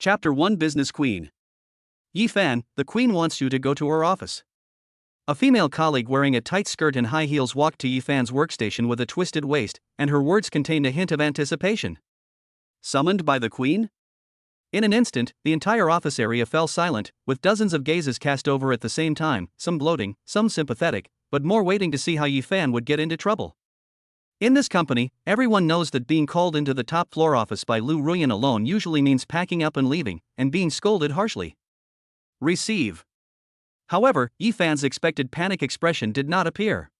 Chapter 1 Business Queen. Yi Fan, the queen wants you to go to her office. A female colleague wearing a tight skirt and high heels walked to Yi Fan's workstation with a twisted waist, and her words contained a hint of anticipation. Summoned by the queen? In an instant, the entire office area fell silent, with dozens of gazes cast over at the same time, some gloating, some sympathetic, but more waiting to see how Yi Fan would get into trouble. In this company, everyone knows that being called into the top floor office by Lu Ruyan alone usually means packing up and leaving, and being scolded harshly. Receive. However, Yi Fan's expected panic expression did not appear.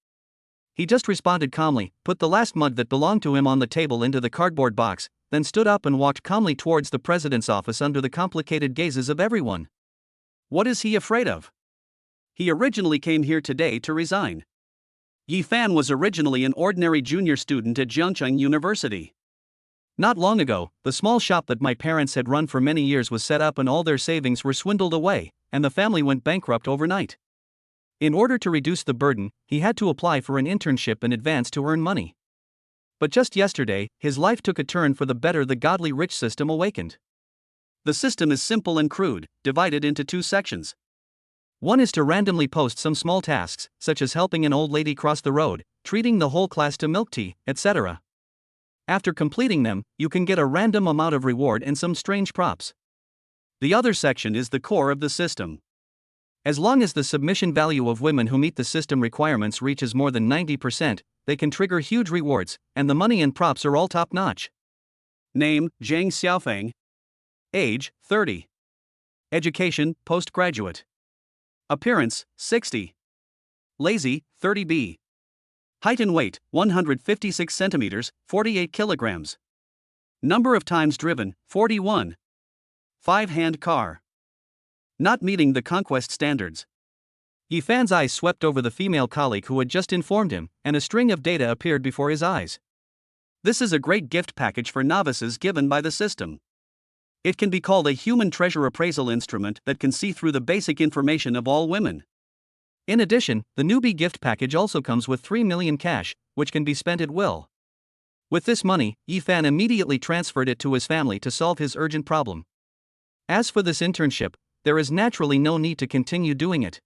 He just responded calmly, put the last mug that belonged to him on the table into the cardboard box, then stood up and walked calmly towards the president's office under the complicated gazes of everyone. What is he afraid of? He originally came here today to resign. Yi Fan was originally an ordinary junior student at Jiangcheng University. Not long ago, the small shop that my parents had run for many years was set up and all their savings were swindled away, and the family went bankrupt overnight. In order to reduce the burden, he had to apply for an internship in advance to earn money. But just yesterday, his life took a turn for the better. The godly rich system awakened. The system is simple and crude, divided into two sections. One is to randomly post some small tasks, such as helping an old lady cross the road, treating the whole class to milk tea, etc. After completing them, you can get a random amount of reward and some strange props. The other section is the core of the system. As long as the submission value of women who meet the system requirements reaches more than 90%, they can trigger huge rewards, and the money and props are all top-notch. Name: Zhang Xiaofeng. Age: 30. Education: postgraduate. Appearance: 60. Lazy: 30B. Height and weight: 156 centimeters, 48 kilograms. Number of times driven: 41. 5-hand car. Not meeting the conquest standards. Yi Fan's eyes swept over the female colleague who had just informed him, and a string of data appeared before his eyes. This is a great gift package for novices given by the system. It can be called a human treasure appraisal instrument that can see through the basic information of all women. In addition, the newbie gift package also comes with 3 million cash, which can be spent at will. With this money, Yi Fan immediately transferred it to his family to solve his urgent problem. As for this internship, there is naturally no need to continue doing it.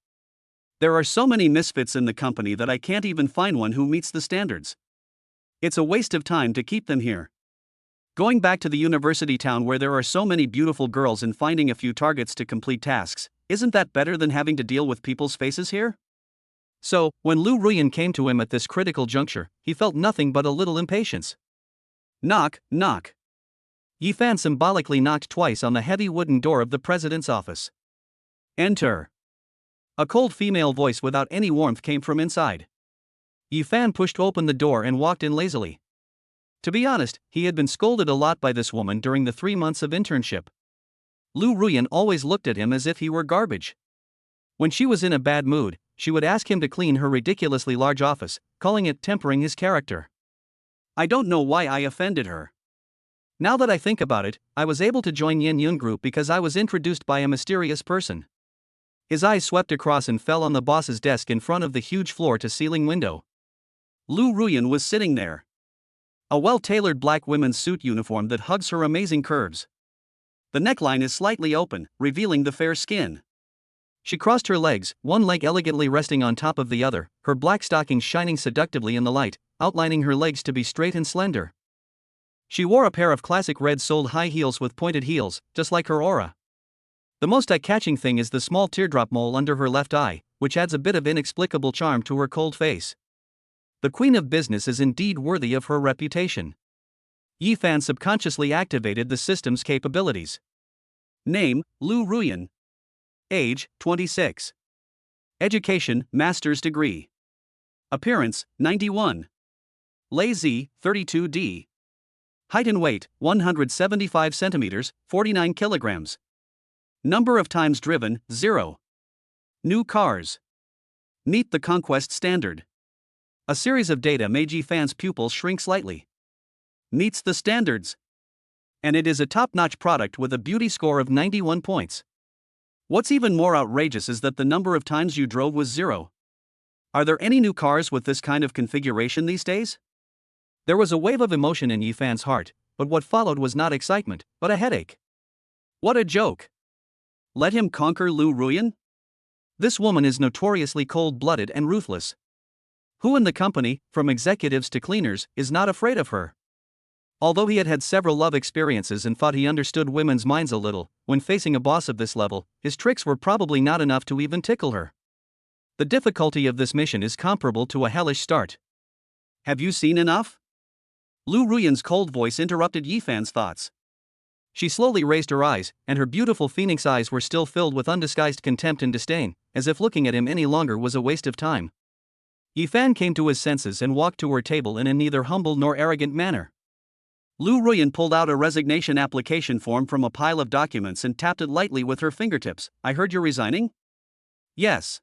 There are so many misfits in the company that I can't even find one who meets the standards. It's a waste of time to keep them here. Going back to the university town where there are so many beautiful girls and finding a few targets to complete tasks, isn't that better than having to deal with people's faces here? So, when Lu Ruyan came to him at this critical juncture, he felt nothing but a little impatience. Knock, knock. Yi Fan symbolically knocked twice on the heavy wooden door of the president's office. Enter. A cold female voice without any warmth came from inside. Yi Fan pushed open the door and walked in lazily. To be honest, he had been scolded a lot by this woman during the 3 months of internship. Lu Ruyan always looked at him as if he were garbage. When she was in a bad mood, she would ask him to clean her ridiculously large office, calling it tempering his character. I don't know why I offended her. Now that I think about it, I was able to join Yin Yun Group because I was introduced by a mysterious person. His eyes swept across and fell on the boss's desk in front of the huge floor-to-ceiling window. Lu Ruyan was sitting there. A well-tailored black women's suit uniform that hugs her amazing curves. The neckline is slightly open, revealing the fair skin. She crossed her legs, one leg elegantly resting on top of the other, her black stockings shining seductively in the light, outlining her legs to be straight and slender. She wore a pair of classic red-soled high heels with pointed heels, just like her aura. The most eye-catching thing is the small teardrop mole under her left eye, which adds a bit of inexplicable charm to her cold face. The queen of business is indeed worthy of her reputation. Yi Fan subconsciously activated the system's capabilities. Name: Lu Ruyan. Age: 26. Education: master's degree. Appearance: 91. Lazy: 32D. Height and weight: 175 centimeters, 49 kilograms. Number of times driven: 0. New cars. Meet the conquest standard. A series of data made Yi Fan's pupils shrink slightly. Meets the standards. And it is a top-notch product with a beauty score of 91 points. What's even more outrageous is that the number of times you drove was 0. Are there any new cars with this kind of configuration these days? There was a wave of emotion in Yi Fan's heart, but what followed was not excitement, but a headache. What a joke! Let him conquer Lu Ruyan? This woman is notoriously cold-blooded and ruthless. Who in the company, from executives to cleaners, is not afraid of her? Although he had had several love experiences and thought he understood women's minds a little, when facing a boss of this level, his tricks were probably not enough to even tickle her. The difficulty of this mission is comparable to a hellish start. Have you seen enough? Lu Ruyan's cold voice interrupted Yifan's thoughts. She slowly raised her eyes, and her beautiful phoenix eyes were still filled with undisguised contempt and disdain, as if looking at him any longer was a waste of time. Yifan came to his senses and walked to her table in a neither humble nor arrogant manner. Lu Ruyan pulled out a resignation application form from a pile of documents and tapped it lightly with her fingertips. I heard you're resigning? Yes.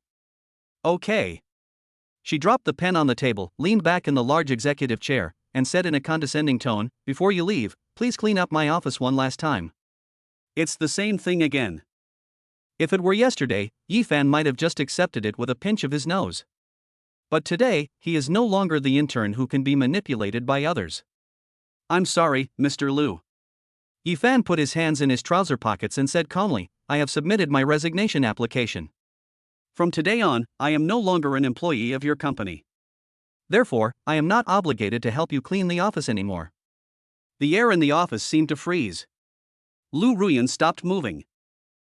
Okay. She dropped the pen on the table, leaned back in the large executive chair, and said in a condescending tone, Before you leave, please clean up my office one last time. It's the same thing again. If it were yesterday, Yifan might have just accepted it with a pinch of his nose. But today, he is no longer the intern who can be manipulated by others. I'm sorry, Mr. Lu. Yifan put his hands in his trouser pockets and said calmly, I have submitted my resignation application. From today on, I am no longer an employee of your company. Therefore, I am not obligated to help you clean the office anymore. The air in the office seemed to freeze. Lu Ruyan stopped moving.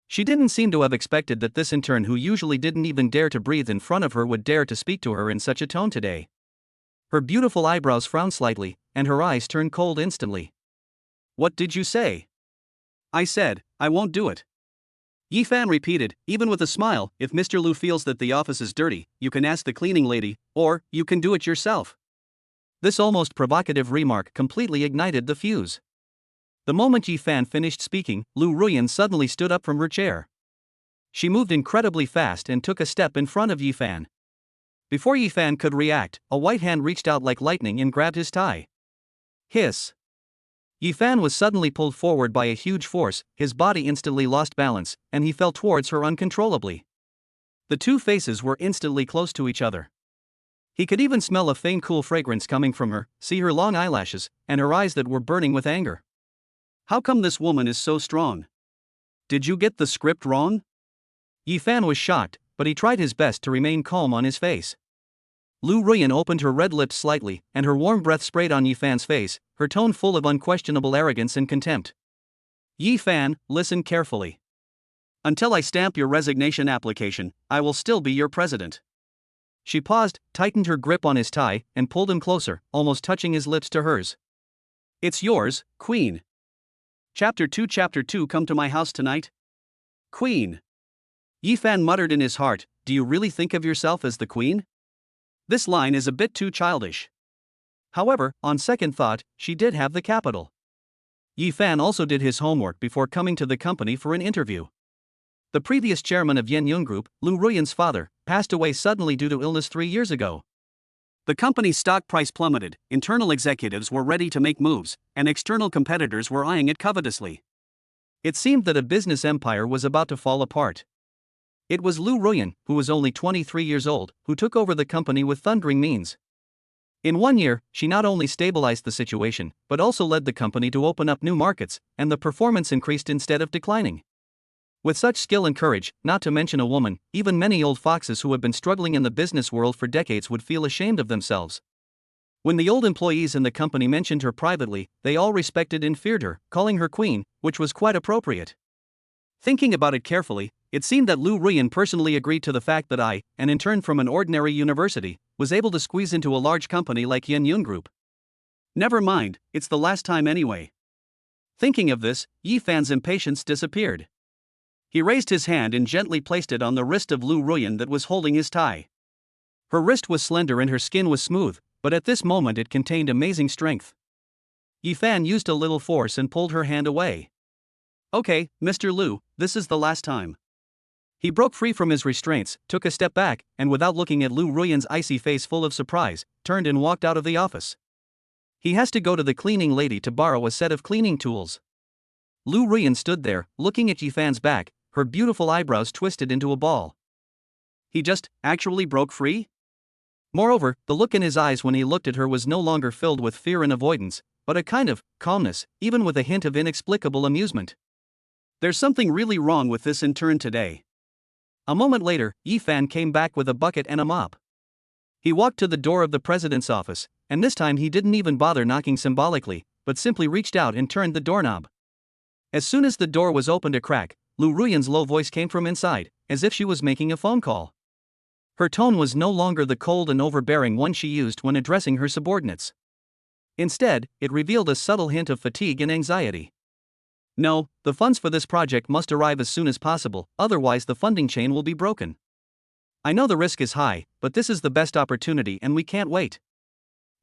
She didn't seem to have expected that this intern who usually didn't even dare to breathe in front of her would dare to speak to her in such a tone today. Her beautiful eyebrows frowned slightly, and her eyes turned cold instantly. What did you say? I said, I won't do it. Yifan repeated, even with a smile, if Mr. Lu feels that the office is dirty, you can ask the cleaning lady, or you can do it yourself. This almost provocative remark completely ignited the fuse. The moment Yifan finished speaking, Lu Ruyan suddenly stood up from her chair. She moved incredibly fast and took a step in front of Yifan. Before Yifan could react, a white hand reached out like lightning and grabbed his tie. Hiss. Yifan was suddenly pulled forward by a huge force, his body instantly lost balance, and he fell towards her uncontrollably. The two faces were instantly close to each other. He could even smell a faint cool fragrance coming from her, see her long eyelashes, and her eyes that were burning with anger. How come this woman is so strong? Did you get the script wrong? Yifan was shocked, but he tried his best to remain calm on his face. Lu Ruyan opened her red lips slightly, and her warm breath sprayed on Yifan's face, her tone full of unquestionable arrogance and contempt. Yifan, listen carefully. Until I stamp your resignation application, I will still be your president. She paused, tightened her grip on his tie, and pulled him closer, almost touching his lips to hers. It's yours, Queen. Chapter 2 Come to my house tonight? Queen. Yifan muttered in his heart, do you really think of yourself as the queen? This line is a bit too childish. However, on second thought, she did have the capital. Yifan also did his homework before coming to the company for an interview. The previous chairman of Yenyun Group, Lu Ruyan's father, passed away suddenly due to illness 3 years ago. The company's stock price plummeted, internal executives were ready to make moves, and external competitors were eyeing it covetously. It seemed that a business empire was about to fall apart. It was Lu Ruyan, who was only 23 years old, who took over the company with thundering means. In 1 year, she not only stabilized the situation, but also led the company to open up new markets, and the performance increased instead of declining. With such skill and courage, not to mention a woman, even many old foxes who have been struggling in the business world for decades would feel ashamed of themselves. When the old employees in the company mentioned her privately, they all respected and feared her, calling her queen, which was quite appropriate. Thinking about it carefully, it seemed that Lu Ruyan personally agreed to the fact that I, an intern from an ordinary university, was able to squeeze into a large company like Yenyun Group. Never mind, it's the last time anyway. Thinking of this, Yifan's impatience disappeared. He raised his hand and gently placed it on the wrist of Lu Ruyan that was holding his tie. Her wrist was slender and her skin was smooth, but at this moment it contained amazing strength. Yifan used a little force and pulled her hand away. Okay, Mr. Lu, this is the last time. He broke free from his restraints, took a step back, and without looking at Lu Ruyan's icy face full of surprise, turned and walked out of the office. He has to go to the cleaning lady to borrow a set of cleaning tools. Lu Ruyan stood there, looking at Yifan's back, her beautiful eyebrows twisted into a ball. He just, actually broke free? Moreover, the look in his eyes when he looked at her was no longer filled with fear and avoidance, but a kind of calmness, even with a hint of inexplicable amusement. There's something really wrong with this intern today. A moment later, Yifan came back with a bucket and a mop. He walked to the door of the president's office, and this time he didn't even bother knocking symbolically, but simply reached out and turned the doorknob. As soon as the door was opened a crack, Lu Ruyan's low voice came from inside, as if she was making a phone call. Her tone was no longer the cold and overbearing one she used when addressing her subordinates. Instead, it revealed a subtle hint of fatigue and anxiety. No, the funds for this project must arrive as soon as possible, otherwise the funding chain will be broken. I know the risk is high, but this is the best opportunity and we can't wait.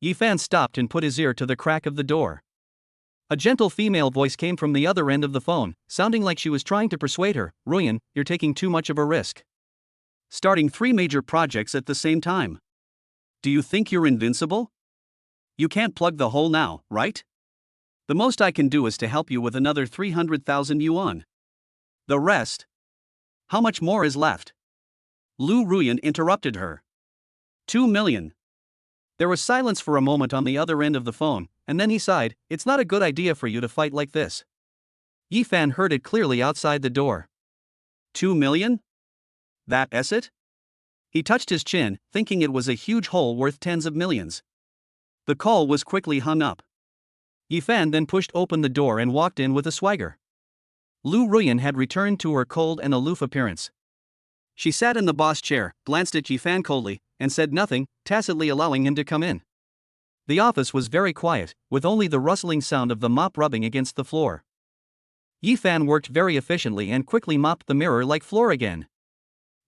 Yifan stopped and put his ear to the crack of the door. A gentle female voice came from the other end of the phone, sounding like she was trying to persuade her. Ruyan, you're taking too much of a risk. Starting 3 major projects at the same time. Do you think you're invincible? You can't plug the hole now, right? The most I can do is to help you with another 300,000 yuan. The rest? How much more is left? Lu Ruyan interrupted her. 2 million. There was silence for a moment on the other end of the phone, and then he sighed. It's not a good idea for you to fight like this. Yifan heard it clearly outside the door. 2 million? That's it? He touched his chin, thinking it was a huge hole worth tens of millions. The call was quickly hung up. Yifan then pushed open the door and walked in with a swagger. Lu Ruyan had returned to her cold and aloof appearance. She sat in the boss chair, glanced at Yifan coldly, and said nothing, tacitly allowing him to come in. The office was very quiet, with only the rustling sound of the mop rubbing against the floor. Yifan worked very efficiently and quickly mopped the mirror-like floor again.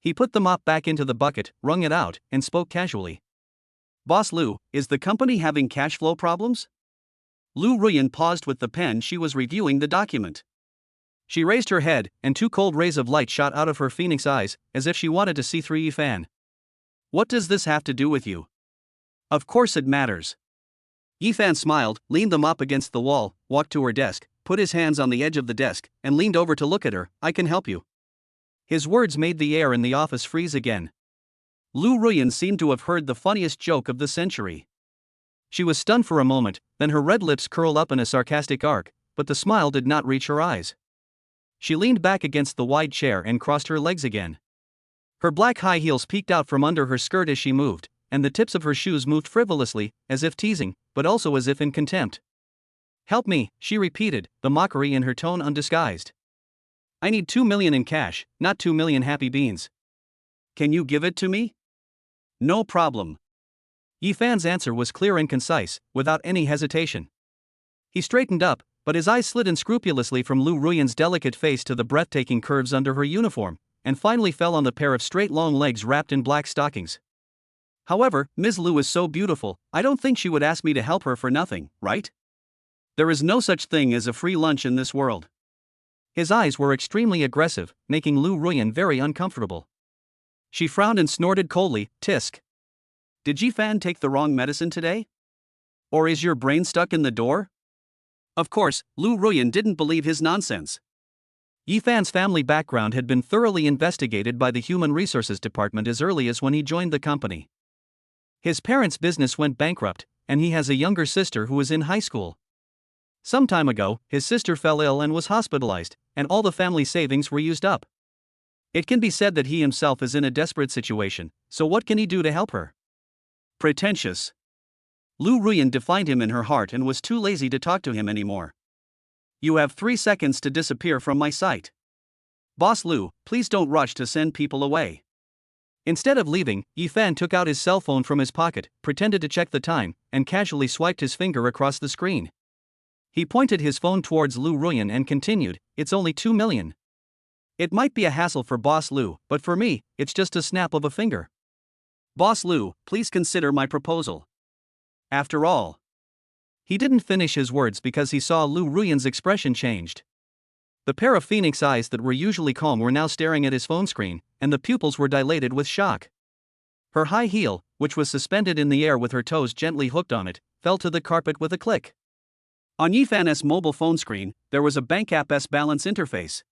He put the mop back into the bucket, wrung it out, and spoke casually. Boss Lu, is the company having cash flow problems? Lu Ruyan paused with the pen. She was reviewing the document. She raised her head, and 2 cold rays of light shot out of her phoenix eyes, as if she wanted to see through Yifan. What does this have to do with you? Of course it matters. Yifan smiled, leaned the mop against the wall, walked to her desk, put his hands on the edge of the desk, and leaned over to look at her. I can help you. His words made the air in the office freeze again. Lu Ruyan seemed to have heard the funniest joke of the century. She was stunned for a moment, then her red lips curled up in a sarcastic arc, but the smile did not reach her eyes. She leaned back against the wide chair and crossed her legs again. Her black high heels peeked out from under her skirt as she moved, and the tips of her shoes moved frivolously, as if teasing, but also as if in contempt. Help me, she repeated, the mockery in her tone undisguised. I need 2 million in cash, not 2 million happy beans. Can you give it to me? No problem. Yifan's answer was clear and concise, without any hesitation. He straightened up, but his eyes slid unscrupulously from Lu Ruyan's delicate face to the breathtaking curves under her uniform, and finally fell on the pair of straight long legs wrapped in black stockings. However, Ms. Lu is so beautiful, I don't think she would ask me to help her for nothing, right? There is no such thing as a free lunch in this world. His eyes were extremely aggressive, making Lu Ruyan very uncomfortable. She frowned and snorted coldly. Tisk. Did Yifan take the wrong medicine today? Or is your brain stuck in the door? Of course, Lu Ruyan didn't believe his nonsense. Yifan's family background had been thoroughly investigated by the Human Resources Department as early as when he joined the company. His parents' business went bankrupt, and he has a younger sister who is in high school. Some time ago, his sister fell ill and was hospitalized, and all the family savings were used up. It can be said that he himself is in a desperate situation, so what can he do to help her? Pretentious. Lu Ruyan defined him in her heart and was too lazy to talk to him anymore. You have 3 seconds to disappear from my sight. Boss Lu, please don't rush to send people away. Instead of leaving, Yifan took out his cell phone from his pocket, pretended to check the time, and casually swiped his finger across the screen. He pointed his phone towards Lu Ruyan and continued, it's only 2 million. It might be a hassle for Boss Lu, but for me, it's just a snap of a finger. Boss Lu, please consider my proposal. After all. He didn't finish his words because he saw Lu Ruyan's expression changed. The pair of phoenix eyes that were usually calm were now staring at his phone screen, and the pupils were dilated with shock. Her high heel, which was suspended in the air with her toes gently hooked on it, fell to the carpet with a click. On Yifan's mobile phone screen, there was a bank app's balance interface.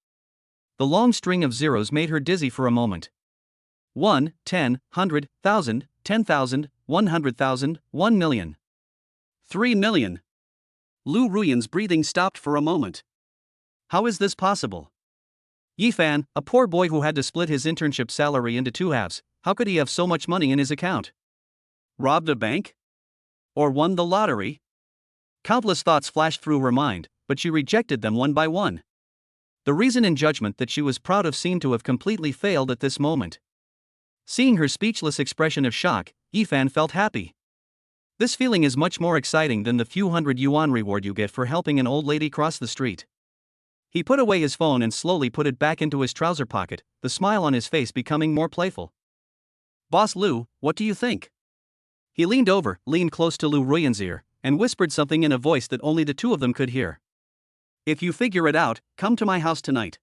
The long string of zeros made her dizzy for a moment. 1, 10, 100, 1,000, 10,000, 100,000, 1 million. 3 million. Lu Ruyan's breathing stopped for a moment. How is this possible? Yifan, a poor boy who had to split his internship salary into two halves, how could he have so much money in his account? Robbed a bank? Or won the lottery? Countless thoughts flashed through her mind, but she rejected them one by one. The reason and judgment that she was proud of seemed to have completely failed at this moment. Seeing her speechless expression of shock, Yifan felt happy. This feeling is much more exciting than the few hundred yuan reward you get for helping an old lady cross the street. He put away his phone and slowly put it back into his trouser pocket, the smile on his face becoming more playful. Boss Lu, what do you think? He leaned close to Lu Ruyan's ear, and whispered something in a voice that only the two of them could hear. If you figure it out, come to my house tonight.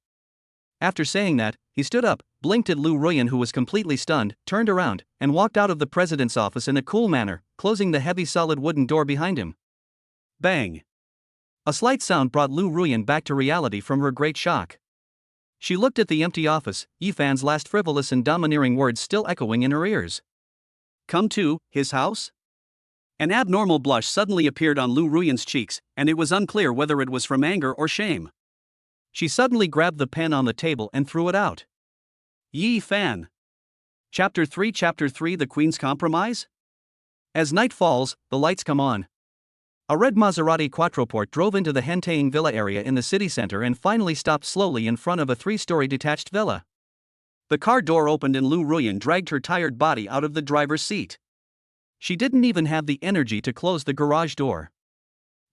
After saying that, he stood up, blinked at Lu Ruyan, who was completely stunned, turned around, and walked out of the president's office in a cool manner, closing the heavy solid wooden door behind him. Bang! A slight sound brought Lu Ruyan back to reality from her great shock. She looked at the empty office, Yifan's last frivolous and domineering words still echoing in her ears. Come to his house? An abnormal blush suddenly appeared on Lu Ruyan's cheeks, and it was unclear whether it was from anger or shame. She suddenly grabbed the pen on the table and threw it out. Yifan. Chapter 3 The Queen's Compromise? As night falls, the lights come on. A red Maserati Quattroporte drove into the Hentaying Villa area in the city center and finally stopped slowly in front of a three-story detached villa. The car door opened and Lu Ruyan dragged her tired body out of the driver's seat. She didn't even have the energy to close the garage door.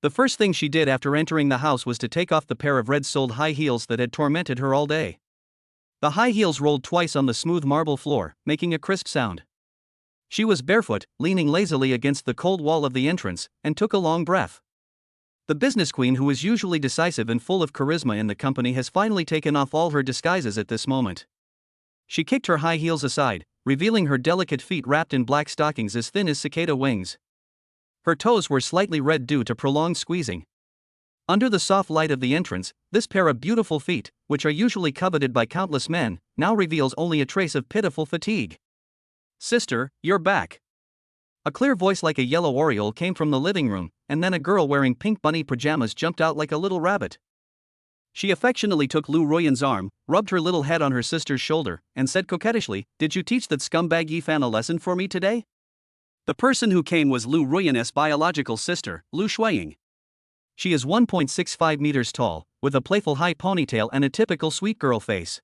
The first thing she did after entering the house was to take off the pair of red-soled high heels that had tormented her all day. The high heels rolled twice on the smooth marble floor, making a crisp sound. She was barefoot, leaning lazily against the cold wall of the entrance, and took a long breath. The business queen, who is usually decisive and full of charisma in the company, has finally taken off all her disguises at this moment. She kicked her high heels aside, revealing her delicate feet wrapped in black stockings as thin as cicada wings. Her toes were slightly red due to prolonged squeezing. Under the soft light of the entrance, this pair of beautiful feet, which are usually coveted by countless men, now reveals only a trace of pitiful fatigue. Sister, you're back. A clear voice like a yellow oriole came from the living room, and then a girl wearing pink bunny pajamas jumped out like a little rabbit. She affectionately took Lu Ruyan's arm, rubbed her little head on her sister's shoulder, and said coquettishly, "Did you teach that scumbag Yifan a lesson for me today?" The person who came was Lu Ruyan's biological sister, Lu Shuiying. She is 1.65 meters tall, with a playful high ponytail and a typical sweet girl face.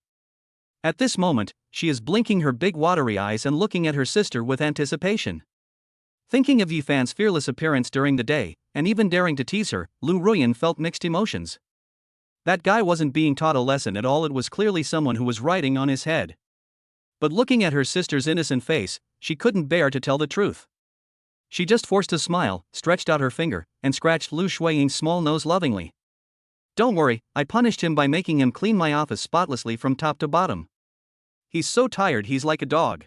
At this moment, she is blinking her big watery eyes and looking at her sister with anticipation. Thinking of Yifan's fearless appearance during the day, and even daring to tease her, Lu Ruyan felt mixed emotions. That guy wasn't being taught a lesson at all, it was clearly someone who was riding on his head. But looking at her sister's innocent face, she couldn't bear to tell the truth. She just forced a smile, stretched out her finger, and scratched Lu Shuiying's small nose lovingly. Don't worry, I punished him by making him clean my office spotlessly from top to bottom. He's so tired he's like a dog.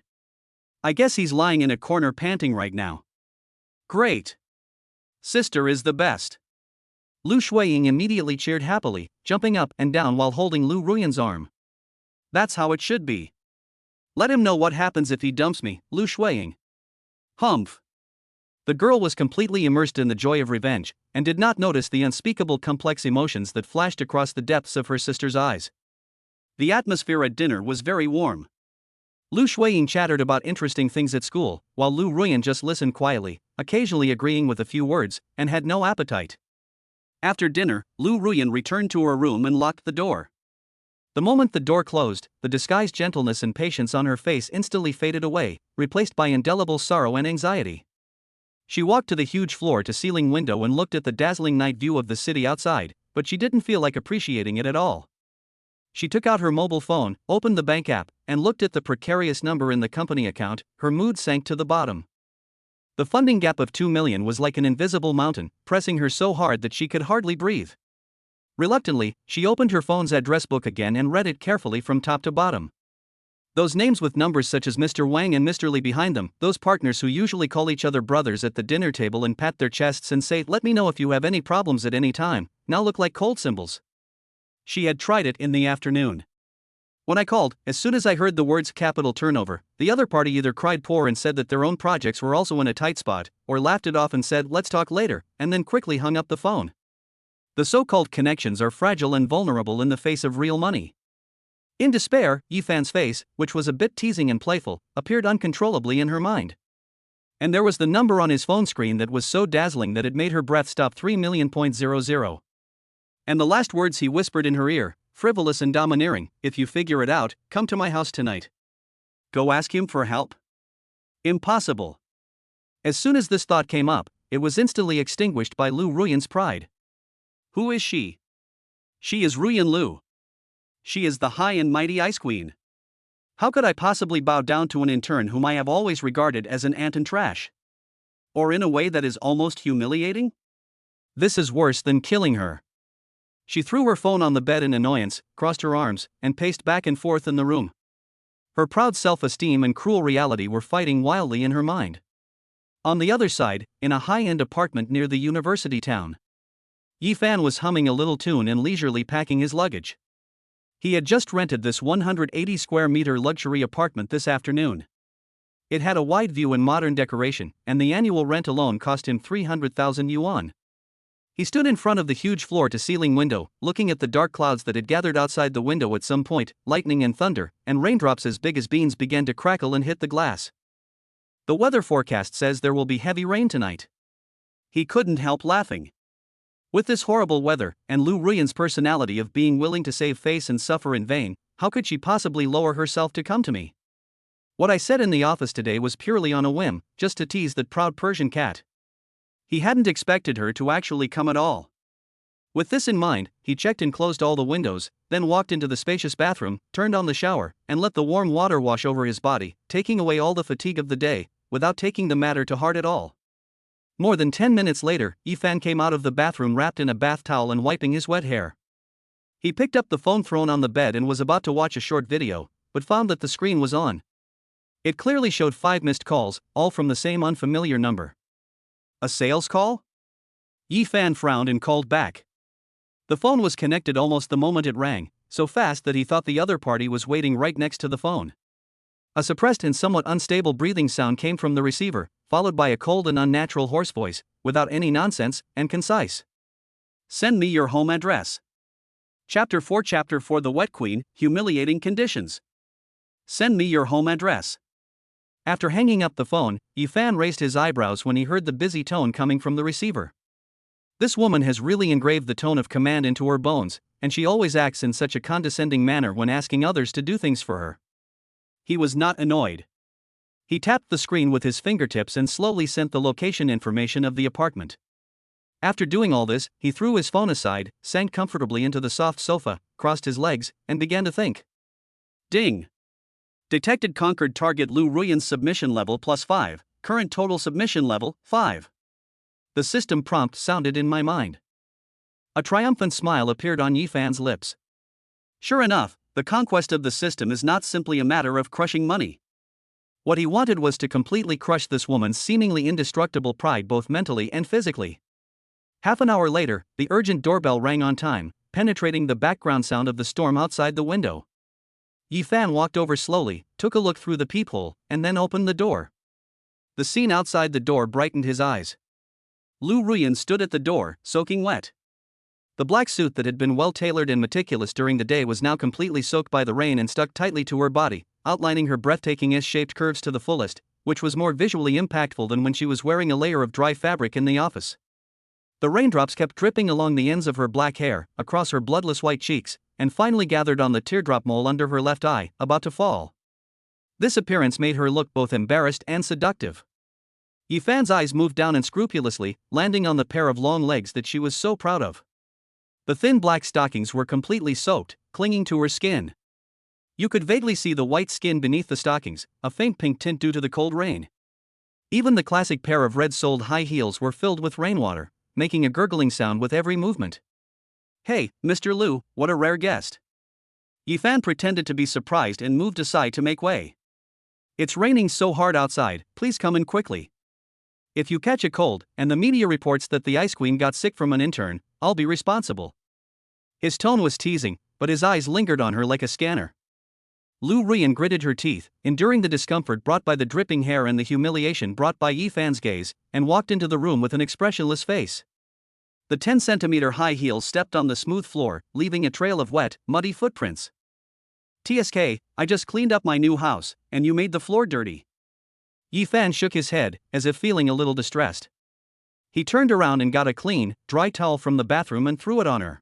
I guess he's lying in a corner panting right now. Great. Sister is the best. Lu Shuiying immediately cheered happily, jumping up and down while holding Lu Ruyan's arm. That's how it should be. Let him know what happens if he dumps me, Lu Shuiying. Humph. The girl was completely immersed in the joy of revenge, and did not notice the unspeakable complex emotions that flashed across the depths of her sister's eyes. The atmosphere at dinner was very warm. Lu Shuiying chattered about interesting things at school, while Lu Ruyan just listened quietly, occasionally agreeing with a few words, and had no appetite. After dinner, Lu Ruyan returned to her room and locked the door. The moment the door closed, the disguised gentleness and patience on her face instantly faded away, replaced by indelible sorrow and anxiety. She walked to the huge floor-to-ceiling window and looked at the dazzling night view of the city outside, but she didn't feel like appreciating it at all. She took out her mobile phone, opened the bank app, and looked at the precarious number in the company account. Her mood sank to the bottom. The funding gap of 2 million was like an invisible mountain, pressing her so hard that she could hardly breathe. Reluctantly, she opened her phone's address book again and read it carefully from top to bottom. Those names with numbers such as Mr. Wang and Mr. Li behind them, those partners who usually call each other brothers at the dinner table and pat their chests and say, "Let me know if you have any problems at any time," now look like cold symbols. She had tried it in the afternoon. When I called, as soon as I heard the words capital turnover, the other party either cried poor and said that their own projects were also in a tight spot, or laughed it off and said, "Let's talk later," and then quickly hung up the phone. The so-called connections are fragile and vulnerable in the face of real money. In despair, Yifan's face, which was a bit teasing and playful, appeared uncontrollably in her mind. And there was the number on his phone screen that was so dazzling that it made her breath stop 3,000,000. And the last words he whispered in her ear, frivolous and domineering, "If you figure it out, come to my house tonight." Go ask him for help? Impossible. As soon as this thought came up, it was instantly extinguished by Lu Ruyan's pride. Who is she? She is Ruyan Lu. She is the high and mighty Ice Queen. How could I possibly bow down to an intern whom I have always regarded as an ant and trash? Or in a way that is almost humiliating? This is worse than killing her. She threw her phone on the bed in annoyance, crossed her arms, and paced back and forth in the room. Her proud self-esteem and cruel reality were fighting wildly in her mind. On the other side, in a high-end apartment near the university town, Yifan was humming a little tune and leisurely packing his luggage. He had just rented this 180 square meter luxury apartment this afternoon. It had a wide view and modern decoration, and the annual rent alone cost him 300,000 yuan. He stood in front of the huge floor-to-ceiling window, looking at the dark clouds that had gathered outside the window at some point. Lightning and thunder, and raindrops as big as beans began to crackle and hit the glass. The weather forecast says there will be heavy rain tonight. He couldn't help laughing. With this horrible weather, and Lu Ruyan's personality of being willing to save face and suffer in vain, how could she possibly lower herself to come to me? What I said in the office today was purely on a whim, just to tease that proud Persian cat. He hadn't expected her to actually come at all. With this in mind, he checked and closed all the windows, then walked into the spacious bathroom, turned on the shower, and let the warm water wash over his body, taking away all the fatigue of the day, without taking the matter to heart at all. More than 10 minutes later, Yifan came out of the bathroom wrapped in a bath towel and wiping his wet hair. He picked up the phone thrown on the bed and was about to watch a short video, but found that the screen was on. It clearly showed 5 missed calls, all from the same unfamiliar number. A sales call? Yifan frowned and called back. The phone was connected almost the moment it rang, so fast that he thought the other party was waiting right next to the phone. A suppressed and somewhat unstable breathing sound came from the receiver, followed by a cold and unnatural hoarse voice, without any nonsense, and concise. Send me your home address. Chapter 4 The Wet Queen, Humiliating Conditions. Send me your home address. After hanging up the phone, Yifan raised his eyebrows when he heard the busy tone coming from the receiver. This woman has really engraved the tone of command into her bones, and she always acts in such a condescending manner when asking others to do things for her. He was not annoyed. He tapped the screen with his fingertips and slowly sent the location information of the apartment. After doing all this, he threw his phone aside, sank comfortably into the soft sofa, crossed his legs, and began to think. Ding! Detected conquered target Lu Ruyan's submission level +5, current total submission level, 5. The system prompt sounded in my mind. A triumphant smile appeared on Yifan's lips. Sure enough, the conquest of the system is not simply a matter of crushing money. What he wanted was to completely crush this woman's seemingly indestructible pride both mentally and physically. Half an hour later, the urgent doorbell rang on time, penetrating the background sound of the storm outside the window. Yifan walked over slowly, took a look through the peephole, and then opened the door. The scene outside the door brightened his eyes. Lu Ruyan stood at the door, soaking wet. The black suit that had been well-tailored and meticulous during the day was now completely soaked by the rain and stuck tightly to her body, outlining her breathtaking S-shaped curves to the fullest, which was more visually impactful than when she was wearing a layer of dry fabric in the office. The raindrops kept dripping along the ends of her black hair, across her bloodless white cheeks, and finally gathered on the teardrop mole under her left eye, about to fall. This appearance made her look both embarrassed and seductive. Yifan's eyes moved down unscrupulously, landing on the pair of long legs that she was so proud of. The thin black stockings were completely soaked, clinging to her skin. You could vaguely see the white skin beneath the stockings, a faint pink tint due to the cold rain. Even the classic pair of red-soled high heels were filled with rainwater, making a gurgling sound with every movement. Hey, Mr. Lu, what a rare guest. Yifan pretended to be surprised and moved aside to make way. It's raining so hard outside, please come in quickly. If you catch a cold, and the media reports that the Ice Queen got sick from an intern, I'll be responsible. His tone was teasing, but his eyes lingered on her like a scanner. Lu Ruyan gritted her teeth, enduring the discomfort brought by the dripping hair and the humiliation brought by Yifan's gaze, and walked into the room with an expressionless face. The 10-centimeter high heels stepped on the smooth floor, leaving a trail of wet, muddy footprints. TSK, I just cleaned up my new house, and you made the floor dirty. Yi Fan shook his head, as if feeling a little distressed. He turned around and got a clean, dry towel from the bathroom and threw it on her.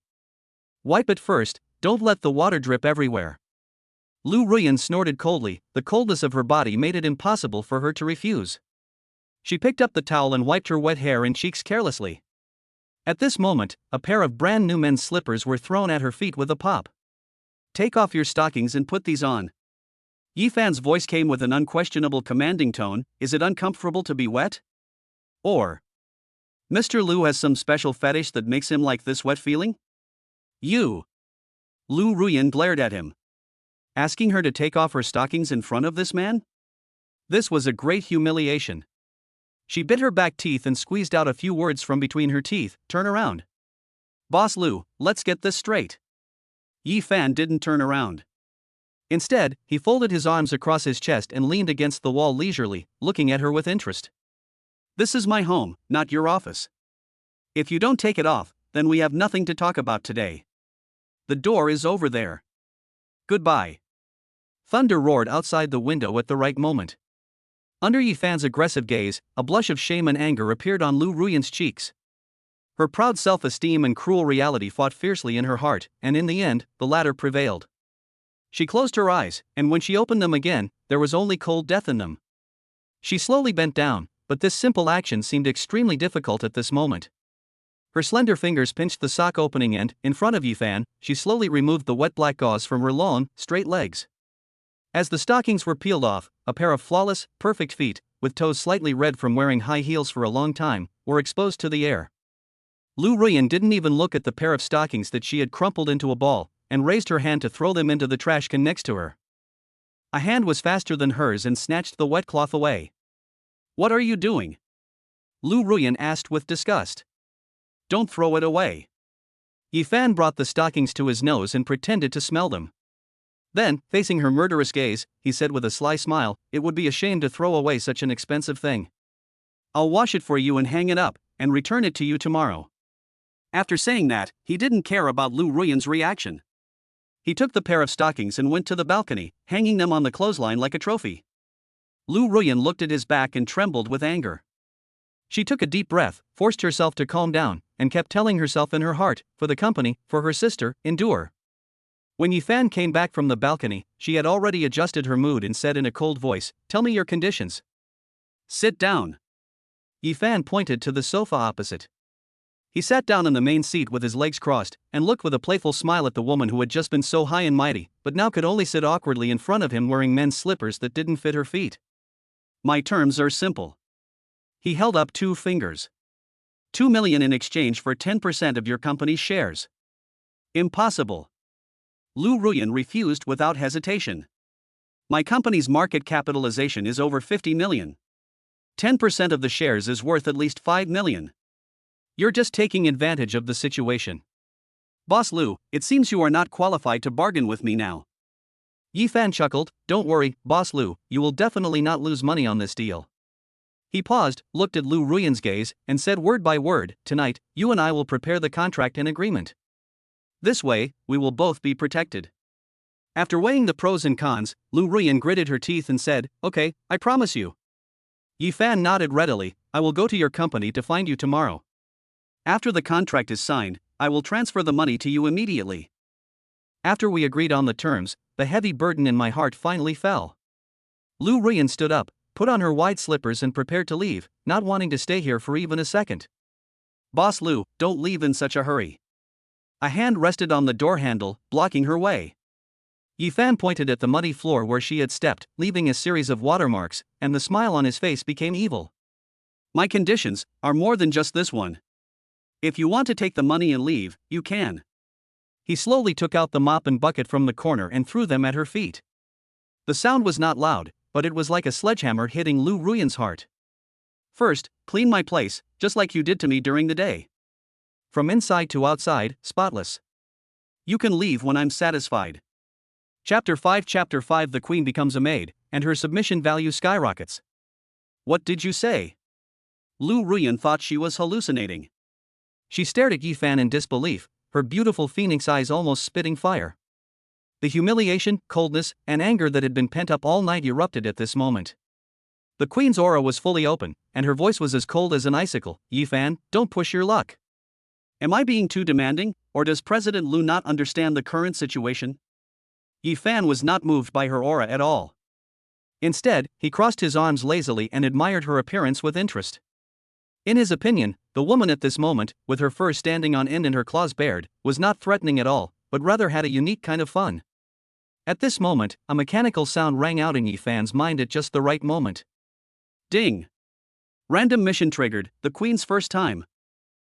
Wipe it first, don't let the water drip everywhere. Lu Ruyan snorted coldly, the coldness of her body made it impossible for her to refuse. She picked up the towel and wiped her wet hair and cheeks carelessly. At this moment, a pair of brand new men's slippers were thrown at her feet with a pop. Take off your stockings and put these on. Yi Fan's voice came with an unquestionable commanding tone. Is it uncomfortable to be wet? Or, Mr. Lu has some special fetish that makes him like this wet feeling? You. Lu Ruyan glared at him. Asking her to take off her stockings in front of this man? This was a great humiliation. She bit her back teeth and squeezed out a few words from between her teeth. Turn around. Boss Lu, let's get this straight. Yi Fan didn't turn around. Instead, he folded his arms across his chest and leaned against the wall leisurely, looking at her with interest. This is my home, not your office. If you don't take it off, then we have nothing to talk about today. The door is over there. Goodbye. Thunder roared outside the window at the right moment. Under Yi Fan's aggressive gaze, a blush of shame and anger appeared on Lu Ruyan's cheeks. Her proud self-esteem and cruel reality fought fiercely in her heart, and in the end, the latter prevailed. She closed her eyes, and when she opened them again, there was only cold death in them. She slowly bent down, but this simple action seemed extremely difficult at this moment. Her slender fingers pinched the sock opening and, in front of Yi Fan, she slowly removed the wet black gauze from her long, straight legs. As the stockings were peeled off, a pair of flawless, perfect feet, with toes slightly red from wearing high heels for a long time, were exposed to the air. Lu Ruyan didn't even look at the pair of stockings that she had crumpled into a ball, and raised her hand to throw them into the trash can next to her. A hand was faster than hers and snatched the wet cloth away. What are you doing? Lu Ruyan asked with disgust. Don't throw it away. Yi Fan brought the stockings to his nose and pretended to smell them. Then, facing her murderous gaze, he said with a sly smile, it would be a shame to throw away such an expensive thing. I'll wash it for you and hang it up, and return it to you tomorrow. After saying that, he didn't care about Lu Ruyan's reaction. He took the pair of stockings and went to the balcony, hanging them on the clothesline like a trophy. Lu Ruyan looked at his back and trembled with anger. She took a deep breath, forced herself to calm down, and kept telling herself in her heart, for the company, for her sister, endure. When Yi Fan came back from the balcony, she had already adjusted her mood and said in a cold voice, Tell me your conditions. Sit down. Yi Fan pointed to the sofa opposite. He sat down in the main seat with his legs crossed, and looked with a playful smile at the woman who had just been so high and mighty, but now could only sit awkwardly in front of him wearing men's slippers that didn't fit her feet. My terms are simple. He held up 2 fingers. 2 million in exchange for 10% of your company's shares. Impossible. Lu Ruyan refused without hesitation. My company's market capitalization is over 50 million. 10% of the shares is worth at least 5 million. You're just taking advantage of the situation. Boss Lu, it seems you are not qualified to bargain with me now. Yi Fan chuckled, Don't worry, Boss Lu, you will definitely not lose money on this deal. He paused, looked at Lu Ruyan's gaze, and said word by word, Tonight, you and I will prepare the contract and agreement. This way, we will both be protected. After weighing the pros and cons, Lu Ruyan gritted her teeth and said, Okay, I promise you. Yi Fan nodded readily, I will go to your company to find you tomorrow. After the contract is signed, I will transfer the money to you immediately. After we agreed on the terms, the heavy burden in my heart finally fell. Lu Ruyan stood up, put on her wide slippers and prepared to leave, not wanting to stay here for even a second. Boss Lu, don't leave in such a hurry. A hand rested on the door handle, blocking her way. Yi Fan pointed at the muddy floor where she had stepped, leaving a series of watermarks, and the smile on his face became evil. My conditions are more than just this one. If you want to take the money and leave, you can. He slowly took out the mop and bucket from the corner and threw them at her feet. The sound was not loud, but it was like a sledgehammer hitting Lu Ruyan's heart. First, clean my place, just like you did to me during the day. From inside to outside, spotless. You can leave when I'm satisfied. Chapter 5 The Queen becomes a maid, and her submission value skyrockets. What did you say? Lu Ruyan thought she was hallucinating. She stared at Yi Fan in disbelief, her beautiful phoenix eyes almost spitting fire. The humiliation, coldness, and anger that had been pent up all night erupted at this moment. The queen's aura was fully open, and her voice was as cold as an icicle. Yifan, don't push your luck. Am I being too demanding, or does President Liu not understand the current situation? Yifan was not moved by her aura at all. Instead, he crossed his arms lazily and admired her appearance with interest. In his opinion, the woman at this moment, with her fur standing on end and her claws bared, was not threatening at all, but rather had a unique kind of fun. At this moment, a mechanical sound rang out in Yifan's mind at just the right moment. Ding! Random mission triggered, the Queen's first time.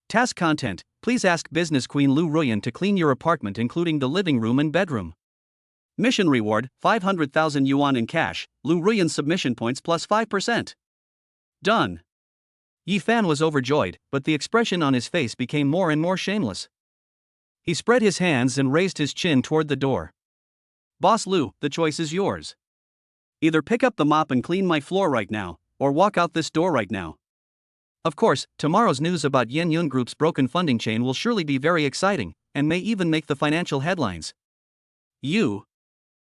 Task content: please ask Business Queen Lu Ruyan to clean your apartment including the living room and bedroom. Mission reward: 500,000 yuan in cash, Lu Ruyan submission points plus 5%. Done. Yifan was overjoyed, but the expression on his face became more and more shameless. He spread his hands and raised his chin toward the door. Boss Lu, the choice is yours. Either pick up the mop and clean my floor right now, or walk out this door right now. Of course, tomorrow's news about Yen Yun Group's broken funding chain will surely be very exciting, and may even make the financial headlines. You.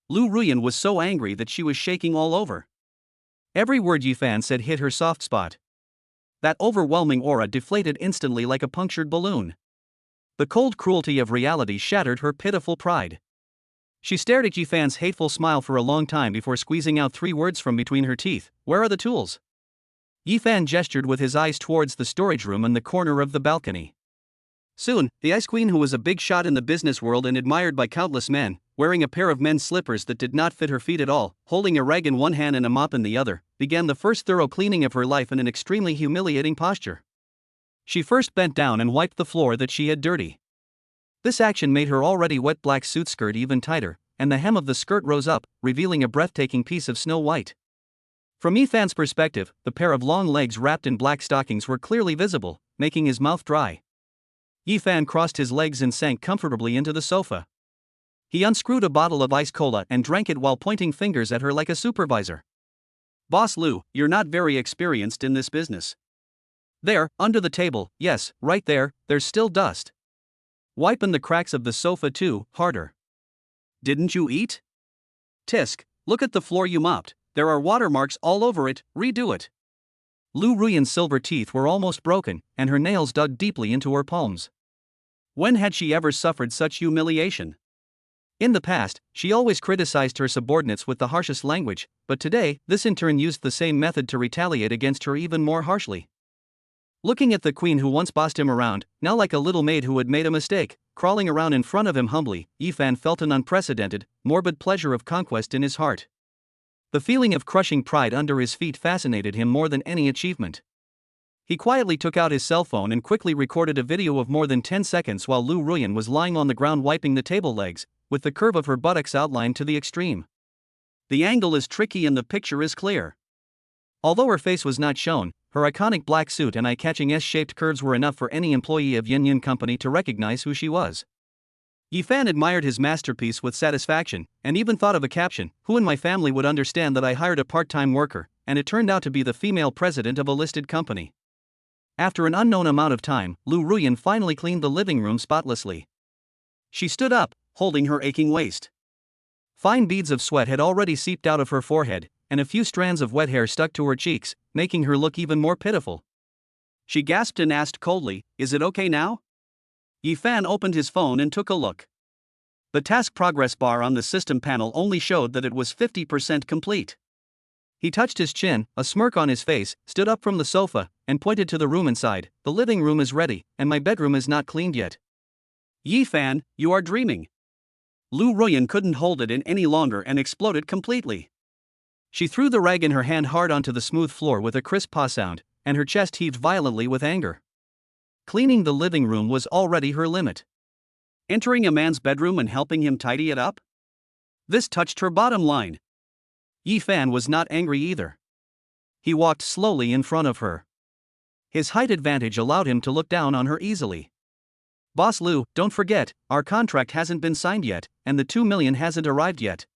Lu Ruyan was so angry that she was shaking all over. Every word Yifan said hit her soft spot. That overwhelming aura deflated instantly like a punctured balloon. The cold cruelty of reality shattered her pitiful pride. She stared at Yifan's hateful smile for a long time before squeezing out 3 words from between her teeth. Where are the tools? Yifan gestured with his eyes towards the storage room in the corner of the balcony. Soon, the Ice Queen, who was a big shot in the business world and admired by countless men, wearing a pair of men's slippers that did not fit her feet at all, holding a rag in one hand and a mop in the other, began the first thorough cleaning of her life in an extremely humiliating posture. She first bent down and wiped the floor that she had dirty. This action made her already wet black suit skirt even tighter, and the hem of the skirt rose up, revealing a breathtaking piece of snow white. From Yifan's perspective, the pair of long legs wrapped in black stockings were clearly visible, making his mouth dry. Yifan crossed his legs and sank comfortably into the sofa. He unscrewed a bottle of ice cola and drank it while pointing fingers at her like a supervisor. Boss Lu, you're not very experienced in this business. There, under the table, yes, right there, there's still dust. Wipe in the cracks of the sofa too, harder. Didn't you eat? Tisk, look at the floor you mopped, there are watermarks all over it, redo it. Lu Ruyan's silver teeth were almost broken, and her nails dug deeply into her palms. When had she ever suffered such humiliation? In the past, she always criticized her subordinates with the harshest language, but today, this in turn used the same method to retaliate against her even more harshly. Looking at the queen who once bossed him around, now like a little maid who had made a mistake, crawling around in front of him humbly, Yifan felt an unprecedented, morbid pleasure of conquest in his heart. The feeling of crushing pride under his feet fascinated him more than any achievement. He quietly took out his cell phone and quickly recorded a video of more than 10 seconds while Lu Ruyan was lying on the ground wiping the table legs, with the curve of her buttocks outlined to the extreme. The angle is tricky and the picture is clear. Although her face was not shown, her iconic black suit and eye-catching S-shaped curves were enough for any employee of Yin Yin Company to recognize who she was. Yifan admired his masterpiece with satisfaction, and even thought of a caption: "Who in my family would understand that I hired a part-time worker?" And it turned out to be the female president of a listed company. After an unknown amount of time, Lu Ruyan finally cleaned the living room spotlessly. She stood up, holding her aching waist. Fine beads of sweat had already seeped out of her forehead, and a few strands of wet hair stuck to her cheeks, making her look even more pitiful. She gasped and asked coldly, "Is it okay now?" Yifan opened his phone and took a look. The task progress bar on the system panel only showed that it was 50% complete. He touched his chin, a smirk on his face, stood up from the sofa, and pointed to the room inside. "The living room is ready, and my bedroom is not cleaned yet." Yifan, you are dreaming. Lu Ruyan couldn't hold it in any longer and exploded completely. She threw the rag in her hand hard onto the smooth floor with a crisp paw sound, and her chest heaved violently with anger. Cleaning the living room was already her limit. Entering a man's bedroom and helping him tidy it up? This touched her bottom line. Yifan was not angry either. He walked slowly in front of her. His height advantage allowed him to look down on her easily. "Boss Lu, don't forget, our contract hasn't been signed yet, and the 2 million hasn't arrived yet."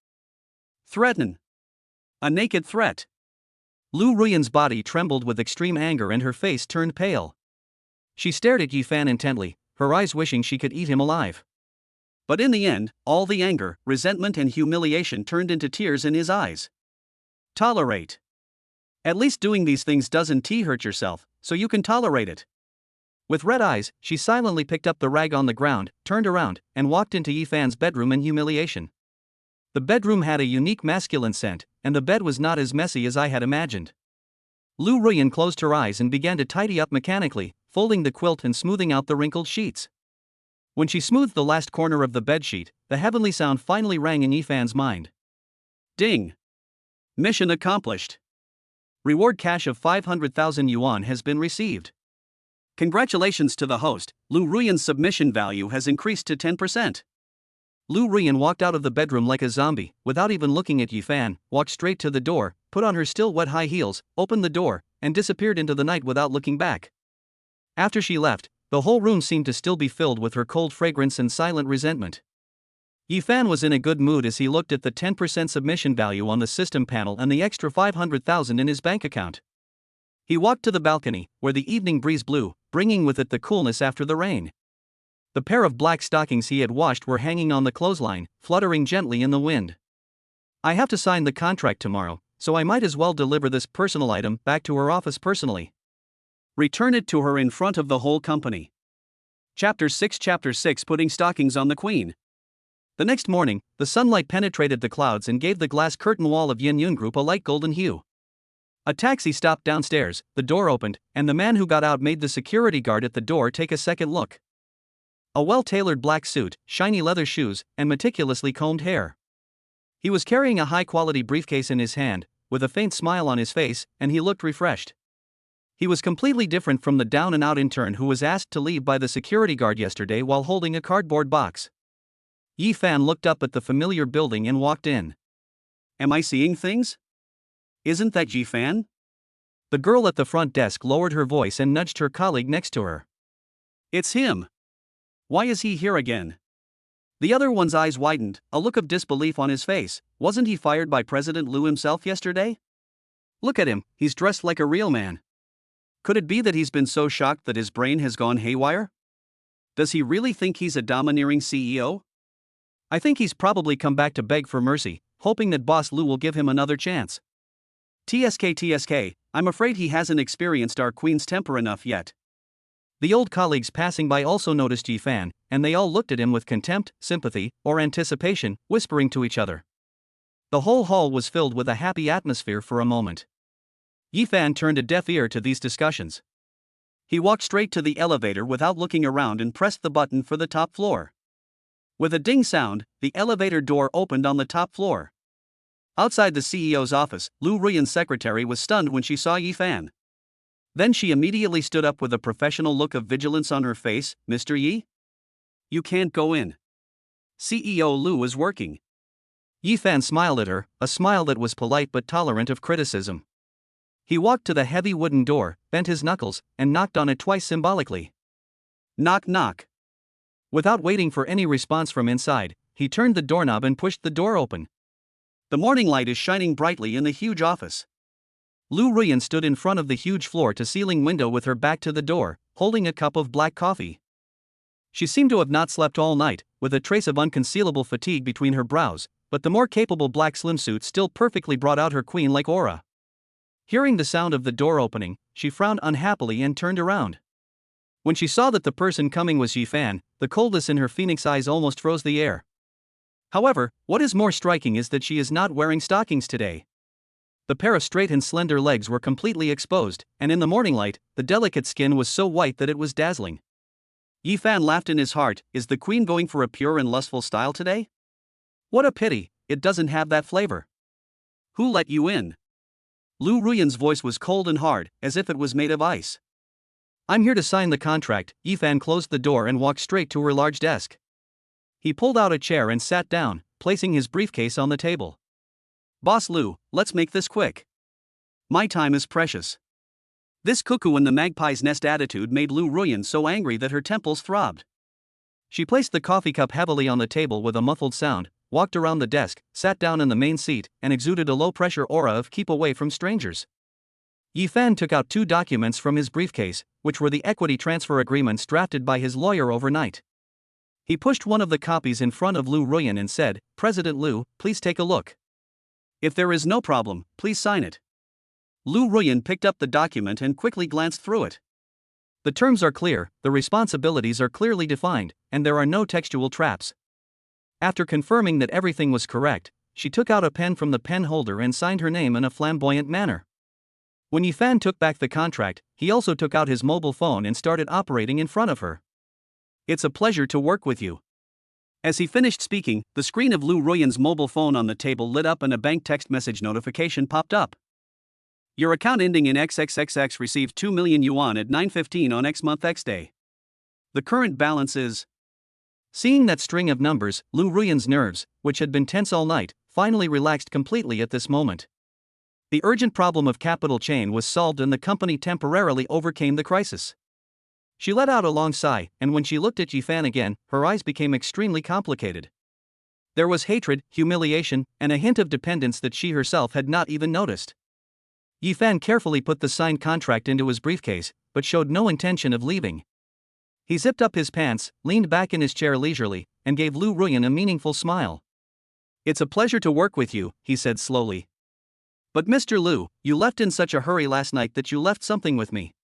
Threaten. A naked threat. Lu Ruyan's body trembled with extreme anger and her face turned pale. She stared at Yifan intently, her eyes wishing she could eat him alive. But in the end, all the anger, resentment, and humiliation turned into tears in his eyes. Tolerate. At least doing these things doesn't hurt yourself, so you can tolerate it. With red eyes, she silently picked up the rag on the ground, turned around, and walked into Yifan's bedroom in humiliation. The bedroom had a unique masculine scent, and the bed was not as messy as I had imagined. Lu Ruyan closed her eyes and began to tidy up mechanically, folding the quilt and smoothing out the wrinkled sheets. When she smoothed the last corner of the bedsheet, the heavenly sound finally rang in Yifan's mind. Ding! Mission accomplished. Reward cash of 500,000 yuan has been received. Congratulations to the host, Lu Ruyan's submission value has increased to 10%. Lu Ruyan walked out of the bedroom like a zombie, without even looking at Yifan, walked straight to the door, put on her still wet high heels, opened the door, and disappeared into the night without looking back. After she left, the whole room seemed to still be filled with her cold fragrance and silent resentment. Yifan was in a good mood as he looked at the 10% submission value on the system panel and the extra 500,000 in his bank account. He walked to the balcony, where the evening breeze blew, bringing with it the coolness after the rain. The pair of black stockings he had washed were hanging on the clothesline, fluttering gently in the wind. I have to sign the contract tomorrow, so I might as well deliver this personal item back to her office personally. Return it to her in front of the whole company. Chapter 6 Putting stockings on the queen. The next morning, the sunlight penetrated the clouds and gave the glass curtain wall of Yin Yun Group a light golden hue. A taxi stopped downstairs, the door opened, and the man who got out made the security guard at the door take a second look. A well-tailored black suit, shiny leather shoes, and meticulously combed hair. He was carrying a high-quality briefcase in his hand, with a faint smile on his face, and he looked refreshed. He was completely different from the down-and-out intern who was asked to leave by the security guard yesterday while holding a cardboard box. Yifan looked up at the familiar building and walked in. Am I seeing things? Isn't that Yifan? The girl at the front desk lowered her voice and nudged her colleague next to her. It's him. Why is he here again? The other one's eyes widened, a look of disbelief on his face. Wasn't he fired by President Liu himself yesterday? Look at him, he's dressed like a real man. Could it be that he's been so shocked that his brain has gone haywire? Does he really think he's a domineering CEO? I think he's probably come back to beg for mercy, hoping that Boss Liu will give him another chance. TSK, I'm afraid he hasn't experienced our queen's temper enough yet. The old colleagues passing by also noticed Yifan, and they all looked at him with contempt, sympathy, or anticipation, whispering to each other. The whole hall was filled with a happy atmosphere for a moment. Yifan turned a deaf ear to these discussions. He walked straight to the elevator without looking around and pressed the button for the top floor. With a ding sound, the elevator door opened on the top floor. Outside the CEO's office, Lu Ruyan's secretary was stunned when she saw Yifan. Then she immediately stood up with a professional look of vigilance on her face. Mr. Yi? You can't go in. CEO Lu is working. Yifan smiled at her, a smile that was polite but tolerant of criticism. He walked to the heavy wooden door, bent his knuckles, and knocked on it twice symbolically. Knock knock. Without waiting for any response from inside, he turned the doorknob and pushed the door open. The morning light is shining brightly in the huge office. Lu Ruyan stood in front of the huge floor-to-ceiling window with her back to the door, holding a cup of black coffee. She seemed to have not slept all night, with a trace of unconcealable fatigue between her brows, but the more capable black swimsuit still perfectly brought out her queen-like aura. Hearing the sound of the door opening, she frowned unhappily and turned around. When she saw that the person coming was Yifan, the coldness in her phoenix eyes almost froze the air. However, what is more striking is that she is not wearing stockings today. The pair of straight and slender legs were completely exposed, and in the morning light, the delicate skin was so white that it was dazzling. Yifan laughed in his heart. Is the queen going for a pure and lustful style today? What a pity, it doesn't have that flavor. Who let you in? Lu Ruyan's voice was cold and hard, as if it was made of ice. I'm here to sign the contract. Yifan closed the door and walked straight to her large desk. He pulled out a chair and sat down, placing his briefcase on the table. Boss Liu, let's make this quick. My time is precious. This cuckoo in the magpie's nest attitude made Lu Ruyan so angry that her temples throbbed. She placed the coffee cup heavily on the table with a muffled sound, walked around the desk, sat down in the main seat, and exuded a low-pressure aura of keep away from strangers. Yifan took out 2 documents from his briefcase, which were the equity transfer agreements drafted by his lawyer overnight. He pushed one of the copies in front of Lu Ruyan and said, "President Lu, please take a look. If there is no problem, please sign it." Lu Ruyan picked up the document and quickly glanced through it. The terms are clear, the responsibilities are clearly defined, and there are no textual traps. After confirming that everything was correct, she took out a pen from the pen holder and signed her name in a flamboyant manner. When Yifan took back the contract, he also took out his mobile phone and started operating in front of her. "It's a pleasure to work with you." As he finished speaking, the screen of Lu Ruyan's mobile phone on the table lit up and a bank text message notification popped up. "Your account ending in XXXX received 2 million yuan at 9:15 on X month X day. The current balance is..." Seeing that string of numbers, Lu Ruyan's nerves, which had been tense all night, finally relaxed completely at this moment. The urgent problem of capital chain was solved and the company temporarily overcame the crisis. She let out a long sigh, and when she looked at Yifan again, her eyes became extremely complicated. There was hatred, humiliation, and a hint of dependence that she herself had not even noticed. Yifan carefully put the signed contract into his briefcase, but showed no intention of leaving. He zipped up his pants, leaned back in his chair leisurely, and gave Lu Ruyan a meaningful smile. "It's a pleasure to work with you," he said slowly. "But Mr. Lu, you left in such a hurry last night that you left something with me.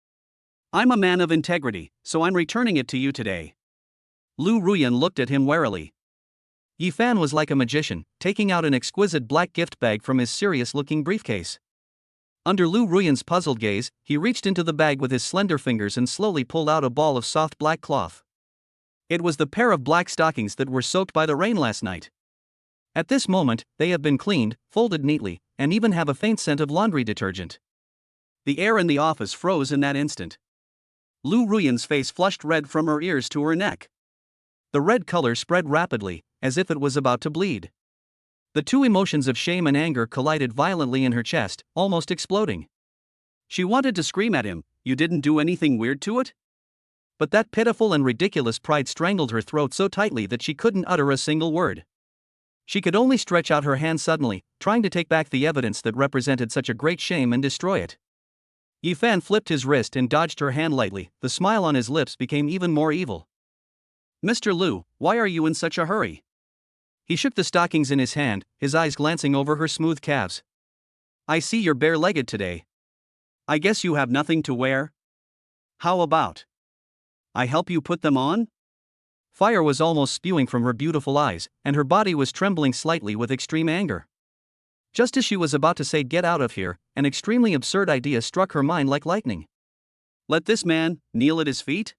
I'm a man of integrity, so I'm returning it to you today." Lu Ruyan looked at him warily. Yifan was like a magician, taking out an exquisite black gift bag from his serious-looking briefcase. Under Lu Ruyan's puzzled gaze, he reached into the bag with his slender fingers and slowly pulled out a ball of soft black cloth. It was the pair of black stockings that were soaked by the rain last night. At this moment, they have been cleaned, folded neatly, and even have a faint scent of laundry detergent. The air in the office froze in that instant. Lu Ruyan's face flushed red from her ears to her neck. The red color spread rapidly, as if it was about to bleed. The two emotions of shame and anger collided violently in her chest, almost exploding. She wanted to scream at him, "You didn't do anything weird to it?" But that pitiful and ridiculous pride strangled her throat so tightly that she couldn't utter a single word. She could only stretch out her hand suddenly, trying to take back the evidence that represented such a great shame and destroy it. Yifan flipped his wrist and dodged her hand lightly. The smile on his lips became even more evil. "Mr. Lu, why are you in such a hurry?" He shook the stockings in his hand, his eyes glancing over her smooth calves. "I see you're bare-legged today. I guess you have nothing to wear? How about I help you put them on?" Fire was almost spewing from her beautiful eyes, and her body was trembling slightly with extreme anger. Just as she was about to say "get out of here," an extremely absurd idea struck her mind like lightning. Let this man kneel at his feet?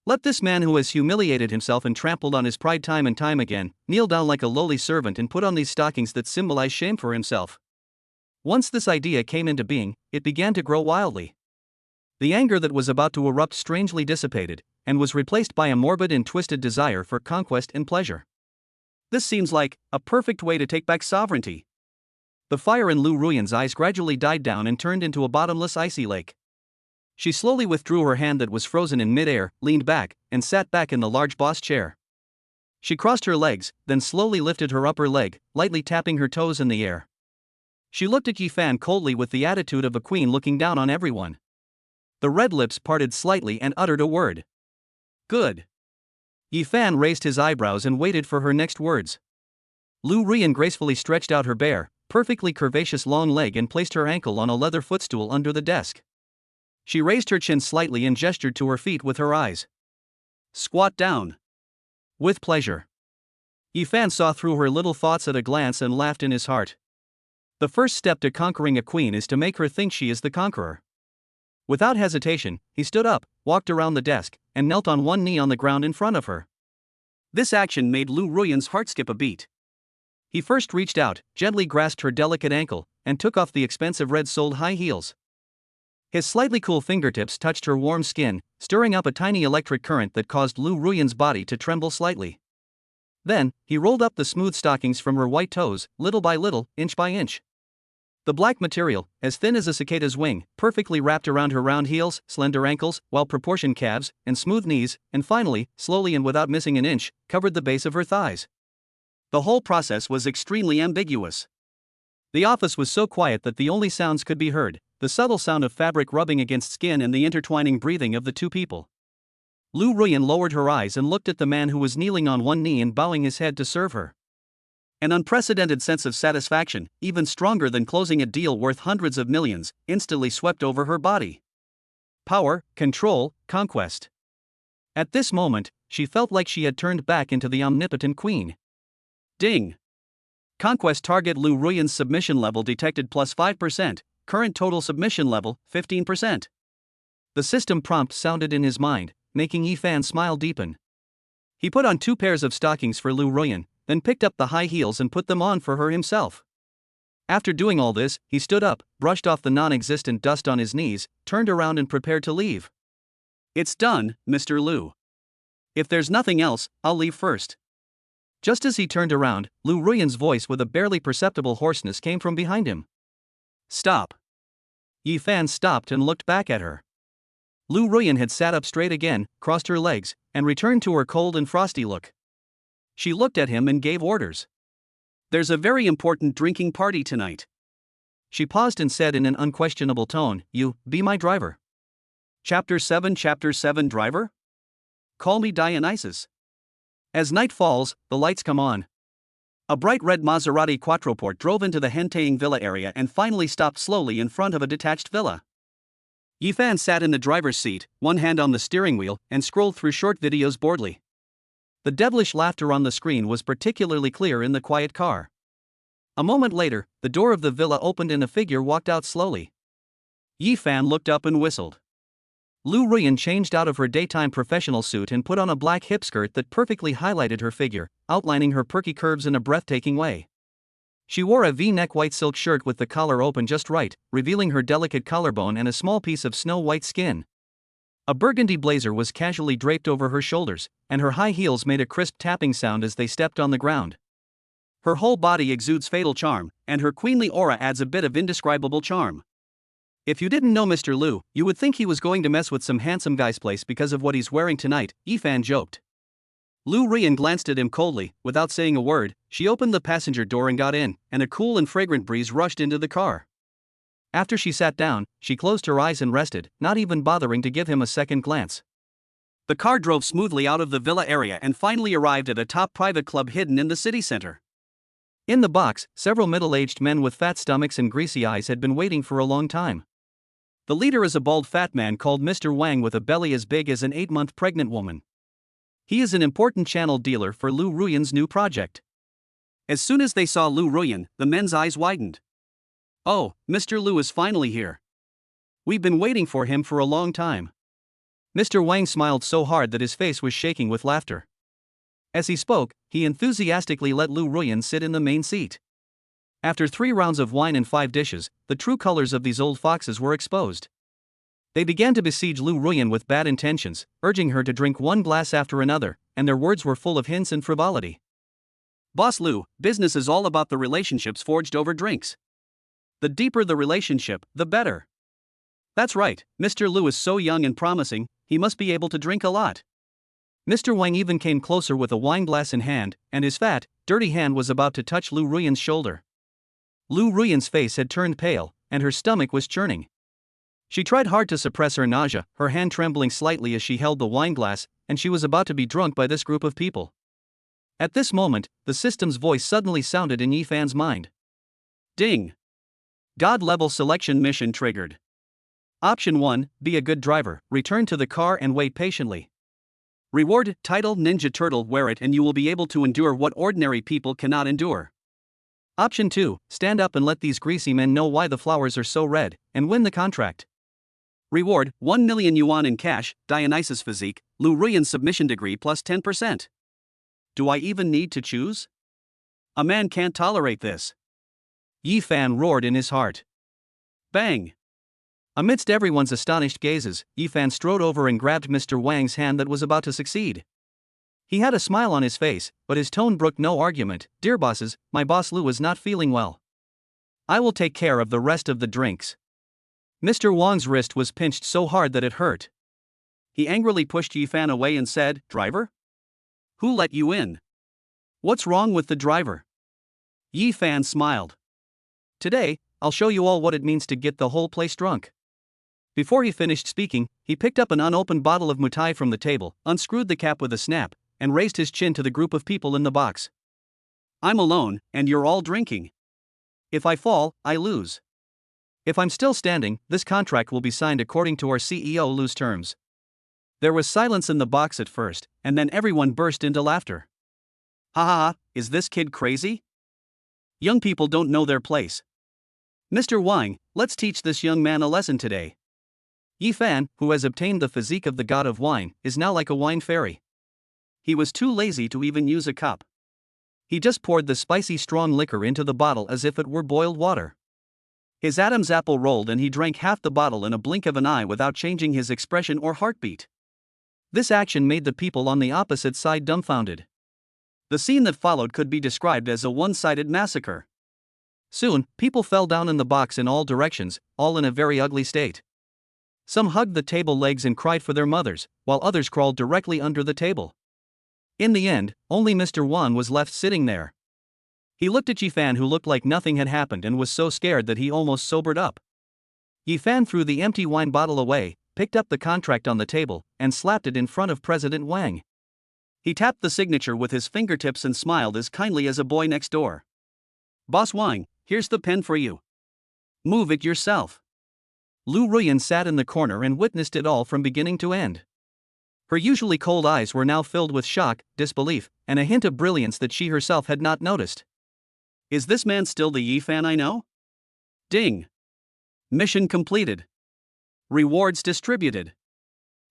Let this man who has humiliated himself and trampled on his pride time and time again, kneel down like a lowly servant and put on these stockings that symbolize shame for himself. Once this idea came into being, it began to grow wildly. The anger that was about to erupt strangely dissipated, and was replaced by a morbid and twisted desire for conquest and pleasure. This seems like a perfect way to take back sovereignty. The fire in Lu Ruyan's eyes gradually died down and turned into a bottomless icy lake. She slowly withdrew her hand that was frozen in mid-air, leaned back, and sat back in the large boss chair. She crossed her legs, then slowly lifted her upper leg, lightly tapping her toes in the air. She looked at Yifan coldly with the attitude of a queen looking down on everyone. The red lips parted slightly and uttered a word. "Good." Yifan raised his eyebrows and waited for her next words. Lu Ruyan gracefully stretched out her bare, perfectly curvaceous long leg and placed her ankle on a leather footstool under the desk. She raised her chin slightly and gestured to her feet with her eyes. "Squat down." "With pleasure." Yifan saw through her little thoughts at a glance and laughed in his heart. The first step to conquering a queen is to make her think she is the conqueror. Without hesitation, he stood up, walked around the desk, and knelt on one knee on the ground in front of her. This action made Lu Ruyan's heart skip a beat. He first reached out, gently grasped her delicate ankle, and took off the expensive red-soled high heels. His slightly cool fingertips touched her warm skin, stirring up a tiny electric current that caused Lu Ruyan's body to tremble slightly. Then, he rolled up the smooth stockings from her white toes, little by little, inch by inch. The black material, as thin as a cicada's wing, perfectly wrapped around her round heels, slender ankles, well-proportioned calves, and smooth knees, and finally, slowly and without missing an inch, covered the base of her thighs. The whole process was extremely ambiguous. The office was so quiet that the only sounds could be heard, the subtle sound of fabric rubbing against skin and the intertwining breathing of the two people. Lu Ruyan lowered her eyes and looked at the man who was kneeling on one knee and bowing his head to serve her. An unprecedented sense of satisfaction, even stronger than closing a deal worth hundreds of millions, instantly swept over her body. Power, control, conquest. At this moment, she felt like she had turned back into the omnipotent queen. Ding! Conquest target. Lu Ruyan's submission level detected plus 5%, current total submission level 15%. The system prompt sounded in his mind, making Yifan smile deepen. He put on 2 pairs of stockings for Lu Ruyan, then picked up the high heels and put them on for her himself. After doing all this, he stood up, brushed off the non-existent dust on his knees, turned around and prepared to leave. It's done, Mr. Lu. If there's nothing else, I'll leave first. Just as he turned around, Lu Ruyan's voice with a barely perceptible hoarseness came from behind him. Stop. Yifan stopped and looked back at her. Lu Ruyan had sat up straight again, crossed her legs, and returned to her cold and frosty look. She looked at him and gave orders. There's a very important drinking party tonight. She paused and said in an unquestionable tone, You, be my driver. Chapter 7 Driver? Call me Dionysus. As night falls, the lights come on. A bright red Maserati Quattroporte drove into the Henteing Villa area and finally stopped slowly in front of a detached villa. Yifan sat in the driver's seat, one hand on the steering wheel, and scrolled through short videos boredly. The devilish laughter on the screen was particularly clear in the quiet car. A moment later, the door of the villa opened and a figure walked out slowly. Yifan looked up and whistled. Lu Ruyan changed out of her daytime professional suit and put on a black hip skirt that perfectly highlighted her figure, outlining her perky curves in a breathtaking way. She wore a V-neck white silk shirt with the collar open just right, revealing her delicate collarbone and a small piece of snow-white skin. A burgundy blazer was casually draped over her shoulders, and her high heels made a crisp tapping sound as they stepped on the ground. Her whole body exudes fatal charm, and her queenly aura adds a bit of indescribable charm. If you didn't know Mr. Lu, you would think he was going to mess with some handsome guy's place because of what he's wearing tonight, Yifan joked. Lu Ruyan glanced at him coldly. Without saying a word, she opened the passenger door and got in, and a cool and fragrant breeze rushed into the car. After she sat down, she closed her eyes and rested, not even bothering to give him a second glance. The car drove smoothly out of the villa area and finally arrived at a top private club hidden in the city center. In the box, several middle-aged men with fat stomachs and greasy eyes had been waiting for a long time. The leader is a bald fat man called Mr. Wang with a belly as big as an 8-month pregnant woman. He is an important channel dealer for Lu Ruyan's new project. As soon as they saw Lu Ruyan, the men's eyes widened. Oh, Mr. Lu is finally here. We've been waiting for him for a long time. Mr. Wang smiled so hard that his face was shaking with laughter. As he spoke, he enthusiastically let Lu Ruyan sit in the main seat. After 3 rounds of wine and 5 dishes, the true colors of these old foxes were exposed. They began to besiege Lu Ruyan with bad intentions, urging her to drink one glass after another, and their words were full of hints and frivolity. Boss Lu, business is all about the relationships forged over drinks. The deeper the relationship, the better. That's right, Mr. Lu is so young and promising, he must be able to drink a lot. Mr. Wang even came closer with a wine glass in hand, and his fat, dirty hand was about to touch Lu Ruyan's shoulder. Lu Ruyan's face had turned pale, and her stomach was churning. She tried hard to suppress her nausea, her hand trembling slightly as she held the wine glass, and she was about to be drunk by this group of people. At this moment, the system's voice suddenly sounded in Yifan's mind. Ding! God-level selection mission triggered. Option 1, be a good driver, return to the car and wait patiently. Reward, title Ninja Turtle, wear it and you will be able to endure what ordinary people cannot endure. Option 2, stand up and let these greasy men know why the flowers are so red, and win the contract. Reward, 1 million yuan in cash, Dionysus physique, Lu Ruyan submission degree plus 10%. Do I even need to choose? A man can't tolerate this. Yifan roared in his heart. Bang! Amidst everyone's astonished gazes, Yifan strode over and grabbed Mr. Wang's hand that was about to succeed. He had a smile on his face, but his tone brooked no argument. Dear bosses, my boss Lu is not feeling well. I will take care of the rest of the drinks. Mr. Wang's wrist was pinched so hard that it hurt. He angrily pushed Yifan away and said, Driver? Who let you in? What's wrong with the driver? Yifan smiled. Today, I'll show you all what it means to get the whole place drunk. Before he finished speaking, he picked up an unopened bottle of mutai from the table, unscrewed the cap with a snap, and raised his chin to the group of people in the box. I'm alone, and you're all drinking. If I fall, I lose. If I'm still standing, this contract will be signed according to our CEO Lou's terms. There was silence in the box at first, and then everyone burst into laughter. Ha ha ha, is this kid crazy? Young people don't know their place. Mr. Wang, let's teach this young man a lesson today. Yi Fan, who has obtained the physique of the god of wine, is now like a wine fairy. He was too lazy to even use a cup. He just poured the spicy strong liquor into the bottle as if it were boiled water. His Adam's apple rolled and he drank half the bottle in a blink of an eye without changing his expression or heartbeat. This action made the people on the opposite side dumbfounded. The scene that followed could be described as a one-sided massacre. Soon, people fell down in the box in all directions, all in a very ugly state. Some hugged the table legs and cried for their mothers, while others crawled directly under the table. In the end, only Mr. Wan was left sitting there. He looked at Yi Fan, who looked like nothing had happened, and was so scared that he almost sobered up. Yi Fan threw the empty wine bottle away, picked up the contract on the table, and slapped it in front of President Wang. He tapped the signature with his fingertips and smiled as kindly as a boy next door. Boss Wang, here's the pen for you. Move it yourself. Lu Ruyan sat in the corner and witnessed it all from beginning to end. Her usually cold eyes were now filled with shock, disbelief, and a hint of brilliance that she herself had not noticed. Is this man still the Yi Fan I know? Ding. Mission completed. Rewards distributed.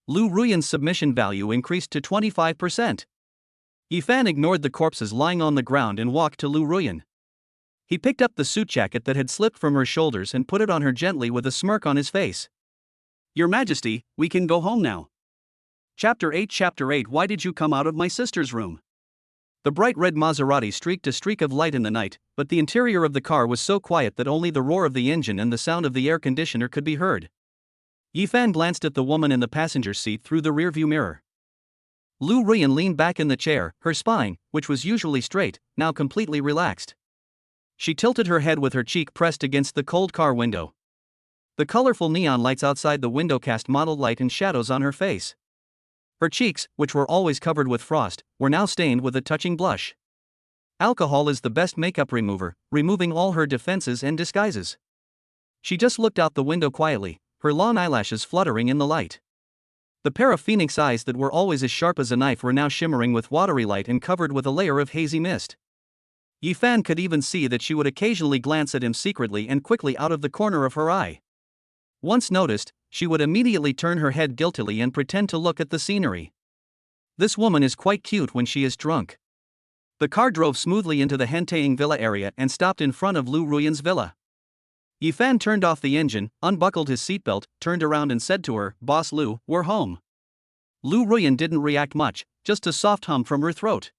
Lu Ruyan's submission value increased to 25%. Yi Fan ignored the corpses lying on the ground and walked to Lu Ruyan. He picked up the suit jacket that had slipped from her shoulders and put it on her gently with a smirk on his face. Your Majesty, we can go home now. Chapter 8 Why did you come out of my sister's room? The bright red Maserati streaked a streak of light in the night, but the interior of the car was so quiet that only the roar of the engine and the sound of the air conditioner could be heard. Yi Fan glanced at the woman in the passenger seat through the rearview mirror. Lu Ruyan leaned back in the chair, her spine, which was usually straight, now completely relaxed. She tilted her head with her cheek pressed against the cold car window. The colorful neon lights outside the window cast mottled light and shadows on her face. Her cheeks, which were always covered with frost, were now stained with a touching blush. Alcohol is the best makeup remover, removing all her defenses and disguises. She just looked out the window quietly, her long eyelashes fluttering in the light. The pair of phoenix eyes that were always as sharp as a knife were now shimmering with watery light and covered with a layer of hazy mist. Yi Fan could even see that she would occasionally glance at him secretly and quickly out of the corner of her eye. Once noticed, she would immediately turn her head guiltily and pretend to look at the scenery. This woman is quite cute when she is drunk. The car drove smoothly into the Hentaying Villa area and stopped in front of Lu Ruyan's villa. Yi Fan turned off the engine, unbuckled his seatbelt, turned around and said to her, "Boss Lu, we're home." Lu Ruyan didn't react much, just a soft hum from her throat.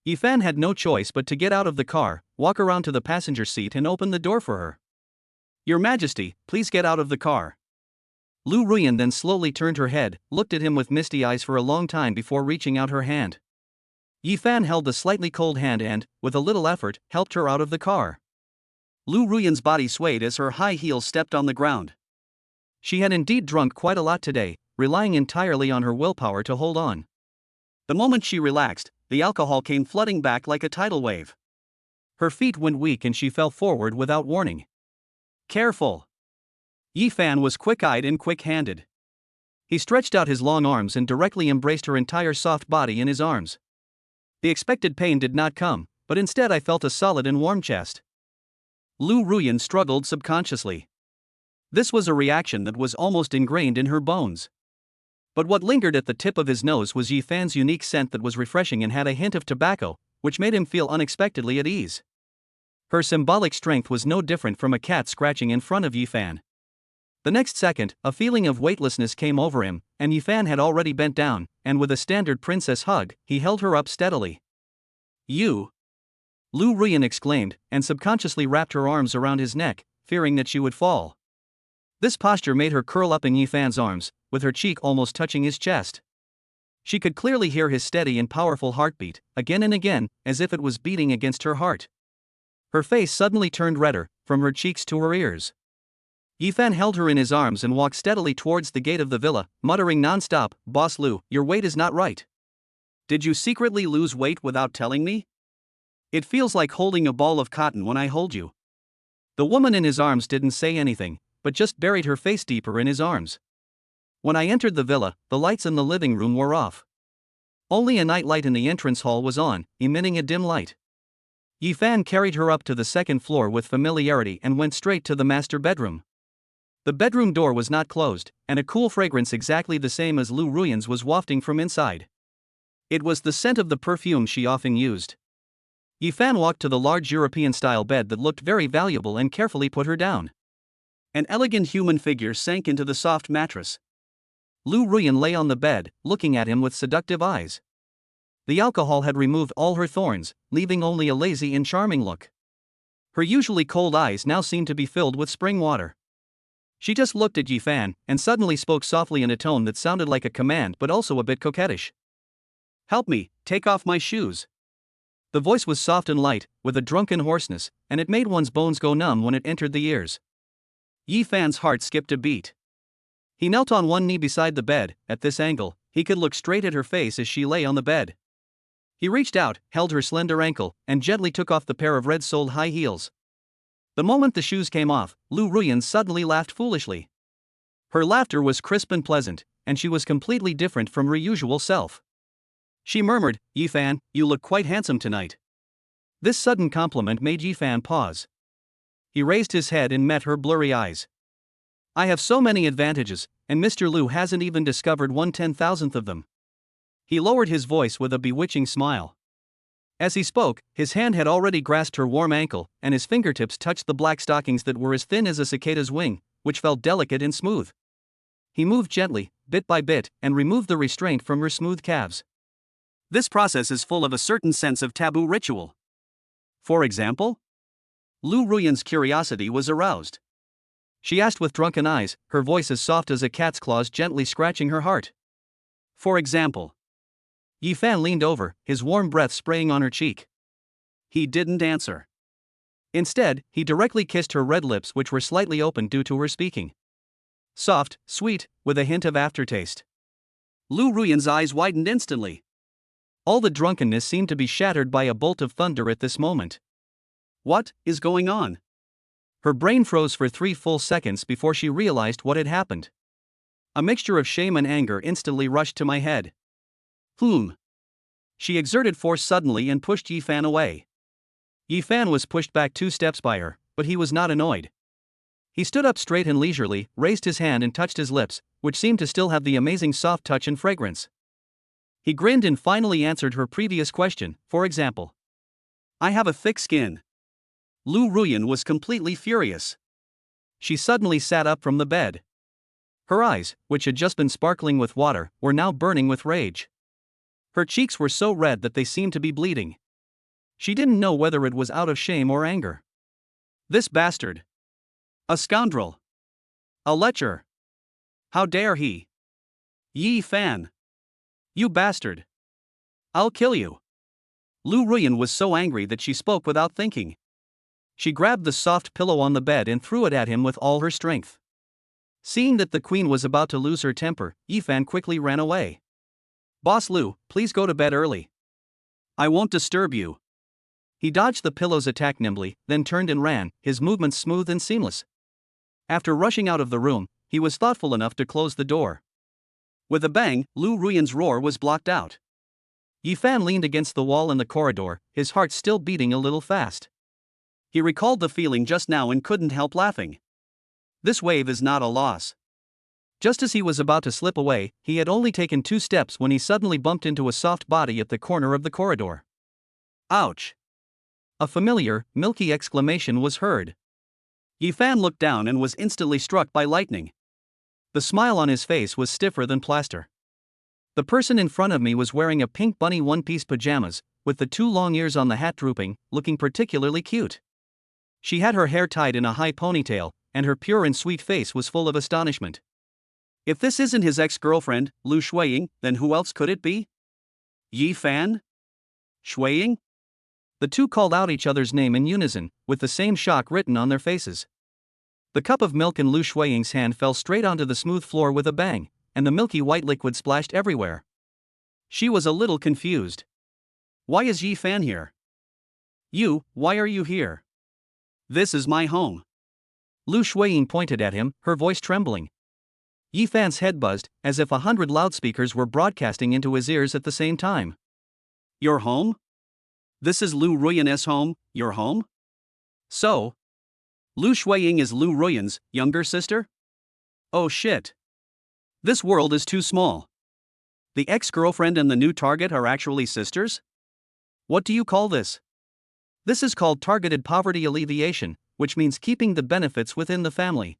Yi Fan had no choice but to get out of the car, walk around to the passenger seat and open the door for her. Your Majesty, please get out of the car. Lu Ruyan then slowly turned her head, looked at him with misty eyes for a long time before reaching out her hand. Yi Fan held the slightly cold hand and, with a little effort, helped her out of the car. Lu Ruyan's body swayed as her high heels stepped on the ground. She had indeed drunk quite a lot today, relying entirely on her willpower to hold on. The moment she relaxed, the alcohol came flooding back like a tidal wave. Her feet went weak and she fell forward without warning. Careful! Yi Fan was quick-eyed and quick-handed. He stretched out his long arms and directly embraced her entire soft body in his arms. The expected pain did not come, but instead I felt a solid and warm chest. Lu Ruyan struggled subconsciously. This was a reaction that was almost ingrained in her bones. But what lingered at the tip of his nose was Yi Fan's unique scent that was refreshing and had a hint of tobacco, which made him feel unexpectedly at ease. Her symbolic strength was no different from a cat scratching in front of Yi Fan. The next second, a feeling of weightlessness came over him, and Yi Fan had already bent down, and with a standard princess hug, he held her up steadily. You! Lu Ruyan exclaimed, and subconsciously wrapped her arms around his neck, fearing that she would fall. This posture made her curl up in Yi Fan's arms, with her cheek almost touching his chest. She could clearly hear his steady and powerful heartbeat, again and again, as if it was beating against her heart. Her face suddenly turned redder, from her cheeks to her ears. Yifan held her in his arms and walked steadily towards the gate of the villa, muttering non-stop, "Boss Lu, your weight is not right. Did you secretly lose weight without telling me? It feels like holding a ball of cotton when I hold you." The woman in his arms didn't say anything, but just buried her face deeper in his arms. When I entered the villa, the lights in the living room were off. Only a night light in the entrance hall was on, emitting a dim light. Yifan carried her up to the second floor with familiarity and went straight to the master bedroom. The bedroom door was not closed, and a cool fragrance exactly the same as Lu Ruyan's was wafting from inside. It was the scent of the perfume she often used. Yifan walked to the large European-style bed that looked very valuable and carefully put her down. An elegant human figure sank into the soft mattress. Lu Ruyan lay on the bed, looking at him with seductive eyes. The alcohol had removed all her thorns, leaving only a lazy and charming look. Her usually cold eyes now seemed to be filled with spring water. She just looked at Yifan, and suddenly spoke softly in a tone that sounded like a command but also a bit coquettish. "Help me, take off my shoes." The voice was soft and light, with a drunken hoarseness, and it made one's bones go numb when it entered the ears. Yifan's heart skipped a beat. He knelt on one knee beside the bed. At this angle, he could look straight at her face as she lay on the bed. He reached out, held her slender ankle, and gently took off the pair of red-soled high heels. The moment the shoes came off, Lu Ruyan suddenly laughed foolishly. Her laughter was crisp and pleasant, and she was completely different from her usual self. She murmured, "Yifan, you look quite handsome tonight." This sudden compliment made Yifan pause. He raised his head and met her blurry eyes. "I have so many advantages, and Mr. Lu hasn't even discovered 1/10,000th of them." He lowered his voice with a bewitching smile. As he spoke, his hand had already grasped her warm ankle, and his fingertips touched the black stockings that were as thin as a cicada's wing, which felt delicate and smooth. He moved gently, bit by bit, and removed the restraint from her smooth calves. This process is full of a certain sense of taboo ritual. For example? Lu Ruyan's curiosity was aroused. She asked with drunken eyes, her voice as soft as a cat's claws gently scratching her heart. "For example?" Yifan leaned over, his warm breath spraying on her cheek. He didn't answer. Instead, he directly kissed her red lips, which were slightly open due to her speaking. Soft, sweet, with a hint of aftertaste. Lu Ruyan's eyes widened instantly. All the drunkenness seemed to be shattered by a bolt of thunder at this moment. What is going on? Her brain froze for 3 full seconds before she realized what had happened. A mixture of shame and anger instantly rushed to my head. She exerted force suddenly and pushed Yifan away. Yifan was pushed back 2 steps by her, but he was not annoyed. He stood up straight and leisurely, raised his hand and touched his lips, which seemed to still have the amazing soft touch and fragrance. He grinned and finally answered her previous question, "For example?" "I have a thick skin." Lu Ruyan was completely furious. She suddenly sat up from the bed. Her eyes, which had just been sparkling with water, were now burning with rage. Her cheeks were so red that they seemed to be bleeding. She didn't know whether it was out of shame or anger. This bastard. A scoundrel. A lecher. How dare he? Yifan. You bastard. I'll kill you. Lu Ruyan was so angry that she spoke without thinking. She grabbed the soft pillow on the bed and threw it at him with all her strength. Seeing that the queen was about to lose her temper, Yifan quickly ran away. "Boss Lu, please go to bed early. I won't disturb you." He dodged the pillow's attack nimbly, then turned and ran, his movements smooth and seamless. After rushing out of the room, he was thoughtful enough to close the door. With a bang, Lu Ruyan's roar was blocked out. Yifan leaned against the wall in the corridor, his heart still beating a little fast. He recalled the feeling just now and couldn't help laughing. This wave is not a loss. Just as he was about to slip away, he had only taken 2 steps when he suddenly bumped into a soft body at the corner of the corridor. Ouch! A familiar, milky exclamation was heard. Yifan looked down and was instantly struck by lightning. The smile on his face was stiffer than plaster. The person in front of me was wearing a pink bunny one-piece pajamas, with the 2 long ears on the hat drooping, looking particularly cute. She had her hair tied in a high ponytail, and her pure and sweet face was full of astonishment. If this isn't his ex-girlfriend, Lu Shuiying, then who else could it be? Yifan? Shuiying? The two called out each other's name in unison, with the same shock written on their faces. The cup of milk in Lu Shuiying's hand fell straight onto the smooth floor with a bang, and the milky white liquid splashed everywhere. She was a little confused. Why is Yi Fan here? Why are you here? This is my home. Lu Shuiying pointed at him, her voice trembling. Yi Fan's head buzzed, as if 100 loudspeakers were broadcasting into his ears at the same time. Your home? This is Lu Ruyan's home, your home? So? Lu Shuiying is Lu Ruyan's younger sister? Oh shit. This world is too small. The ex-girlfriend and the new target are actually sisters? What do you call this? This is called targeted poverty alleviation, which means keeping the benefits within the family.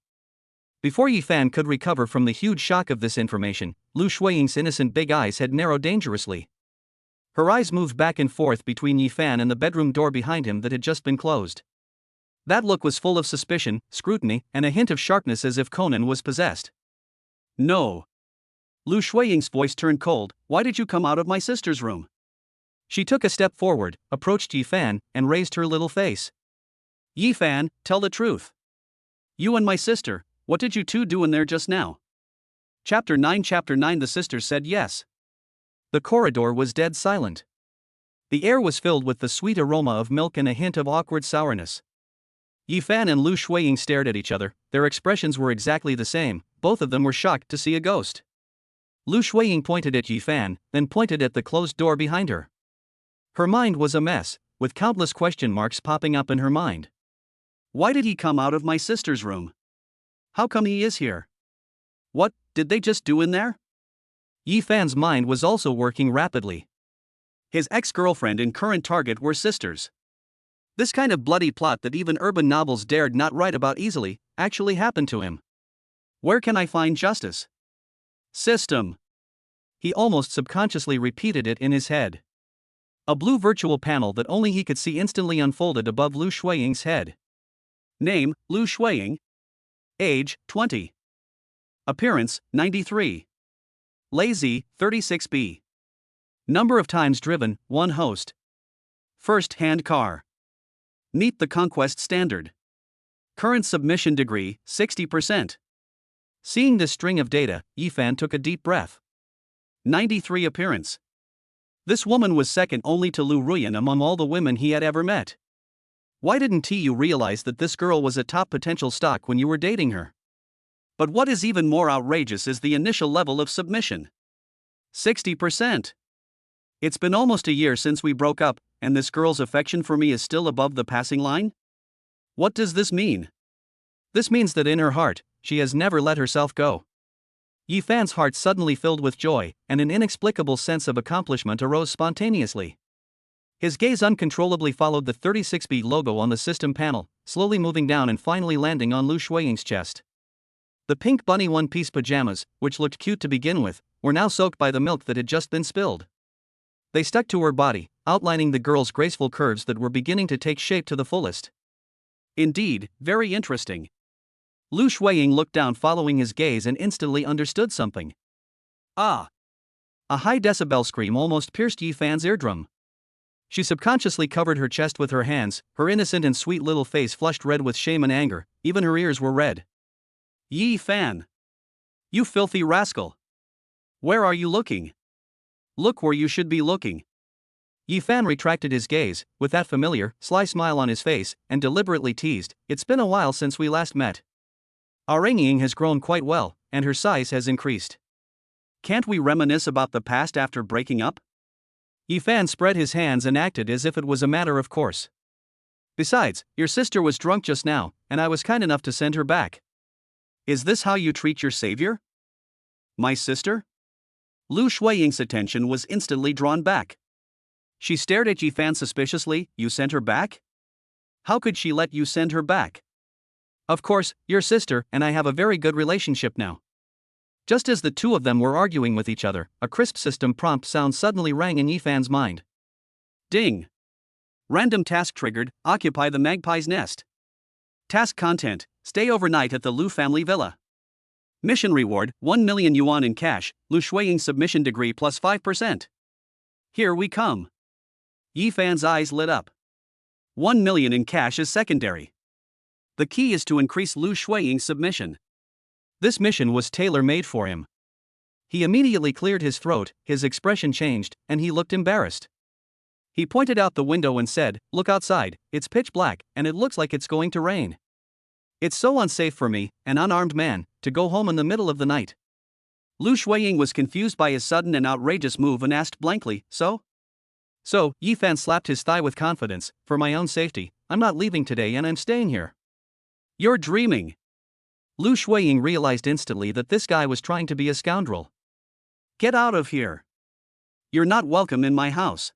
Before Yi Fan could recover from the huge shock of this information, Lu Shuiying's innocent big eyes had narrowed dangerously. Her eyes moved back and forth between Yi Fan and the bedroom door behind him that had just been closed. That look was full of suspicion, scrutiny, and a hint of sharpness as if Conan was possessed. No. Lu Shuiying's voice turned cold. Why did you come out of my sister's room? She took a step forward, approached Yi Fan, and raised her little face. Yi Fan, tell the truth. You and my sister, what did you two do in there just now? Chapter 9. The sisters said yes. The corridor was dead silent. The air was filled with the sweet aroma of milk and a hint of awkward sourness. Yi Fan and Lu Shuiying stared at each other, their expressions were exactly the same, both of them were shocked to see a ghost. Lu Shuiying pointed at Yi Fan, then pointed at the closed door behind her. Her mind was a mess, with countless question marks popping up in her mind. Why did he come out of my sister's room? How come he is here? What did they just do in there? Yi Fan's mind was also working rapidly. His ex-girlfriend and current target were sisters. This kind of bloody plot that even urban novels dared not write about easily, actually happened to him. Where can I find justice? System. He almost subconsciously repeated it in his head. A blue virtual panel that only he could see instantly unfolded above Lu Shuiying's head. Name, Lu Shuiying. Age, 20. Appearance, 93. Lazy, 36B. Number of times driven, 1 host. First-hand car. Meet the conquest standard. Current submission degree, 60%. Seeing this string of data, Yi Fan took a deep breath. 93 appearance. This woman was second only to Lu Ruyan among all the women he had ever met. Why didn't you realize that this girl was a top potential stock when you were dating her? But what is even more outrageous is the initial level of submission. 60%. It's been almost a year since we broke up, and this girl's affection for me is still above the passing line? What does this mean? This means that in her heart, she has never let herself go. Yi Fan's heart suddenly filled with joy, and an inexplicable sense of accomplishment arose spontaneously. His gaze uncontrollably followed the 36B logo on the system panel, slowly moving down and finally landing on Lu Shuiying's chest. The pink bunny one-piece pajamas, which looked cute to begin with, were now soaked by the milk that had just been spilled. They stuck to her body, outlining the girl's graceful curves that were beginning to take shape to the fullest. Indeed, very interesting. Lu Shuiying looked down following his gaze and instantly understood something. Ah! A high decibel scream almost pierced Yi Fan's eardrum. She subconsciously covered her chest with her hands, her innocent and sweet little face flushed red with shame and anger, even her ears were red. Yi Fan! You filthy rascal! Where are you looking? Look where you should be looking. Yi Fan retracted his gaze, with that familiar, sly smile on his face, and deliberately teased, "It's been a while since we last met. Our Ying has grown quite well, and her size has increased. Can't we reminisce about the past after breaking up?" Yi Fan spread his hands and acted as if it was a matter of course. "Besides, your sister was drunk just now, and I was kind enough to send her back. Is this how you treat your savior?" My sister? Lu Shuiying's attention was instantly drawn back. She stared at Yi Fan suspiciously. You sent her back? How could she let you send her back? Of course, your sister and I have a very good relationship now. Just as the two of them were arguing with each other, a crisp system prompt sound suddenly rang in Yi Fan's mind. Ding! Random task triggered, occupy the magpie's nest. Task content, stay overnight at the Lu family villa. Mission reward, 1 million yuan in cash, Lu Shuiying submission degree plus 5%. Here we come. Yi Fan's eyes lit up. 1 million in cash is secondary. The key is to increase Lu Shuiying's submission. This mission was tailor-made for him. He immediately cleared his throat, his expression changed, and he looked embarrassed. He pointed out the window and said, "Look outside, it's pitch black, and it looks like it's going to rain. It's so unsafe for me, an unarmed man, to go home in the middle of the night." Lu Shuiying was confused by his sudden and outrageous move and asked blankly, "So?" "So," Yifan slapped his thigh with confidence, "for my own safety, I'm not leaving today and I'm staying here." "You're dreaming." Lu Shuiying realized instantly that this guy was trying to be a scoundrel. "Get out of here. You're not welcome in my house."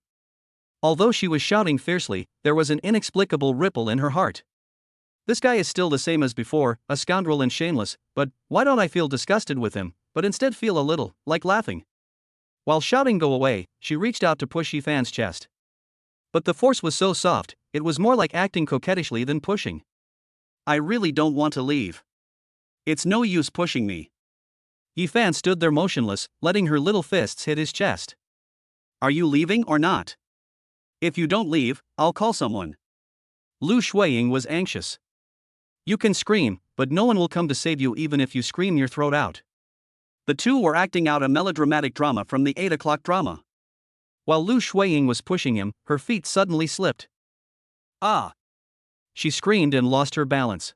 Although she was shouting fiercely, there was an inexplicable ripple in her heart. This guy is still the same as before, a scoundrel and shameless, but why don't I feel disgusted with him, but instead feel a little, like laughing? While shouting "go away," she reached out to push Yifan's chest. But the force was so soft, it was more like acting coquettishly than pushing. "I really don't want to leave. It's no use pushing me." Yifan stood there motionless, letting her little fists hit his chest. "Are you leaving or not? If you don't leave, I'll call someone." Lu Shuiying was anxious. "You can scream, but no one will come to save you even if you scream your throat out." The two were acting out a melodramatic drama from the 8 o'clock drama. While Lu Shuiying was pushing him, her feet suddenly slipped. "Ah!" She screamed and lost her balance.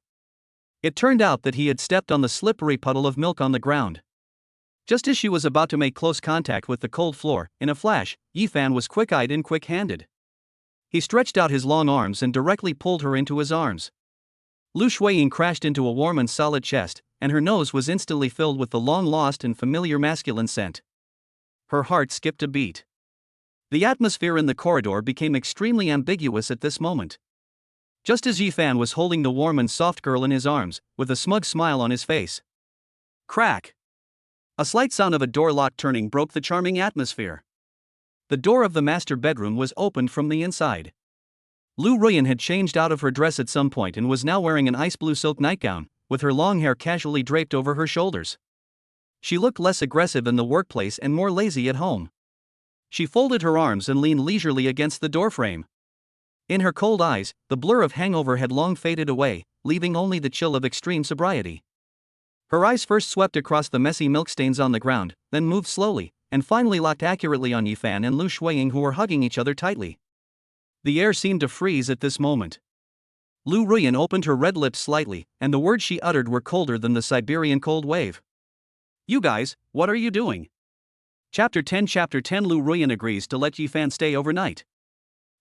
It turned out that he had stepped on the slippery puddle of milk on the ground. Just as she was about to make close contact with the cold floor, in a flash, Yifan was quick-eyed and quick-handed. He stretched out his long arms and directly pulled her into his arms. Lu Shuiying crashed into a warm and solid chest, and her nose was instantly filled with the long-lost and familiar masculine scent. Her heart skipped a beat. The atmosphere in the corridor became extremely ambiguous at this moment. Just as Yifan was holding the warm and soft girl in his arms, with a smug smile on his face. Crack! A slight sound of a door lock turning broke the charming atmosphere. The door of the master bedroom was opened from the inside. Lu Ruyan had changed out of her dress at some point and was now wearing an ice blue silk nightgown, with her long hair casually draped over her shoulders. She looked less aggressive in the workplace and more lazy at home. She folded her arms and leaned leisurely against the doorframe. In her cold eyes, the blur of hangover had long faded away, leaving only the chill of extreme sobriety. Her eyes first swept across the messy milk stains on the ground, then moved slowly, and finally locked accurately on Yifan and Lu Shuiying, who were hugging each other tightly. The air seemed to freeze at this moment. Lu Ruyan opened her red lips slightly, and the words she uttered were colder than the Siberian cold wave. "You guys, what are you doing?" Chapter 10 Lu Ruyan agrees to let Yifan stay overnight.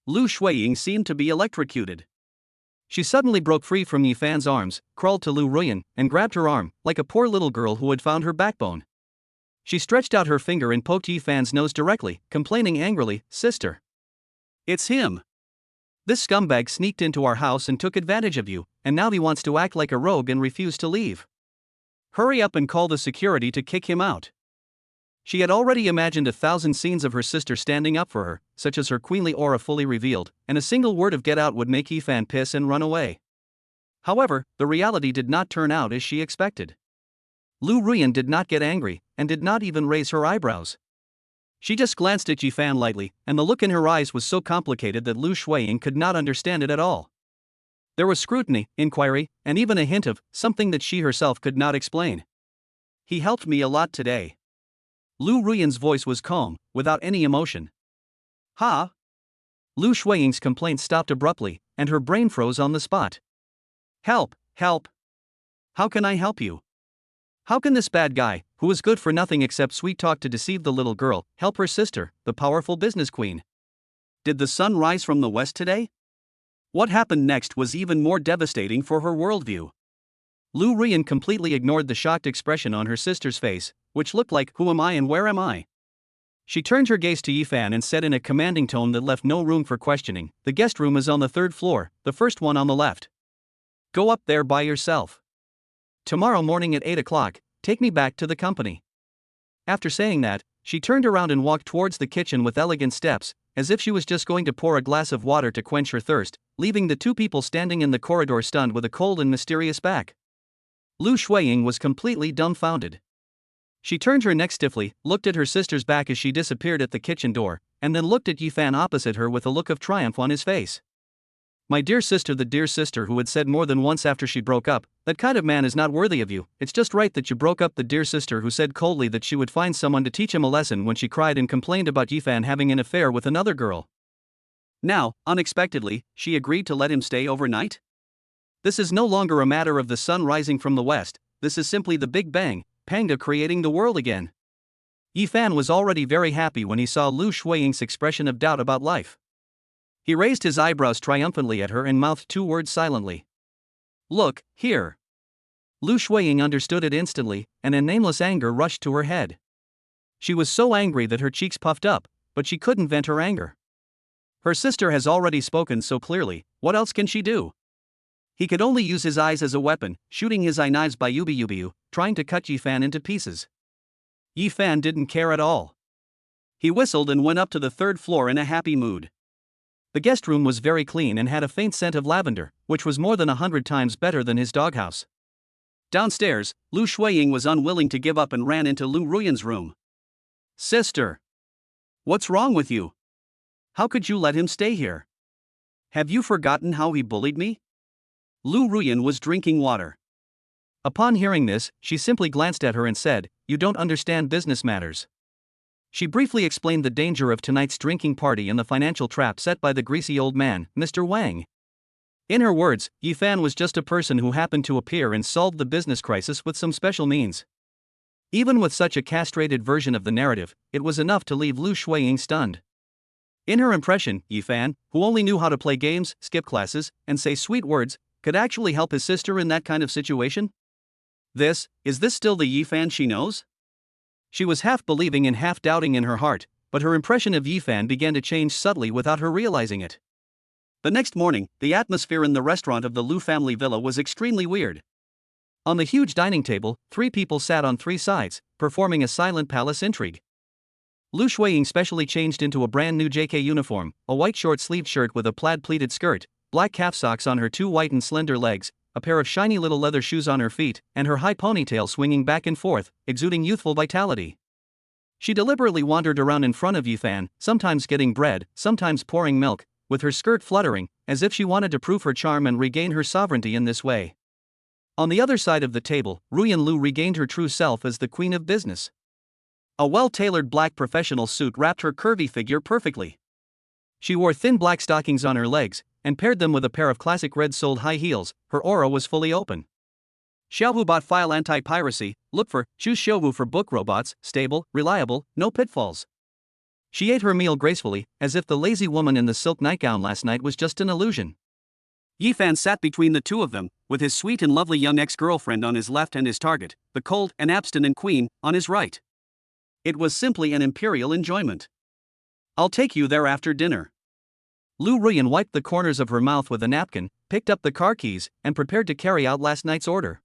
Lu Shuiying seemed to be electrocuted. She suddenly broke free from Yifan's arms, crawled to Lu Ruyan, and grabbed her arm, like a poor little girl who had found her backbone. She stretched out her finger and poked Yifan's nose directly, complaining angrily, "Sister. It's him. This scumbag sneaked into our house and took advantage of you, and now he wants to act like a rogue and refuse to leave. Hurry up and call the security to kick him out." She had already imagined 1,000 scenes of her sister standing up for her, such as her queenly aura fully revealed, and a single word of "get out" would make Yifan piss and run away. However, the reality did not turn out as she expected. Lu Ruyan did not get angry, and did not even raise her eyebrows. She just glanced at Yifan lightly, and the look in her eyes was so complicated that Lu Shuiying could not understand it at all. There was scrutiny, inquiry, and even a hint of something that she herself could not explain. "He helped me a lot today." Lu Ruyan's voice was calm, without any emotion. "Ha?" Lu Shuiying's complaint stopped abruptly, and her brain froze on the spot. "Help, help. How can I help you? How can this bad guy, who is good for nothing except sweet talk to deceive the little girl, help her sister, the powerful business queen? Did the sun rise from the west today?" What happened next was even more devastating for her worldview. Lu Ruyan completely ignored the shocked expression on her sister's face, which looked like, "Who am I and where am I?" She turned her gaze to Yifan and said in a commanding tone that left no room for questioning, "The guest room is on the 3rd floor, the first one on the left. Go up there by yourself. Tomorrow morning at 8 o'clock, take me back to the company." After saying that, she turned around and walked towards the kitchen with elegant steps, as if she was just going to pour a glass of water to quench her thirst, leaving the two people standing in the corridor stunned with a cold and mysterious back. Lu Shuiying was completely dumbfounded. She turned her neck stiffly, looked at her sister's back as she disappeared at the kitchen door, and then looked at Yifan opposite her with a look of triumph on his face. My dear sister, the dear sister who had said more than once after she broke up, "That kind of man is not worthy of you, it's just right that you broke up." The dear sister who said coldly that she would find someone to teach him a lesson when she cried and complained about Yifan having an affair with another girl. Now, unexpectedly, she agreed to let him stay overnight? This is no longer a matter of the sun rising from the west, this is simply the Big Bang, Panga creating the world again. Yifan was already very happy when he saw Lu Shuiying's expression of doubt about life. He raised his eyebrows triumphantly at her and mouthed two words silently. "Look, here." Lu Shuiying understood it instantly, and a nameless anger rushed to her head. She was so angry that her cheeks puffed up, but she couldn't vent her anger. Her sister has already spoken so clearly, what else can she do? He could only use his eyes as a weapon, shooting his eye knives by Yubiubiu, trying to cut Yifan into pieces. Yifan didn't care at all. He whistled and went up to the third floor in a happy mood. The guest room was very clean and had a faint scent of lavender, which was more than 100 times better than his doghouse. Downstairs, Lu Shuiying was unwilling to give up and ran into Lu Ruyan's room. "Sister! What's wrong with you? How could you let him stay here? Have you forgotten how he bullied me?" Lu Ruyan was drinking water. Upon hearing this, she simply glanced at her and said, "You don't understand business matters." She briefly explained the danger of tonight's drinking party and the financial trap set by the greasy old man, Mr. Wang. In her words, Yifan was just a person who happened to appear and solved the business crisis with some special means. Even with such a castrated version of the narrative, it was enough to leave Lu Shuiying stunned. In her impression, Yifan, who only knew how to play games, skip classes, and say sweet words, could actually help his sister in that kind of situation? Is this still the Yifan she knows? She was half believing and half doubting in her heart, but her impression of Yifan began to change subtly without her realizing it. The next morning, the atmosphere in the restaurant of the Lu family villa was extremely weird. On the huge dining table, 3 people sat on 3 sides, performing a silent palace intrigue. Lu Shuiying specially changed into a brand new JK uniform, a white short-sleeved shirt with a plaid pleated skirt, black calf socks on her 2 white and slender legs, a pair of shiny little leather shoes on her feet, and her high ponytail swinging back and forth, exuding youthful vitality. She deliberately wandered around in front of Yifan, sometimes getting bread, sometimes pouring milk, with her skirt fluttering, as if she wanted to prove her charm and regain her sovereignty in this way. On the other side of the table, Ruyan Lu regained her true self as the queen of business. A well-tailored black professional suit wrapped her curvy figure perfectly. She wore thin black stockings on her legs, and paired them with a pair of classic red-soled high heels. Her aura was fully open. Xiaohubot file anti-piracy, look for, choose Xiaohu for book robots, stable, reliable, no pitfalls. She ate her meal gracefully, as if the lazy woman in the silk nightgown last night was just an illusion. Yifan sat between the two of them, with his sweet and lovely young ex-girlfriend on his left and his target, the cold and abstinent queen, on his right. It was simply an imperial enjoyment. "I'll take you there after dinner." Lu Ruyan wiped the corners of her mouth with a napkin, picked up the car keys, and prepared to carry out last night's order.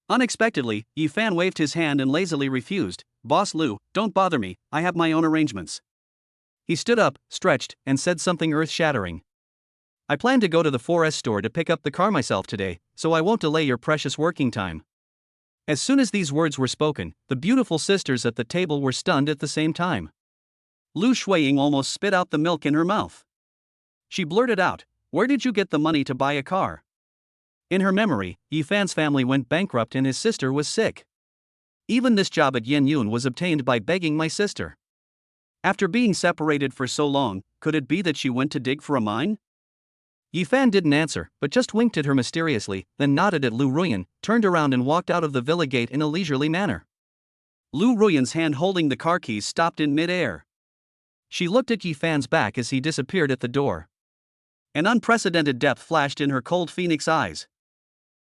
Unexpectedly, Yifan waved his hand and lazily refused. "Boss Lu, don't bother me, I have my own arrangements." He stood up, stretched, and said something earth-shattering. "I plan to go to the 4S store to pick up the car myself today, so I won't delay your precious working time." As soon as these words were spoken, the beautiful sisters at the table were stunned at the same time. Lu Shuiying almost spit out the milk in her mouth. She blurted out, "Where did you get the money to buy a car?" In her memory, Yifan's family went bankrupt and his sister was sick. "Even this job at Yen Yun was obtained by begging my sister." After being separated for so long, could it be that she went to dig for a mine? Yifan didn't answer, but just winked at her mysteriously, then nodded at Lu Ruyan, turned around and walked out of the villa gate in a leisurely manner. Lu Ruyan's hand holding the car keys stopped in mid-air. She looked at Yifan's back as he disappeared at the door. An unprecedented depth flashed in her cold phoenix eyes.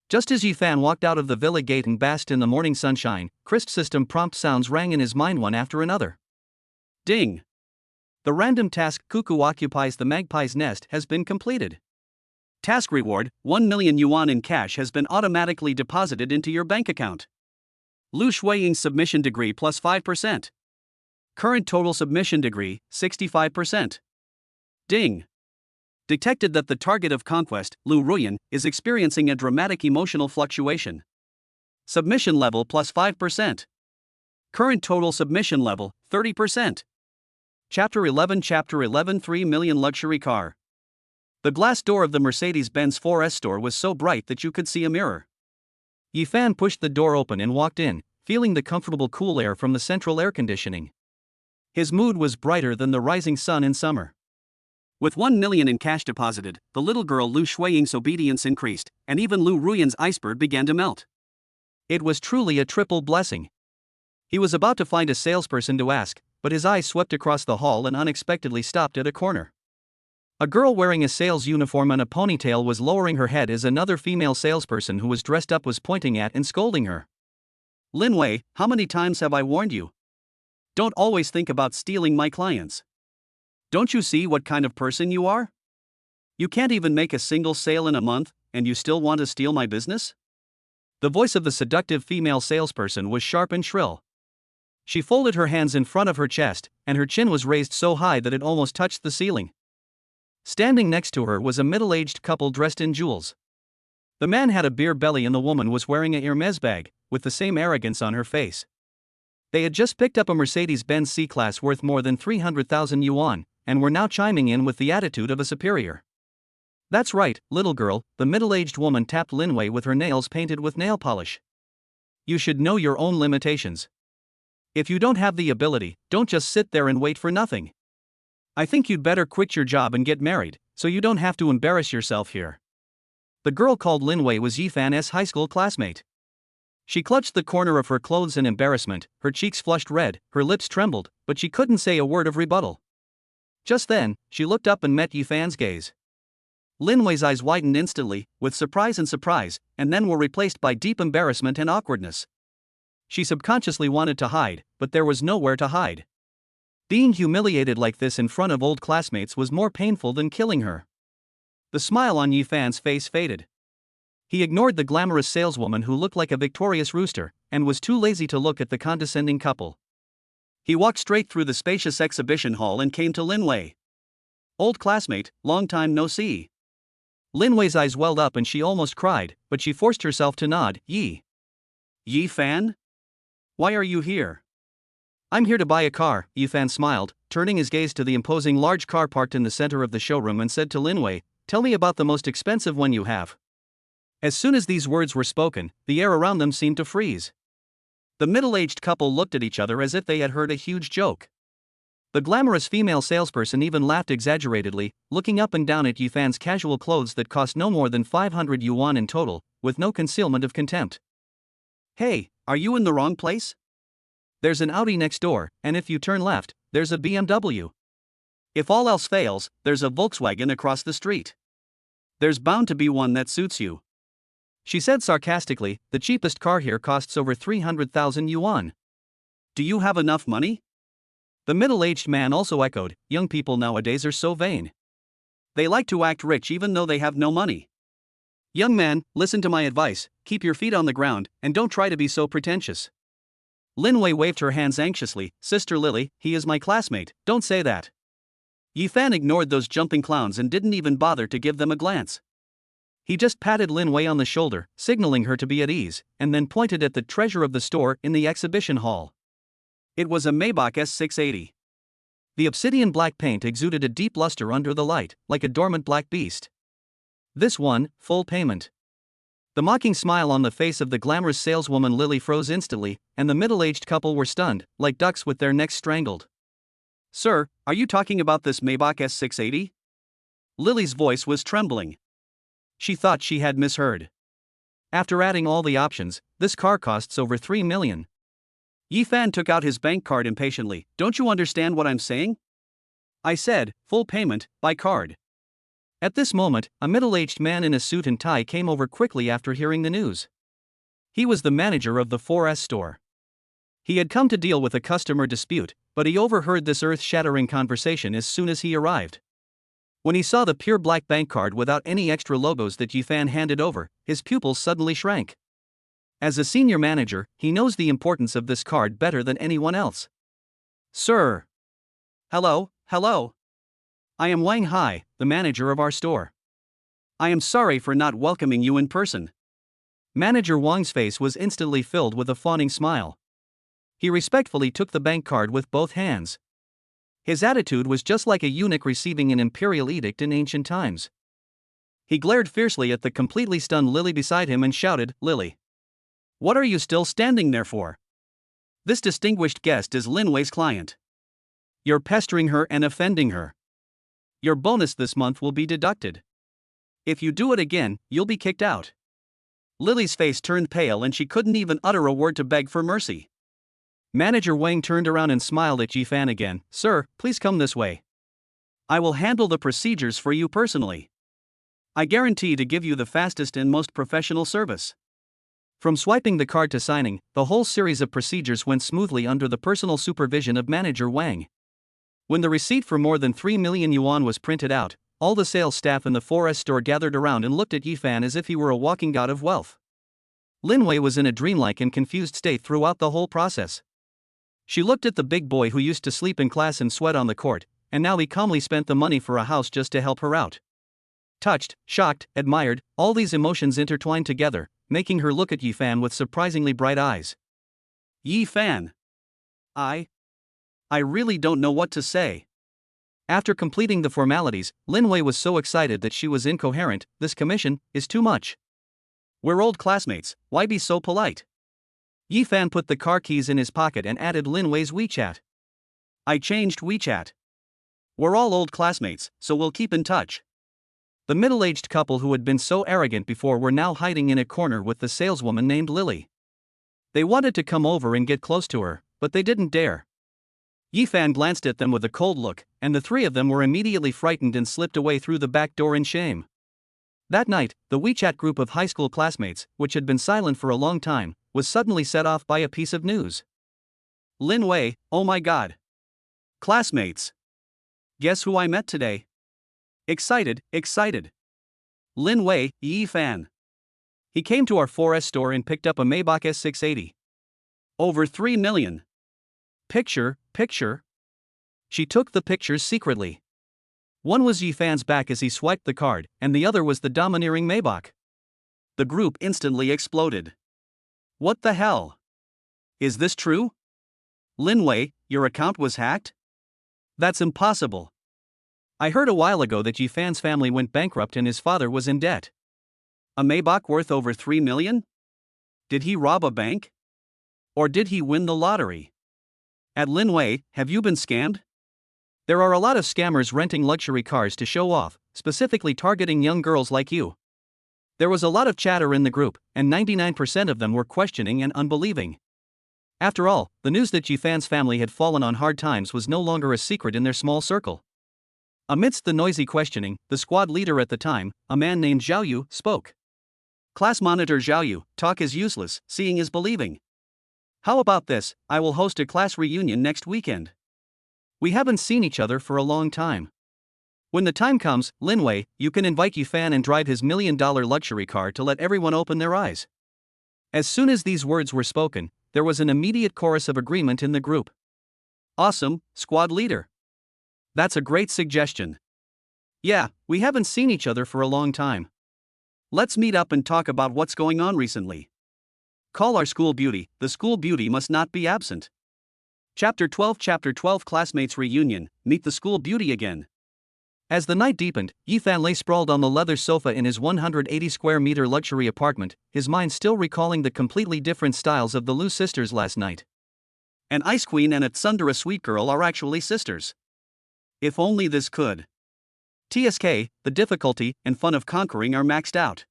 Just as Yifan walked out of the villa gate and basked in the morning sunshine, crisp system prompt sounds rang in his mind one after another. Ding! The random task Cuckoo occupies the magpie's nest has been completed. Task reward, 1 million yuan in cash has been automatically deposited into your bank account. Lu Shuiying's submission degree plus 5%. Current total submission degree, 65%. Ding! Detected that the target of conquest, Lu Ruyan, is experiencing a dramatic emotional fluctuation. Submission level plus 5%. Current total submission level, 30%. Chapter 11 3 million luxury car. The glass door of the Mercedes-Benz 4S store was so bright that you could see a mirror. Yifan pushed the door open and walked in, feeling the comfortable cool air from the central air conditioning. His mood was brighter than the rising sun in summer. With 1 million in cash deposited, the little girl Lu Shuiying's obedience increased, and even Lu Ruyan's iceberg began to melt. It was truly a triple blessing. He was about to find a salesperson to ask, but his eyes swept across the hall and unexpectedly stopped at a corner. A girl wearing a sales uniform and a ponytail was lowering her head as another female salesperson who was dressed up was pointing at and scolding her. "Lin Wei, how many times have I warned you? Don't always think about stealing my clients. Don't you see what kind of person you are? You can't even make a single sale in a month, and you still want to steal my business?" The voice of the seductive female salesperson was sharp and shrill. She folded her hands in front of her chest, and her chin was raised so high that it almost touched the ceiling. Standing next to her was a middle-aged couple dressed in jewels. The man had a beer belly and the woman was wearing a Hermes bag, with the same arrogance on her face. They had just picked up a Mercedes-Benz C-Class worth more than 300,000 yuan, and were now chiming in with the attitude of a superior. "That's right, little girl," the middle-aged woman tapped Lin Wei with her nails painted with nail polish. "You should know your own limitations. If you don't have the ability, don't just sit there and wait for nothing. I think you'd better quit your job and get married, so you don't have to embarrass yourself here." The girl called Lin Wei was Yifan's high school classmate. She clutched the corner of her clothes in embarrassment, her cheeks flushed red, her lips trembled, but she couldn't say a word of rebuttal. Just then, she looked up and met Yifan's gaze. Lin Wei's eyes widened instantly, with surprise, and then were replaced by deep embarrassment and awkwardness. She subconsciously wanted to hide, but there was nowhere to hide. Being humiliated like this in front of old classmates was more painful than killing her. The smile on Yifan's face faded. He ignored the glamorous saleswoman who looked like a victorious rooster, and was too lazy to look at the condescending couple. He walked straight through the spacious exhibition hall and came to Lin Wei. "Old classmate, long time no see." Lin Wei's eyes welled up and she almost cried, but she forced herself to nod. Yifan? Why are you here?" "I'm here to buy a car," Yifan smiled, turning his gaze to the imposing large car parked in the center of the showroom and said to Lin Wei, "Tell me about the most expensive one you have." As soon as these words were spoken, the air around them seemed to freeze. The middle-aged couple looked at each other as if they had heard a huge joke. The glamorous female salesperson even laughed exaggeratedly, looking up and down at Yifan's casual clothes that cost no more than 500 yuan in total, with no concealment of contempt. "Hey, are you in the wrong place? There's an Audi next door, and if you turn left, there's a BMW. If all else fails, there's a Volkswagen across the street. There's bound to be one that suits you." She said sarcastically, "The cheapest car here costs over 300,000 yuan. Do you have enough money?" The middle-aged man also echoed, "Young people nowadays are so vain. They like to act rich even though they have no money. Young man, listen to my advice, keep your feet on the ground, and don't try to be so pretentious." Lin Wei waved her hands anxiously. "Sister Lily, he is my classmate, don't say that." Yifan ignored those jumping clowns and didn't even bother to give them a glance. He just patted Lin Wei on the shoulder, signaling her to be at ease, and then pointed at the treasure of the store in the exhibition hall. It was a Maybach S680. The obsidian black paint exuded a deep luster under the light, like a dormant black beast. "This one, full payment." The mocking smile on the face of the glamorous saleswoman Lily froze instantly, and the middle-aged couple were stunned, like ducks with their necks strangled. "Sir, are you talking about this Maybach S680? Lily's voice was trembling. She thought she had misheard. After adding all the options, this car costs over 3 million. Yifan took out his bank card impatiently. "Don't you understand what I'm saying? I said, full payment, by card." At this moment, a middle-aged man in a suit and tie came over quickly after hearing the news. He was the manager of the 4S store. He had come to deal with a customer dispute, but he overheard this earth-shattering conversation as soon as he arrived. When he saw the pure black bank card without any extra logos that Yifan handed over, his pupils suddenly shrank. As a senior manager, he knows the importance of this card better than anyone else. "Sir." Hello. I am Wang Hai, the manager of our store. I am sorry for not welcoming you in person." Manager Wang's face was instantly filled with a fawning smile. He respectfully took the bank card with both hands. His attitude was just like a eunuch receiving an imperial edict in ancient times. He glared fiercely at the completely stunned Lily beside him and shouted, "Lily, what are you still standing there for? This distinguished guest is Lin Wei's client. You're pestering her and offending her. Your bonus this month will be deducted. If you do it again, you'll be kicked out." Lily's face turned pale and she couldn't even utter a word to beg for mercy. Manager Wang turned around and smiled at Yifan again. "Sir, please come this way. I will handle the procedures for you personally. I guarantee to give you the fastest and most professional service." From swiping the card to signing, the whole series of procedures went smoothly under the personal supervision of Manager Wang. When the receipt for more than 3 million yuan was printed out, all the sales staff in the 4S store gathered around and looked at Yifan as if he were a walking god of wealth. Lin Wei was in a dreamlike and confused state throughout the whole process. She looked at the big boy who used to sleep in class and sweat on the court, and now he calmly spent the money for a house just to help her out. Touched, shocked, admired, all these emotions intertwined together, making her look at Yifan with surprisingly bright eyes. "Yifan, I really don't know what to say." After completing the formalities, Lin Wei was so excited that she was incoherent. "This commission is too much. We're old classmates, why be so polite?" Yifan put the car keys in his pocket and added Lin Wei's WeChat. "I changed WeChat. We're all old classmates, so we'll keep in touch." The middle-aged couple who had been so arrogant before were now hiding in a corner with the saleswoman named Lily. They wanted to come over and get close to her, but they didn't dare. Yifan glanced at them with a cold look, and the three of them were immediately frightened and slipped away through the back door in shame. That night, the WeChat group of high school classmates, which had been silent for a long time, was suddenly set off by a piece of news. "Lin Wei, oh my god. Classmates. Guess who I met today? Excited. Lin Wei, Yifan. He came to our 4S store and picked up a Maybach S680. Over 3 million. Picture. She took the pictures secretly. One was Yifan's back as he swiped the card, and the other was the domineering Maybach. The group instantly exploded. What the hell? Is this true? Lin Wei, your account was hacked? That's impossible. I heard a while ago that Yifan's family went bankrupt and his father was in debt. A Maybach worth over 3 million? Did he rob a bank? Or did he win the lottery? At Lin Wei, have you been scammed? There are a lot of scammers renting luxury cars to show off, specifically targeting young girls like you. There was a lot of chatter in the group, and 99% of them were questioning and unbelieving. After all, the news that Yifan's family had fallen on hard times was no longer a secret in their small circle. Amidst the noisy questioning, the squad leader at the time, a man named Zhao Yu, spoke. "Class monitor Zhao Yu, talk is useless, seeing is believing. How about this, I will host a class reunion next weekend. We haven't seen each other for a long time. When the time comes, Lin Wei, you can invite Yifan and drive his $1 million luxury car to let everyone open their eyes." As soon as these words were spoken, there was an immediate chorus of agreement in the group. "Awesome, squad leader. That's a great suggestion. Yeah, we haven't seen each other for a long time. Let's meet up and talk about what's going on recently. Call our school beauty, the school beauty must not be absent." Chapter 12 Classmates Reunion, Meet the School Beauty Again. As the night deepened, Yifan lay sprawled on the leather sofa in his 180 square meter luxury apartment, his mind still recalling the completely different styles of the Lu sisters last night. An ice queen and a tsundere sweet girl are actually sisters. If only this could. TSK, the difficulty and fun of conquering are maxed out.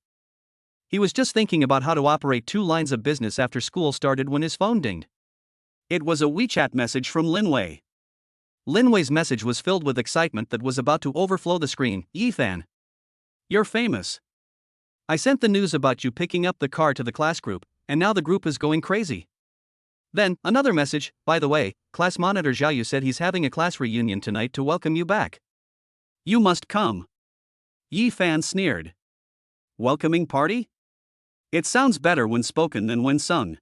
He was just thinking about how to operate 2 lines of business after school started when his phone dinged. It was a WeChat message from Lin Wei. Lin Wei's message was filled with excitement that was about to overflow the screen. "Yifan. You're famous. I sent the news about you picking up the car to the class group, and now the group is going crazy." Then, another message, "By the way, class monitor Zhao Yu said he's having a class reunion tonight to welcome you back. You must come." Yifan sneered. Welcoming party? It sounds better when spoken than when sung.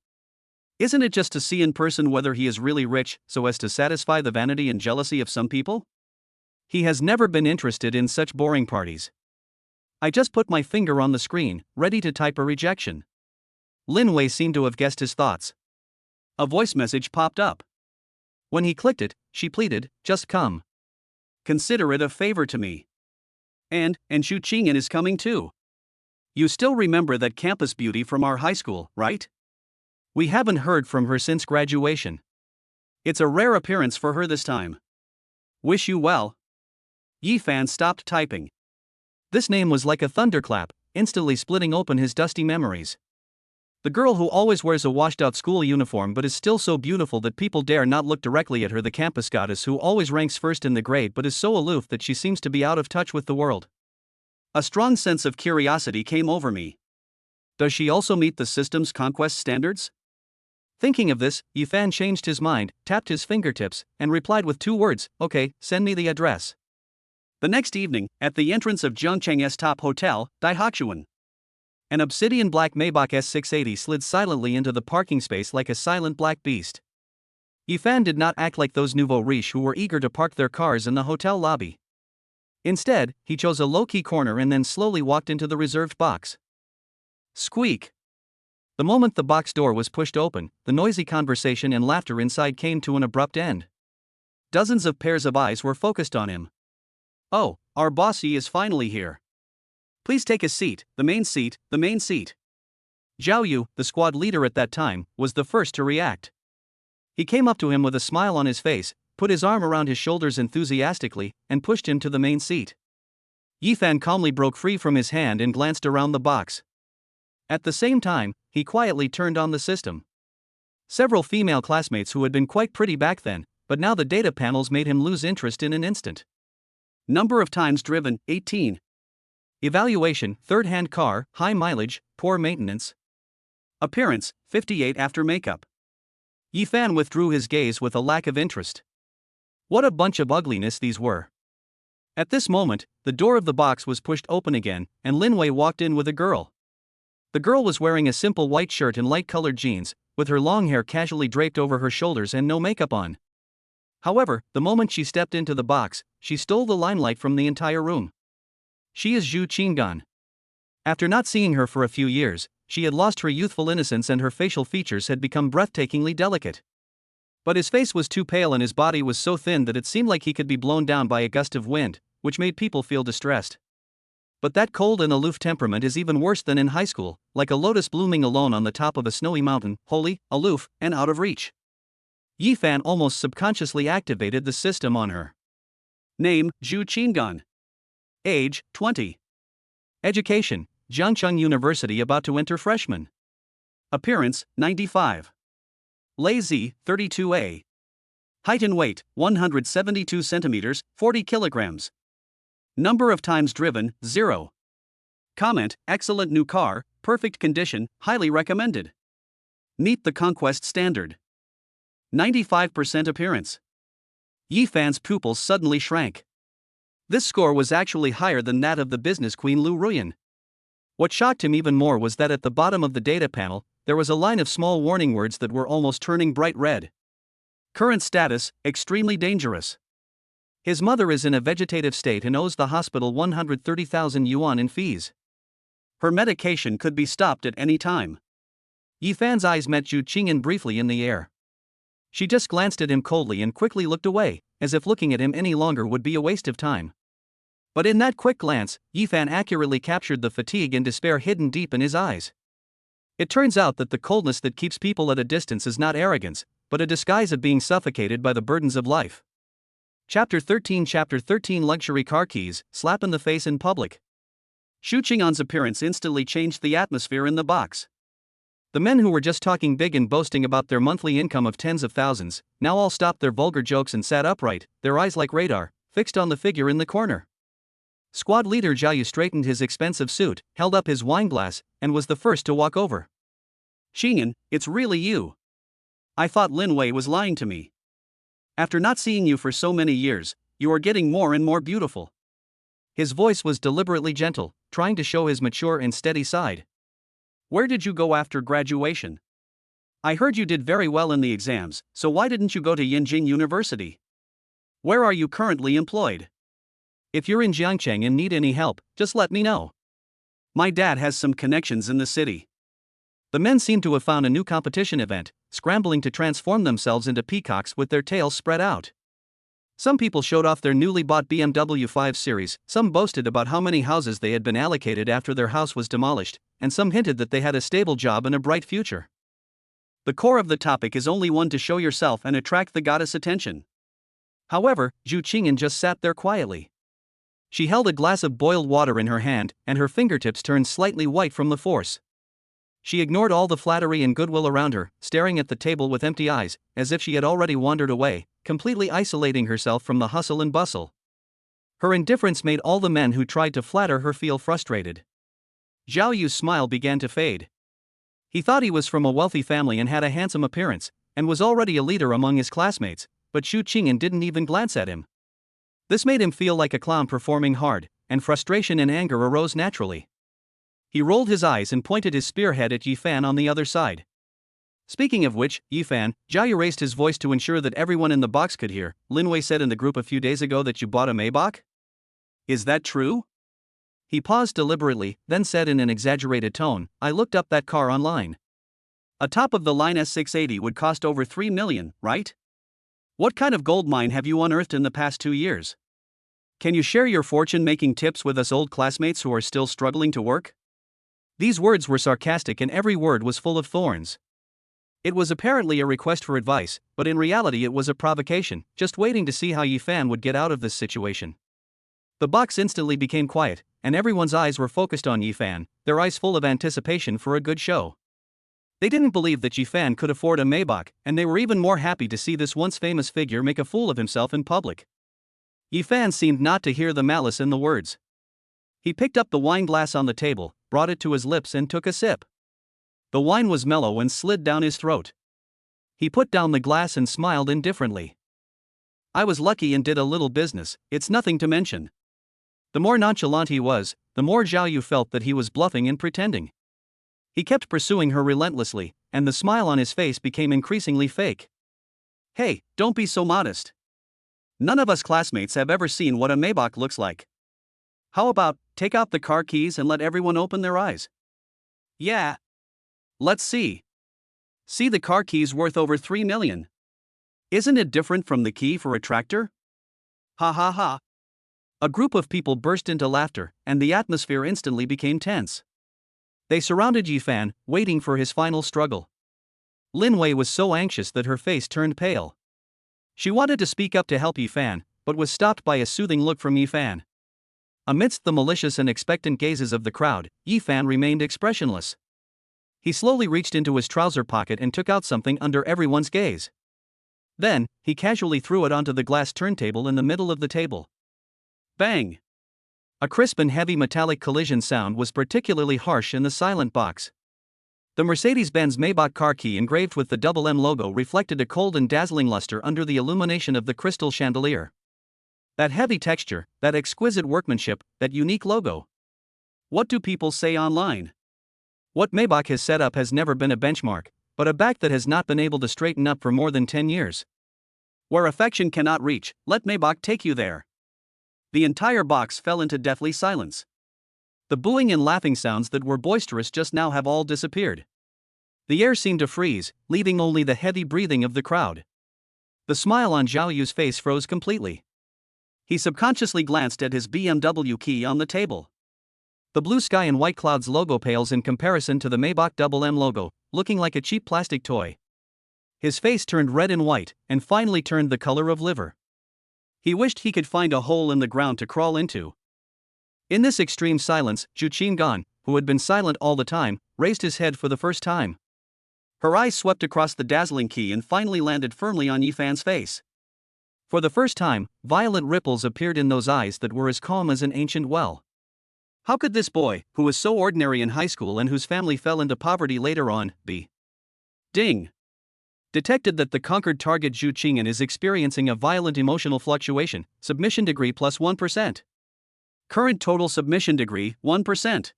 Isn't it just to see in person whether he is really rich, so as to satisfy the vanity and jealousy of some people? He has never been interested in such boring parties. I just put my finger on the screen, ready to type a rejection. Lin Wei seemed to have guessed his thoughts. A voice message popped up. When he clicked it, she pleaded, "Just come. Consider it a favor to me." And Xu Qingyan is coming too. You still remember that campus beauty from our high school, right? We haven't heard from her since graduation. It's a rare appearance for her this time. Wish you well. Yi Fan stopped typing. This name was like a thunderclap, instantly splitting open his dusty memories. The girl who always wears a washed-out school uniform but is still so beautiful that people dare not look directly at her, the campus goddess who always ranks first in the grade but is so aloof that she seems to be out of touch with the world. A strong sense of curiosity came over me. Does she also meet the system's conquest standards? Thinking of this, Yi Fan changed his mind, tapped his fingertips, and replied with 2 words, "Okay, send me the address." The next evening, at the entrance of Zhengcheng's top hotel, Daihachuan, an obsidian black Maybach S680 slid silently into the parking space like a silent black beast. Yi Fan did not act like those nouveau riches who were eager to park their cars in the hotel lobby. Instead, he chose a low-key corner and then slowly walked into the reserved box. Squeak! The moment the box door was pushed open, the noisy conversation and laughter inside came to an abrupt end. Dozens of pairs of eyes were focused on him. "Oh, our bossy is finally here. Please take a seat, the main seat, the main seat." Zhao Yu, the squad leader at that time, was the first to react. He came up to him with a smile on his face, put his arm around his shoulders enthusiastically, and pushed him to the main seat. Yi Fan calmly broke free from his hand and glanced around the box. At the same time, he quietly turned on the system. Several female classmates who had been quite pretty back then, but now the data panels made him lose interest in an instant. Number of times driven, 18. Evaluation, third-hand car, high mileage, poor maintenance. Appearance, 58 after makeup. Yi Fan withdrew his gaze with a lack of interest. What a bunch of ugliness these were. At this moment, the door of the box was pushed open again, and Lin Wei walked in with a girl. The girl was wearing a simple white shirt and light-colored jeans, with her long hair casually draped over her shoulders and no makeup on. However, the moment she stepped into the box, she stole the limelight from the entire room. She is Xu Qingyan. After not seeing her for a few years, she had lost her youthful innocence and her facial features had become breathtakingly delicate. But his face was too pale and his body was so thin that it seemed like he could be blown down by a gust of wind, which made people feel distressed. But that cold and aloof temperament is even worse than in high school, like a lotus blooming alone on the top of a snowy mountain, holy, aloof, and out of reach. Yi Fan almost subconsciously activated the system on her. Name, Xu Qingyan. Age, 20. Education, Jiangcheng University, about to enter freshman. Appearance, 95. Lazy, 32A. Height and weight, 172 centimeters, 40 kilograms. Number of times driven, 0. Comment, excellent new car, perfect condition, highly recommended. Meet the conquest standard. 95% appearance. Yi Fan's pupils suddenly shrank. This score was actually higher than that of the business queen Lu Ruyan. What shocked him even more was that at the bottom of the data panel, there was a line of small warning words that were almost turning bright red. Current status, extremely dangerous. His mother is in a vegetative state and owes the hospital 130,000 yuan in fees. Her medication could be stopped at any time. Yi Fan's eyes met Xu Qingyan briefly in the air. She just glanced at him coldly and quickly looked away, as if looking at him any longer would be a waste of time. But in that quick glance, Yi Fan accurately captured the fatigue and despair hidden deep in his eyes. It turns out that the coldness that keeps people at a distance is not arrogance, but a disguise of being suffocated by the burdens of life. Chapter 13 Luxury car keys, slap in the face in public. Xu Qingyan's appearance instantly changed the atmosphere in the box. The men who were just talking big and boasting about their monthly income of tens of thousands, now all stopped their vulgar jokes and sat upright, their eyes like radar, fixed on the figure in the corner. Squad leader Zhao Yu straightened his expensive suit, held up his wine glass, and was the first to walk over. "Qingyan, it's really you. I thought Lin Wei was lying to me. After not seeing you for so many years, you are getting more and more beautiful." His voice was deliberately gentle, trying to show his mature and steady side. "Where did you go after graduation? I heard you did very well in the exams, so why didn't you go to Yinjing University? Where are you currently employed? If you're in Jiangcheng and need any help, just let me know. My dad has some connections in the city." The men seemed to have found a new competition event, scrambling to transform themselves into peacocks with their tails spread out. Some people showed off their newly bought BMW 5 Series, some boasted about how many houses they had been allocated after their house was demolished, and some hinted that they had a stable job and a bright future. The core of the topic is only one to show yourself and attract the goddess' attention. However, Zhu Qingyan just sat there quietly. She held a glass of boiled water in her hand, and her fingertips turned slightly white from the force. She ignored all the flattery and goodwill around her, staring at the table with empty eyes, as if she had already wandered away, completely isolating herself from the hustle and bustle. Her indifference made all the men who tried to flatter her feel frustrated. Zhao Yu's smile began to fade. He thought he was from a wealthy family and had a handsome appearance, and was already a leader among his classmates, but Zhu Qingyan didn't even glance at him. This made him feel like a clown performing hard, and frustration and anger arose naturally. He rolled his eyes and pointed his spearhead at Yifan on the other side. Speaking of which, Yifan, Zhao Yu raised his voice to ensure that everyone in the box could hear. Lin Wei said in the group a few days ago that you bought a Maybach? Is that true? He paused deliberately, then said in an exaggerated tone, I looked up that car online. A top-of-the-line S680 would cost over 3 million, right? What kind of gold mine have you unearthed in the past 2 years? Can you share your fortune-making tips with us old classmates who are still struggling to work? These words were sarcastic and every word was full of thorns. It was apparently a request for advice, but in reality it was a provocation, just waiting to see how Yifan would get out of this situation. The box instantly became quiet, and everyone's eyes were focused on Yifan, their eyes full of anticipation for a good show. They didn't believe that Yifan could afford a Maybach, and they were even more happy to see this once famous figure make a fool of himself in public. Yifan seemed not to hear the malice in the words. He picked up the wine glass on the table, brought it to his lips and took a sip. The wine was mellow and slid down his throat. He put down the glass and smiled indifferently. I was lucky and did a little business, it's nothing to mention. The more nonchalant he was, the more Zhao Yu felt that he was bluffing and pretending. He kept pursuing her relentlessly, and the smile on his face became increasingly fake. Hey, don't be so modest. None of us classmates have ever seen what a Maybach looks like. How about, take out the car keys and let everyone open their eyes? Yeah. Let's see. See, the car key's worth over 3 million. Isn't it different from the key for a tractor? Ha ha ha. A group of people burst into laughter, and the atmosphere instantly became tense. They surrounded Yifan, waiting for his final struggle. Lin Wei was so anxious that her face turned pale. She wanted to speak up to help Yifan, but was stopped by a soothing look from Yifan. Amidst the malicious and expectant gazes of the crowd, Yifan remained expressionless. He slowly reached into his trouser pocket and took out something under everyone's gaze. Then, he casually threw it onto the glass turntable in the middle of the table. Bang! A crisp and heavy metallic collision sound was particularly harsh in the silent box. The Mercedes-Benz Maybach car key engraved with the double M logo reflected a cold and dazzling luster under the illumination of the crystal chandelier. That heavy texture, that exquisite workmanship, that unique logo. What do people say online? What Maybach has set up has never been a benchmark, but a back that has not been able to straighten up for more than 10 years. Where affection cannot reach, let Maybach take you there. The entire box fell into deathly silence. The booing and laughing sounds that were boisterous just now have all disappeared. The air seemed to freeze, leaving only the heavy breathing of the crowd. The smile on Zhao Yu's face froze completely. He subconsciously glanced at his BMW key on the table. The blue sky and white clouds logo pales in comparison to the Maybach double M logo, looking like a cheap plastic toy. His face turned red and white, and finally turned the color of liver. He wished he could find a hole in the ground to crawl into. In this extreme silence, Zhu Qingyan, who had been silent all the time, raised his head for the first time. Her eyes swept across the dazzling key and finally landed firmly on Yifan's face. For the first time, violent ripples appeared in those eyes that were as calm as an ancient well. How could this boy, who was so ordinary in high school and whose family fell into poverty later on, be? Ding! Detected that the conquered target Zhu Qingyan is experiencing a violent emotional fluctuation, submission degree plus 1%. Current total submission degree, 1%.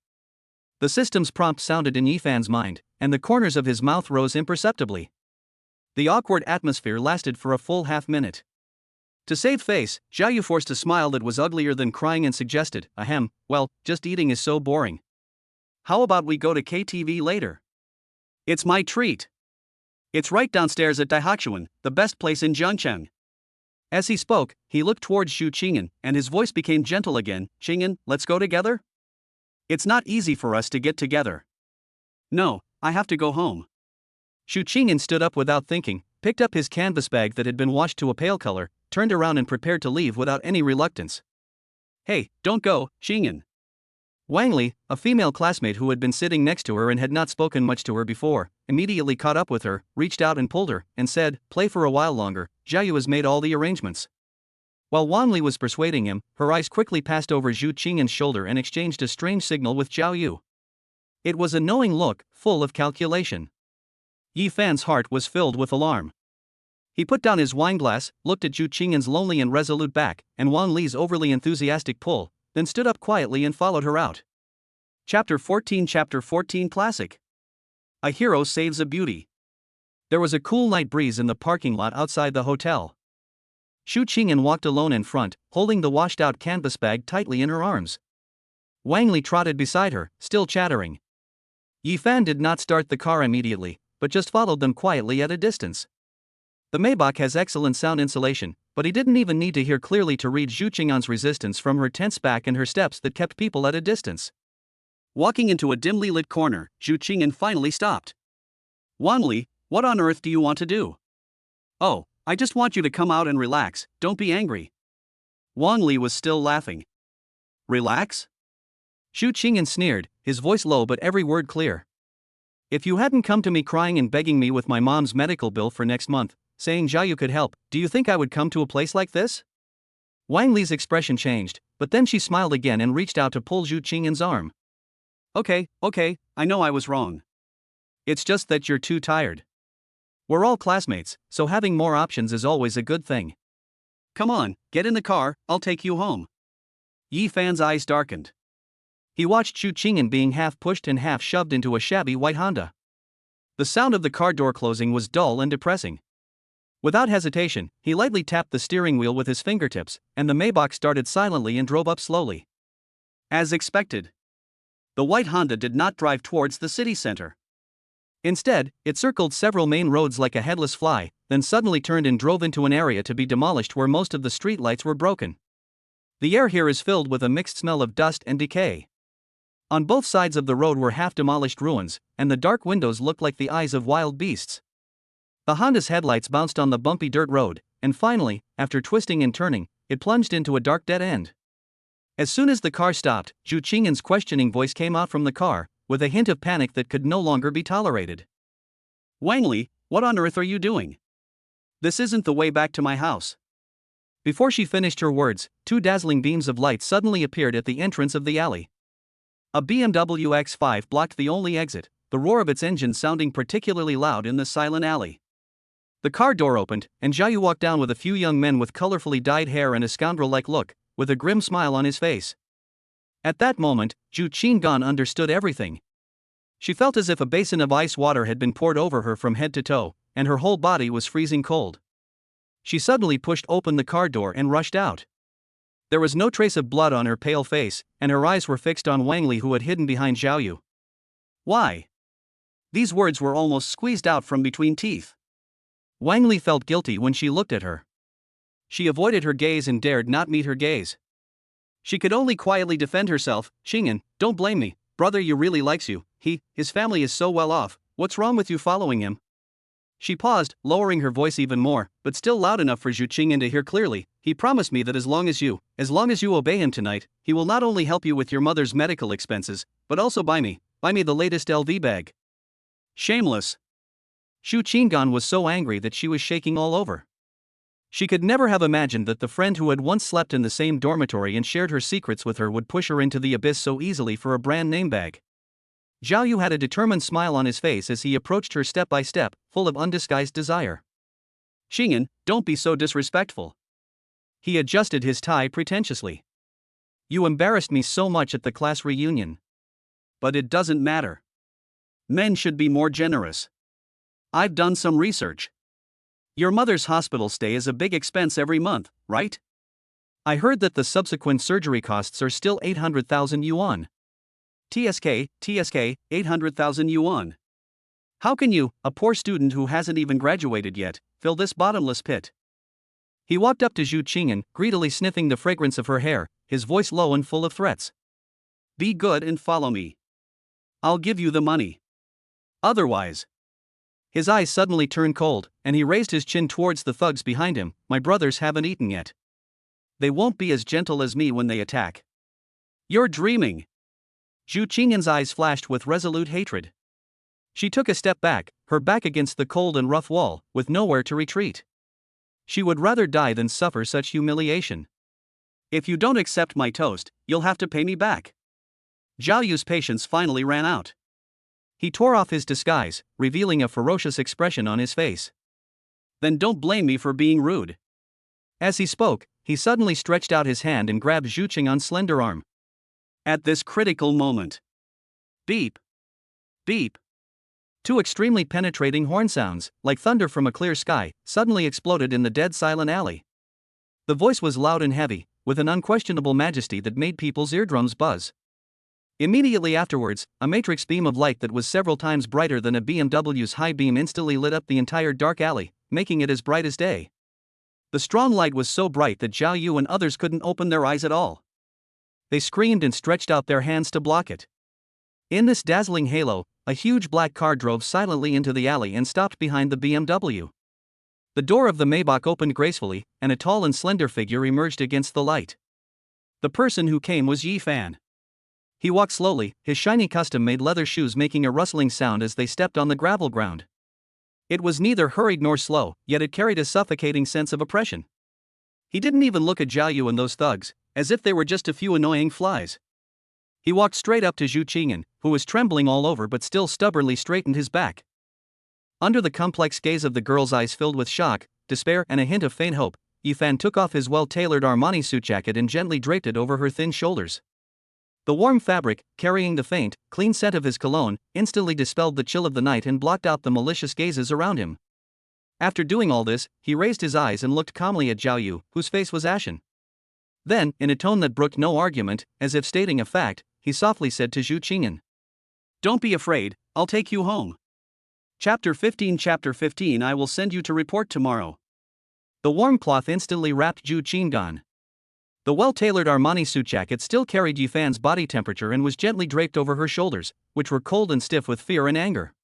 The system's prompt sounded in Yifan's mind, and the corners of his mouth rose imperceptibly. The awkward atmosphere lasted for a full half-minute. To save face, Zhao Yu forced a smile that was uglier than crying and suggested, ahem, well, just eating is so boring. How about we go to KTV later? It's my treat. It's right downstairs at Daihakuan, the best place in Zhengcheng. As he spoke, he looked towards Xu Qing'an, and his voice became gentle again. Qing'an, let's go together? It's not easy for us to get together. No, I have to go home. Xu Qing'an stood up without thinking, picked up his canvas bag that had been washed to a pale color, turned around and prepared to leave without any reluctance. Hey, don't go, Qing'an. Wang Li, a female classmate who had been sitting next to her and had not spoken much to her before, immediately caught up with her, reached out and pulled her, and said, play for a while longer, Xiaoyu has made all the arrangements. While Wang Li was persuading him, her eyes quickly passed over Xu Qing'an's shoulder and exchanged a strange signal with Zhao Yu. It was a knowing look, full of calculation. Yi Fan's heart was filled with alarm. He put down his wineglass, looked at Xu Qing'an's lonely and resolute back, and Wang Li's overly enthusiastic pull, then stood up quietly and followed her out. Chapter 14 Classic. A hero saves a beauty. There was a cool night breeze in the parking lot outside the hotel. Xu Qing'an walked alone in front, holding the washed-out canvas bag tightly in her arms. Wang Li trotted beside her, still chattering. Yi Fan did not start the car immediately, but just followed them quietly at a distance. The Maybach has excellent sound insulation, but he didn't even need to hear clearly to read Xu Qing'an's resistance from her tense back and her steps that kept people at a distance. Walking into a dimly lit corner, Xu Qing'an finally stopped. Wang Li, what on earth do you want to do? Oh, I just want you to come out and relax, don't be angry. Wang Li was still laughing. Relax? Xu Qing'an sneered, his voice low but every word clear. If you hadn't come to me crying and begging me with my mom's medical bill for next month, saying Xiaoyu could help, do you think I would come to a place like this? Wang Li's expression changed, but then she smiled again and reached out to pull Xu Qing'an's arm. Okay, I know I was wrong. It's just that you're too tired. We're all classmates, so having more options is always a good thing. Come on, get in the car, I'll take you home. Yi Fan's eyes darkened. He watched Xu Qing'an being half pushed and half shoved into a shabby white Honda. The sound of the car door closing was dull and depressing. Without hesitation, he lightly tapped the steering wheel with his fingertips, and the Maybach started silently and drove up slowly. As expected, the white Honda did not drive towards the city center. Instead, it circled several main roads like a headless fly, then suddenly turned and drove into an area to be demolished where most of the street lights were broken. The air here is filled with a mixed smell of dust and decay. On both sides of the road were half-demolished ruins, and the dark windows looked like the eyes of wild beasts. The Honda's headlights bounced on the bumpy dirt road, and finally, after twisting and turning, it plunged into a dark dead end. As soon as the car stopped, Xu Qing'an's questioning voice came out from the car, with a hint of panic that could no longer be tolerated. Wang Li, what on earth are you doing? This isn't the way back to my house. Before she finished her words, two dazzling beams of light suddenly appeared at the entrance of the alley. A BMW X5 blocked the only exit, the roar of its engine sounding particularly loud in the silent alley. The car door opened, and Xiaoyu walked down with a few young men with colorfully dyed hair and a scoundrel-like look, with a grim smile on his face. At that moment, Xu Qing'an understood everything. She felt as if a basin of ice water had been poured over her from head to toe, and her whole body was freezing cold. She suddenly pushed open the car door and rushed out. There was no trace of blood on her pale face, and her eyes were fixed on Wang Li, who had hidden behind Xiaoyu. Why? These words were almost squeezed out from between teeth. Wang Li felt guilty when she looked at her. She avoided her gaze and dared not meet her gaze. She could only quietly defend herself. Qing'an, don't blame me, brother you really likes you, his family is so well off, what's wrong with you following him? She paused, lowering her voice even more, but still loud enough for Xu Qing'an to hear clearly. He promised me that as long as you obey him tonight, he will not only help you with your mother's medical expenses, but also buy me the latest LV bag. Shameless. Xu Qing'an was so angry that she was shaking all over. She could never have imagined that the friend who had once slept in the same dormitory and shared her secrets with her would push her into the abyss so easily for a brand name bag. Zhao Yu had a determined smile on his face as he approached her step by step, full of undisguised desire. Qing'an, don't be so disrespectful. He adjusted his tie pretentiously. You embarrassed me so much at the class reunion. But it doesn't matter. Men should be more generous. I've done some research. Your mother's hospital stay is a big expense every month, right? I heard that the subsequent surgery costs are still 800,000 yuan. TSK, 800,000 yuan. How can you, a poor student who hasn't even graduated yet, fill this bottomless pit? He walked up to Zhu Qing'an, greedily sniffing the fragrance of her hair, his voice low and full of threats. Be good and follow me. I'll give you the money. Otherwise. His eyes suddenly turned cold, and he raised his chin towards the thugs behind him. My brothers haven't eaten yet. They won't be as gentle as me when they attack. You're dreaming. Zhu Qing'an's eyes flashed with resolute hatred. She took a step back, her back against the cold and rough wall, with nowhere to retreat. She would rather die than suffer such humiliation. If you don't accept my toast, you'll have to pay me back. Zhao Yu's patience finally ran out. He tore off his disguise, revealing a ferocious expression on his face. Then don't blame me for being rude. As he spoke, he suddenly stretched out his hand and grabbed Zhu Qing'an's slender arm. At this critical moment. Beep. Beep. Two extremely penetrating horn sounds, like thunder from a clear sky, suddenly exploded in the dead silent alley. The voice was loud and heavy, with an unquestionable majesty that made people's eardrums buzz. Immediately afterwards, a matrix beam of light that was several times brighter than a BMW's high beam instantly lit up the entire dark alley, making it as bright as day. The strong light was so bright that Zhao Yu and others couldn't open their eyes at all. They screamed and stretched out their hands to block it. In this dazzling halo, a huge black car drove silently into the alley and stopped behind the BMW. The door of the Maybach opened gracefully, and a tall and slender figure emerged against the light. The person who came was Yi Fan. He walked slowly, his shiny custom-made leather shoes making a rustling sound as they stepped on the gravel ground. It was neither hurried nor slow, yet it carried a suffocating sense of oppression. He didn't even look at Zhao Yu and those thugs, as if they were just a few annoying flies. He walked straight up to Zhu Qing'an, who was trembling all over but still stubbornly straightened his back. Under the complex gaze of the girl's eyes filled with shock, despair, and a hint of faint hope, Yi Fan took off his well-tailored Armani suit jacket and gently draped it over her thin shoulders. The warm fabric, carrying the faint, clean scent of his cologne, instantly dispelled the chill of the night and blocked out the malicious gazes around him. After doing all this, he raised his eyes and looked calmly at Zhao Yu, whose face was ashen. Then, in a tone that brooked no argument, as if stating a fact, he softly said to Zhu Qing'an, "Don't be afraid, I'll take you home." Chapter 15 I will send you to report tomorrow. The warm cloth instantly wrapped Zhu Qing'an. The well-tailored Armani suit jacket still carried Yi Fan's body temperature and was gently draped over her shoulders, which were cold and stiff with fear and anger.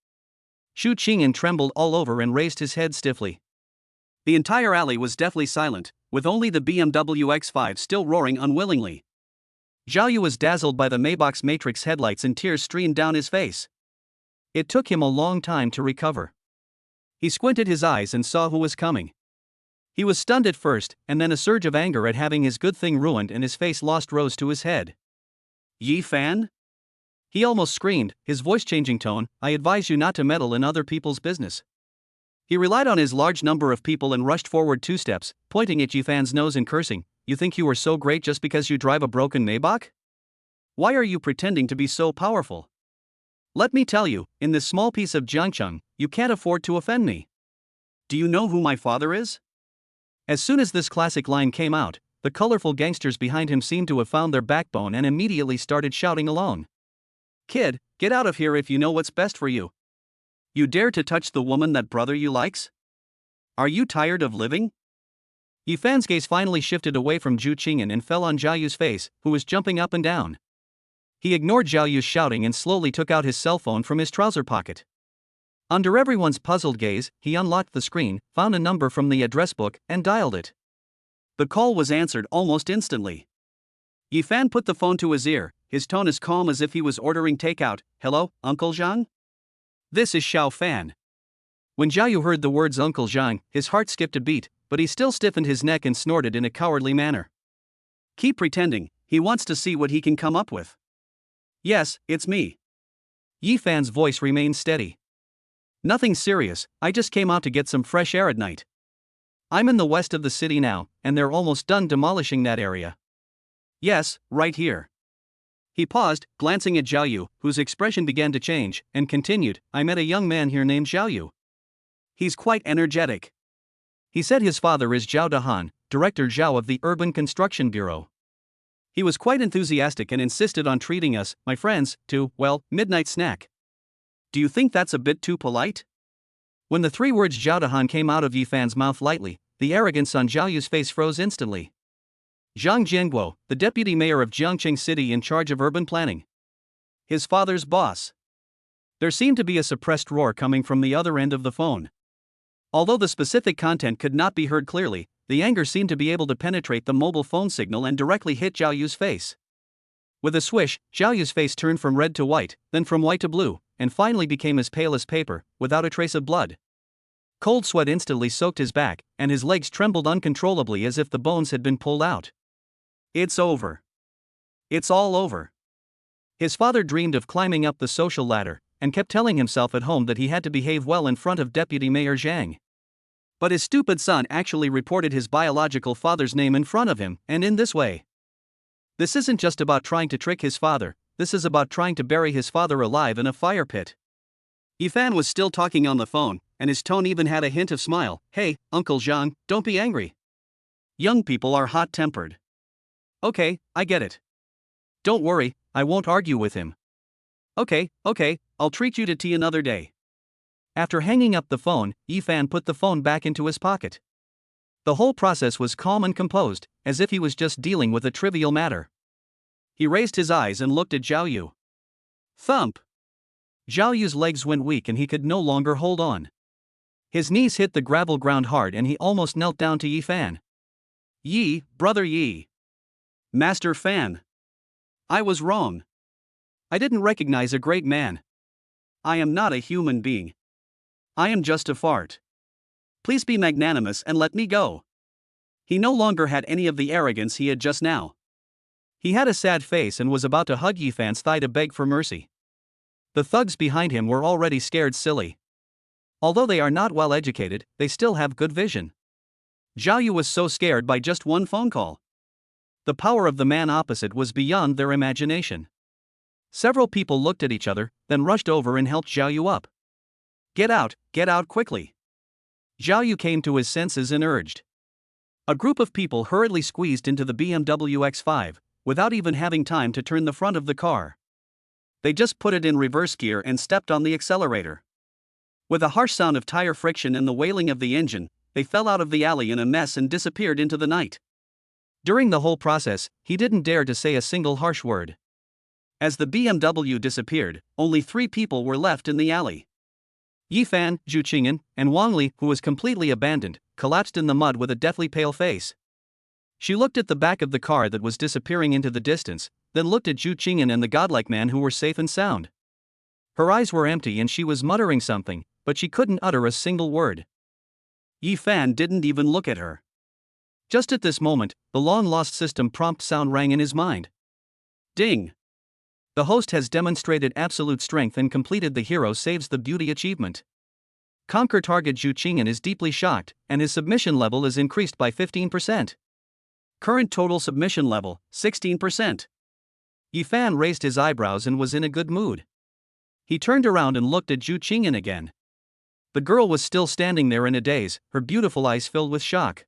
Zhu Qing'an trembled all over and raised his head stiffly. The entire alley was deathly silent, with only the BMW X5 still roaring unwillingly. Zhao Yu was dazzled by the Maybach's matrix headlights and tears streamed down his face. It took him a long time to recover. He squinted his eyes and saw who was coming. He was stunned at first, and then a surge of anger at having his good thing ruined and his face lost rose to his head. Yi Fan? He almost screamed, his voice changing tone, I advise you not to meddle in other people's business. He relied on his large number of people and rushed forward 2 steps, pointing at Yi Fan's nose and cursing, You think you are so great just because you drive a broken Maybach? Why are you pretending to be so powerful? Let me tell you, in this small piece of Jiangcheng, you can't afford to offend me. Do you know who my father is? As soon as this classic line came out, the colorful gangsters behind him seemed to have found their backbone and immediately started shouting along. Kid, get out of here if you know what's best for you. You dare to touch the woman that brother you likes? Are you tired of living? Yi Fan's gaze finally shifted away from Zhu Qing'an and fell on Zhao Yu's face, who was jumping up and down. He ignored Zhao Yu's shouting and slowly took out his cell phone from his trouser pocket. Under everyone's puzzled gaze, he unlocked the screen, found a number from the address book, and dialed it. The call was answered almost instantly. Yi Fan put the phone to his ear, his tone as calm as if he was ordering takeout. Hello, Uncle Zhang? This is Xiao Fan. When Zhao Yu heard the words Uncle Zhang, his heart skipped a beat, but he still stiffened his neck and snorted in a cowardly manner. Keep pretending, he wants to see what he can come up with. Yes, it's me. Yi Fan's voice remained steady. Nothing serious, I just came out to get some fresh air at night. I'm in the west of the city now, and they're almost done demolishing that area. Yes, right here. He paused, glancing at Zhao Yu, whose expression began to change, and continued, I met a young man here named Zhao Yu. He's quite energetic. He said his father is Zhao Dahan, Director Zhao of the Urban Construction Bureau. He was quite enthusiastic and insisted on treating us, my friends, to, well, midnight snack. Do you think that's a bit too polite? When the 3 words Zhao Dahan came out of Yi Fan's mouth lightly, the arrogance on Zhao Yu's face froze instantly. Zhang Jianguo, the deputy mayor of Jiangqing City in charge of urban planning. His father's boss. There seemed to be a suppressed roar coming from the other end of the phone. Although the specific content could not be heard clearly, the anger seemed to be able to penetrate the mobile phone signal and directly hit Zhao Yu's face. With a swish, Zhao Yu's face turned from red to white, then from white to blue, and finally became as pale as paper, without a trace of blood. Cold sweat instantly soaked his back, and his legs trembled uncontrollably as if the bones had been pulled out. It's over. It's all over. His father dreamed of climbing up the social ladder, and kept telling himself at home that he had to behave well in front of Deputy Mayor Zhang. But his stupid son actually reported his biological father's name in front of him, and in this way. This isn't just about trying to trick his father, this is about trying to bury his father alive in a fire pit. Yifan was still talking on the phone, and his tone even had a hint of smile. Hey, Uncle Zhang, don't be angry. Young people are hot-tempered. Okay, I get it. Don't worry, I won't argue with him. Okay, I'll treat you to tea another day. After hanging up the phone, Yifan put the phone back into his pocket. The whole process was calm and composed, as if he was just dealing with a trivial matter. He raised his eyes and looked at Zhao Yu. Thump! Zhao Yu's legs went weak and he could no longer hold on. His knees hit the gravel ground hard and he almost knelt down to Yifan. Yi, brother Yi. Master Fan. I was wrong. I didn't recognize a great man. I am not a human being. I am just a fart. Please be magnanimous and let me go. He no longer had any of the arrogance he had just now. He had a sad face and was about to hug Yifan's thigh to beg for mercy. The thugs behind him were already scared silly. Although they are not well educated, they still have good vision. Zhao Yu was so scared by just one phone call. The power of the man opposite was beyond their imagination. Several people looked at each other, then rushed over and helped Zhao Yu up. Get out quickly. Zhao Yu came to his senses and urged. A group of people hurriedly squeezed into the BMW X5, without even having time to turn the front of the car. They just put it in reverse gear and stepped on the accelerator. With a harsh sound of tire friction and the wailing of the engine, they fell out of the alley in a mess and disappeared into the night. During the whole process, he didn't dare to say a single harsh word. As the BMW disappeared, only 3 people were left in the alley. Yifan, Zhu Qing'an, and Wang Li, who was completely abandoned, collapsed in the mud with a deathly pale face. She looked at the back of the car that was disappearing into the distance, then looked at Zhu Qing'an and the godlike man who were safe and sound. Her eyes were empty and she was muttering something, but she couldn't utter a single word. Yifan didn't even look at her. Just at this moment, the long-lost system prompt sound rang in his mind. Ding! The host has demonstrated absolute strength and completed the hero saves the beauty achievement. Conquer target. Zhu Qing'an is deeply shocked, and his submission level is increased by 15%. Current total submission level, 16%. Yifan raised his eyebrows and was in a good mood. He turned around and looked at Zhu Qing'an again. The girl was still standing there in a daze, her beautiful eyes filled with shock.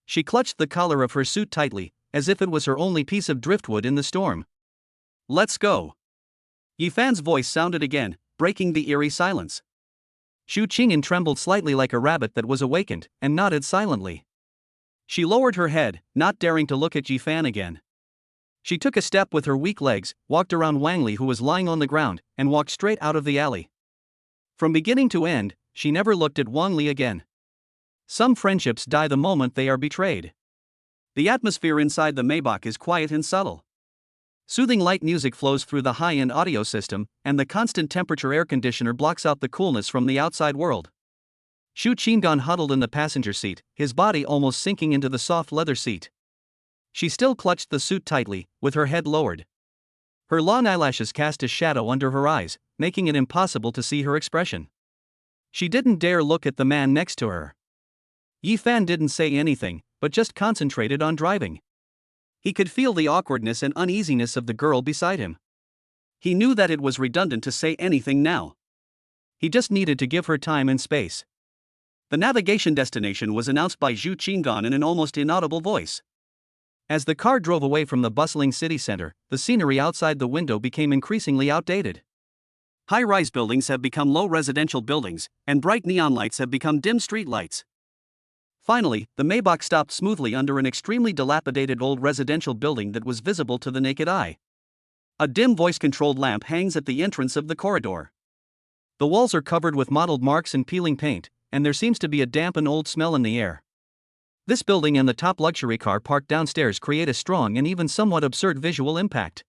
She clutched the collar of her suit tightly, as if it was her only piece of driftwood in the storm. Let's go. Yifan's voice sounded again, breaking the eerie silence. Zhu Qing'an trembled slightly like a rabbit that was awakened, and nodded silently. She lowered her head, not daring to look at Yifan again. She took a step with her weak legs, walked around Wang Li who was lying on the ground, and walked straight out of the alley. From beginning to end, she never looked at Wang Li again. Some friendships die the moment they are betrayed. The atmosphere inside the Maybach is quiet and subtle. Soothing light music flows through the high-end audio system, and the constant temperature air conditioner blocks out the coolness from the outside world. Zhu Qing'an huddled in the passenger seat, his body almost sinking into the soft leather seat. She still clutched the suit tightly, with her head lowered. Her long eyelashes cast a shadow under her eyes, making it impossible to see her expression. She didn't dare look at the man next to her. Yifan didn't say anything, but just concentrated on driving. He could feel the awkwardness and uneasiness of the girl beside him. He knew that it was redundant to say anything now. He just needed to give her time and space. The navigation destination was announced by Zhu Qing'an in an almost inaudible voice. As the car drove away from the bustling city center, the scenery outside the window became increasingly outdated. High-rise buildings have become low residential buildings, and bright neon lights have become dim street lights. Finally, the Maybach stopped smoothly under an extremely dilapidated old residential building that was visible to the naked eye. A dim voice-controlled lamp hangs at the entrance of the corridor. The walls are covered with mottled marks and peeling paint, and there seems to be a damp and old smell in the air. This building and the top luxury car parked downstairs create a strong and even somewhat absurd visual impact.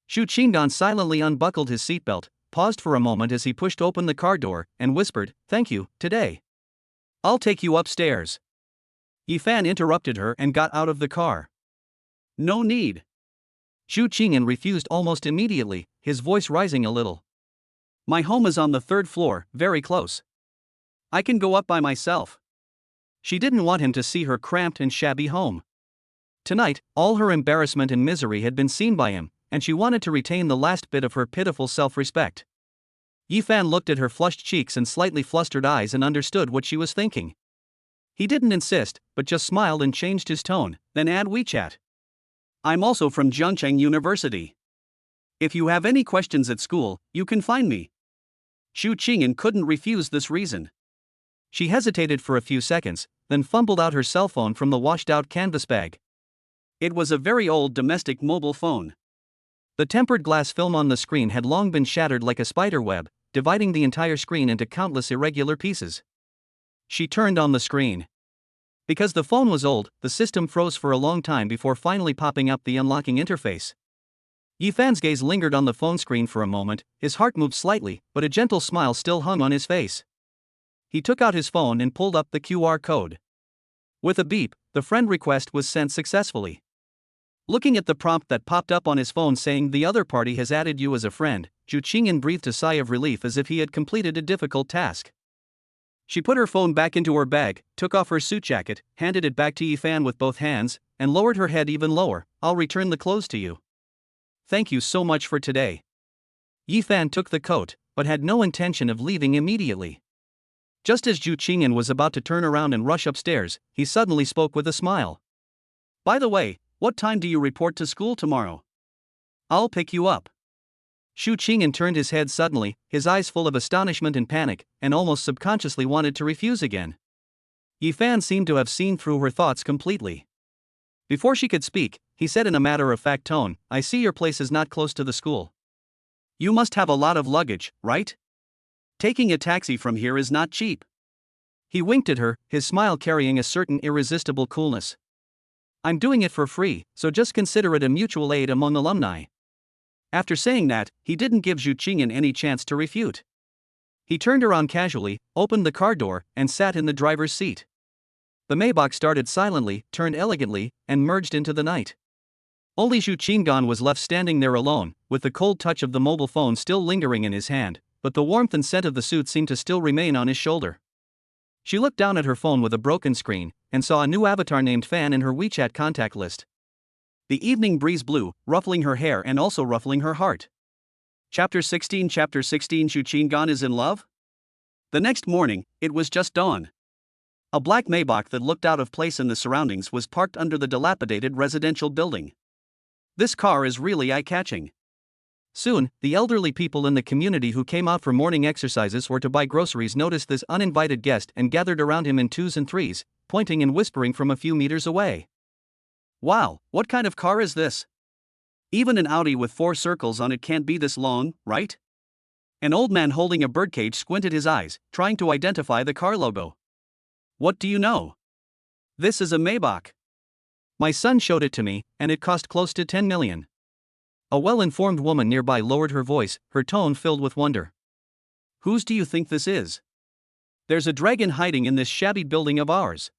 Xu Qingdan silently unbuckled his seatbelt, paused for a moment as he pushed open the car door, and whispered, "Thank you, today. I'll take you upstairs." Yifan interrupted her and got out of the car. "No need." Xu Qingyan refused almost immediately, his voice rising a little. "My home is on the 3rd floor, very close. I can go up by myself." She didn't want him to see her cramped and shabby home. Tonight, all her embarrassment and misery had been seen by him, and she wanted to retain the last bit of her pitiful self-respect. Yifan looked at her flushed cheeks and slightly flustered eyes and understood what she was thinking. He didn't insist, but just smiled and changed his tone, then add WeChat. "I'm also from Jiangcheng University. If you have any questions at school, you can find me." Xu Qingyan couldn't refuse this reason. She hesitated for a few seconds, then fumbled out her cell phone from the washed-out canvas bag. It was a very old domestic mobile phone. The tempered glass film on the screen had long been shattered like a spider web, dividing the entire screen into countless irregular pieces. She turned on the screen. Because the phone was old, the system froze for a long time before finally popping up the unlocking interface. Yifan's gaze lingered on the phone screen for a moment, his heart moved slightly, but a gentle smile still hung on his face. He took out his phone and pulled up the QR code. With a beep, the friend request was sent successfully. Looking at the prompt that popped up on his phone saying the other party has added you as a friend, Xu Qingyan breathed a sigh of relief as if he had completed a difficult task. She put her phone back into her bag, took off her suit jacket, handed it back to Yifan with both hands, and lowered her head even lower. "I'll return the clothes to you. Thank you so much for today." Yifan took the coat, but had no intention of leaving immediately. Just as Xu Qingyan was about to turn around and rush upstairs, he suddenly spoke with a smile. "By the way, what time do you report to school tomorrow? I'll pick you up." Xu Qingyan turned his head suddenly, his eyes full of astonishment and panic, and almost subconsciously wanted to refuse again. Yifan seemed to have seen through her thoughts completely. Before she could speak, he said in a matter-of-fact tone, "I see your place is not close to the school. You must have a lot of luggage, right? Taking a taxi from here is not cheap." He winked at her, his smile carrying a certain irresistible coolness. "I'm doing it for free, so just consider it a mutual aid among alumni." After saying that, he didn't give Xu Qingyan any chance to refute. He turned around casually, opened the car door, and sat in the driver's seat. The Maybach started silently, turned elegantly, and merged into the night. Only Xu Qingdan was left standing there alone, with the cold touch of the mobile phone still lingering in his hand, but the warmth and scent of the suit seemed to still remain on his shoulder. She looked down at her phone with a broken screen, and saw a new avatar named Fan in her WeChat contact list. The evening breeze blew, ruffling her hair and also ruffling her heart. Chapter 16 Xu Qingdan is in love? The next morning, it was just dawn. A black Maybach that looked out of place in the surroundings was parked under the dilapidated residential building. This car is really eye-catching. Soon, the elderly people in the community who came out for morning exercises or to buy groceries noticed this uninvited guest and gathered around him in twos and threes, pointing and whispering from a few meters away. "Wow, what kind of car is this? Even an Audi with 4 circles on it can't be this long, right?" An old man holding a birdcage squinted his eyes, trying to identify the car logo. "What do you know? This is a Maybach. My son showed it to me, and it cost close to 10 million. A well-informed woman nearby lowered her voice, her tone filled with wonder. "Whose do you think this is? There's a dragon hiding in this shabby building of ours.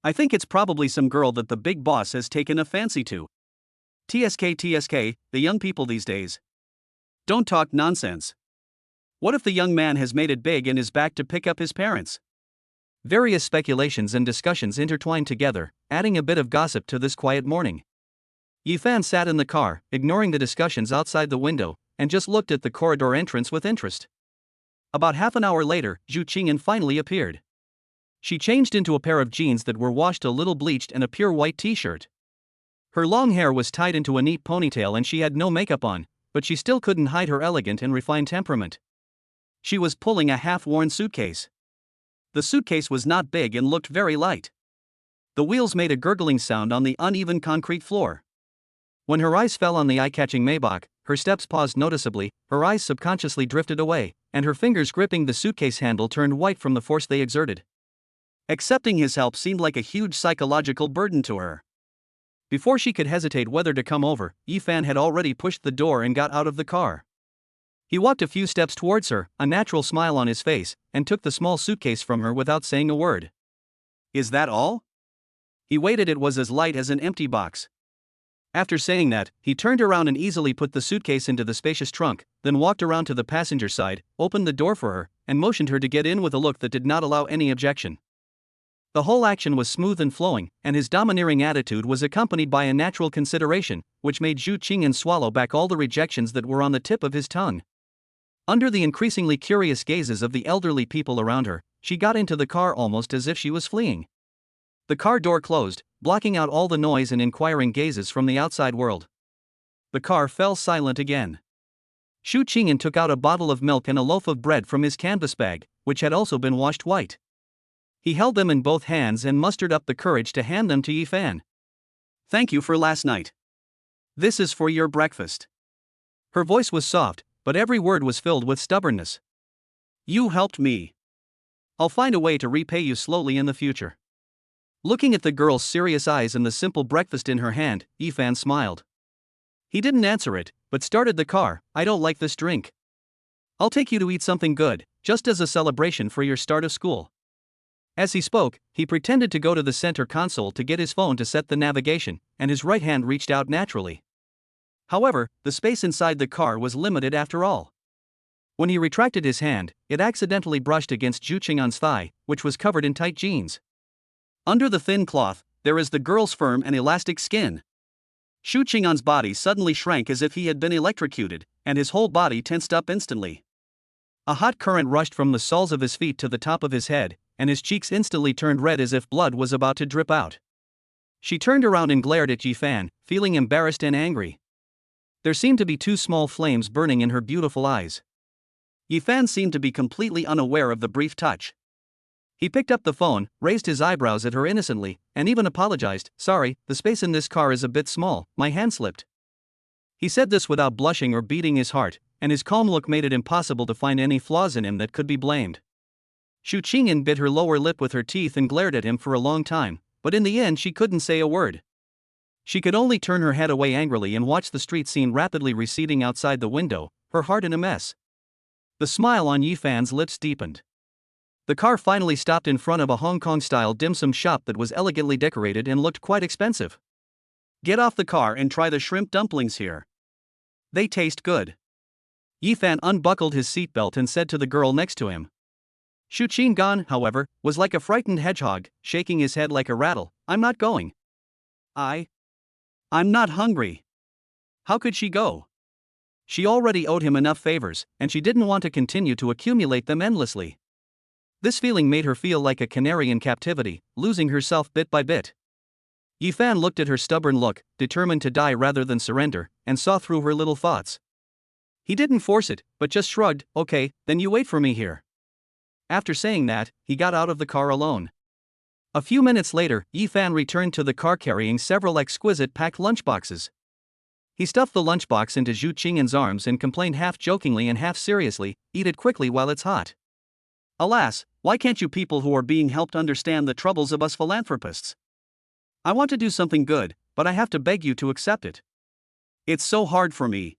I think it's probably some girl that the big boss has taken a fancy to. TSK, the young people these days. Don't talk nonsense. What if the young man has made it big and is back to pick up his parents?" Various speculations and discussions intertwined together, adding a bit of gossip to this quiet morning. Yifan sat in the car, ignoring the discussions outside the window, and just looked at the corridor entrance with interest. About half an hour later, Xu Qingyan finally appeared. She changed into a pair of jeans that were washed a little bleached and a pure white t-shirt. Her long hair was tied into a neat ponytail and she had no makeup on, but she still couldn't hide her elegant and refined temperament. She was pulling a half-worn suitcase. The suitcase was not big and looked very light. The wheels made a gurgling sound on the uneven concrete floor. When her eyes fell on the eye-catching Maybach, her steps paused noticeably, her eyes subconsciously drifted away, and her fingers gripping the suitcase handle turned white from the force they exerted. Accepting his help seemed like a huge psychological burden to her. Before she could hesitate whether to come over, Yifan had already pushed the door and got out of the car. He walked a few steps towards her, a natural smile on his face, and took the small suitcase from her without saying a word. "Is that all?" He waited. It was as light as an empty box. After saying that, he turned around and easily put the suitcase into the spacious trunk, then walked around to the passenger side, opened the door for her, and motioned her to get in with a look that did not allow any objection. The whole action was smooth and flowing, and his domineering attitude was accompanied by a natural consideration, which made Zhu Qingyan swallow back all the rejections that were on the tip of his tongue. Under the increasingly curious gazes of the elderly people around her, she got into the car almost as if she was fleeing. The car door closed, blocking out all the noise and inquiring gazes from the outside world. The car fell silent again. Zhu Qingyan took out a bottle of milk and a loaf of bread from his canvas bag, which had also been washed white. He held them in both hands and mustered up the courage to hand them to Yifan. "Thank you for last night. This is for your breakfast." Her voice was soft, but every word was filled with stubbornness. "You helped me. I'll find a way to repay you slowly in the future." Looking at the girl's serious eyes and the simple breakfast in her hand, Yifan smiled. He didn't answer it, but started the car. "I don't like this drink. I'll take you to eat something good, just as a celebration for your start of school." As he spoke, he pretended to go to the center console to get his phone to set the navigation, and his right hand reached out naturally. However, the space inside the car was limited after all. When he retracted his hand, it accidentally brushed against Zhu Qingyan's thigh, which was covered in tight jeans. Under the thin cloth, there is the girl's firm and elastic skin. Zhu Qingyan's body suddenly shrank as if he had been electrocuted, and his whole body tensed up instantly. A hot current rushed from the soles of his feet to the top of his head, and his cheeks instantly turned red as if blood was about to drip out. She turned around and glared at Yifan, feeling embarrassed and angry. There seemed to be two small flames burning in her beautiful eyes. Yifan seemed to be completely unaware of the brief touch. He picked up the phone, raised his eyebrows at her innocently, and even apologized. "Sorry, the space in this car is a bit small, my hand slipped." He said this without blushing or beating his heart, and his calm look made it impossible to find any flaws in him that could be blamed. Zhu Qingyan bit her lower lip with her teeth and glared at him for a long time, but in the end she couldn't say a word. She could only turn her head away angrily and watch the street scene rapidly receding outside the window, her heart in a mess. The smile on Yifan's lips deepened. The car finally stopped in front of a Hong Kong-style dim sum shop that was elegantly decorated and looked quite expensive. "Get off the car and try the shrimp dumplings here. They taste good." Yifan unbuckled his seatbelt and said to the girl next to him. Zhu Qingyan, however, was like a frightened hedgehog, shaking his head like a rattle. "I'm not going. I'm not hungry." How could she go? She already owed him enough favors, and she didn't want to continue to accumulate them endlessly. This feeling made her feel like a canary in captivity, losing herself bit by bit. Yifan looked at her stubborn look, determined to die rather than surrender, and saw through her little thoughts. He didn't force it, but just shrugged. "Okay, then you wait for me here." After saying that, he got out of the car alone. A few minutes later, Yifan returned to the car carrying several exquisite packed lunchboxes. He stuffed the lunchbox into Zhu Qingyan's arms and complained half jokingly and half seriously, "Eat it quickly while it's hot. Alas, why can't you people who are being helped understand the troubles of us philanthropists? I want to do something good, but I have to beg you to accept it. It's so hard for me."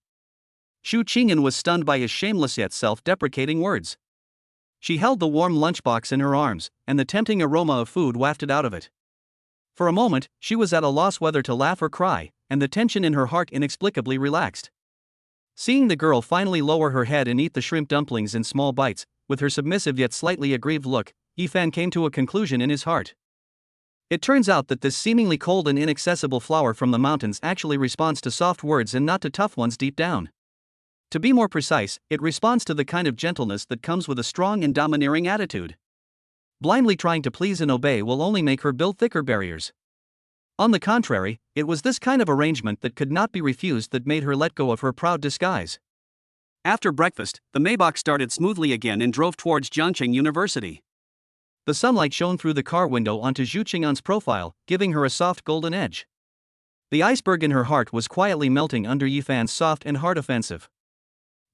Zhu Qingyan was stunned by his shameless yet self-deprecating words. She held the warm lunchbox in her arms, and the tempting aroma of food wafted out of it. For a moment, she was at a loss whether to laugh or cry, and the tension in her heart inexplicably relaxed. Seeing the girl finally lower her head and eat the shrimp dumplings in small bites, with her submissive yet slightly aggrieved look, Yifan came to a conclusion in his heart. It turns out that this seemingly cold and inaccessible flower from the mountains actually responds to soft words and not to tough ones deep down. To be more precise, it responds to the kind of gentleness that comes with a strong and domineering attitude. Blindly trying to please and obey will only make her build thicker barriers. On the contrary, it was this kind of arrangement that could not be refused that made her let go of her proud disguise. After breakfast, the Maybach started smoothly again and drove towards Jiangcheng University. The sunlight shone through the car window onto Zhu Qing'an's profile, giving her a soft golden edge. The iceberg in her heart was quietly melting under Yifan's soft and hard offensive.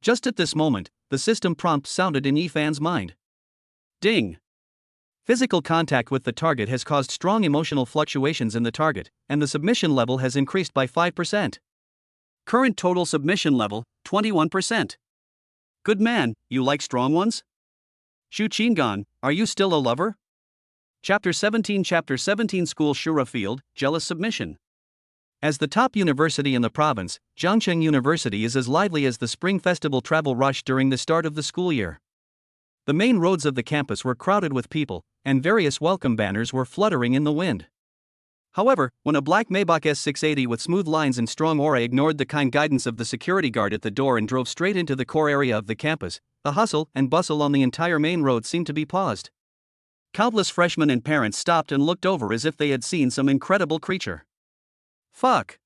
Just at this moment, the system prompt sounded in Yifan's mind. Ding! Physical contact with the target has caused strong emotional fluctuations in the target, and the submission level has increased by 5%. Current total submission level, 21%. Good man, you like strong ones? Zhu Qing'an, are you still a lover? Chapter 17 School Shura Field, Jealous Submission. As the top university in the province, Jiangcheng University is as lively as the Spring Festival travel rush during the start of the school year. The main roads of the campus were crowded with people, and various welcome banners were fluttering in the wind. However, when a black Maybach S680 with smooth lines and strong aura ignored the kind guidance of the security guard at the door and drove straight into the core area of the campus, the hustle and bustle on the entire main road seemed to be paused. Countless freshmen and parents stopped and looked over as if they had seen some incredible creature. Fuck!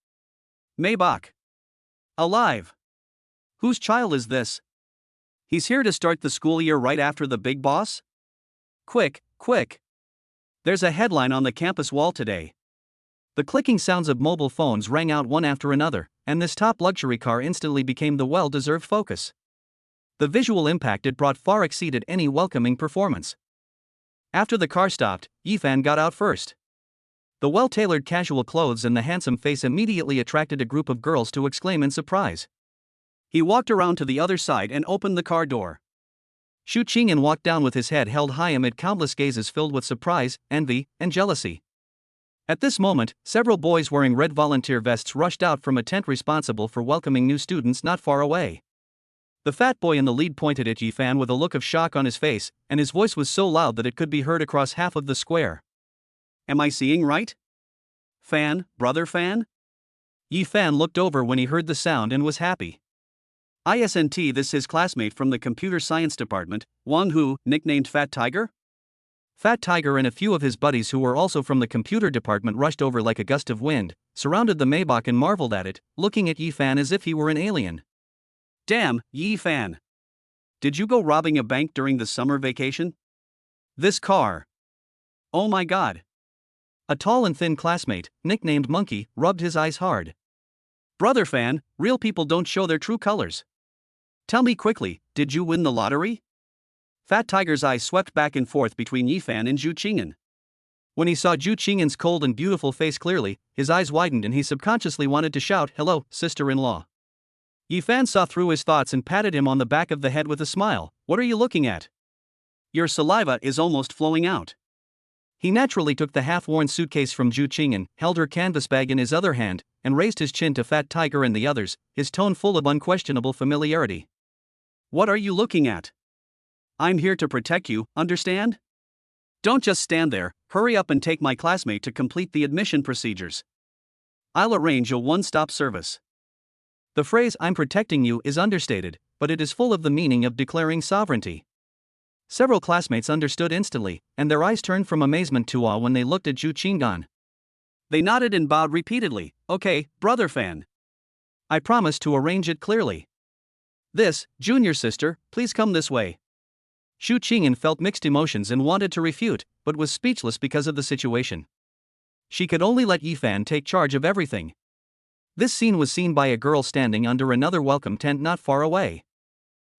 Maybach! Alive! Whose child is this? He's here to start the school year right after the big boss? Quick, quick! There's a headline on the campus wall today. The clicking sounds of mobile phones rang out one after another, and this top luxury car instantly became the well-deserved focus. The visual impact it brought far exceeded any welcoming performance. After the car stopped, Yifan got out first. The well-tailored casual clothes and the handsome face immediately attracted a group of girls to exclaim in surprise. He walked around to the other side and opened the car door. Zhu Qing'an walked down with his head held high amid countless gazes filled with surprise, envy, and jealousy. At this moment, several boys wearing red volunteer vests rushed out from a tent responsible for welcoming new students not far away. The fat boy in the lead pointed at Yifan with a look of shock on his face, and his voice was so loud that it could be heard across half of the square. Am I seeing right? Fan, brother Fan? Yifan looked over when he heard the sound and was happy. Isn't this his classmate from the computer science department, Wang Hu, nicknamed Fat Tiger? Fat Tiger and a few of his buddies who were also from the computer department rushed over like a gust of wind, surrounded the Maybach and marveled at it, looking at Yifan as if he were an alien. Damn, Yifan! Did you go robbing a bank during the summer vacation? This car! Oh my god! A tall and thin classmate, nicknamed Monkey, rubbed his eyes hard. Brother Fan, real people don't show their true colors. Tell me quickly, did you win the lottery? Fat Tiger's eyes swept back and forth between Yifan and Zhu Qing'an. When he saw Zhu Qing'an's cold and beautiful face clearly, his eyes widened and he subconsciously wanted to shout, "Hello, sister-in-law." Yifan saw through his thoughts and patted him on the back of the head with a smile. What are you looking at? Your saliva is almost flowing out. He naturally took the half-worn suitcase from Zhu Qing'an, held her canvas bag in his other hand, and raised his chin to Fat Tiger and the others, his tone full of unquestionable familiarity. What are you looking at? I'm here to protect you, understand? Don't just stand there, hurry up and take my classmate to complete the admission procedures. I'll arrange a one-stop service. The phrase "I'm protecting you" is understated, but it is full of the meaning of declaring sovereignty. Several classmates understood instantly, and their eyes turned from amazement to awe when they looked at Zhu Qing'an. They nodded and bowed repeatedly. Okay, brother Fan. I promise to arrange it clearly. This, junior sister, please come this way. Zhu Qing'an felt mixed emotions and wanted to refute, but was speechless because of the situation. She could only let Yifan take charge of everything. This scene was seen by a girl standing under another welcome tent not far away.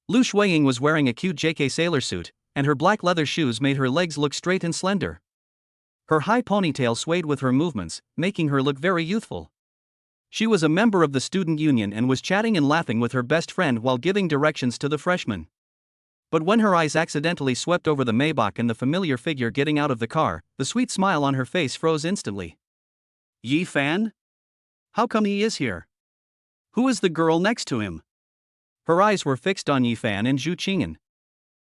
Lu Shuiying was wearing a cute JK sailor suit, and her black leather shoes made her legs look straight and slender. Her high ponytail swayed with her movements, making her look very youthful. She was a member of the student union and was chatting and laughing with her best friend while giving directions to the freshmen. But when her eyes accidentally swept over the Maybach and the familiar figure getting out of the car, the sweet smile on her face froze instantly. Yifan? How come he is here? Who is the girl next to him? Her eyes were fixed on Yifan and Zhu Qing'an.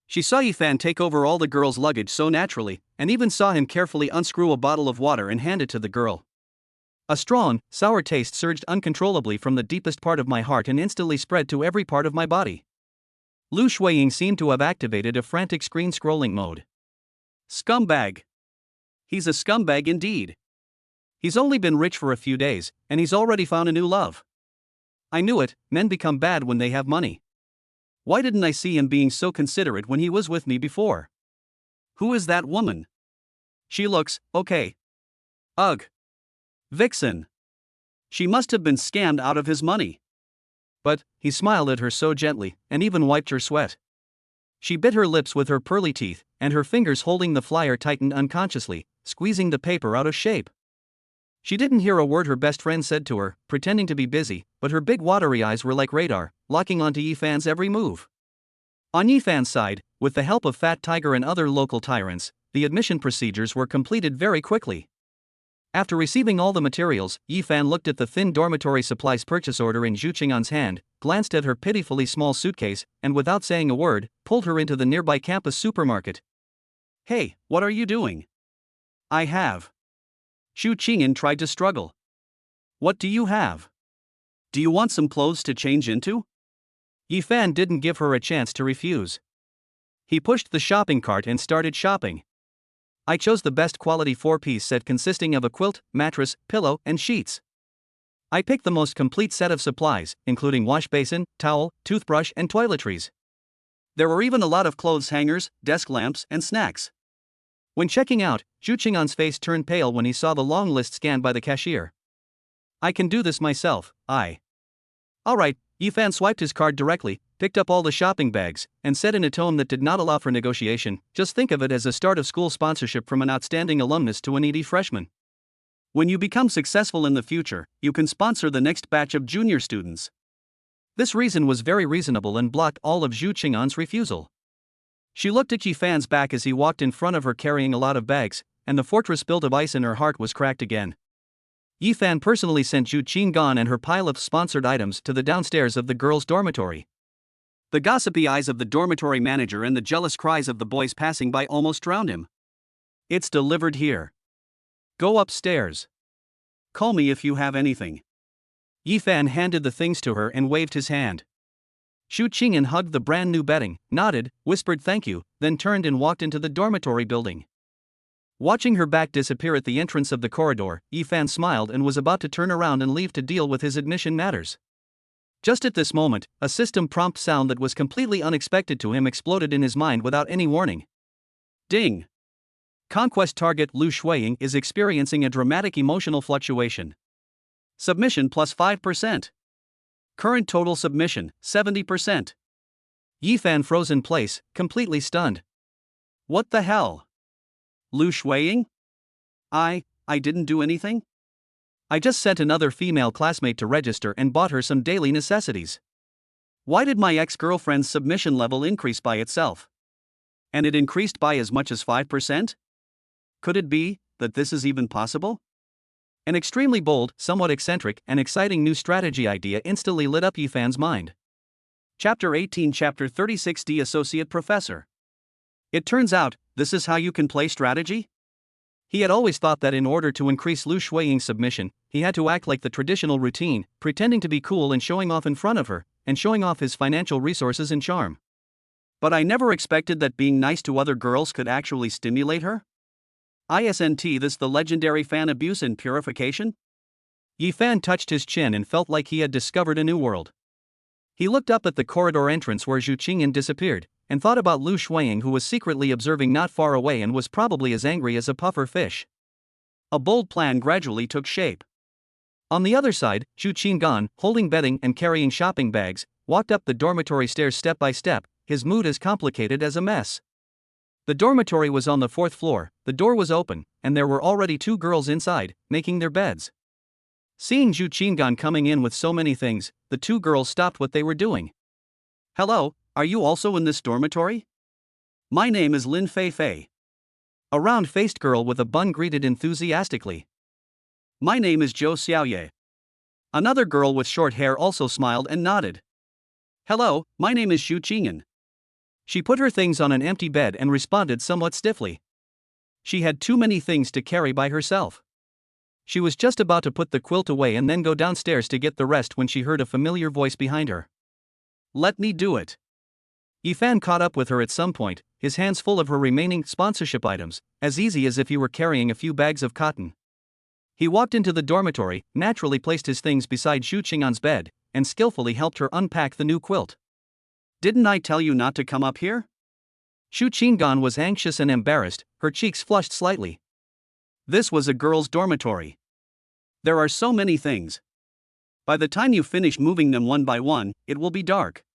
She saw Yifan take over all the girl's luggage so naturally, and even saw him carefully unscrew a bottle of water and hand it to the girl. A strong, sour taste surged uncontrollably from the deepest part of my heart and instantly spread to every part of my body. Lu Shuiying seemed to have activated a frantic screen-scrolling mode. Scumbag. He's a scumbag indeed. He's only been rich for a few days, and he's already found a new love. I knew it, men become bad when they have money. Why didn't I see him being so considerate when he was with me before? Who is that woman? She looks okay. Ugh. Vixen. She must have been scammed out of his money. But, he smiled at her so gently, and even wiped her sweat. She bit her lips with her pearly teeth, and her fingers holding the flyer tightened unconsciously, squeezing the paper out of shape. She didn't hear a word her best friend said to her, pretending to be busy, but her big watery eyes were like radar, locking onto Yifan's every move. On Yifan's side, with the help of Fat Tiger and other local tyrants, the admission procedures were completed very quickly. After receiving all the materials, Yifan looked at the thin dormitory supplies purchase order in Zhu Qing'an's hand, glanced at her pitifully small suitcase, and without saying a word, pulled her into the nearby campus supermarket. Hey, what are you doing? I have. Zhu Qing'an tried to struggle. What do you have? Do you want some clothes to change into? Yifan didn't give her a chance to refuse. He pushed the shopping cart and started shopping. I chose the best quality 4-piece set consisting of a quilt, mattress, pillow, and sheets. I picked the most complete set of supplies, including wash basin, towel, toothbrush, and toiletries. There were even a lot of clothes hangers, desk lamps, and snacks. When checking out, Zhu Qing'an's face turned pale when he saw the long list scanned by the cashier. I can do this myself, Alright, Yifan swiped his card directly, picked up all the shopping bags, and said in a tone that did not allow for negotiation, just think of it as a start of school sponsorship from an outstanding alumnus to a needy freshman. When you become successful in the future, you can sponsor the next batch of junior students. This reason was very reasonable and blocked all of Zhu Qing'an's refusal. She looked at Yifan's back as he walked in front of her carrying a lot of bags, and the fortress built of ice in her heart was cracked again. Yifan personally sent Zhu Qing'an and her pile of sponsored items to the downstairs of the girls' dormitory. The gossipy eyes of the dormitory manager and the jealous cries of the boys passing by almost drowned him. It's delivered here. Go upstairs. Call me if you have anything. Yifan handed the things to her and waved his hand. Zhu Qing'an hugged the brand new bedding, nodded, whispered thank you, then turned and walked into the dormitory building. Watching her back disappear at the entrance of the corridor, Yifan smiled and was about to turn around and leave to deal with his admission matters. Just at this moment, a system prompt sound that was completely unexpected to him exploded in his mind without any warning. Ding! Conquest target Lu Shuiying is experiencing a dramatic emotional fluctuation. Submission plus 5%. Current total submission, 70%. Yifan froze in place, completely stunned. What the hell? Lu Shuiying? I didn't do anything? I just sent another female classmate to register and bought her some daily necessities. Why did my ex-girlfriend's submission level increase by itself? And it increased by as much as 5%? Could it be that this is even possible? An extremely bold, somewhat eccentric, and exciting new strategy idea instantly lit up Yifan's mind. Chapter 18 Chapter 36 Associate Professor. It turns out, this is how you can play strategy? He had always thought that in order to increase Lu Shuiying's submission, he had to act like the traditional routine, pretending to be cool and showing off in front of her, and showing off his financial resources and charm. But I never expected that being nice to other girls could actually stimulate her? Isn't this the legendary fan abuse and purification? Yifan touched his chin and felt like he had discovered a new world. He looked up at the corridor entrance where Zhu Qing'an disappeared, and thought about Lu Shuiying, who was secretly observing not far away and was probably as angry as a puffer fish. A bold plan gradually took shape. On the other side, Zhu Qing'an, holding bedding and carrying shopping bags, walked up the dormitory stairs step by step, his mood as complicated as a mess. The dormitory was on the 4th floor, the door was open, and there were already 2 girls inside, making their beds. Seeing Zhu Qing'an coming in with so many things, the 2 girls stopped what they were doing. Hello, are you also in this dormitory? My name is Lin Fei Fei. A round-faced girl with a bun greeted enthusiastically. My name is Zhou Xiaoye. Another girl with short hair also smiled and nodded. Hello, my name is Zhu Qing'an. She put her things on an empty bed and responded somewhat stiffly. She had too many things to carry by herself. She was just about to put the quilt away and then go downstairs to get the rest when she heard a familiar voice behind her. Let me do it. Yifan caught up with her at some point, his hands full of her remaining sponsorship items, as easy as if he were carrying a few bags of cotton. He walked into the dormitory, naturally placed his things beside Zhu Qing'an's bed, and skillfully helped her unpack the new quilt. Didn't I tell you not to come up here? Shu Qinggan was anxious and embarrassed, her cheeks flushed slightly. This was a girls' dormitory. There are so many things. By the time you finish moving them one by one, it will be dark.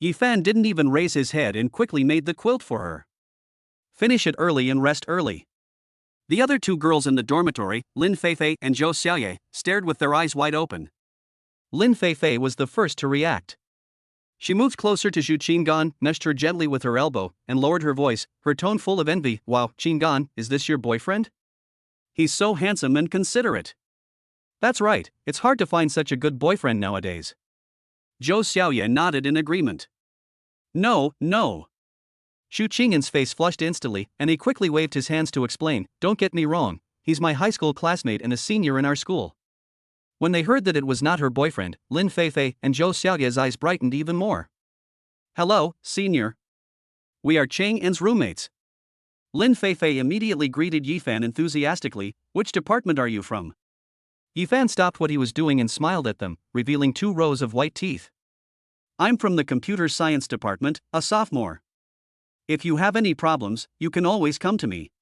Yifan didn't even raise his head and quickly made the quilt for her. Finish it early and rest early. The other two girls in the dormitory, Lin Feifei and Zhou Xiaoye, stared with their eyes wide open. Lin Feifei was the first to react. She moved closer to Zhu Qinggan, nudged her gently with her elbow, and lowered her voice, her tone full of envy. Wow, Qinggan, is this your boyfriend? He's so handsome and considerate. That's right, it's hard to find such a good boyfriend nowadays. Zhou Xiaoye nodded in agreement. No. Shu Qinggan's face flushed instantly, and he quickly waved his hands to explain, don't get me wrong, he's my high school classmate and a senior in our school. When they heard that it was not her boyfriend, Lin Feifei and Zhou Xiaoye's eyes brightened even more. Hello, senior. We are Chang En's roommates. Lin Feifei immediately greeted Yifan enthusiastically. Which department are you from? Yifan stopped what he was doing and smiled at them, revealing 2 rows of white teeth. I'm from the computer science department, a sophomore. If you have any problems, you can always come to me.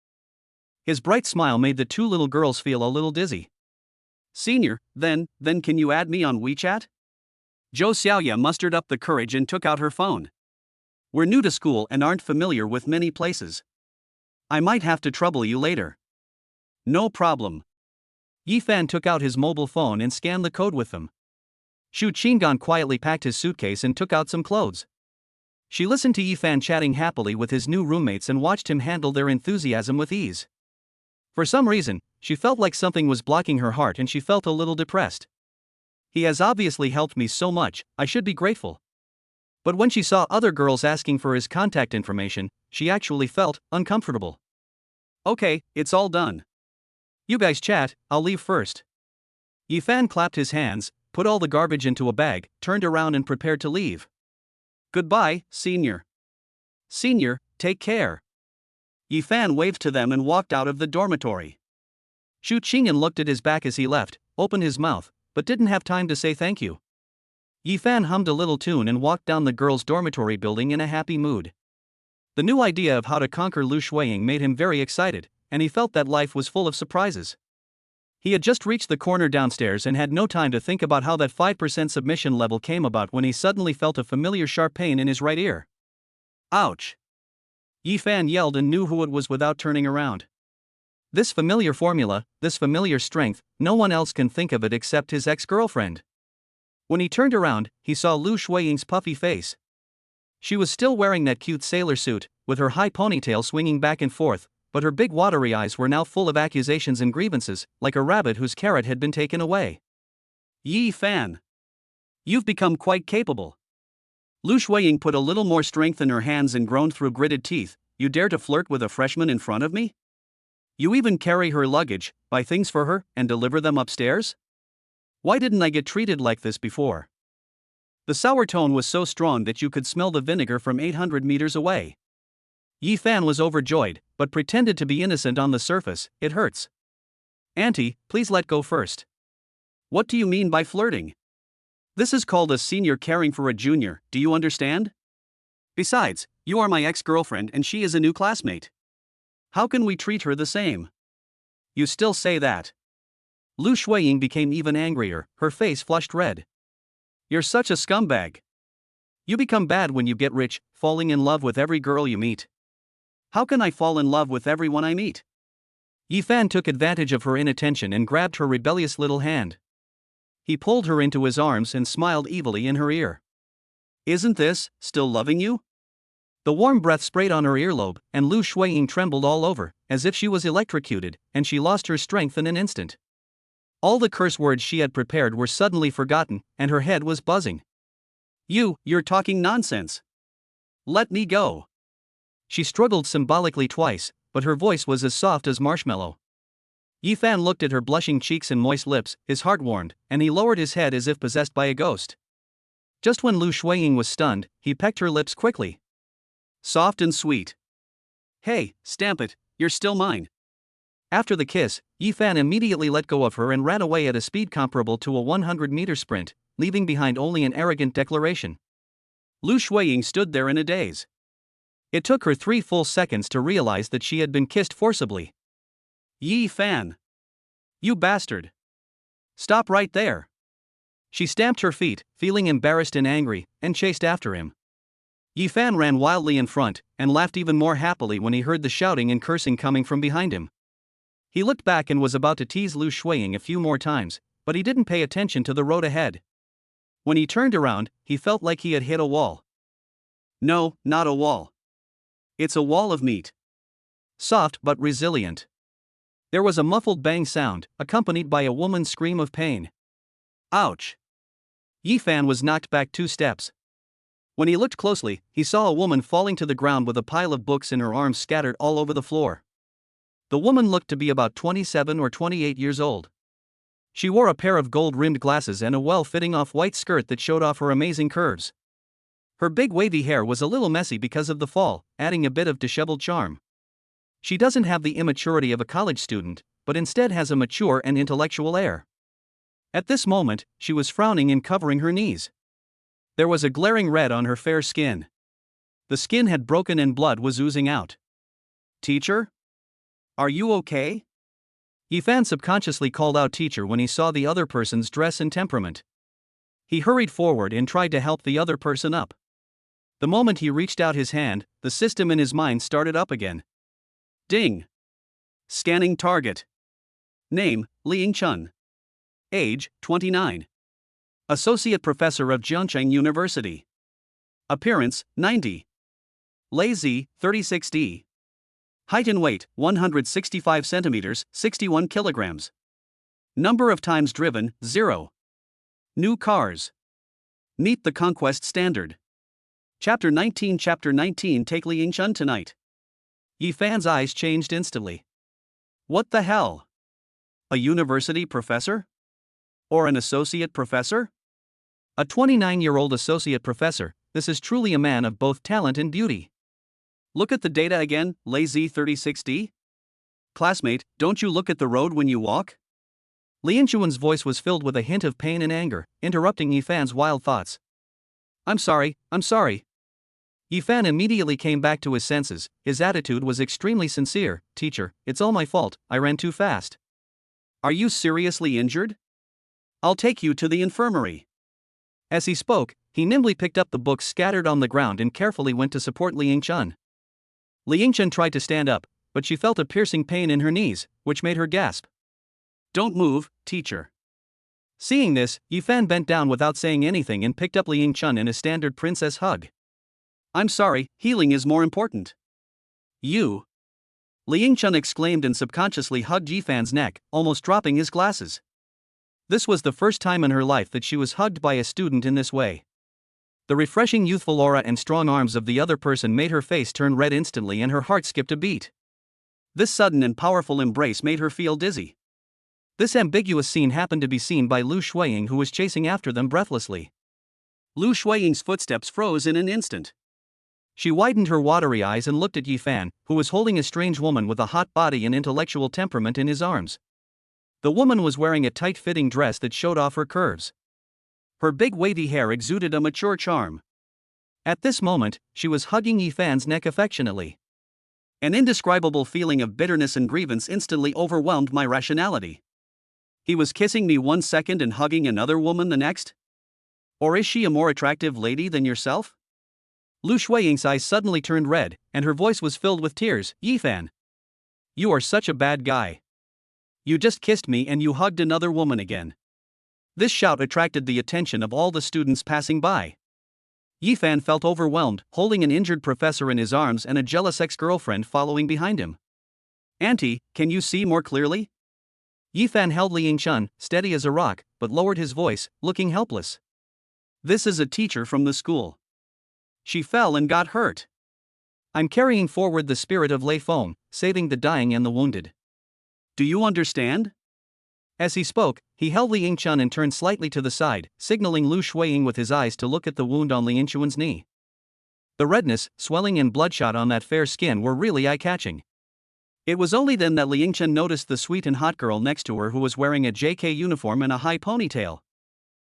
His bright smile made the 2 little girls feel a little dizzy. Senior, then can you add me on WeChat? Zhou Xiaoye mustered up the courage and took out her phone. We're new to school and aren't familiar with many places. I might have to trouble you later. No problem. Yifan took out his mobile phone and scanned the code with them. Shu Qinggan quietly packed his suitcase and took out some clothes. She listened to Yifan chatting happily with his new roommates and watched him handle their enthusiasm with ease. For some reason, she felt like something was blocking her heart and she felt a little depressed. He has obviously helped me so much, I should be grateful. But when she saw other girls asking for his contact information, she actually felt uncomfortable. Okay, it's all done. You guys chat, I'll leave first. Yifan clapped his hands, put all the garbage into a bag, turned around and prepared to leave. Goodbye, senior. Senior, take care. Yifan waved to them and walked out of the dormitory. Shu Qinggan looked at his back as he left, opened his mouth, but didn't have time to say thank you. Yifan hummed a little tune and walked down the girls' dormitory building in a happy mood. The new idea of how to conquer Lu Shuiying made him very excited, and he felt that life was full of surprises. He had just reached the corner downstairs and had no time to think about how that 5% submission level came about when he suddenly felt a familiar sharp pain in his right ear. Ouch! Yifan yelled and knew who it was without turning around. This familiar formula, this familiar strength, no one else can think of it except his ex-girlfriend. When he turned around, he saw Lu Shuiying's puffy face. She was still wearing that cute sailor suit, with her high ponytail swinging back and forth, but her big watery eyes were now full of accusations and grievances, like a rabbit whose carrot had been taken away. Yifan! You've become quite capable. Lu Shuiying put a little more strength in her hands and groaned through gritted teeth. You dare to flirt with a freshman in front of me? You even carry her luggage, buy things for her, and deliver them upstairs? Why didn't I get treated like this before? The sour tone was so strong that you could smell the vinegar from 800 meters away. Yifan was overjoyed, but pretended to be innocent on the surface. It hurts. Auntie, please let go first. What do you mean by flirting? This is called a senior caring for a junior, do you understand? Besides, you are my ex-girlfriend and she is a new classmate. How can we treat her the same? You still say that? Lu Shuiying became even angrier, her face flushed red. You're such a scumbag. You become bad when you get rich, falling in love with every girl you meet. How can I fall in love with everyone I meet? Yifan took advantage of her inattention and grabbed her rebellious little hand. He pulled her into his arms and smiled evilly in her ear. Isn't this still loving you? The warm breath sprayed on her earlobe, and Lu Shuiying trembled all over, as if she was electrocuted, and she lost her strength in an instant. All the curse words she had prepared were suddenly forgotten, and her head was buzzing. You're talking nonsense. Let me go. She struggled symbolically twice, but her voice was as soft as marshmallow. Yifan looked at her blushing cheeks and moist lips, his heart warmed, and he lowered his head as if possessed by a ghost. Just when Lu Shuiying was stunned, he pecked her lips quickly. Soft and sweet. Hey, stamp it, you're still mine. After the kiss, Yifan immediately let go of her and ran away at a speed comparable to a 100-meter sprint, leaving behind only an arrogant declaration. Lu Shuiying stood there in a daze. It took her 3 full seconds to realize that she had been kissed forcibly. Yi Fan! You bastard! Stop right there! She stamped her feet, feeling embarrassed and angry, and chased after him. Yi Fan ran wildly in front, and laughed even more happily when he heard the shouting and cursing coming from behind him. He looked back and was about to tease Lu Shuiying a few more times, but he didn't pay attention to the road ahead. When he turned around, he felt like he had hit a wall. No, not a wall. It's a wall of meat. Soft but resilient. There was a muffled bang sound, accompanied by a woman's scream of pain. Ouch! Yi Fan was knocked back 2 steps. When he looked closely, he saw a woman falling to the ground with a pile of books in her arms scattered all over the floor. The woman looked to be about 27 or 28 years old. She wore a pair of gold-rimmed glasses and a well-fitting off-white skirt that showed off her amazing curves. Her big wavy hair was a little messy because of the fall, adding a bit of disheveled charm. She doesn't have the immaturity of a college student, but instead has a mature and intellectual air. At this moment, she was frowning and covering her knees. There was a glaring red on her fair skin. The skin had broken and blood was oozing out. Teacher? Are you okay? Yi Fan subconsciously called out teacher when he saw the other person's dress and temperament. He hurried forward and tried to help the other person up. The moment he reached out his hand, the system in his mind started up again. Ding! Scanning target. Name, Liang Chun. Age, 29. Associate Professor of Jiangcheng University. Appearance, 90. Lazy, 36D. Height and weight, 165 centimeters, 61 kilograms. Number of times driven, 0. New cars. Meet the conquest standard. Chapter 19 Take Liang Chun tonight. Yi Fan's eyes changed instantly. What the hell? A university professor? Or an associate professor? A 29-year-old associate professor, this is truly a man of both talent and beauty. Look at the data again, Lazy 36D? Classmate, don't you look at the road when you walk? Liang Chuan's voice was filled with a hint of pain and anger, interrupting Yi Fan's wild thoughts. I'm sorry. Yi Fan immediately came back to his senses. His attitude was extremely sincere. Teacher, it's all my fault, I ran too fast. Are you seriously injured? I'll take you to the infirmary. As he spoke, he nimbly picked up the books scattered on the ground and carefully went to support Liang Chun. Liang Chun tried to stand up, but she felt a piercing pain in her knees, which made her gasp. Don't move, teacher. Seeing this, Yi Fan bent down without saying anything and picked up Liang Chun in a standard princess hug. I'm sorry, healing is more important. You. Liang Chun exclaimed and subconsciously hugged Yi Fan's neck, almost dropping his glasses. This was the first time in her life that she was hugged by a student in this way. The refreshing youthful aura and strong arms of the other person made her face turn red instantly and her heart skipped a beat. This sudden and powerful embrace made her feel dizzy. This ambiguous scene happened to be seen by Lu Shuiying, who was chasing after them breathlessly. Lu Shuiying's footsteps froze in an instant. She widened her watery eyes and looked at Yi Fan, who was holding a strange woman with a hot body and intellectual temperament in his arms. The woman was wearing a tight-fitting dress that showed off her curves. Her big wavy hair exuded a mature charm. At this moment, she was hugging Yi Fan's neck affectionately. An indescribable feeling of bitterness and grievance instantly overwhelmed my rationality. He was kissing me 1 second and hugging another woman the next? Or is she a more attractive lady than yourself? Lu Shuiying's eyes suddenly turned red, and her voice was filled with tears. Yi Fan. You are such a bad guy. You just kissed me and you hugged another woman again. This shout attracted the attention of all the students passing by. Yi Fan felt overwhelmed, holding an injured professor in his arms and a jealous ex-girlfriend following behind him. Auntie, can you see more clearly? Yi Fan held Liang Chun, steady as a rock, but lowered his voice, looking helpless. This is a teacher from the school. She fell and got hurt. I'm carrying forward the spirit of Lei Feng, saving the dying and the wounded. Do you understand? As he spoke, he held Liang Chun and turned slightly to the side, signaling Lu Shuiying with his eyes to look at the wound on Liang Chuan's knee. The redness, swelling and bloodshot on that fair skin were really eye-catching. It was only then that Liang Chun noticed the sweet and hot girl next to her who was wearing a JK uniform and a high ponytail.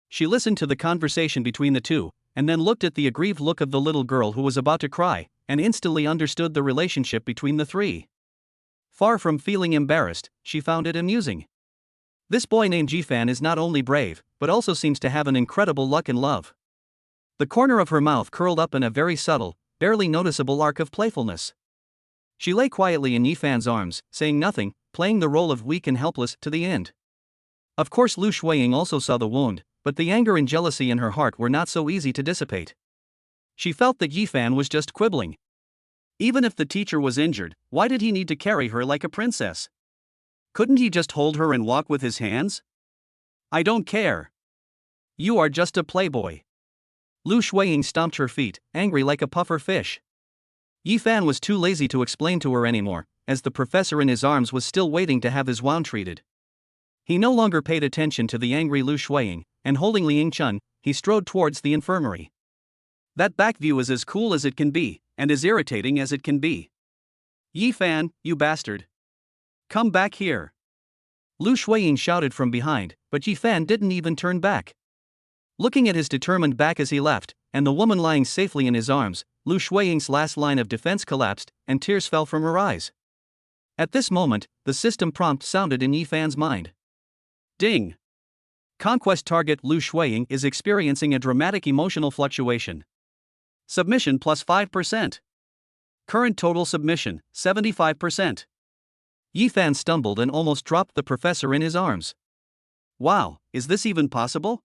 She listened to the conversation between the two, and then looked at the aggrieved look of the little girl who was about to cry, and instantly understood the relationship between the three. Far from feeling embarrassed, she found it amusing. This boy named Jifan is not only brave, but also seems to have an incredible luck in love. The corner of her mouth curled up in a very subtle, barely noticeable arc of playfulness. She lay quietly in Yifan's arms, saying nothing, playing the role of weak and helpless to the end. Of course Lu Shuiying also saw the wound, but the anger and jealousy in her heart were not so easy to dissipate. She felt that Yifan was just quibbling. Even if the teacher was injured, why did he need to carry her like a princess? Couldn't he just hold her and walk with his hands? I don't care. You are just a playboy. Lu Shuiying stomped her feet, angry like a puffer fish. Yifan was too lazy to explain to her anymore, as the professor in his arms was still waiting to have his wound treated. He no longer paid attention to the angry Lu Shuiying, and holding Liang Chun, he strode towards the infirmary. That back view is as cool as it can be, and as irritating as it can be. Yifan, you bastard. Come back here. Lu Shuiying shouted from behind, but Yifan didn't even turn back. Looking at his determined back as he left, and the woman lying safely in his arms, Lu Shuiying's last line of defense collapsed, and tears fell from her eyes. At this moment, the system prompt sounded in Yifan's mind. Ding! Conquest target Lu Shuiying is experiencing a dramatic emotional fluctuation. Submission plus 5%. Current total submission, 75%. Yifan stumbled and almost dropped the professor in his arms. Wow, is this even possible?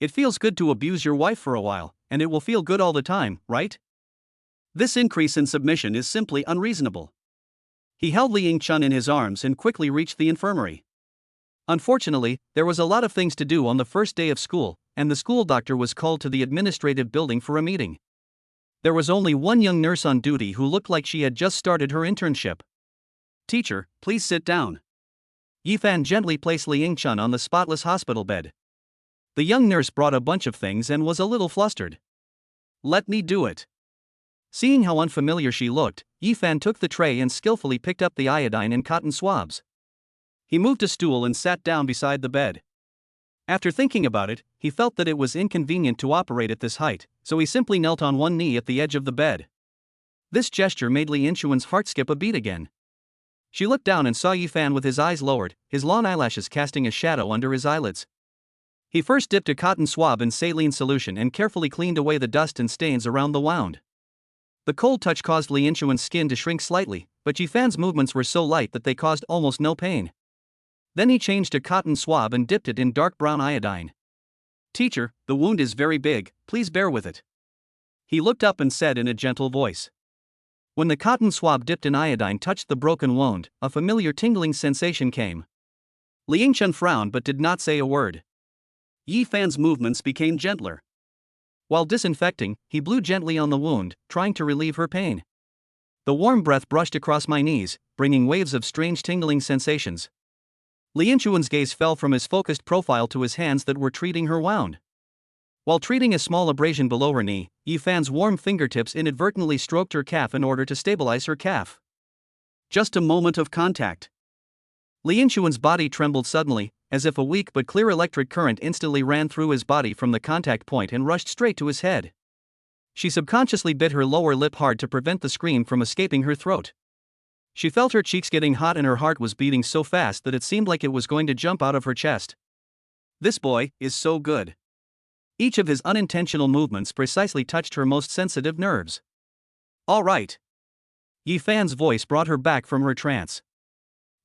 It feels good to abuse your wife for a while, and it will feel good all the time, right? This increase in submission is simply unreasonable. He held Liang Chun in his arms and quickly reached the infirmary. Unfortunately, there was a lot of things to do on the first day of school, and the school doctor was called to the administrative building for a meeting. There was only one young nurse on duty who looked like she had just started her internship. Teacher, please sit down. Yifan gently placed Liang Chun on the spotless hospital bed. The young nurse brought a bunch of things and was a little flustered. Let me do it. Seeing how unfamiliar she looked, Yifan took the tray and skillfully picked up the iodine and cotton swabs. He moved a stool and sat down beside the bed. After thinking about it, he felt that it was inconvenient to operate at this height, so he simply knelt on one knee at the edge of the bed. This gesture made Li Yinchuan's heart skip a beat again. She looked down and saw Yifan with his eyes lowered, his long eyelashes casting a shadow under his eyelids. He first dipped a cotton swab in saline solution and carefully cleaned away the dust and stains around the wound. The cold touch caused Li Yinchuan's skin to shrink slightly, but Yifan's movements were so light that they caused almost no pain. Then he changed a cotton swab and dipped it in dark brown iodine. Teacher, the wound is very big, please bear with it. He looked up and said in a gentle voice. When the cotton swab dipped in iodine touched the broken wound, a familiar tingling sensation came. Liang Chun frowned but did not say a word. Yifan's movements became gentler. While disinfecting, he blew gently on the wound, trying to relieve her pain. The warm breath brushed across my knees, bringing waves of strange tingling sensations. Li Yinchuan's gaze fell from his focused profile to his hands that were treating her wound. While treating a small abrasion below her knee, Yifan's warm fingertips inadvertently stroked her calf in order to stabilize her calf. Just a moment of contact. Li Yinchuan's body trembled suddenly, as if a weak but clear electric current instantly ran through his body from the contact point and rushed straight to his head. She subconsciously bit her lower lip hard to prevent the scream from escaping her throat. She felt her cheeks getting hot and her heart was beating so fast that it seemed like it was going to jump out of her chest. This boy is so good. Each of his unintentional movements precisely touched her most sensitive nerves. All right. Yifan's voice brought her back from her trance.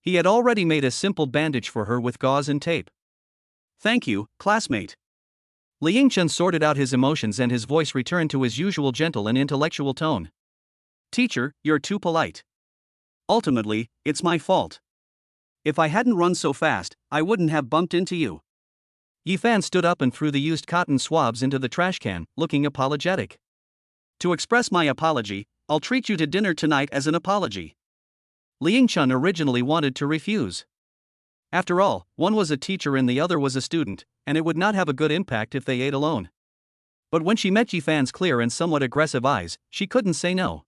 He had already made a simple bandage for her with gauze and tape. Thank you, classmate. Li Yingchun sorted out his emotions and his voice returned to his usual gentle and intellectual tone. Teacher, you're too polite. Ultimately, it's my fault. If I hadn't run so fast, I wouldn't have bumped into you. Yifan stood up and threw the used cotton swabs into the trash can, looking apologetic. To express my apology, I'll treat you to dinner tonight as an apology. Li Yingchun originally wanted to refuse. After all, one was a teacher and the other was a student, and it would not have a good impact if they ate alone. But when she met Yifan's clear and somewhat aggressive eyes, she couldn't say no.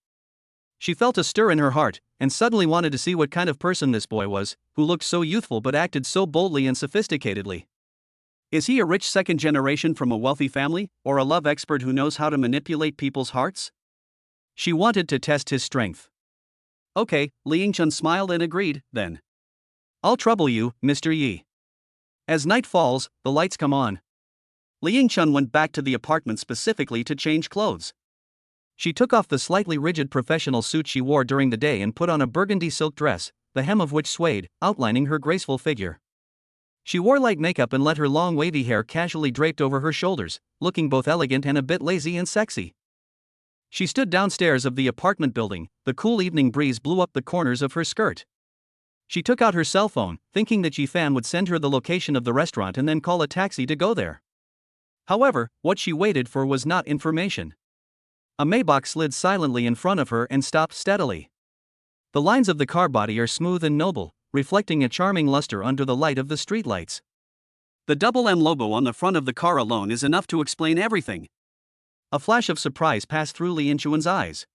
She felt a stir in her heart, and suddenly wanted to see what kind of person this boy was, who looked so youthful but acted so boldly and sophisticatedly. Is he a rich second generation from a wealthy family, or a love expert who knows how to manipulate people's hearts? She wanted to test his strength. Okay, Li Yingchun smiled and agreed, then. I'll trouble you, Mr. Yi. As night falls, the lights come on. Li Yingchun went back to the apartment specifically to change clothes. She took off the slightly rigid professional suit she wore during the day and put on a burgundy silk dress, the hem of which swayed, outlining her graceful figure. She wore light makeup and let her long wavy hair casually draped over her shoulders, looking both elegant and a bit lazy and sexy. She stood downstairs of the apartment building, the cool evening breeze blew up the corners of her skirt. She took out her cell phone, thinking that Yifan would send her the location of the restaurant and then call a taxi to go there. However, what she waited for was not information. A Maybach slid silently in front of her and stopped steadily. The lines of the car body are smooth and noble, reflecting a charming luster under the light of the streetlights. The double M logo on the front of the car alone is enough to explain everything. A flash of surprise passed through Li Yingchun's eyes.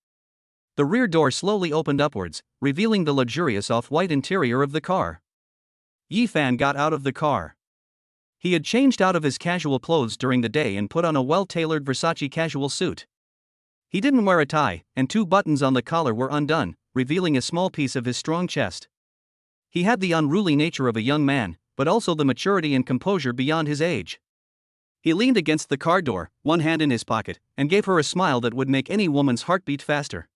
The rear door slowly opened upwards, revealing the luxurious off-white interior of the car. Yifan got out of the car. He had changed out of his casual clothes during the day and put on a well-tailored Versace casual suit. He didn't wear a tie, and 2 buttons on the collar were undone, revealing a small piece of his strong chest. He had the unruly nature of a young man, but also the maturity and composure beyond his age. He leaned against the car door, one hand in his pocket, and gave her a smile that would make any woman's heart beat faster.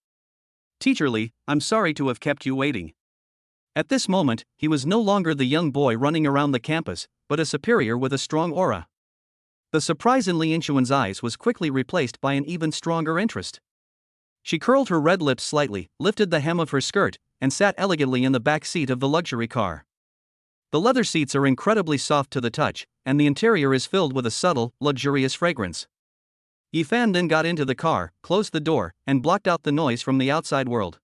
Teacher Li, I'm sorry to have kept you waiting. At this moment, he was no longer the young boy running around the campus, but a superior with a strong aura. The surprise in Li Yingchun's eyes was quickly replaced by an even stronger interest. She curled her red lips slightly, lifted the hem of her skirt, and sat elegantly in the back seat of the luxury car. The leather seats are incredibly soft to the touch, and the interior is filled with a subtle, luxurious fragrance. Yifan then got into the car, closed the door, and blocked out the noise from the outside world.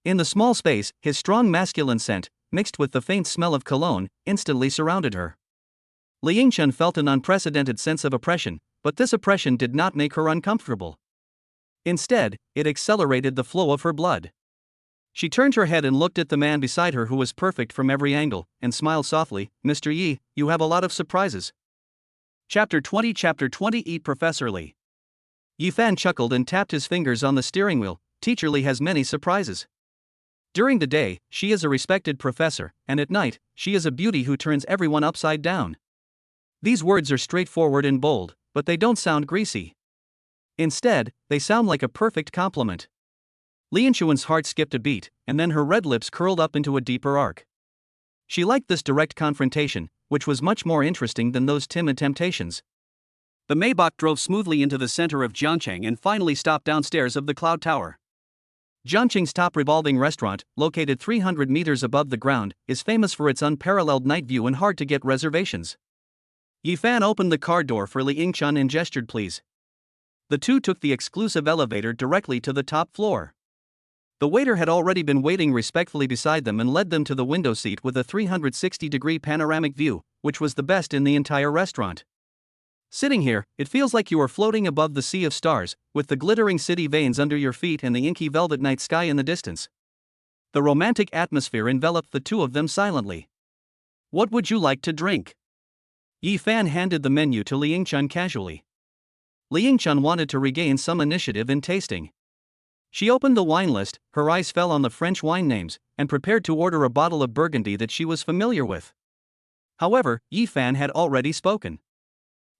In the small space, his strong masculine scent, mixed with the faint smell of cologne, instantly surrounded her. Li Yingchun felt an unprecedented sense of oppression, but this oppression did not make her uncomfortable. Instead, it accelerated the flow of her blood. She turned her head and looked at the man beside her who was perfect from every angle, and smiled softly, Mr. Yi, you have a lot of surprises. Chapter 20 Eat Professor Li. Yifan chuckled and tapped his fingers on the steering wheel. Teacher Li has many surprises. During the day, she is a respected professor, and at night, she is a beauty who turns everyone upside down. These words are straightforward and bold, but they don't sound greasy. Instead, they sound like a perfect compliment. Li Yingchun's heart skipped a beat, and then her red lips curled up into a deeper arc. She liked this direct confrontation, which was much more interesting than those timid temptations. The Maybach drove smoothly into the center of Jiangcheng and finally stopped downstairs of the Cloud Tower. Jiangcheng's top revolving restaurant, located 300 meters above the ground, is famous for its unparalleled night view and hard-to-get reservations. Yifan opened the car door for Li Yingchun and gestured please. The two took the exclusive elevator directly to the top floor. The waiter had already been waiting respectfully beside them and led them to the window seat with a 360-degree panoramic view, which was the best in the entire restaurant. Sitting here, it feels like you are floating above the sea of stars, with the glittering city veins under your feet and the inky velvet night sky in the distance. The romantic atmosphere enveloped the two of them silently. What would you like to drink? Yifan handed the menu to Li Yingchun casually. Li Yingchun wanted to regain some initiative in tasting. She opened the wine list, her eyes fell on the French wine names, and prepared to order a bottle of Burgundy that she was familiar with. However, Yifan had already spoken.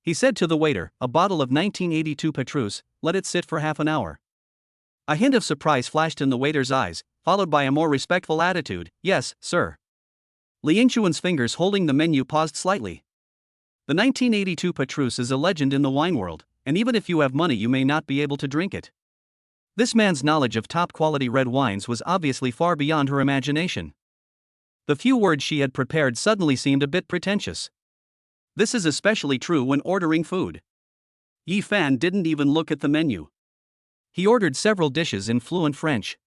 He said to the waiter, a bottle of 1982 Petrus, let it sit for half an hour. A hint of surprise flashed in the waiter's eyes, followed by a more respectful attitude, yes, sir. Li Yingchun's fingers holding the menu paused slightly. The 1982 Petrus is a legend in the wine world, and even if you have money you may not be able to drink it. This man's knowledge of top-quality red wines was obviously far beyond her imagination. The few words she had prepared suddenly seemed a bit pretentious. This is especially true when ordering food. Yifan didn't even look at the menu. He ordered several dishes in fluent French.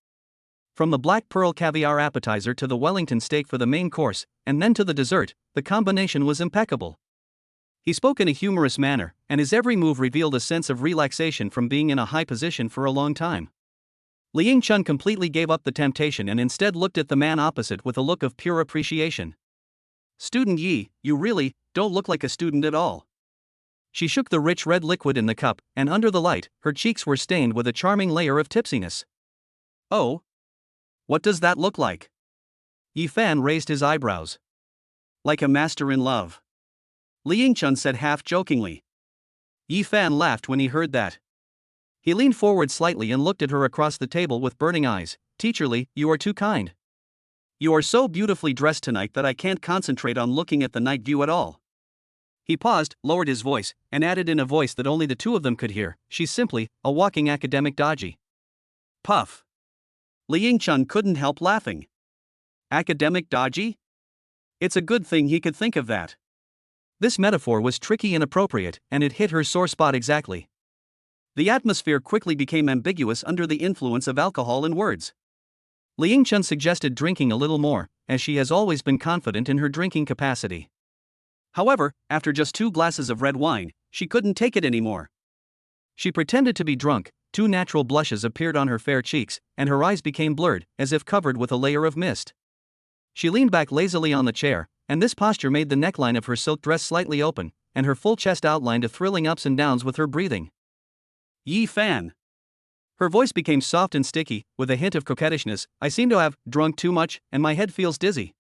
From the black pearl caviar appetizer to the Wellington steak for the main course, and then to the dessert, the combination was impeccable. He spoke in a humorous manner, and his every move revealed a sense of relaxation from being in a high position for a long time. Li Yingchun completely gave up the temptation and instead looked at the man opposite with a look of pure appreciation. Student Yi, you really don't look like a student at all. She shook the rich red liquid in the cup, and under the light, her cheeks were stained with a charming layer of tipsiness. Oh? What does that look like? Yi Fan raised his eyebrows. Like a master in love. Li Yingchun said half jokingly. Yi Fan laughed when he heard that. He leaned forward slightly and looked at her across the table with burning eyes. Teacher Li, you are too kind. You are so beautifully dressed tonight that I can't concentrate on looking at the night view at all. He paused, lowered his voice, and added in a voice that only the two of them could hear, she's simply a walking academic dodgy. Puff. Li Yingchun couldn't help laughing. Academic dodgy? It's a good thing he could think of that. This metaphor was tricky and appropriate, and it hit her sore spot exactly. The atmosphere quickly became ambiguous under the influence of alcohol and words. Li Yingchun suggested drinking a little more, as she has always been confident in her drinking capacity. However, after just 2 glasses of red wine, she couldn't take it anymore. She pretended to be drunk, 2 natural blushes appeared on her fair cheeks, and her eyes became blurred, as if covered with a layer of mist. She leaned back lazily on the chair, and this posture made the neckline of her silk dress slightly open, and her full chest outlined a thrilling ups and downs with her breathing. Yi Fan. Her voice became soft and sticky, with a hint of coquettishness. I seem to have drunk too much, and my head feels dizzy.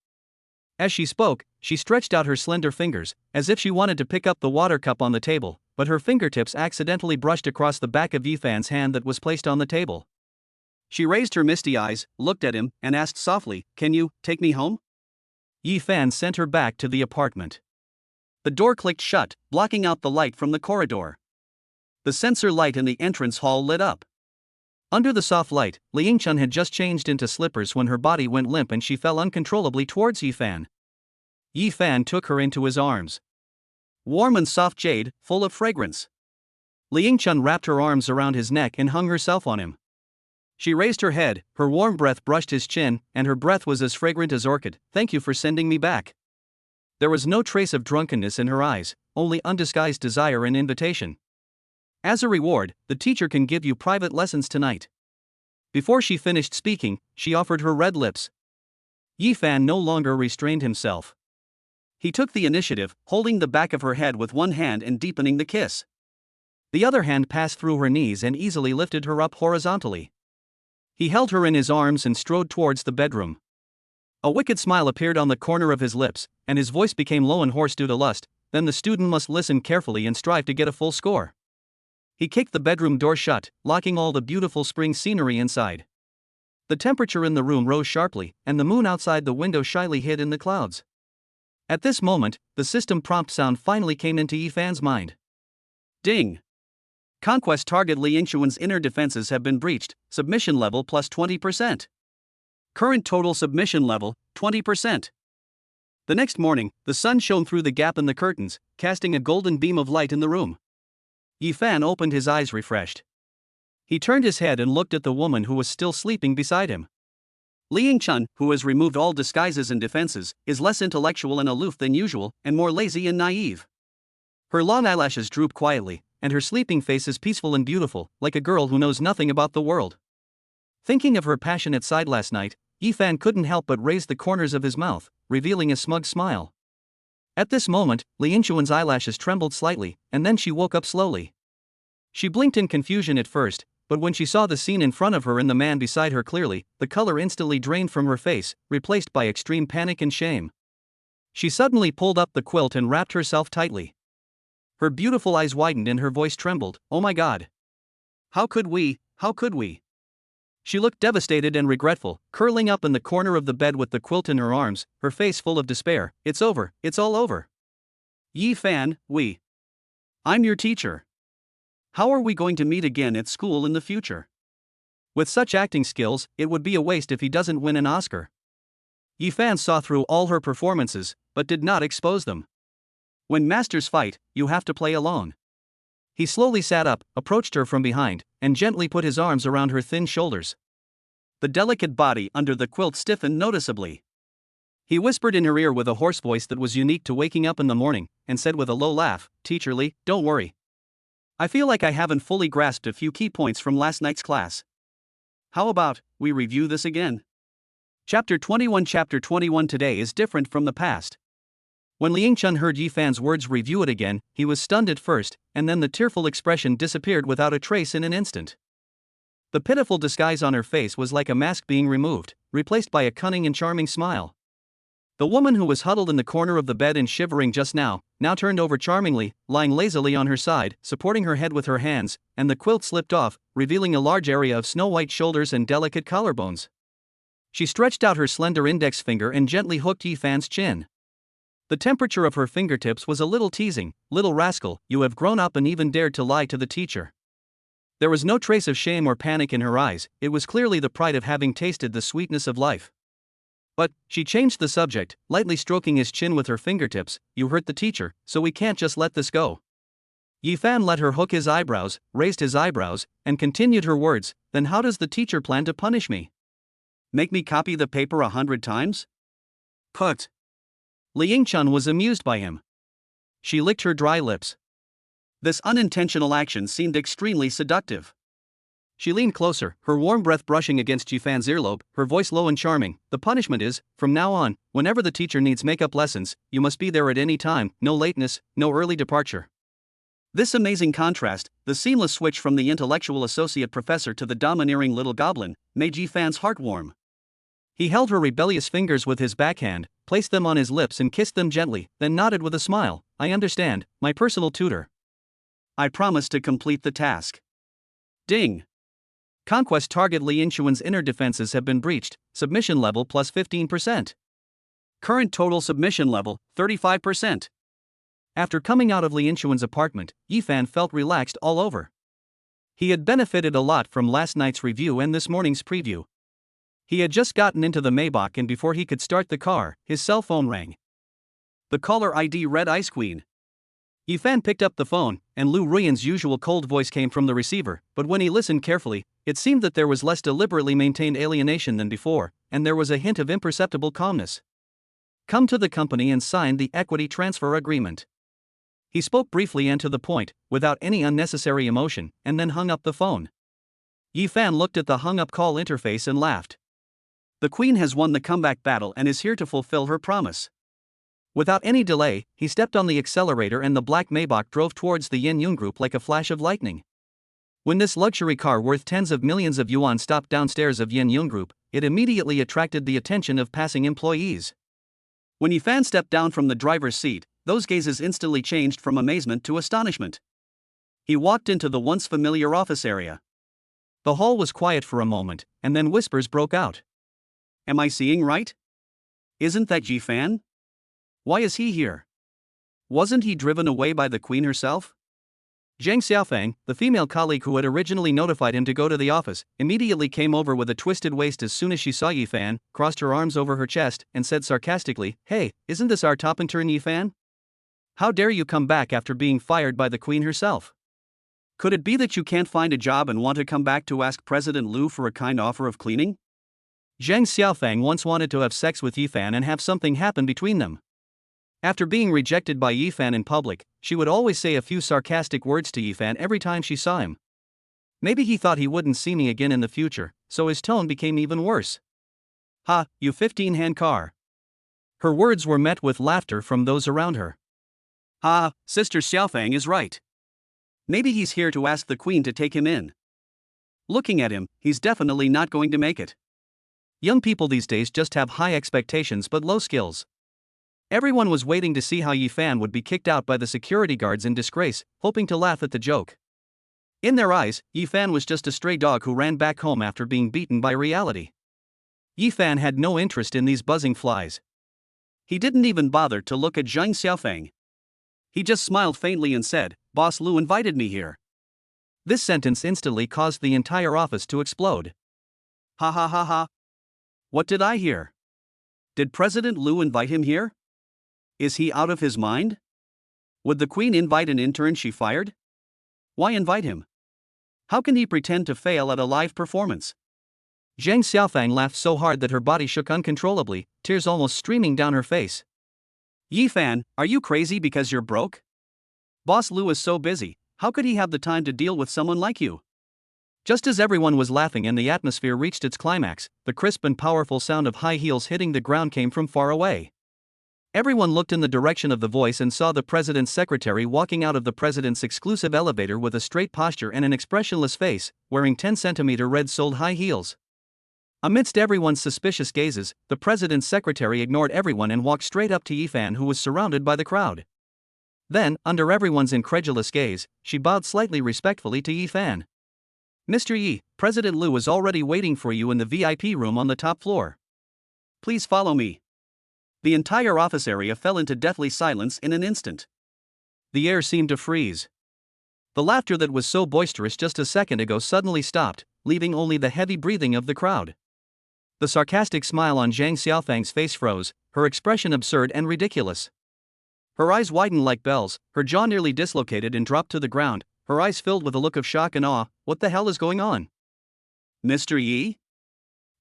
As she spoke, she stretched out her slender fingers, as if she wanted to pick up the water cup on the table, but her fingertips accidentally brushed across the back of Yi Fan's hand that was placed on the table. She raised her misty eyes, looked at him, and asked softly, "Can you take me home?" Yi Fan sent her back to the apartment. The door clicked shut, blocking out the light from the corridor. The sensor light in the entrance hall lit up. Under the soft light, Li Yingchun had just changed into slippers when her body went limp and she fell uncontrollably towards Yi Fan. Yi Fan took her into his arms. Warm and soft jade, full of fragrance. Li Yingchun wrapped her arms around his neck and hung herself on him. She raised her head, her warm breath brushed his chin, and her breath was as fragrant as orchid. Thank you for sending me back. There was no trace of drunkenness in her eyes, only undisguised desire and invitation. As a reward, the teacher can give you private lessons tonight. Before she finished speaking, she offered her red lips. Yi Fan no longer restrained himself. He took the initiative, holding the back of her head with one hand and deepening the kiss. The other hand passed through her knees and easily lifted her up horizontally. He held her in his arms and strode towards the bedroom. A wicked smile appeared on the corner of his lips, and his voice became low and hoarse due to lust. Then the student must listen carefully and strive to get a full score. He kicked the bedroom door shut, locking all the beautiful spring scenery inside. The temperature in the room rose sharply, and the moon outside the window shyly hid in the clouds. At this moment, the system prompt sound finally came into Yi Fan's mind. Ding! Conquest target Li Yingchun's inner defenses have been breached, submission level plus 20%. Current total submission level, 20%. The next morning, the sun shone through the gap in the curtains, casting a golden beam of light in the room. Yi Fan opened his eyes refreshed. He turned his head and looked at the woman who was still sleeping beside him. Li Yingchun, who has removed all disguises and defenses, is less intellectual and aloof than usual, and more lazy and naive. Her long eyelashes droop quietly, and her sleeping face is peaceful and beautiful, like a girl who knows nothing about the world. Thinking of her passionate side last night, Yi Fan couldn't help but raise the corners of his mouth, revealing a smug smile. At this moment, Li Yingchun's eyelashes trembled slightly, and then she woke up slowly. She blinked in confusion at first, but when she saw the scene in front of her and the man beside her clearly, the color instantly drained from her face, replaced by extreme panic and shame. She suddenly pulled up the quilt and wrapped herself tightly. Her beautiful eyes widened and her voice trembled. Oh my God! How could we? How could we? She looked devastated and regretful, curling up in the corner of the bed with the quilt in her arms, her face full of despair. It's over, it's all over. Yi Fan, I'm your teacher. How are we going to meet again at school in the future? With such acting skills, it would be a waste if he doesn't win an Oscar. Yi Fan saw through all her performances, but did not expose them. When masters fight, you have to play along. He slowly sat up, approached her from behind, and gently put his arms around her thin shoulders. The delicate body under the quilt stiffened noticeably. He whispered in her ear with a hoarse voice that was unique to waking up in the morning, and said with a low laugh, "Teacher Li, don't worry. I feel like I haven't fully grasped a few key points from last night's class. How about we review this again?" Chapter 21 today is different from the past. When Liang Chun heard Yi Fan's words review it again, he was stunned at first, and then the tearful expression disappeared without a trace in an instant. The pitiful disguise on her face was like a mask being removed, replaced by a cunning and charming smile. The woman who was huddled in the corner of the bed and shivering just now turned over charmingly, lying lazily on her side, supporting her head with her hands, and the quilt slipped off, revealing a large area of snow-white shoulders and delicate collarbones. She stretched out her slender index finger and gently hooked Yi Fan's chin. The temperature of her fingertips was a little teasing. "Little rascal, you have grown up and even dared to lie to the teacher." There was no trace of shame or panic in her eyes, it was clearly the pride of having tasted the sweetness of life. "But," she changed the subject, lightly stroking his chin with her fingertips, "you hurt the teacher, so we can't just let this go." Yi Fan let her hook his eyebrows, raised his eyebrows, and continued her words, "Then how does the teacher plan to punish me? Make me copy the paper 100 times? Put." Liang Chun was amused by him. She licked her dry lips. This unintentional action seemed extremely seductive. She leaned closer, her warm breath brushing against Yi Fan's earlobe, her voice low and charming. "The punishment is, from now on, whenever the teacher needs makeup lessons, you must be there at any time, no lateness, no early departure." This amazing contrast, the seamless switch from the intellectual associate professor to the domineering little goblin, made Yi Fan's heart warm. He held her rebellious fingers with his backhand, placed them on his lips and kissed them gently, then nodded with a smile. "I understand, my personal tutor. I promise to complete the task." Ding! Conquest target Liang Chuan's inner defenses have been breached, submission level plus 15%. Current total submission level, 35%. After coming out of Liang Chuan's apartment, Yi Fan felt relaxed all over. He had benefited a lot from last night's review and this morning's preview. He had just gotten into the Maybach and before he could start the car, his cell phone rang. The caller ID read Ice Queen. Yi Fan picked up the phone, and Lu Ruiyan's usual cold voice came from the receiver, but when he listened carefully, it seemed that there was less deliberately maintained alienation than before, and there was a hint of imperceptible calmness. "Come to the company and sign the equity transfer agreement." He spoke briefly and to the point, without any unnecessary emotion, and then hung up the phone. Yi Fan looked at the hung-up call interface and laughed. The Queen has won the comeback battle and is here to fulfill her promise. Without any delay, he stepped on the accelerator and the black Maybach drove towards the Yin Yun Group like a flash of lightning. When this luxury car worth tens of millions of yuan stopped downstairs of Yin Yun Group, it immediately attracted the attention of passing employees. When Yi Fan stepped down from the driver's seat, those gazes instantly changed from amazement to astonishment. He walked into the once familiar office area. The hall was quiet for a moment, and then whispers broke out. "Am I seeing right? Isn't that Yi Fan? Why is he here? Wasn't he driven away by the Queen herself?" Zhang Xiaofang, the female colleague who had originally notified him to go to the office, immediately came over with a twisted waist as soon as she saw Yi Fan, crossed her arms over her chest, and said sarcastically, "Hey, isn't this our top intern Yi Fan? How dare you come back after being fired by the Queen herself? Could it be that you can't find a job and want to come back to ask President Liu for a kind offer of cleaning?" Zhang Xiaofang once wanted to have sex with Yi Fan and have something happen between them. After being rejected by Yi Fan in public, she would always say a few sarcastic words to Yi Fan every time she saw him. Maybe he thought he wouldn't see me again in the future, so his tone became even worse. "Ha, you 15-hand car." Her words were met with laughter from those around her. "Ha, Sister Xiaofang is right. Maybe he's here to ask the Queen to take him in. Looking at him, he's definitely not going to make it." Young people these days just have high expectations but low skills. Everyone was waiting to see how Yi Fan would be kicked out by the security guards in disgrace, hoping to laugh at the joke. In their eyes, Yi Fan was just a stray dog who ran back home after being beaten by reality. Yi Fan had no interest in these buzzing flies. He didn't even bother to look at Zhang Xiaofang. He just smiled faintly and said, "Boss Liu invited me here." This sentence instantly caused the entire office to explode. "Ha ha ha ha. What did I hear? Did President Liu invite him here? Is he out of his mind? Would the Queen invite an intern she fired? Why invite him? How can he pretend to fail at a live performance?" Zhang Xiaofang laughed so hard that her body shook uncontrollably, tears almost streaming down her face. "Yi Fan, are you crazy because you're broke? Boss Liu is so busy, how could he have the time to deal with someone like you?" Just as everyone was laughing and the atmosphere reached its climax, the crisp and powerful sound of high heels hitting the ground came from far away. Everyone looked in the direction of the voice and saw the president's secretary walking out of the president's exclusive elevator with a straight posture and an expressionless face, wearing 10-centimeter red-soled high heels. Amidst everyone's suspicious gazes, the president's secretary ignored everyone and walked straight up to Yifan, who was surrounded by the crowd. Then, under everyone's incredulous gaze, she bowed slightly respectfully to Yifan. "Mr. Yi, President Liu is already waiting for you in the VIP room on the top floor. Please follow me." The entire office area fell into deathly silence in an instant. The air seemed to freeze. The laughter that was so boisterous just a second ago suddenly stopped, leaving only the heavy breathing of the crowd. The sarcastic smile on Zhang Xiaofang's face froze, her expression absurd and ridiculous. Her eyes widened like bells, her jaw nearly dislocated and dropped to the ground, her eyes filled with a look of shock and awe. What the hell is going on? "Mr. Yi?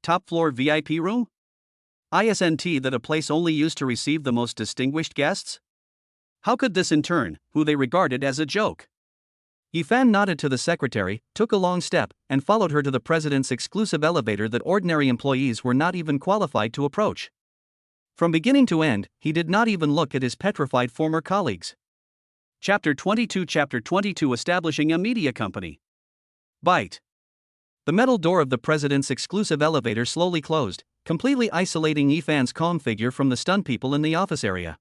Top floor VIP room? Isn't that a place only used to receive the most distinguished guests? How could this in turn, who they regarded as a joke?" Yifan nodded to the secretary, took a long step, and followed her to the president's exclusive elevator that ordinary employees were not even qualified to approach. From beginning to end, he did not even look at his petrified former colleagues. Chapter 22 Establishing a Media Company. Bite. The metal door of the president's exclusive elevator slowly closed, completely isolating Yifan's calm figure from the stunned people in the office area.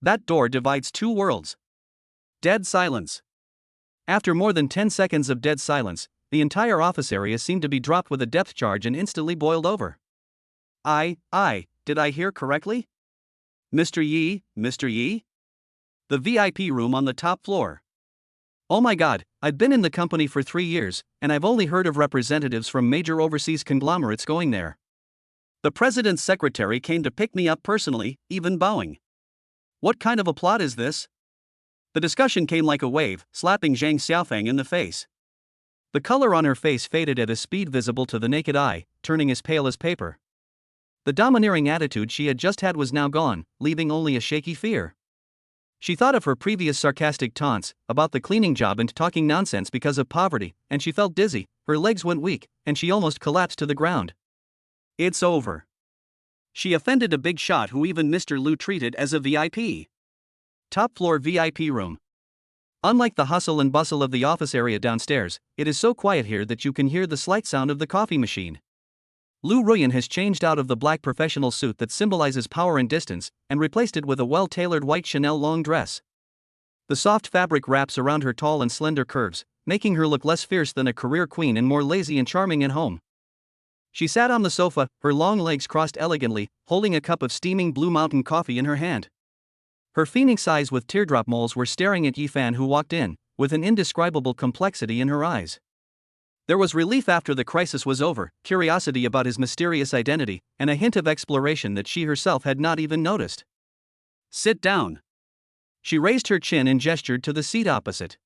That door divides two worlds. Dead silence. After more than 10 seconds of dead silence, the entire office area seemed to be dropped with a depth charge and instantly boiled over. Did I hear correctly? Mr. Yi? The VIP room on the top floor. Oh my god, I've been in the company for 3 years, and I've only heard of representatives from major overseas conglomerates going there. The president's secretary came to pick me up personally, even bowing. What kind of a plot is this? The discussion came like a wave, slapping Zhang Xiaofang in the face. The color on her face faded at a speed visible to the naked eye, turning as pale as paper. The domineering attitude she had just had was now gone, leaving only a shaky fear. She thought of her previous sarcastic taunts about the cleaning job and talking nonsense because of poverty, and she felt dizzy, her legs went weak, and she almost collapsed to the ground. It's over. She offended a big shot who even Mr. Liu treated as a VIP. Top floor VIP room. Unlike the hustle and bustle of the office area downstairs, it is so quiet here that you can hear the slight sound of the coffee machine. Liu Ruyan has changed out of the black professional suit that symbolizes power and distance, and replaced it with a well-tailored white Chanel long dress. The soft fabric wraps around her tall and slender curves, making her look less fierce than a career queen and more lazy and charming at home. She sat on the sofa, her long legs crossed elegantly, holding a cup of steaming Blue Mountain coffee in her hand. Her phoenix eyes with teardrop moles were staring at Yifan, who walked in, with an indescribable complexity in her eyes. There was relief after the crisis was over, curiosity about his mysterious identity, and a hint of exploration that she herself had not even noticed. "Sit down." She raised her chin and gestured to the seat opposite.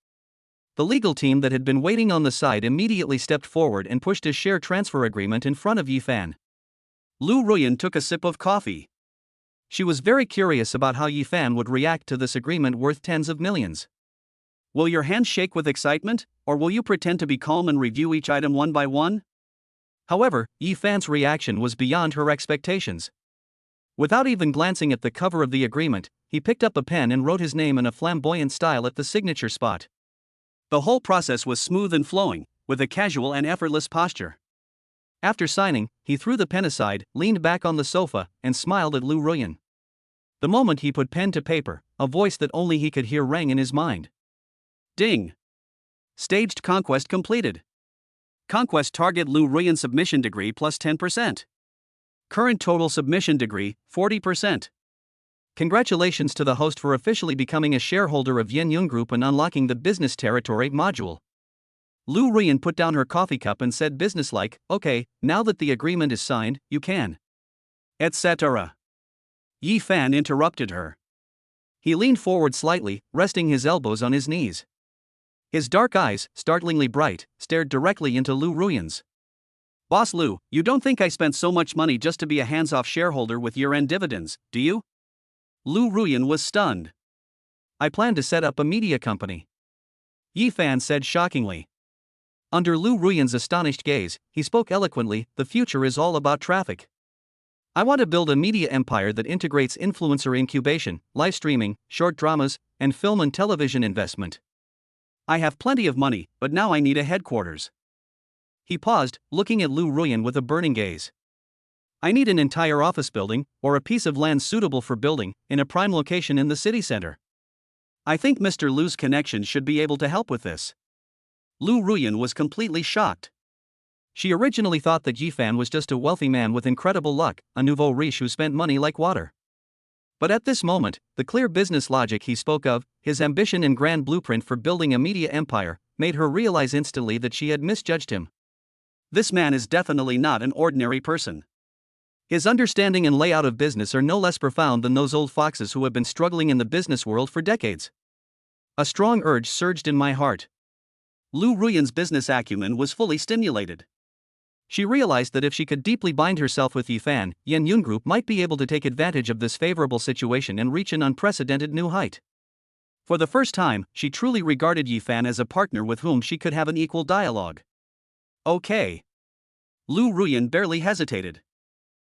The legal team that had been waiting on the side immediately stepped forward and pushed a share transfer agreement in front of Yifan. Liu Ruyan took a sip of coffee. She was very curious about how Yifan would react to this agreement worth tens of millions. Will your hands shake with excitement, or will you pretend to be calm and review each item one by one? However, Yifan's reaction was beyond her expectations. Without even glancing at the cover of the agreement, he picked up a pen and wrote his name in a flamboyant style at the signature spot. The whole process was smooth and flowing, with a casual and effortless posture. After signing, he threw the pen aside, leaned back on the sofa, and smiled at Liu Ruyan. The moment he put pen to paper, a voice that only he could hear rang in his mind. Ding! Staged conquest completed. Conquest target Liu Ruyan submission degree plus 10%. Current total submission degree, 40%. Congratulations to the host for officially becoming a shareholder of Yin Yung Group and unlocking the business territory module. Liu Ruyan put down her coffee cup and said businesslike, "Okay, now that the agreement is signed, you can." Etc. Yifan interrupted her. He leaned forward slightly, resting his elbows on his knees. His dark eyes, startlingly bright, stared directly into Liu Ruyan's. "Boss Liu, you don't think I spent so much money just to be a hands-off shareholder with year-end dividends, do you?" Liu Ruyan was stunned. "I plan to set up a media company," Yifan said shockingly. Under Liu Ruyan's astonished gaze, he spoke eloquently, "The future is all about traffic. I want to build a media empire that integrates influencer incubation, live streaming, short dramas, and film and television investment. I have plenty of money, but now I need a headquarters. He paused, looking at Lu Ruyan with a burning gaze. I need an entire office building, or a piece of land suitable for building, in a prime location in the city center. I think Mr. Lu's connections should be able to help with this. Lu Ruyan was completely shocked. She originally thought that Yifan was just a wealthy man with incredible luck, a nouveau riche who spent money like water. But at this moment, the clear business logic he spoke of, his ambition and grand blueprint for building a media empire, made her realize instantly that she had misjudged him. This man is definitely not an ordinary person. His understanding and layout of business are no less profound than those old foxes who have been struggling in the business world for decades. A strong urge surged in my heart. Lu Ruyan's business acumen was fully stimulated. She realized that if she could deeply bind herself with Yifan, Yan Yun Group might be able to take advantage of this favorable situation and reach an unprecedented new height. For the first time, she truly regarded Yifan as a partner with whom she could have an equal dialogue. Okay. Lu Ruyan barely hesitated.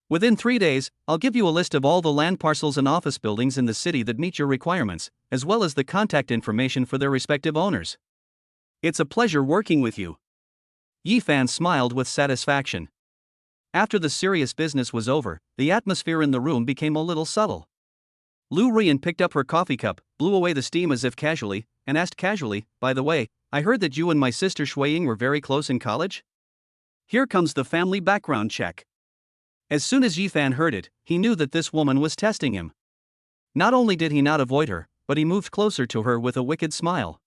Within 3 days, I'll give you a list of all the land parcels and office buildings in the city that meet your requirements, as well as the contact information for their respective owners. It's a pleasure working with you. Yifan smiled with satisfaction. After the serious business was over, the atmosphere in the room became a little subtle. Lu Ruyan picked up her coffee cup, blew away the steam as if casually, and asked casually, by the way, I heard that you and my sister Shuiying were very close in college? Here comes the family background check. As soon as Yifan heard it, he knew that this woman was testing him. Not only did he not avoid her, but he moved closer to her with a wicked smile.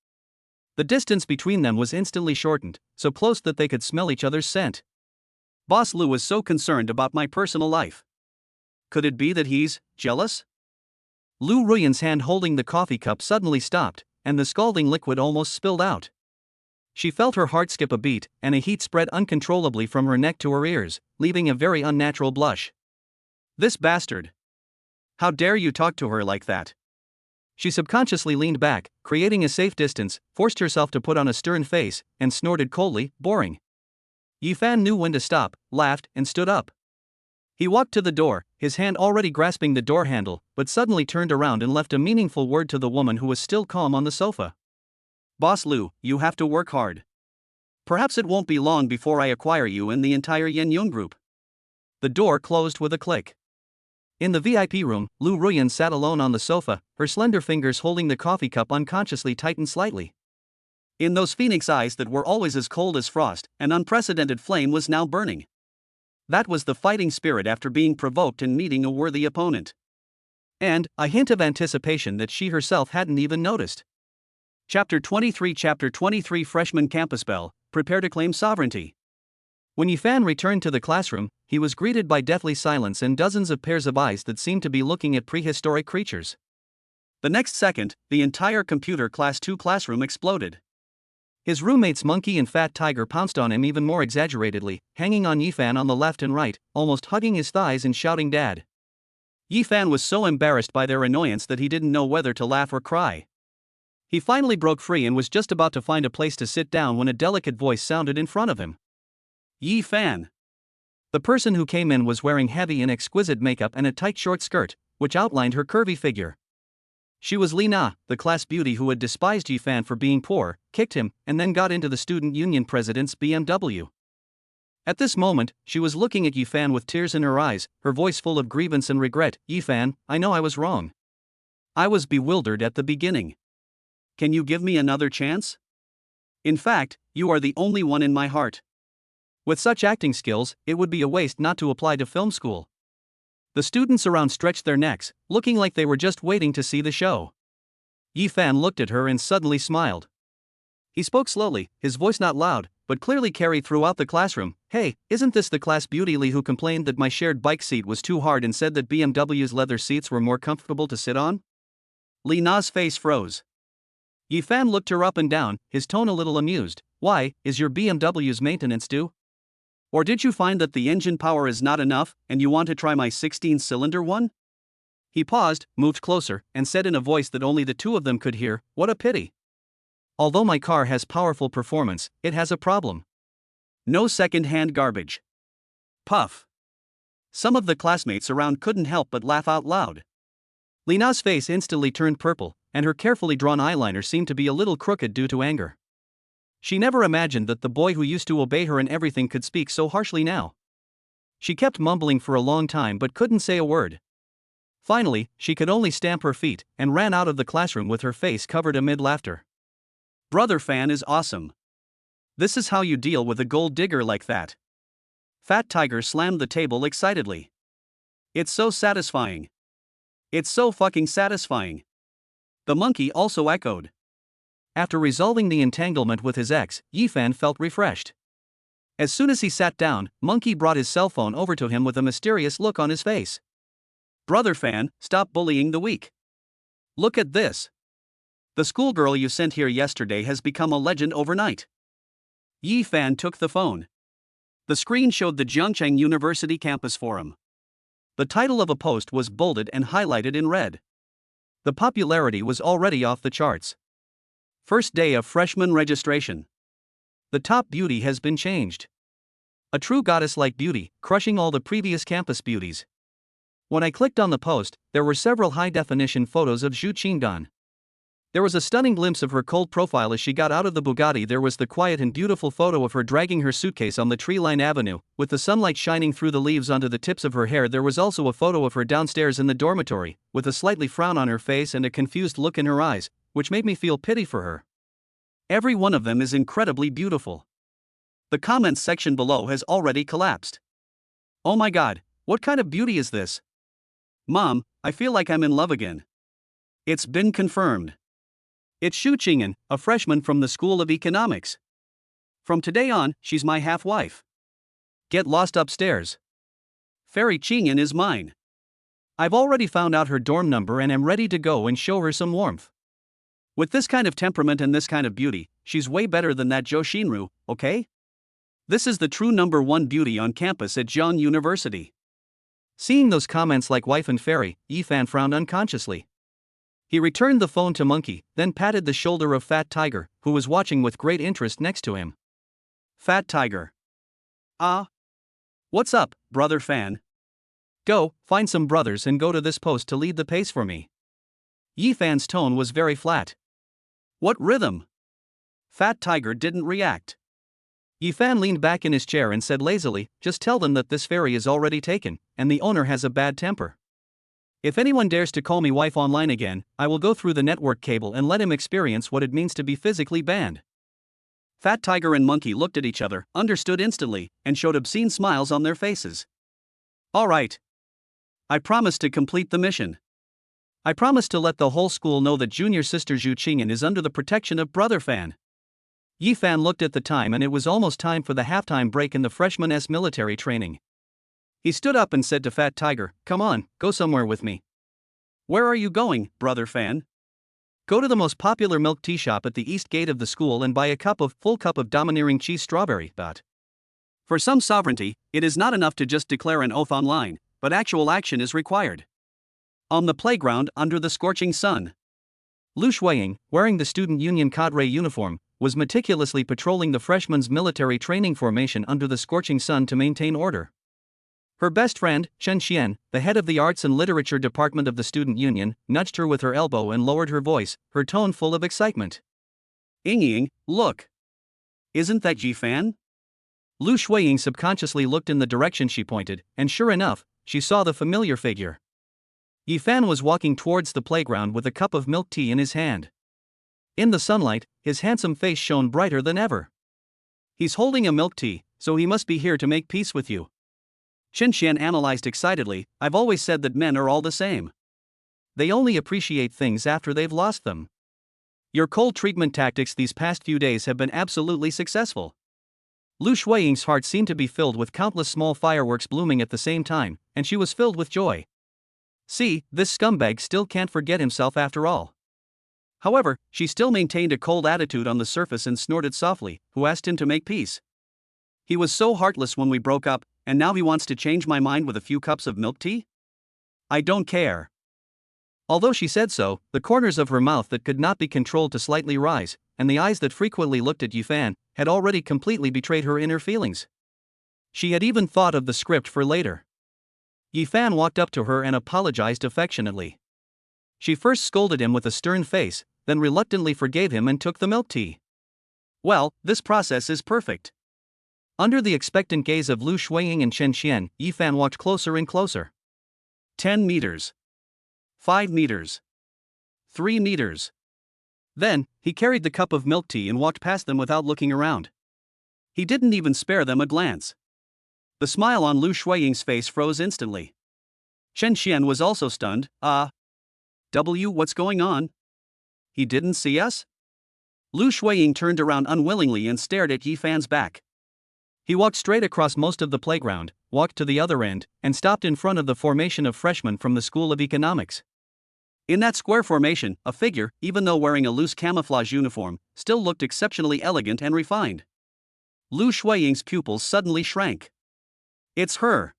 The distance between them was instantly shortened, so close that they could smell each other's scent. Boss Lu is so concerned about my personal life. Could it be that he's jealous? Lu Ruyan's hand holding the coffee cup suddenly stopped, and the scalding liquid almost spilled out. She felt her heart skip a beat, and a heat spread uncontrollably from her neck to her ears, leaving a very unnatural blush. This bastard! How dare you talk to her like that? She subconsciously leaned back, creating a safe distance, forced herself to put on a stern face, and snorted coldly, boring. Yifan knew when to stop, laughed, and stood up. He walked to the door, his hand already grasping the door handle, but suddenly turned around and left a meaningful word to the woman who was still calm on the sofa. Boss Lu, you have to work hard. Perhaps it won't be long before I acquire you and the entire Yan Yun Group. The door closed with a click. In the VIP room, Lu Ruyan sat alone on the sofa, her slender fingers holding the coffee cup unconsciously tightened slightly. In those phoenix eyes that were always as cold as frost, an unprecedented flame was now burning. That was the fighting spirit after being provoked and meeting a worthy opponent. And a hint of anticipation that she herself hadn't even noticed. Chapter 23 Freshman Campus Bell, prepare to claim sovereignty. When Yifan returned to the classroom, he was greeted by deathly silence and dozens of pairs of eyes that seemed to be looking at prehistoric creatures. The next second, the entire computer class 2 classroom exploded. His roommates Monkey and Fat Tiger pounced on him even more exaggeratedly, hanging on Yifan on the left and right, almost hugging his thighs and shouting "Dad." Yifan was so embarrassed by their annoyance that he didn't know whether to laugh or cry. He finally broke free and was just about to find a place to sit down when a delicate voice sounded in front of him. Yifan. The person who came in was wearing heavy and exquisite makeup and a tight short skirt, which outlined her curvy figure. She was Li Na, the class beauty who had despised Yifan for being poor, kicked him, and then got into the student union president's BMW. At this moment, she was looking at Yifan with tears in her eyes, her voice full of grievance and regret. Yifan, I know I was wrong. I was bewildered at the beginning. Can you give me another chance? In fact, you are the only one in my heart. With such acting skills, it would be a waste not to apply to film school. The students around stretched their necks, looking like they were just waiting to see the show. Yifan looked at her and suddenly smiled. He spoke slowly, his voice not loud, but clearly carried throughout the classroom. Hey, isn't this the class beauty Li who complained that my shared bike seat was too hard and said that BMW's leather seats were more comfortable to sit on? Li Na's face froze. Yifan looked her up and down, his tone a little amused. Why, is your BMW's maintenance due? Or did you find that the engine power is not enough, and you want to try my 16-cylinder one? He paused, moved closer, and said in a voice that only the two of them could hear, what a pity. Although my car has powerful performance, it has a problem. No second-hand garbage. Puff. Some of the classmates around couldn't help but laugh out loud. Lena's face instantly turned purple, and her carefully drawn eyeliner seemed to be a little crooked due to anger. She never imagined that the boy who used to obey her in everything could speak so harshly now. She kept mumbling for a long time but couldn't say a word. Finally, she could only stamp her feet and ran out of the classroom with her face covered amid laughter. Brother Fan is awesome. This is how you deal with a gold digger like that. Fat Tiger slammed the table excitedly. It's so satisfying. It's so fucking satisfying. The monkey also echoed. After resolving the entanglement with his ex, Yifan felt refreshed. As soon as he sat down, Monkey brought his cell phone over to him with a mysterious look on his face. Brother Fan, stop bullying the weak. Look at this. The schoolgirl you sent here yesterday has become a legend overnight. Yifan took the phone. The screen showed the Jiangcheng University campus forum. The title of a post was bolded and highlighted in red. The popularity was already off the charts. First day of freshman registration. The top beauty has been changed. A true goddess-like beauty, crushing all the previous campus beauties. When I clicked on the post, there were several high-definition photos of Zhu Qingdan. There was a stunning glimpse of her cold profile as she got out of the Bugatti. There was the quiet and beautiful photo of her dragging her suitcase on the tree-lined avenue, with the sunlight shining through the leaves onto the tips of her hair. There was also a photo of her downstairs in the dormitory, with a slightly frown on her face and a confused look in her eyes, which made me feel pity for her. Every one of them is incredibly beautiful. The comments section below has already collapsed. Oh my god, what kind of beauty is this? Mom, I feel like I'm in love again. It's been confirmed. It's Xu Qingyan, a freshman from the School of Economics. From today on, she's my half-wife. Get lost upstairs. Fairy Qingyan is mine. I've already found out her dorm number and am ready to go and show her some warmth. With this kind of temperament and this kind of beauty, she's way better than that Zhou Xinru, okay? This is the true #1 beauty on campus at Jiang University. Seeing those comments like wife and fairy, Yifan frowned unconsciously. He returned the phone to Monkey, then patted the shoulder of Fat Tiger, who was watching with great interest next to him. Fat Tiger. Ah. What's up, brother Fan? Go, find some brothers and go to this post to lead the pace for me. Yifan's tone was very flat. What rhythm? Fat Tiger didn't react. Yifan leaned back in his chair and said lazily, just tell them that this ferry is already taken, and the owner has a bad temper. If anyone dares to call me wife online again, I will go through the network cable and let him experience what it means to be physically banned. Fat Tiger and Monkey looked at each other, understood instantly, and showed obscene smiles on their faces. All right. I promise to complete the mission. I promise to let the whole school know that junior sister Zhu Qingyan is under the protection of Brother Fan. Yifan looked at the time and it was almost time for the halftime break in the freshman's military training. He stood up and said to Fat Tiger, come on, go somewhere with me. Where are you going, Brother Fan? Go to the most popular milk tea shop at the east gate of the school and buy a full cup of domineering cheese strawberry. For some sovereignty, it is not enough to just declare an oath online, but actual action is required. On the playground under the scorching sun. Lu Shuiying, wearing the student union cadre uniform, was meticulously patrolling the freshmen's military training formation under the scorching sun to maintain order. Her best friend, Chen Xian, the head of the Arts and Literature Department of the Student Union, nudged her with her elbow and lowered her voice, her tone full of excitement. Ying, look. Isn't that Yifan? Lu Shuiying subconsciously looked in the direction she pointed, and sure enough, she saw the familiar figure. Yifan was walking towards the playground with a cup of milk tea in his hand. In the sunlight, his handsome face shone brighter than ever. He's holding a milk tea, so he must be here to make peace with you. Chen Xian analyzed excitedly, I've always said that men are all the same. They only appreciate things after they've lost them. Your cold treatment tactics these past few days have been absolutely successful. Lu Shuiying's heart seemed to be filled with countless small fireworks blooming at the same time, and she was filled with joy. See, this scumbag still can't forget himself after all. However, she still maintained a cold attitude on the surface and snorted softly, who asked him to make peace. He was so heartless when we broke up, and now he wants to change my mind with a few cups of milk tea? I don't care. Although she said so, the corners of her mouth that could not be controlled to slightly rise, and the eyes that frequently looked at Yifan, had already completely betrayed her inner feelings. She had even thought of the script for later. Yifan walked up to her and apologized affectionately. She first scolded him with a stern face, then reluctantly forgave him and took the milk tea. Well, this process is perfect. Under the expectant gaze of Lu Shuiying and Chen Xian, Yifan walked closer and closer. 10 meters. 5 meters. 3 meters. Then, he carried the cup of milk tea and walked past them without looking around. He didn't even spare them a glance. The smile on Lu Shuiying's face froze instantly. Chen Xian was also stunned. What's going on? He didn't see us? Lu Shuiying turned around unwillingly and stared at Yifan's back. He walked straight across most of the playground, walked to the other end, and stopped in front of the formation of freshmen from the School of Economics. In that square formation, a figure, even though wearing a loose camouflage uniform, still looked exceptionally elegant and refined. Lu Shuiying's pupils suddenly shrank. It's her.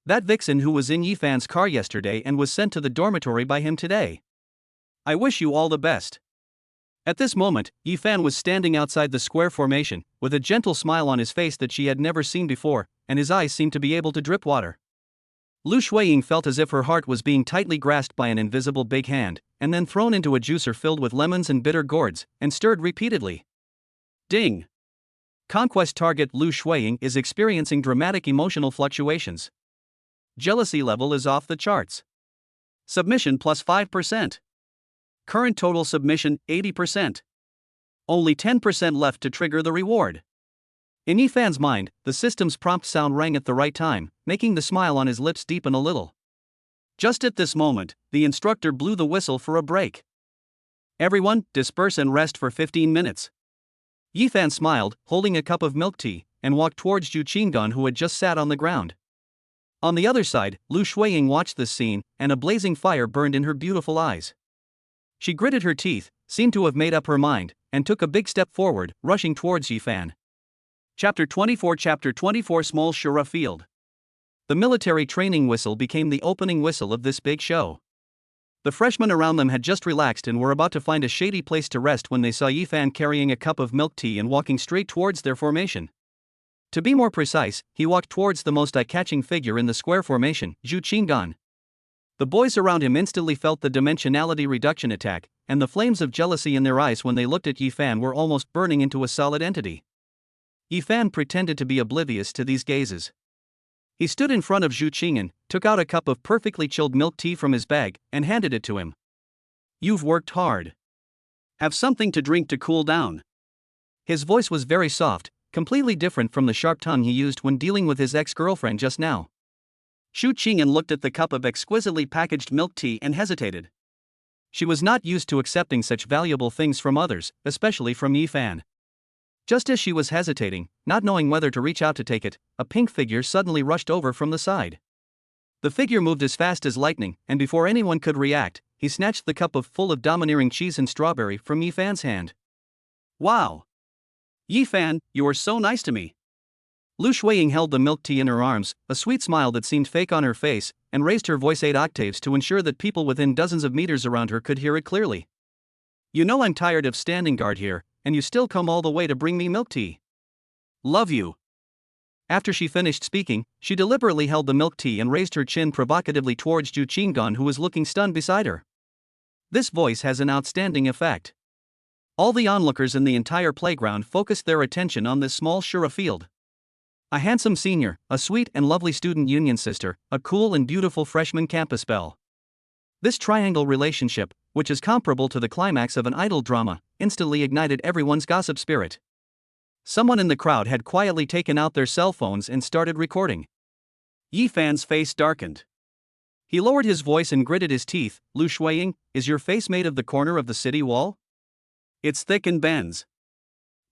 That vixen who was in Yifan's car yesterday and was sent to the dormitory by him today. I wish you all the best. At this moment, Yifan was standing outside the square formation, with a gentle smile on his face that she had never seen before, and his eyes seemed to be able to drip water. Lu Shuiying felt as if her heart was being tightly grasped by an invisible big hand, and then thrown into a juicer filled with lemons and bitter gourds, and stirred repeatedly. Ding! Conquest target Lu Shuiying is experiencing dramatic emotional fluctuations. Jealousy level is off the charts. Submission plus 5%. Current total submission 80%. Only 10% left to trigger the reward. In Yifan's mind, the system's prompt sound rang at the right time, making the smile on his lips deepen a little. Just at this moment, the instructor blew the whistle for a break. Everyone, disperse and rest for 15 minutes. Yifan smiled, holding a cup of milk tea, and walked towards Zhu Qinggan, who had just sat on the ground. On the other side, Lu Shuiying watched this scene, and a blazing fire burned in her beautiful eyes. She gritted her teeth, seemed to have made up her mind, and took a big step forward, rushing towards Yifan. Chapter 24 Small Shura Field. The military training whistle became the opening whistle of this big show. The freshmen around them had just relaxed and were about to find a shady place to rest when they saw Yifan carrying a cup of milk tea and walking straight towards their formation. To be more precise, he walked towards the most eye-catching figure in the square formation, Zhu Qinggan. The boys around him instantly felt the dimensionality reduction attack, and the flames of jealousy in their eyes when they looked at Yifan were almost burning into a solid entity. Yifan pretended to be oblivious to these gazes. He stood in front of Zhu Qinggan, took out a cup of perfectly chilled milk tea from his bag, and handed it to him. You've worked hard. Have something to drink to cool down. His voice was very soft, completely different from the sharp tongue he used when dealing with his ex-girlfriend just now. Zhu Qinggan looked at the cup of exquisitely packaged milk tea and hesitated. She was not used to accepting such valuable things from others, especially from Yifan. Just as she was hesitating, not knowing whether to reach out to take it, a pink figure suddenly rushed over from the side. The figure moved as fast as lightning, and before anyone could react, he snatched the cup full of domineering cheese and strawberry from Yifan's hand. Wow! Yifan, you are so nice to me. Lu Shuiying held the milk tea in her arms, a sweet smile that seemed fake on her face, and raised her voice 8 octaves to ensure that people within dozens of meters around her could hear it clearly. You know I'm tired of standing guard here, and you still come all the way to bring me milk tea. Love you. After she finished speaking, she deliberately held the milk tea and raised her chin provocatively towards Zhu Qinggan, who was looking stunned beside her. This voice has an outstanding effect. All the onlookers in the entire playground focused their attention on this small Shura field. A handsome senior, a sweet and lovely student union sister, a cool and beautiful freshman campus belle. This triangle relationship, which is comparable to the climax of an idol drama, instantly ignited everyone's gossip spirit. Someone in the crowd had quietly taken out their cell phones and started recording. Yifan's face darkened. He lowered his voice and gritted his teeth. Lu Shuiying, is your face made of the corner of the city wall? It's thick and bends.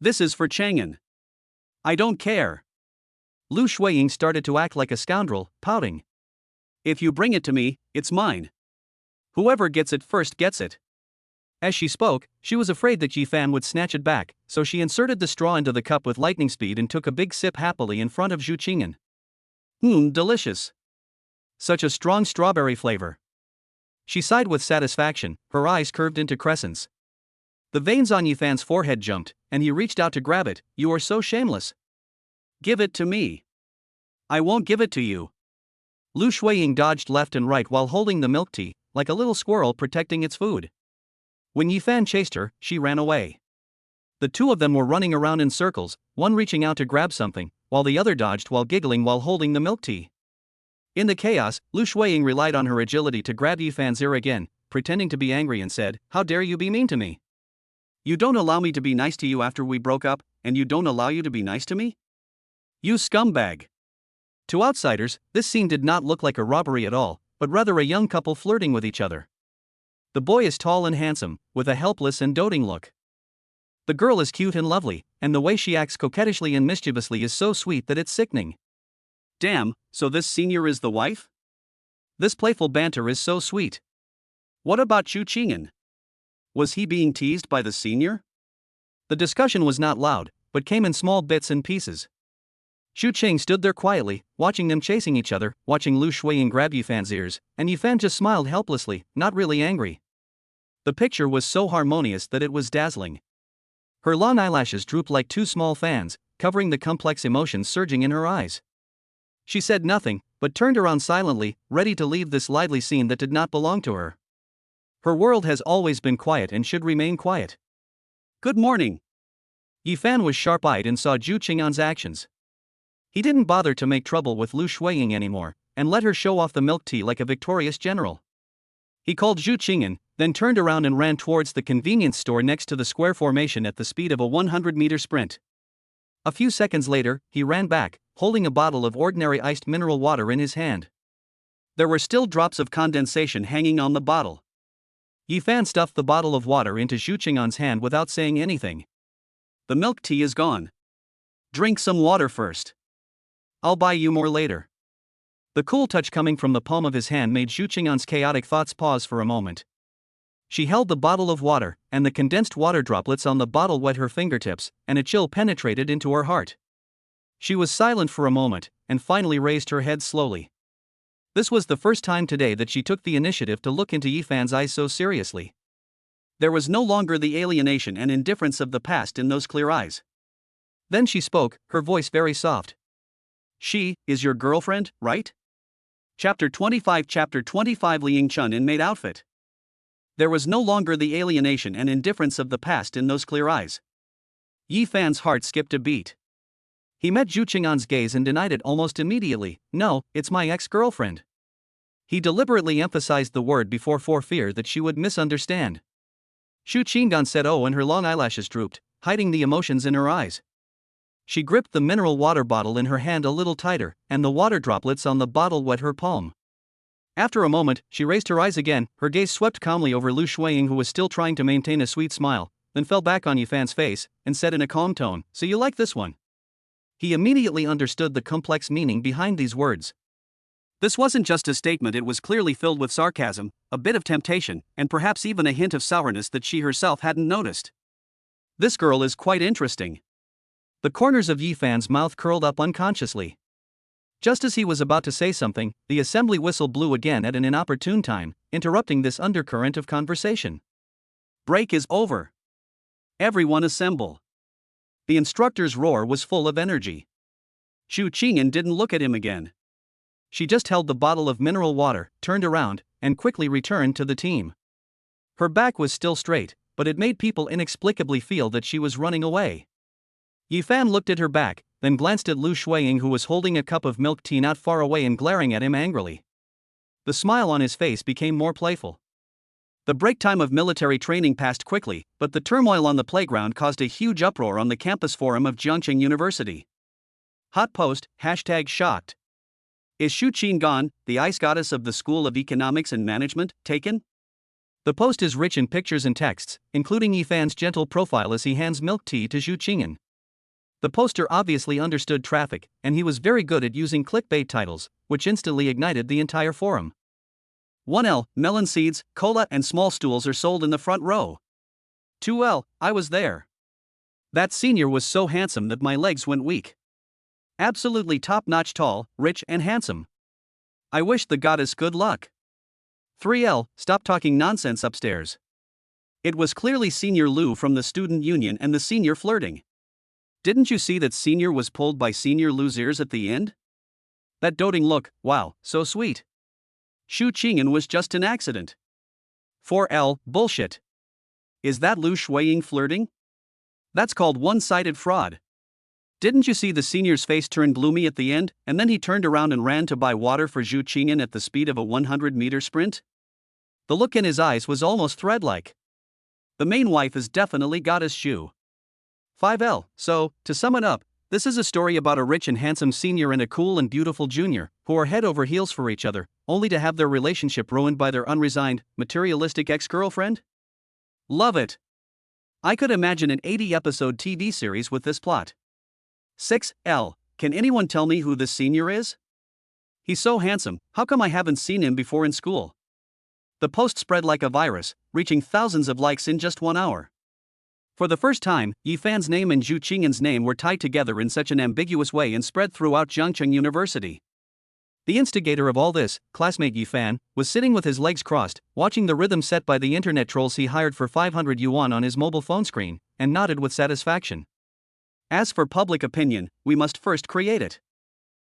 This is for Chang'an. I don't care. Lu Shuiying started to act like a scoundrel, pouting. If you bring it to me, it's mine. Whoever gets it first gets it. As she spoke, she was afraid that Yifan would snatch it back, so she inserted the straw into the cup with lightning speed and took a big sip happily in front of Zhu Qinggan. Delicious. Such a strong strawberry flavor. She sighed with satisfaction, her eyes curved into crescents. The veins on Yifan's forehead jumped, and he reached out to grab it. You are so shameless. Give it to me. I won't give it to you. Lu Shuiying dodged left and right while holding the milk tea, like a little squirrel protecting its food. When Yifan chased her, she ran away. The two of them were running around in circles, one reaching out to grab something, while the other dodged while giggling while holding the milk tea. In the chaos, Lu Shuiying relied on her agility to grab Yifan's ear again, pretending to be angry and said, "How dare you be mean to me? You don't allow me to be nice to you after we broke up, and you don't allow you to be nice to me? You scumbag." To outsiders, this scene did not look like a robbery at all, but rather a young couple flirting with each other. The boy is tall and handsome, with a helpless and doting look. The girl is cute and lovely, and the way she acts coquettishly and mischievously is so sweet that it's sickening. Damn, so this senior is the wife? This playful banter is so sweet. What about Chu Qing'an? Was he being teased by the senior? The discussion was not loud, but came in small bits and pieces. Xu Qing stood there quietly, watching them chasing each other, watching Lu Shuiying grab Yifan's ears, and Yifan just smiled helplessly, not really angry. The picture was so harmonious that it was dazzling. Her long eyelashes drooped like two small fans, covering the complex emotions surging in her eyes. She said nothing, but turned around silently, ready to leave this lively scene that did not belong to her. Her world has always been quiet and should remain quiet. Good morning. Yifan was sharp-eyed and saw Zhu Qing'an's actions. He didn't bother to make trouble with Lu Shuiying anymore, and let her show off the milk tea like a victorious general. He called Zhu Qing'an, then turned around and ran towards the convenience store next to the square formation at the speed of a 100-meter sprint. A few seconds later, he ran back, holding a bottle of ordinary iced mineral water in his hand. There were still drops of condensation hanging on the bottle. Yifan stuffed the bottle of water into Zhu Qing'an's hand without saying anything. The milk tea is gone. Drink some water first. I'll buy you more later. The cool touch coming from the palm of his hand made Zhu Qing'an's chaotic thoughts pause for a moment. She held the bottle of water, and the condensed water droplets on the bottle wet her fingertips, and a chill penetrated into her heart. She was silent for a moment, and finally raised her head slowly. This was the first time today that she took the initiative to look into Yifan's eyes so seriously. There was no longer the alienation and indifference of the past in those clear eyes. Then she spoke, her voice very soft. She is your girlfriend, right? Chapter 25 Li Yingchun in maid outfit. There was no longer the alienation and indifference of the past in those clear eyes. Yifan's heart skipped a beat. He met Zhu Qing'an's gaze and denied it almost immediately. No, it's my ex-girlfriend. He deliberately emphasized the word before for fear that she would misunderstand. Zhu Qing'an said oh, and her long eyelashes drooped, hiding the emotions in her eyes. She gripped the mineral water bottle in her hand a little tighter, and the water droplets on the bottle wet her palm. After a moment, she raised her eyes again, her gaze swept calmly over Lu Shuiying, who was still trying to maintain a sweet smile, then fell back on Yifan's face, and said in a calm tone, "So you like this one?" He immediately understood the complex meaning behind these words. This wasn't just a statement, it was clearly filled with sarcasm, a bit of temptation, and perhaps even a hint of sourness that she herself hadn't noticed. This girl is quite interesting. The corners of Yifan's mouth curled up unconsciously. Just as he was about to say something, the assembly whistle blew again at an inopportune time, interrupting this undercurrent of conversation. Break is over. Everyone assemble. The instructor's roar was full of energy. Zhu Qing'an didn't look at him again. She just held the bottle of mineral water, turned around, and quickly returned to the team. Her back was still straight, but it made people inexplicably feel that she was running away. Yifan looked at her back, then glanced at Lu Shuiying, who was holding a cup of milk tea not far away and glaring at him angrily. The smile on his face became more playful. The break time of military training passed quickly, but the turmoil on the playground caused a huge uproar on the campus forum of Jiangqing University. Hot post, #shocked. Is Xu Qin gone, the ice goddess of the School of Economics and Management, taken? The post is rich in pictures and texts, including Yifan's gentle profile as he hands milk tea to Zhu Qing'an. The poster obviously understood traffic, and he was very good at using clickbait titles, which instantly ignited the entire forum. 1L, melon seeds, cola and small stools are sold in the front row. 2L, I was there. That senior was so handsome that my legs went weak. Absolutely top-notch, tall, rich and handsome. I wish the goddess good luck. 3L, stop talking nonsense upstairs. It was clearly Senior Lu from the student union and the senior flirting. Didn't you see that Senior was pulled by Senior Lu's ears at the end? That doting look, wow, so sweet. Xu Qing'an was just an accident. 4L, bullshit. Is that Lu Shuiying flirting? That's called one-sided fraud. Didn't you see the senior's face turn gloomy at the end, and then he turned around and ran to buy water for Xu Qing'an at the speed of a 100-meter sprint? The look in his eyes was almost thread-like. The main wife has definitely got his shoe. 5L, so, to sum it up, this is a story about a rich and handsome senior and a cool and beautiful junior, who are head over heels for each other, only to have their relationship ruined by their unresigned, materialistic ex-girlfriend? Love it! I could imagine an 80-episode TV series with this plot. 6L, can anyone tell me who this senior is? He's so handsome, how come I haven't seen him before in school? The post spread like a virus, reaching thousands of likes in just 1 hour. For the first time, Yifan's name and Xu Qing'an's name were tied together in such an ambiguous way and spread throughout Jiangcheng University. The instigator of all this, classmate Yifan, was sitting with his legs crossed, watching the rhythm set by the internet trolls he hired for 500 yuan on his mobile phone screen, and nodded with satisfaction. As for public opinion, we must first create it.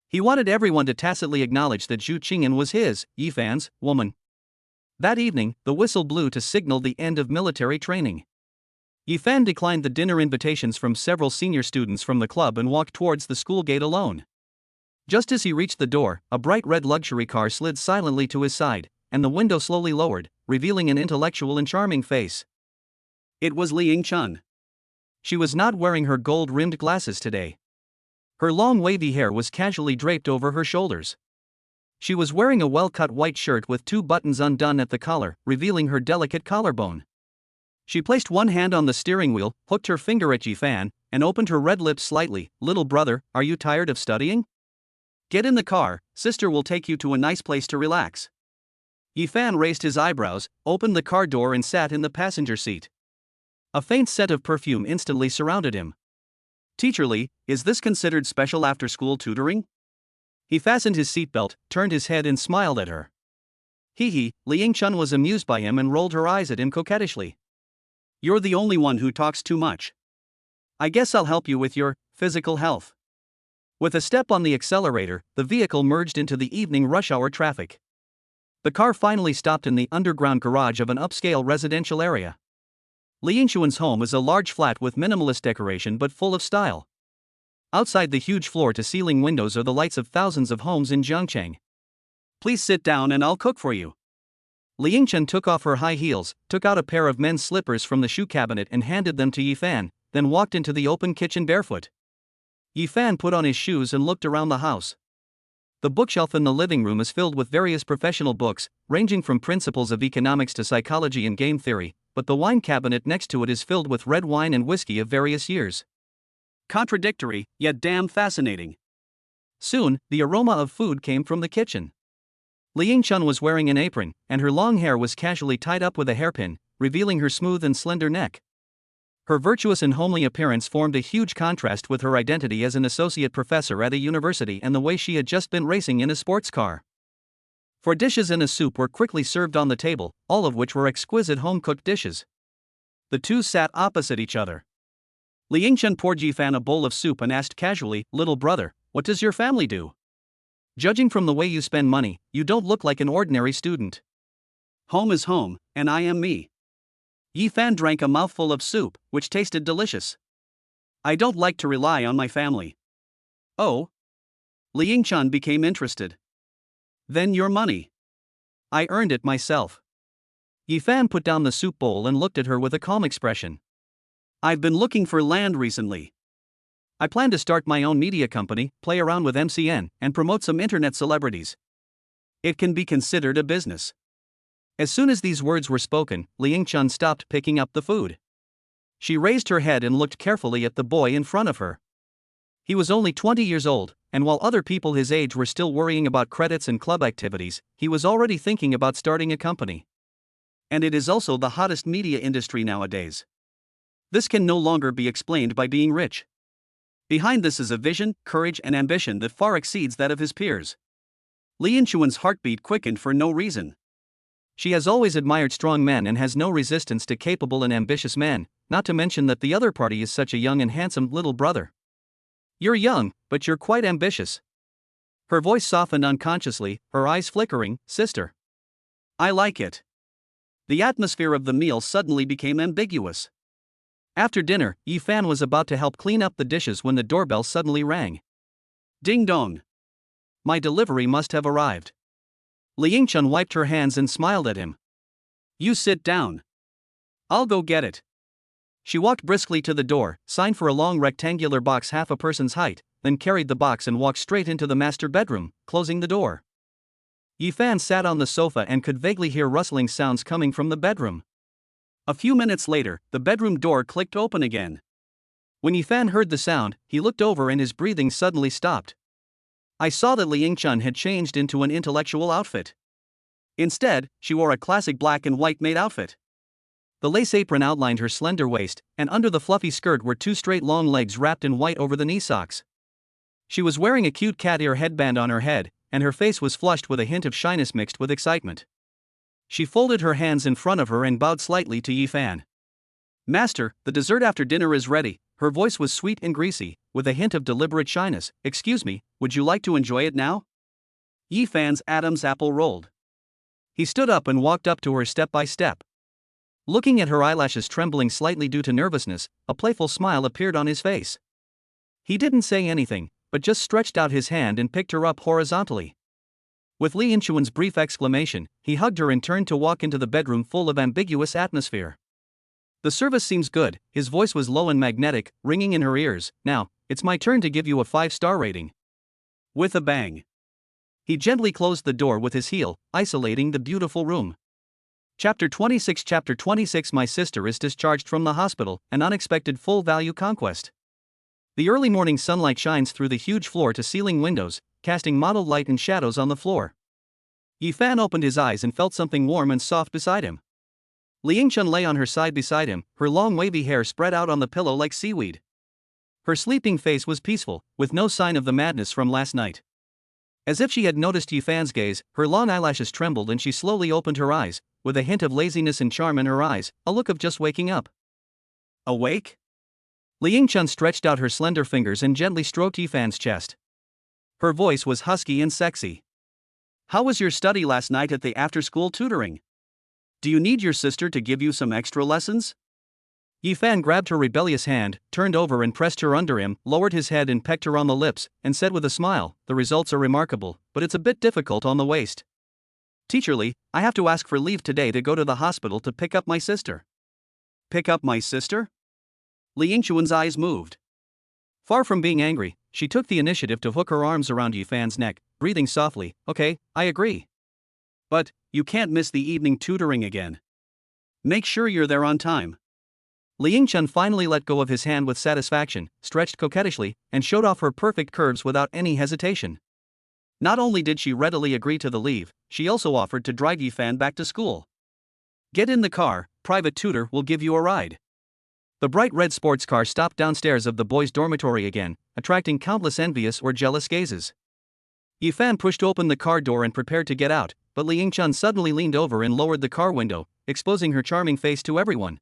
He wanted everyone to tacitly acknowledge that Xu Qing'an was his, Yifan's, woman. That evening, the whistle blew to signal the end of military training. Yifan declined the dinner invitations from several senior students from the club and walked towards the school gate alone. Just as he reached the door, a bright red luxury car slid silently to his side, and the window slowly lowered, revealing an intellectual and charming face. It was Li Yingchun. She was not wearing her gold-rimmed glasses today. Her long wavy hair was casually draped over her shoulders. She was wearing a well-cut white shirt with 2 buttons undone at the collar, revealing her delicate collarbone. She placed one hand on the steering wheel, hooked her finger at Yifan, and opened her red lips slightly. Little brother, are you tired of studying? Get in the car, sister will take you to a nice place to relax. Yifan raised his eyebrows, opened the car door and sat in the passenger seat. A faint scent of perfume instantly surrounded him. Teacher Li, is this considered special after-school tutoring? He fastened his seatbelt, turned his head and smiled at her. Hee, Li Yingchun was amused by him and rolled her eyes at him coquettishly. You're the only one who talks too much. I guess I'll help you with your physical health. With a step on the accelerator, the vehicle merged into the evening rush hour traffic. The car finally stopped in the underground garage of an upscale residential area. Li Yingxuan's home is a large flat with minimalist decoration but full of style. Outside the huge floor-to-ceiling windows are the lights of thousands of homes in Jiangcheng. Please sit down and I'll cook for you. Li Yingchun took off her high heels, took out a pair of men's slippers from the shoe cabinet and handed them to Yifan, then walked into the open kitchen barefoot. Yifan put on his shoes and looked around the house. The bookshelf in the living room is filled with various professional books, ranging from principles of economics to psychology and game theory, but the wine cabinet next to it is filled with red wine and whiskey of various years. Contradictory, yet damn fascinating. Soon, the aroma of food came from the kitchen. Li Yingchun was wearing an apron, and her long hair was casually tied up with a hairpin, revealing her smooth and slender neck. Her virtuous and homely appearance formed a huge contrast with her identity as an associate professor at a university and the way she had just been racing in a sports car. 4 dishes and a soup were quickly served on the table, all of which were exquisite home-cooked dishes. The two sat opposite each other. Li Yingchun poured Yifan a bowl of soup and asked casually, "Little brother, what does your family do? Judging from the way you spend money, you don't look like an ordinary student." Home is home, and I am me. Yifan drank a mouthful of soup, which tasted delicious. I don't like to rely on my family. Oh? Li Yingchun became interested. Then your money. I earned it myself. Yifan put down the soup bowl and looked at her with a calm expression. I've been looking for land recently. I plan to start my own media company, play around with MCN, and promote some internet celebrities. It can be considered a business. As soon as these words were spoken, Li Yingchun stopped picking up the food. She raised her head and looked carefully at the boy in front of her. He was only 20 years old, and while other people his age were still worrying about credits and club activities, he was already thinking about starting a company. And it is also the hottest media industry nowadays. This can no longer be explained by being rich. Behind this is a vision, courage, and ambition that far exceeds that of his peers. Li Yingchuan's heartbeat quickened for no reason. She has always admired strong men and has no resistance to capable and ambitious men, not to mention that the other party is such a young and handsome little brother. You're young, but you're quite ambitious. Her voice softened unconsciously, her eyes flickering. Sister. I like it. The atmosphere of the meal suddenly became ambiguous. After dinner, Yifan was about to help clean up the dishes when the doorbell suddenly rang. Ding dong. My delivery must have arrived. Li Yingchun wiped her hands and smiled at him. You sit down. I'll go get it. She walked briskly to the door, signed for a long rectangular box half a person's height, then carried the box and walked straight into the master bedroom, closing the door. Yifan sat on the sofa and could vaguely hear rustling sounds coming from the bedroom. A few minutes later, the bedroom door clicked open again. When Yifan heard the sound, he looked over and his breathing suddenly stopped. I saw that Li Yingchun had changed into an intellectual outfit. Instead, she wore a classic black and white maid outfit. The lace apron outlined her slender waist, and under the fluffy skirt were two straight long legs wrapped in white over the knee socks. She was wearing a cute cat ear headband on her head, and her face was flushed with a hint of shyness mixed with excitement. She folded her hands in front of her and bowed slightly to Yifan. Master, the dessert after dinner is ready. Her voice was sweet and greasy, with a hint of deliberate shyness. Excuse me, would you like to enjoy it now? Yifan's Adam's apple rolled. He stood up and walked up to her step by step. Looking at her eyelashes trembling slightly due to nervousness, a playful smile appeared on his face. He didn't say anything, but just stretched out his hand and picked her up horizontally. With Li Yingchun's brief exclamation, he hugged her and turned to walk into the bedroom full of ambiguous atmosphere. The service seems good, his voice was low and magnetic, ringing in her ears. Now, it's my turn to give you a 5-star rating. With a bang. He gently closed the door with his heel, isolating the beautiful room. Chapter 26 My sister is discharged from the hospital, an unexpected full-value conquest. The early morning sunlight shines through the huge floor-to-ceiling windows, casting mottled light and shadows on the floor. Yifan opened his eyes and felt something warm and soft beside him. Li Yingchun lay on her side beside him, her long wavy hair spread out on the pillow like seaweed. Her sleeping face was peaceful, with no sign of the madness from last night. As if she had noticed Yifan's gaze, her long eyelashes trembled and she slowly opened her eyes, with a hint of laziness and charm in her eyes, a look of just waking up. Awake? Li Yingchun stretched out her slender fingers and gently stroked Yifan's chest. Her voice was husky and sexy. How was your study last night at the after-school tutoring? Do you need your sister to give you some extra lessons? Yifan grabbed her rebellious hand, turned over and pressed her under him, lowered his head and pecked her on the lips, and said with a smile, the results are remarkable, but it's a bit difficult on the waist. Teacher Li, I have to ask for leave today to go to the hospital to pick up my sister. Pick up my sister? Li Yingchun's eyes moved. Far from being angry, she took the initiative to hook her arms around Yifan's neck, breathing softly. Okay, I agree. But, you can't miss the evening tutoring again. Make sure you're there on time. Li Yingchun finally let go of his hand with satisfaction, stretched coquettishly, and showed off her perfect curves without any hesitation. Not only did she readily agree to the leave, she also offered to drive Yifan back to school. Get in the car, private tutor will give you a ride. The bright red sports car stopped downstairs of the boys' dormitory again, attracting countless envious or jealous gazes. Yifan pushed open the car door and prepared to get out, but Li Yingchun suddenly leaned over and lowered the car window, exposing her charming face to everyone.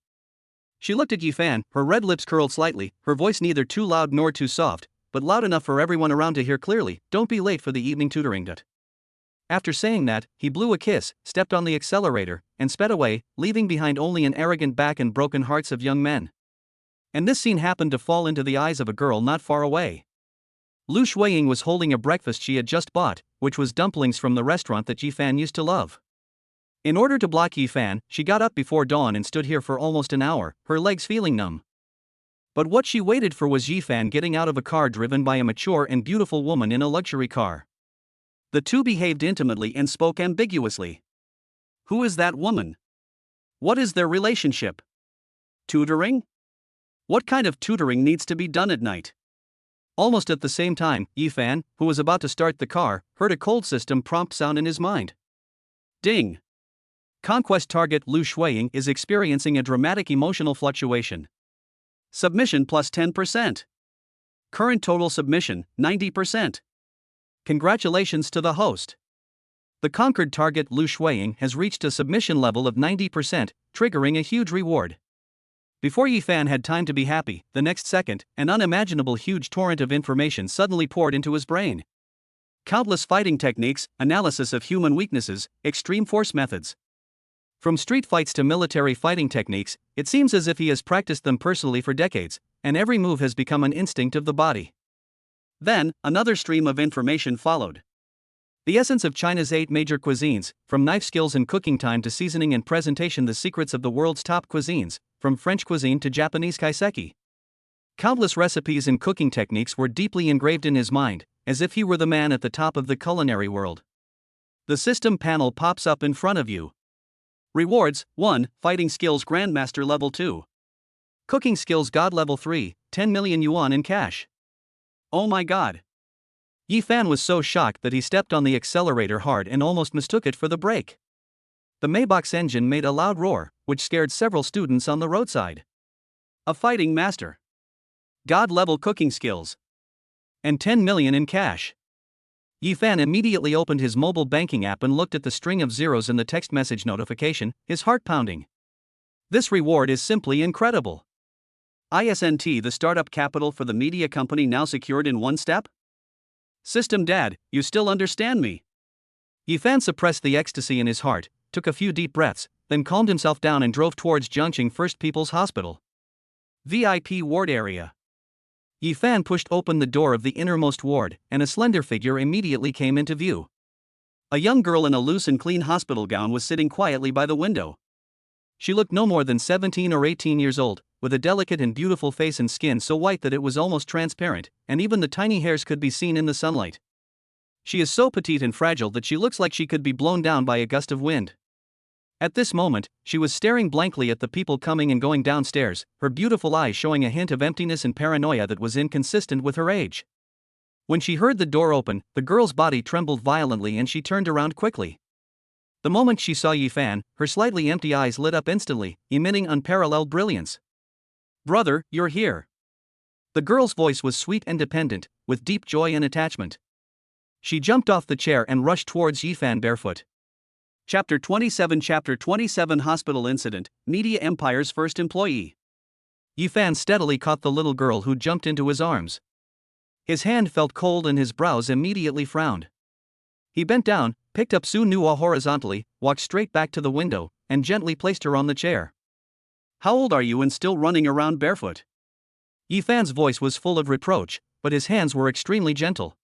She looked at Yifan, her red lips curled slightly, her voice neither too loud nor too soft, but loud enough for everyone around to hear clearly. Don't be late for the evening tutoring. After saying that, he blew a kiss, stepped on the accelerator, and sped away, leaving behind only an arrogant back and broken hearts of young men. And this scene happened to fall into the eyes of a girl not far away. Lu Shuiying was holding a breakfast she had just bought, which was dumplings from the restaurant that Yifan used to love. In order to block Yifan, she got up before dawn and stood here for almost an hour, her legs feeling numb. But what she waited for was Yifan getting out of a car driven by a mature and beautiful woman in a luxury car. The two behaved intimately and spoke ambiguously. Who is that woman? What is their relationship? Tutoring? What kind of tutoring needs to be done at night? Almost at the same time, Yifan, who was about to start the car, heard a cold system prompt sound in his mind. Ding! Conquest target Lu Shuiying is experiencing a dramatic emotional fluctuation. Submission plus 10%. Current total submission, 90%. Congratulations to the host. The conquered target Lu Shuiying has reached a submission level of 90%, triggering a huge reward. Before Yifan had time to be happy, the next second, an unimaginable huge torrent of information suddenly poured into his brain. Countless fighting techniques, analysis of human weaknesses, extreme force methods. From street fights to military fighting techniques, it seems as if he has practiced them personally for decades, and every move has become an instinct of the body. Then, another stream of information followed. The essence of China's 8 major cuisines, from knife skills and cooking time to seasoning and presentation, the secrets of the world's top cuisines, from French cuisine to Japanese kaiseki. Countless recipes and cooking techniques were deeply engraved in his mind, as if he were the man at the top of the culinary world. The system panel pops up in front of you. Rewards: 1. Fighting skills Grandmaster level 2. Cooking skills God level 3, 10 million yuan in cash. Oh my god. Yi Fan was so shocked that he stepped on the accelerator hard and almost mistook it for the brake. The Maybach's engine made a loud roar, which scared several students on the roadside. A fighting master. God level cooking skills. And 10 million in cash. Yi Fan immediately opened his mobile banking app and looked at the string of zeros in the text message notification, his heart pounding. This reward is simply incredible. ISNT, the startup capital for the media company, now secured in one step? System Dad, you still understand me? Yi Fan suppressed the ecstasy in his heart, took a few deep breaths, then calmed himself down and drove towards Zhengqing First People's Hospital. VIP ward area. Yi Fan pushed open the door of the innermost ward, and a slender figure immediately came into view. A young girl in a loose and clean hospital gown was sitting quietly by the window. She looked no more than 17 or 18 years old, with a delicate and beautiful face and skin so white that it was almost transparent, and even the tiny hairs could be seen in the sunlight. She is so petite and fragile that she looks like she could be blown down by a gust of wind. At this moment, she was staring blankly at the people coming and going downstairs, her beautiful eyes showing a hint of emptiness and paranoia that was inconsistent with her age. When she heard the door open, the girl's body trembled violently and she turned around quickly. The moment she saw Yi Fan, her slightly empty eyes lit up instantly, emitting unparalleled brilliance. "Brother, you're here." The girl's voice was sweet and dependent, with deep joy and attachment. She jumped off the chair and rushed towards Yi Fan barefoot. Chapter 27 Hospital Incident, Media Empire's First Employee. Yi Fan steadily caught the little girl who jumped into his arms. His hand felt cold and his brows immediately frowned. He bent down, picked up Su Nuwa horizontally, walked straight back to the window, and gently placed her on the chair. "How old are you and still running around barefoot?" Yi Fan's voice was full of reproach, but his hands were extremely gentle.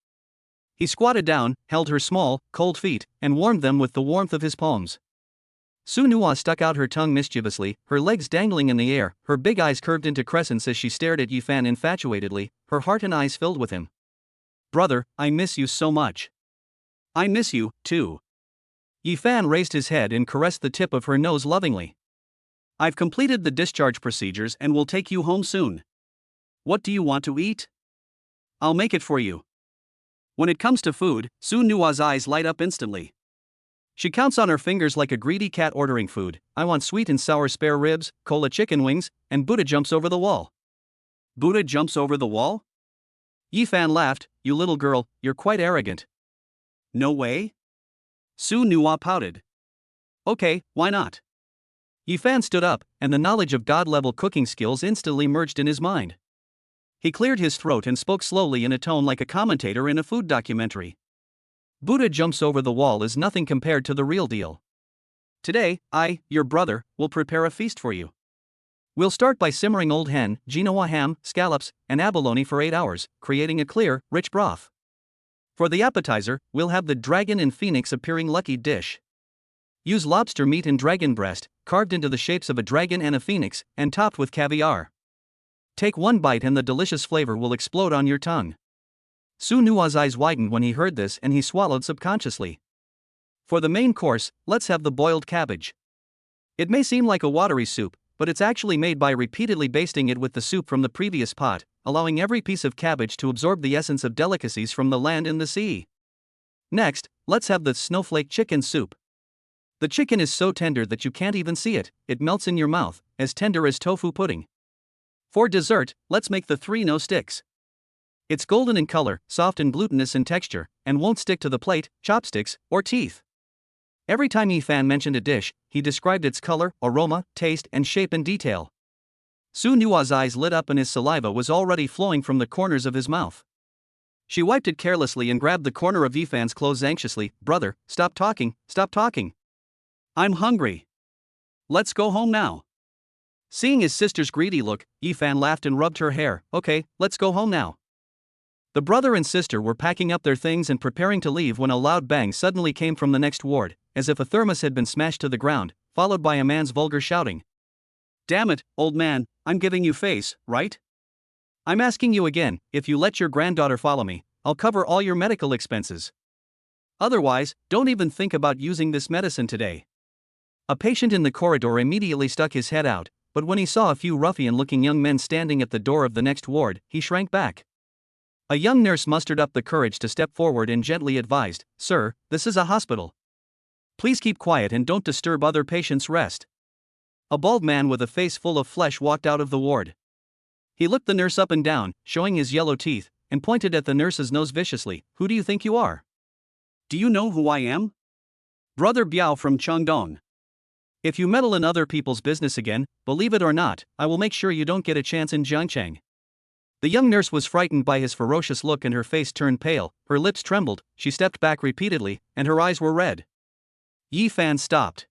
He squatted down, held her small, cold feet, and warmed them with the warmth of his palms. Su Nuwa stuck out her tongue mischievously, her legs dangling in the air, her big eyes curved into crescents as she stared at Yi Fan infatuatedly, her heart and eyes filled with him. "Brother, I miss you so much." "I miss you, too." Yi Fan raised his head and caressed the tip of her nose lovingly. "I've completed the discharge procedures and will take you home soon. What do you want to eat? I'll make it for you." When it comes to food, Su Nuwa's eyes light up instantly. She counts on her fingers like a greedy cat ordering food. "I want sweet and sour spare ribs, cola chicken wings," and Buddha jumps over the wall. "Buddha jumps over the wall?" Yi Fan laughed. "You little girl, you're quite arrogant." "No way?" Su Nuwa pouted. "Okay, why not?" Yi Fan stood up, and the knowledge of god-level cooking skills instantly merged in his mind. He cleared his throat and spoke slowly in a tone like a commentator in a food documentary. "Buddha jumps over the wall is nothing compared to the real deal. Today, I, your brother, will prepare a feast for you. We'll start by simmering old hen, Genoa ham, scallops, and abalone for 8 hours, creating a clear, rich broth. For the appetizer, we'll have the dragon and phoenix appearing lucky dish. Use lobster meat and dragon breast, carved into the shapes of a dragon and a phoenix, and topped with caviar. Take one bite and the delicious flavor will explode on your tongue." Su Nuwa's eyes widened when he heard this and he swallowed subconsciously. "For the main course, let's have the boiled cabbage. It may seem like a watery soup, but it's actually made by repeatedly basting it with the soup from the previous pot, allowing every piece of cabbage to absorb the essence of delicacies from the land and the sea. Next, let's have the snowflake chicken soup. The chicken is so tender that you can't even see it, it melts in your mouth, as tender as tofu pudding. For dessert, let's make the 3-no sticks. It's golden in color, soft and glutinous in texture, and won't stick to the plate, chopsticks, or teeth." Every time Yi Fan mentioned a dish, he described its color, aroma, taste, and shape in detail. Su Nuwa's eyes lit up and his saliva was already flowing from the corners of his mouth. She wiped it carelessly and grabbed the corner of Yifan's clothes anxiously. Brother, stop talking, stop talking. I'm hungry. Let's go home now. Seeing his sister's greedy look, Yifan laughed and rubbed her hair. Okay, let's go home now. The brother and sister were packing up their things and preparing to leave when a loud bang suddenly came from the next ward, as if a thermos had been smashed to the ground, followed by a man's vulgar shouting. Damn it, old man, I'm giving you face, right? I'm asking you again, if you let your granddaughter follow me, I'll cover all your medical expenses. Otherwise, don't even think about using this medicine today. A patient in the corridor immediately stuck his head out, but when he saw a few ruffian-looking young men standing at the door of the next ward, he shrank back. A young nurse mustered up the courage to step forward and gently advised, Sir, this is a hospital. Please keep quiet and don't disturb other patients' rest. A bald man with a face full of flesh walked out of the ward. He looked the nurse up and down, showing his yellow teeth, and pointed at the nurse's nose viciously. Who do you think you are? Do you know who I am? Brother Biao from Chengdong. If you meddle in other people's business again, believe it or not, I will make sure you don't get a chance in Jiangcheng. The young nurse was frightened by his ferocious look and her face turned pale, her lips trembled, she stepped back repeatedly, and her eyes were red. Yifan stopped.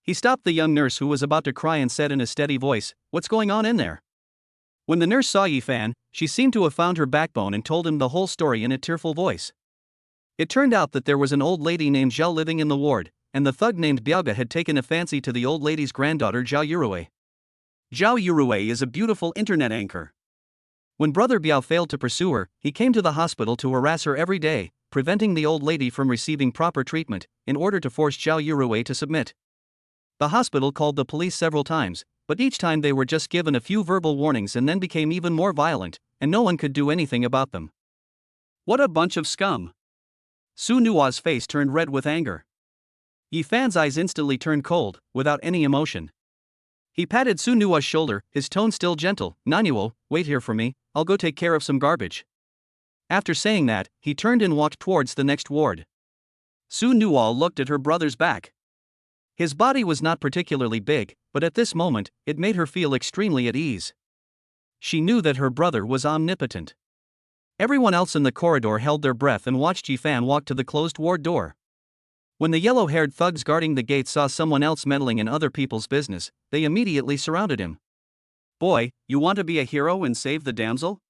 He stopped the young nurse who was about to cry and said in a steady voice, What's going on in there? When the nurse saw Yifan, she seemed to have found her backbone and told him the whole story in a tearful voice. It turned out that there was an old lady named Zhao living in the ward, and the thug named Biaoga had taken a fancy to the old lady's granddaughter Zhao Yurue. Zhao Yurue is a beautiful internet anchor. When Brother Biao failed to pursue her, he came to the hospital to harass her every day, preventing the old lady from receiving proper treatment, in order to force Zhao Yurue to submit. The hospital called the police several times, but each time they were just given a few verbal warnings and then became even more violent, and no one could do anything about them. What a bunch of scum! Su Nua's face turned red with anger. Yifan's eyes instantly turned cold, without any emotion. He patted Su Nua's shoulder, his tone still gentle. Nanyuo, wait here for me, I'll go take care of some garbage. After saying that, he turned and walked towards the next ward. Su Nua looked at her brother's back. His body was not particularly big, but at this moment, it made her feel extremely at ease. She knew that her brother was omnipotent. Everyone else in the corridor held their breath and watched Yifan walk to the closed ward door. When the yellow-haired thugs guarding the gate saw someone else meddling in other people's business, they immediately surrounded him. Boy, you want to be a hero and save the damsel?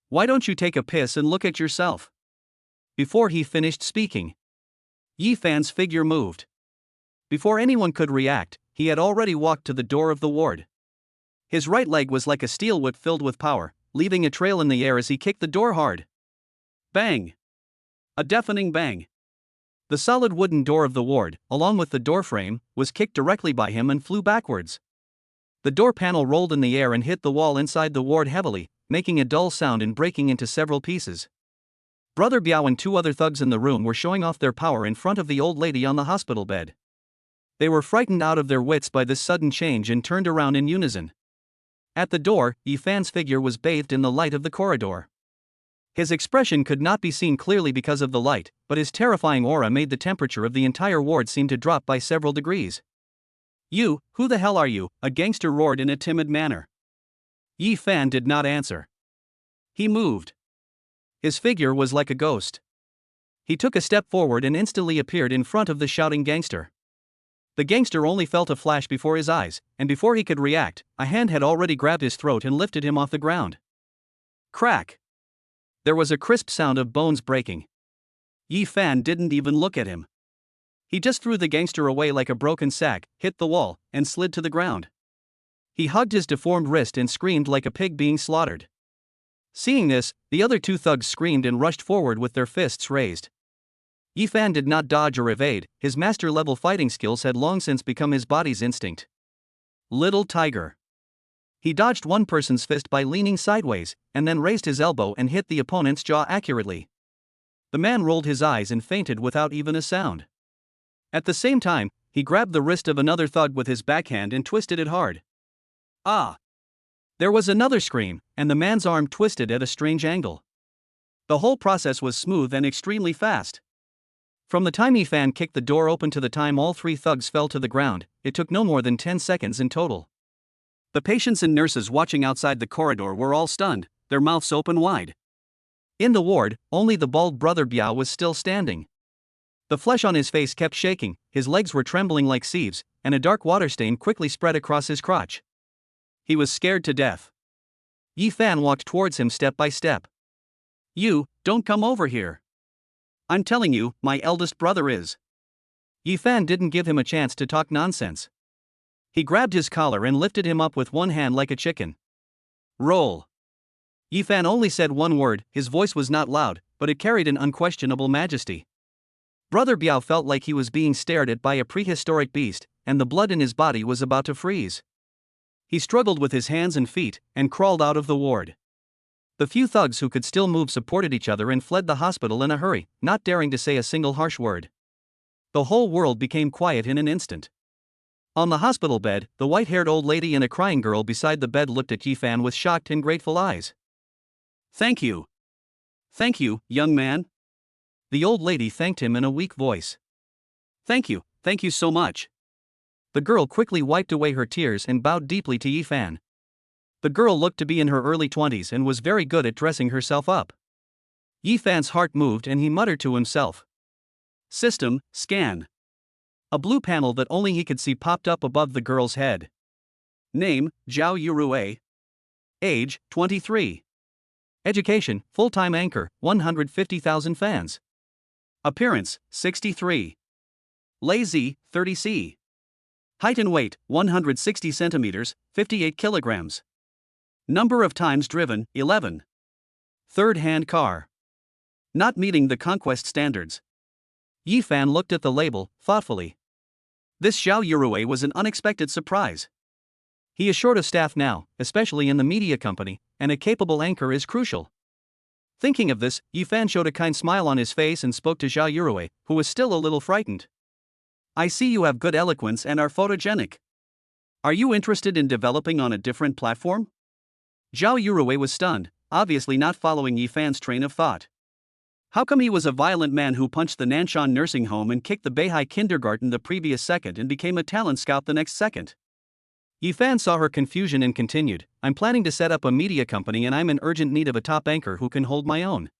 Why don't you take a piss and look at yourself? Before he finished speaking, Yifan's figure moved. Before anyone could react, he had already walked to the door of the ward. His right leg was like a steel whip filled with power, leaving a trail in the air as he kicked the door hard. Bang! A deafening bang. The solid wooden door of the ward, along with the doorframe, was kicked directly by him and flew backwards. The door panel rolled in the air and hit the wall inside the ward heavily, making a dull sound and breaking into several pieces. Brother Biao and two other thugs in the room were showing off their power in front of the old lady on the hospital bed. They were frightened out of their wits by this sudden change and turned around in unison. At the door, Yifan's figure was bathed in the light of the corridor. His expression could not be seen clearly because of the light, but his terrifying aura made the temperature of the entire ward seem to drop by several degrees. You, who the hell are you? A gangster roared in a timid manner. Yifan did not answer. He moved. His figure was like a ghost. He took a step forward and instantly appeared in front of the shouting gangster. The gangster only felt a flash before his eyes, and before he could react, a hand had already grabbed his throat and lifted him off the ground. Crack! There was a crisp sound of bones breaking. Yifan didn't even look at him. He just threw the gangster away like a broken sack, hit the wall, and slid to the ground. He hugged his deformed wrist and screamed like a pig being slaughtered. Seeing this, the other two thugs screamed and rushed forward with their fists raised. Yifan did not dodge or evade, his master-level fighting skills had long since become his body's instinct. Little tiger. He dodged one person's fist by leaning sideways, and then raised his elbow and hit the opponent's jaw accurately. The man rolled his eyes and fainted without even a sound. At the same time, he grabbed the wrist of another thug with his backhand and twisted it hard. Ah! There was another scream, and the man's arm twisted at a strange angle. The whole process was smooth and extremely fast. From the time Yifan kicked the door open to the time all three thugs fell to the ground, it took no more than 10 seconds in total. The patients and nurses watching outside the corridor were all stunned, their mouths open wide. In the ward, only the bald brother Biao was still standing. The flesh on his face kept shaking, his legs were trembling like sieves, and a dark water stain quickly spread across his crotch. He was scared to death. Yi Fan walked towards him step by step. "You, don't come over here. I'm telling you, my eldest brother is." Yi Fan didn't give him a chance to talk nonsense. He grabbed his collar and lifted him up with one hand like a chicken. "Roll." Yi Fan only said one word, his voice was not loud, but it carried an unquestionable majesty. Brother Biao felt like he was being stared at by a prehistoric beast, and the blood in his body was about to freeze. He struggled with his hands and feet, and crawled out of the ward. The few thugs who could still move supported each other and fled the hospital in a hurry, not daring to say a single harsh word. The whole world became quiet in an instant. On the hospital bed, the white-haired old lady and a crying girl beside the bed looked at Yi Fan with shocked and grateful eyes. "Thank you. Thank you, young man." The old lady thanked him in a weak voice. Thank you so much." The girl quickly wiped away her tears and bowed deeply to Yi Fan. The girl looked to be in her early 20s and was very good at dressing herself up. Yi Fan's heart moved and he muttered to himself. System, scan. A blue panel that only he could see popped up above the girl's head. Name, Zhao Yurue. Age, 23. Education, full-time anchor, 150,000 fans. Appearance, 63. Lazy, 30C. Height and weight, 160 centimeters, 58 kilograms. Number of times driven, 11. Third-hand car. Not meeting the conquest standards. Yi Fan looked at the label, thoughtfully. This Zhao Yurue was an unexpected surprise. He is short of staff now, especially in the media company, and a capable anchor is crucial. Thinking of this, Yi Fan showed a kind smile on his face and spoke to Zhao Yurue, who was still a little frightened. I see you have good eloquence and are photogenic. Are you interested in developing on a different platform? Zhao Yurue was stunned, obviously not following Yi Fan's train of thought. How come he was a violent man who punched the Nanshan nursing home and kicked the Beihai kindergarten the previous second and became a talent scout the next second? Yi Fan saw her confusion and continued, I'm planning to set up a media company and I'm in urgent need of a top anchor who can hold my own.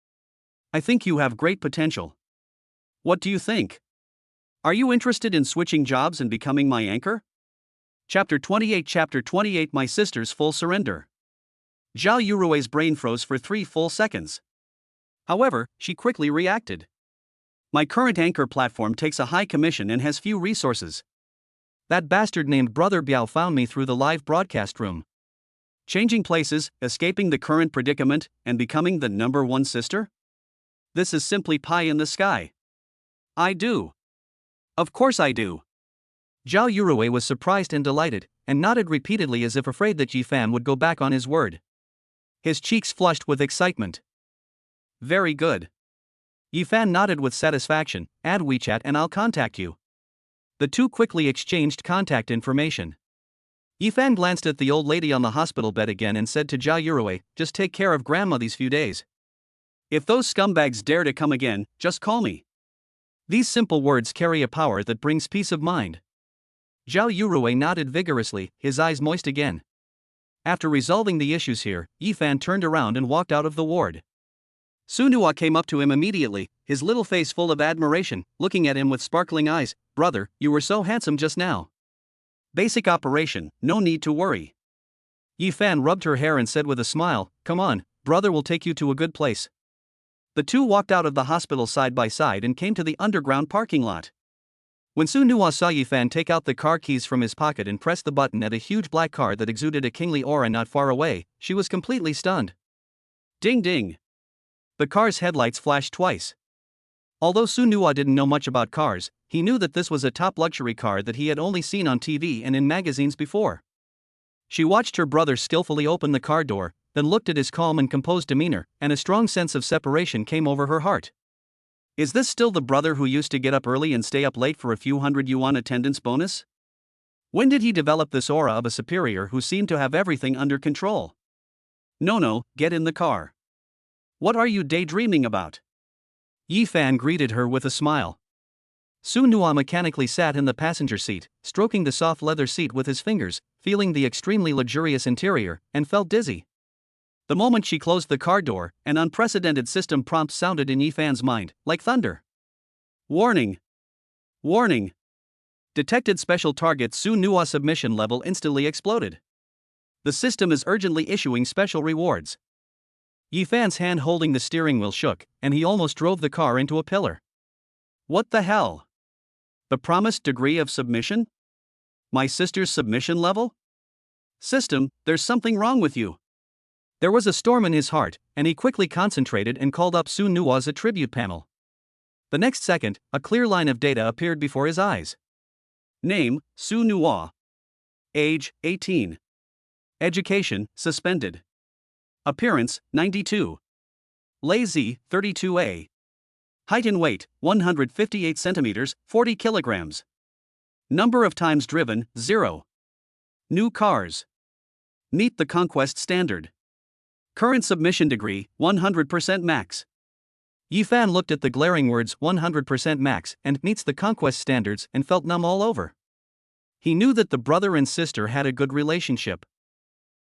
I think you have great potential. What do you think? Are you interested in switching jobs and becoming my anchor? Chapter 28 My Sister's Full Surrender. Zhao Yurue's brain froze for 3 full seconds. However, she quickly reacted. My current anchor platform takes a high commission and has few resources. That bastard named Brother Biao found me through the live broadcast room. Changing places, escaping the current predicament, and becoming the number one sister? This is simply pie in the sky. I do. Of course I do. Zhao Yurue was surprised and delighted, and nodded repeatedly as if afraid that Yi Fan would go back on his word. His cheeks flushed with excitement. Very good. Yi Fan nodded with satisfaction, add WeChat and I'll contact you. The two quickly exchanged contact information. Yi Fan glanced at the old lady on the hospital bed again and said to Zhao Yurue, just take care of grandma these few days. If those scumbags dare to come again, just call me. These simple words carry a power that brings peace of mind. Zhao Yurue nodded vigorously, his eyes moist again. After resolving the issues here, Yi Fan turned around and walked out of the ward. Su Nuo came up to him immediately, his little face full of admiration, looking at him with sparkling eyes. Brother, you were so handsome just now. Basic operation, no need to worry. Yi Fan rubbed her hair and said with a smile, come on, brother will take you to a good place. The two walked out of the hospital side by side and came to the underground parking lot. When Su Nuo saw Yi Fan take out the car keys from his pocket and press the button at a huge black car that exuded a kingly aura not far away, she was completely stunned. Ding ding. The car's headlights flashed twice. Although Su Nuo didn't know much about cars, he knew that this was a top luxury car that he had only seen on TV and in magazines before. She watched her brother skillfully open the car door, then looked at his calm and composed demeanor, and a strong sense of separation came over her heart. Is this still the brother who used to get up early and stay up late for a few hundred yuan attendance bonus? When did he develop this aura of a superior who seemed to have everything under control? No, get in the car. What are you daydreaming about? Yi Fan greeted her with a smile. Su Nuo mechanically sat in the passenger seat, stroking the soft leather seat with his fingers, feeling the extremely luxurious interior, and felt dizzy. The moment she closed the car door, an unprecedented system prompt sounded in Yifan's mind, like thunder. Warning! Warning! Detected special target. Su Nua submission level instantly exploded. The system is urgently issuing special rewards. Yifan's hand holding the steering wheel shook, and he almost drove the car into a pillar. What the hell? The promised degree of submission? My sister's submission level? System, there's something wrong with you. There was a storm in his heart, and he quickly concentrated and called up Su Nua's attribute panel. The next second, a clear line of data appeared before his eyes. Name, Su Nua. Age, 18. Education, suspended. Appearance, 92. Lazy, 32A. Height and weight, 158 centimeters, 40 kilograms. Number of times driven, 0. New cars. Meet the conquest standard. Current submission degree, 100% max. Yifan looked at the glaring words 100% max and meets the conquest standards and felt numb all over. He knew that the brother and sister had a good relationship.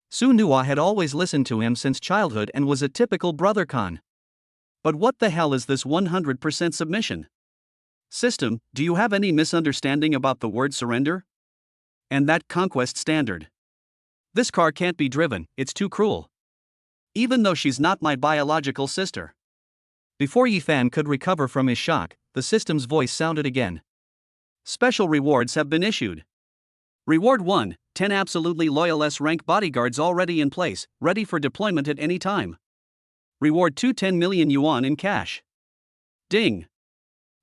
Su Nua had always listened to him since childhood and was a typical brother con. But what the hell is this 100% submission? System, do you have any misunderstanding about the word surrender? And that conquest standard? This car can't be driven, it's too cruel. Even though she's not my biological sister. Before Yifan could recover from his shock, the system's voice sounded again. Special rewards have been issued. Reward 1, 10 absolutely loyal S-rank bodyguards already in place, ready for deployment at any time. Reward 2, 10 million yuan in cash. Ding!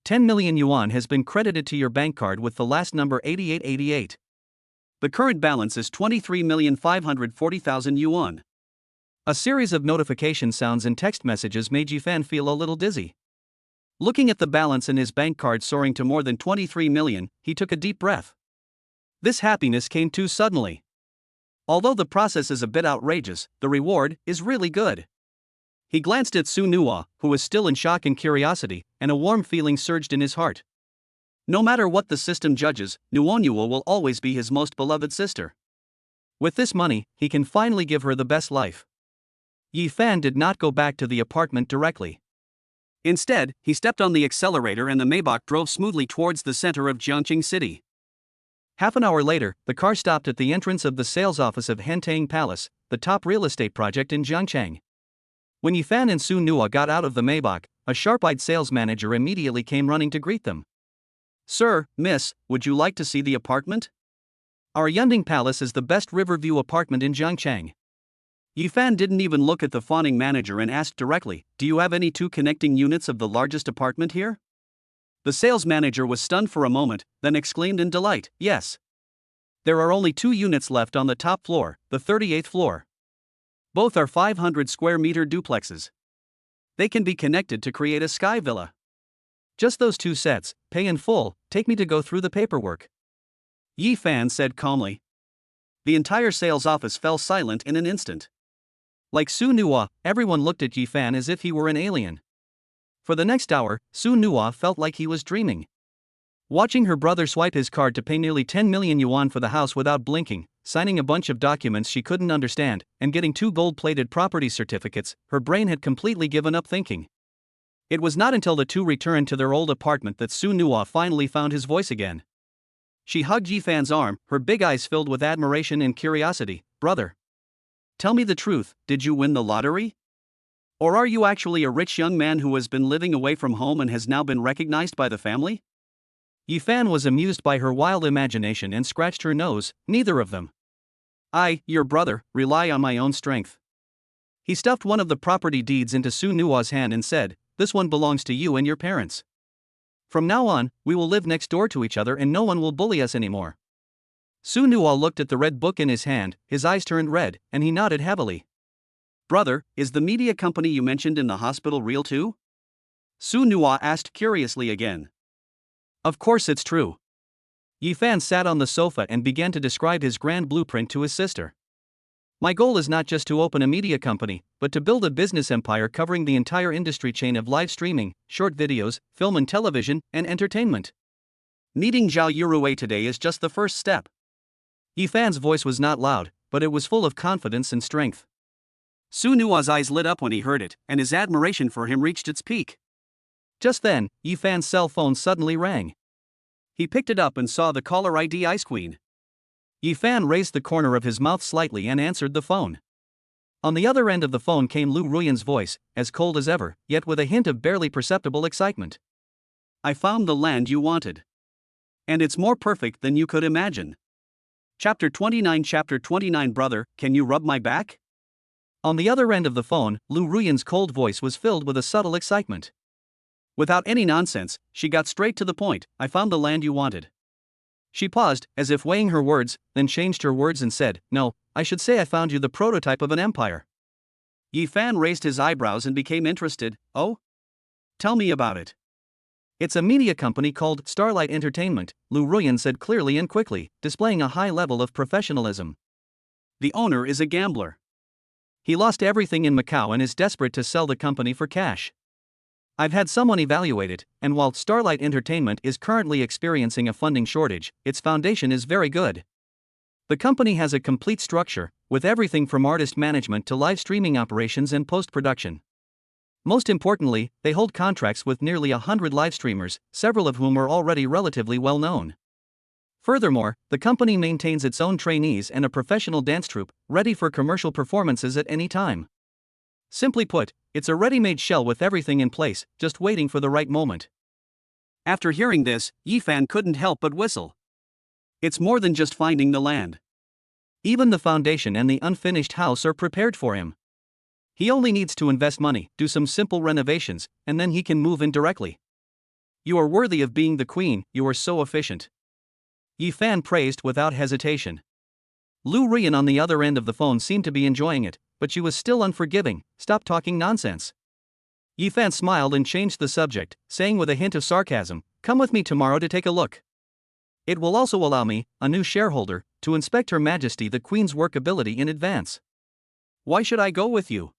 10 million yuan has been credited to your bank card with the last number 8888. The current balance is 23,540,000 yuan. A series of notification sounds and text messages made Yifan feel a little dizzy. Looking at the balance in his bank card soaring to more than 23 million, he took a deep breath. This happiness came too suddenly. Although the process is a bit outrageous, the reward is really good. He glanced at Su Nua, who was still in shock and curiosity, and a warm feeling surged in his heart. No matter what the system judges, Nuonyua will always be his most beloved sister. With this money, he can finally give her the best life. Yifan did not go back to the apartment directly. Instead, he stepped on the accelerator and the Maybach drove smoothly towards the center of Jiangqing City. Half an hour later, the car stopped at the entrance of the sales office of Hentang Palace, the top real estate project in Jiangchang. When Yifan and Su Nua got out of the Maybach, a sharp-eyed sales manager immediately came running to greet them. Sir, miss, would you like to see the apartment? Our Yunding Palace is the best riverview apartment in Jiangchang. Yifan didn't even look at the fawning manager and asked directly, do you have any 2 connecting units of the largest apartment here? The sales manager was stunned for a moment, then exclaimed in delight, yes. There are only 2 units left on the top floor, the 38th floor. Both are 500 square meter duplexes. They can be connected to create a sky villa. Just those 2 sets, pay in full, take me to go through the paperwork. Yifan said calmly. The entire sales office fell silent in an instant. Like Su Nua, everyone looked at Yifan as if he were an alien. For the next hour, Su Nua felt like he was dreaming. Watching her brother swipe his card to pay nearly 10 million yuan for the house without blinking, signing a bunch of documents she couldn't understand, and getting 2 gold-plated property certificates, her brain had completely given up thinking. It was not until the two returned to their old apartment that Su Nua finally found his voice again. She hugged Yifan's arm, her big eyes filled with admiration and curiosity. Brother, tell me the truth, did you win the lottery? Or are you actually a rich young man who has been living away from home and has now been recognized by the family? Yifan was amused by her wild imagination and scratched her nose. Neither of them. I, your brother, rely on my own strength. He stuffed one of the property deeds into Su Nua's hand and said, this one belongs to you and your parents. From now on, we will live next door to each other and no one will bully us anymore. Su Nua looked at the red book in his hand, his eyes turned red, and he nodded heavily. Brother, is the media company you mentioned in the hospital real too? Su Nua asked curiously again. Of course it's true. Yifan sat on the sofa and began to describe his grand blueprint to his sister. My goal is not just to open a media company, but to build a business empire covering the entire industry chain of live streaming, short videos, film and television, and entertainment. Meeting Zhao Yurue today is just the first step. Yifan's voice was not loud, but it was full of confidence and strength. Su Nua's eyes lit up when he heard it, and his admiration for him reached its peak. Just then, Yifan's cell phone suddenly rang. He picked it up and saw the caller ID Ice Queen. Yifan raised the corner of his mouth slightly and answered the phone. On the other end of the phone came Lu Ruyan's voice, as cold as ever, yet with a hint of barely perceptible excitement. I found the land you wanted. And it's more perfect than you could imagine. Chapter 29 Brother, can you rub my back? On the other end of the phone, Lu Ruyan's cold voice was filled with a subtle excitement. Without any nonsense, she got straight to the point. I found the land you wanted. She paused, as if weighing her words, then changed her words and said, No, I should say I found you the prototype of an empire. Yifan raised his eyebrows and became interested. Oh? Tell me about it. It's a media company called Starlight Entertainment, Lu Ruyan said clearly and quickly, displaying a high level of professionalism. The owner is a gambler. He lost everything in Macau and is desperate to sell the company for cash. I've had someone evaluate it, and while Starlight Entertainment is currently experiencing a funding shortage, its foundation is very good. The company has a complete structure, with everything from artist management to live streaming operations and post-production. Most importantly, they hold contracts with nearly 100 live streamers, several of whom are already relatively well known. Furthermore, the company maintains its own trainees and a professional dance troupe, ready for commercial performances at any time. Simply put, it's a ready-made shell with everything in place, just waiting for the right moment. After hearing this, Yifan couldn't help but whistle. It's more than just finding the land. Even the foundation and the unfinished house are prepared for him. He only needs to invest money, do some simple renovations, and then he can move in directly. You are worthy of being the queen, you are so efficient. Yifan praised without hesitation. Lu Ruyan on the other end of the phone seemed to be enjoying it, but she was still unforgiving. Stop talking nonsense. Yifan smiled and changed the subject, saying with a hint of sarcasm, Come with me tomorrow to take a look. It will also allow me, a new shareholder, to inspect Her Majesty the Queen's workability in advance. Why should I go with you?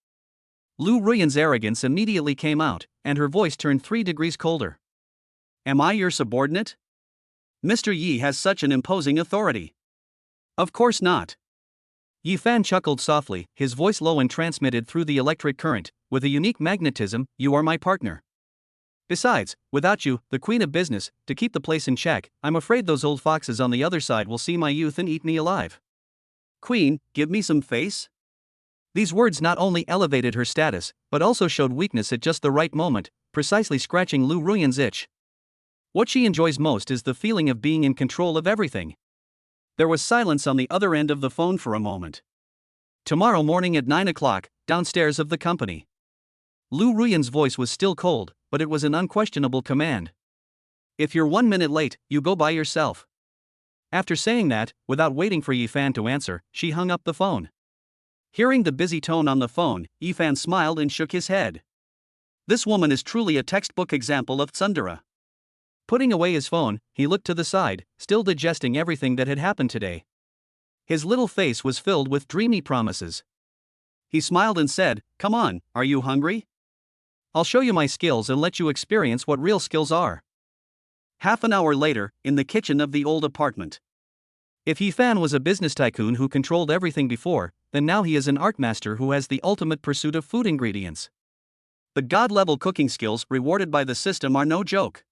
Lu Ruyan's arrogance immediately came out, and her voice turned 3 degrees colder. Am I your subordinate? Mr. Yi has such an imposing authority. Of course not. Yifan chuckled softly, his voice low and transmitted through the electric current, with a unique magnetism. You are my partner. Besides, without you, the queen of business, to keep the place in check, I'm afraid those old foxes on the other side will see my youth and eat me alive. Queen, give me some face? These words not only elevated her status, but also showed weakness at just the right moment, precisely scratching Lu Ruyan's itch. What she enjoys most is the feeling of being in control of everything. There was silence on the other end of the phone for a moment. Tomorrow morning at 9 o'clock, downstairs of the company. Lu Ruyan's voice was still cold, but it was an unquestionable command. If you're 1 minute late, you go by yourself. After saying that, without waiting for Yifan to answer, she hung up the phone. Hearing the busy tone on the phone, Yifan smiled and shook his head. This woman is truly a textbook example of tsundere. Putting away his phone, he looked to the side, still digesting everything that had happened today. His little face was filled with dreamy promises. He smiled and said, Come on, are you hungry? I'll show you my skills and let you experience what real skills are. Half an hour later, in the kitchen of the old apartment. If Yifan was a business tycoon who controlled everything before, then now he is an art master who has the ultimate pursuit of food ingredients. The god-level cooking skills rewarded by the system are no joke.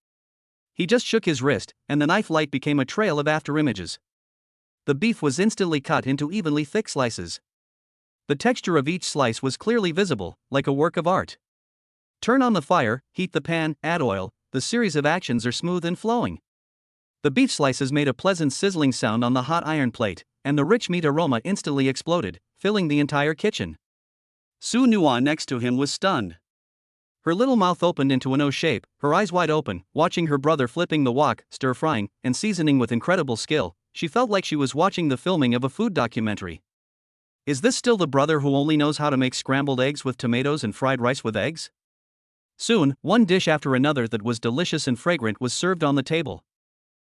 He just shook his wrist, and the knife light became a trail of afterimages. The beef was instantly cut into evenly thick slices. The texture of each slice was clearly visible, like a work of art. Turn on the fire, heat the pan, add oil, the series of actions are smooth and flowing. The beef slices made a pleasant sizzling sound on the hot iron plate, and the rich meat aroma instantly exploded, filling the entire kitchen. Su Nua next to him was stunned. Her little mouth opened into an O shape, her eyes wide open, watching her brother flipping the wok, stir-frying, and seasoning with incredible skill. She felt like she was watching the filming of a food documentary. Is this still the brother who only knows how to make scrambled eggs with tomatoes and fried rice with eggs? Soon, one dish after another that was delicious and fragrant was served on the table.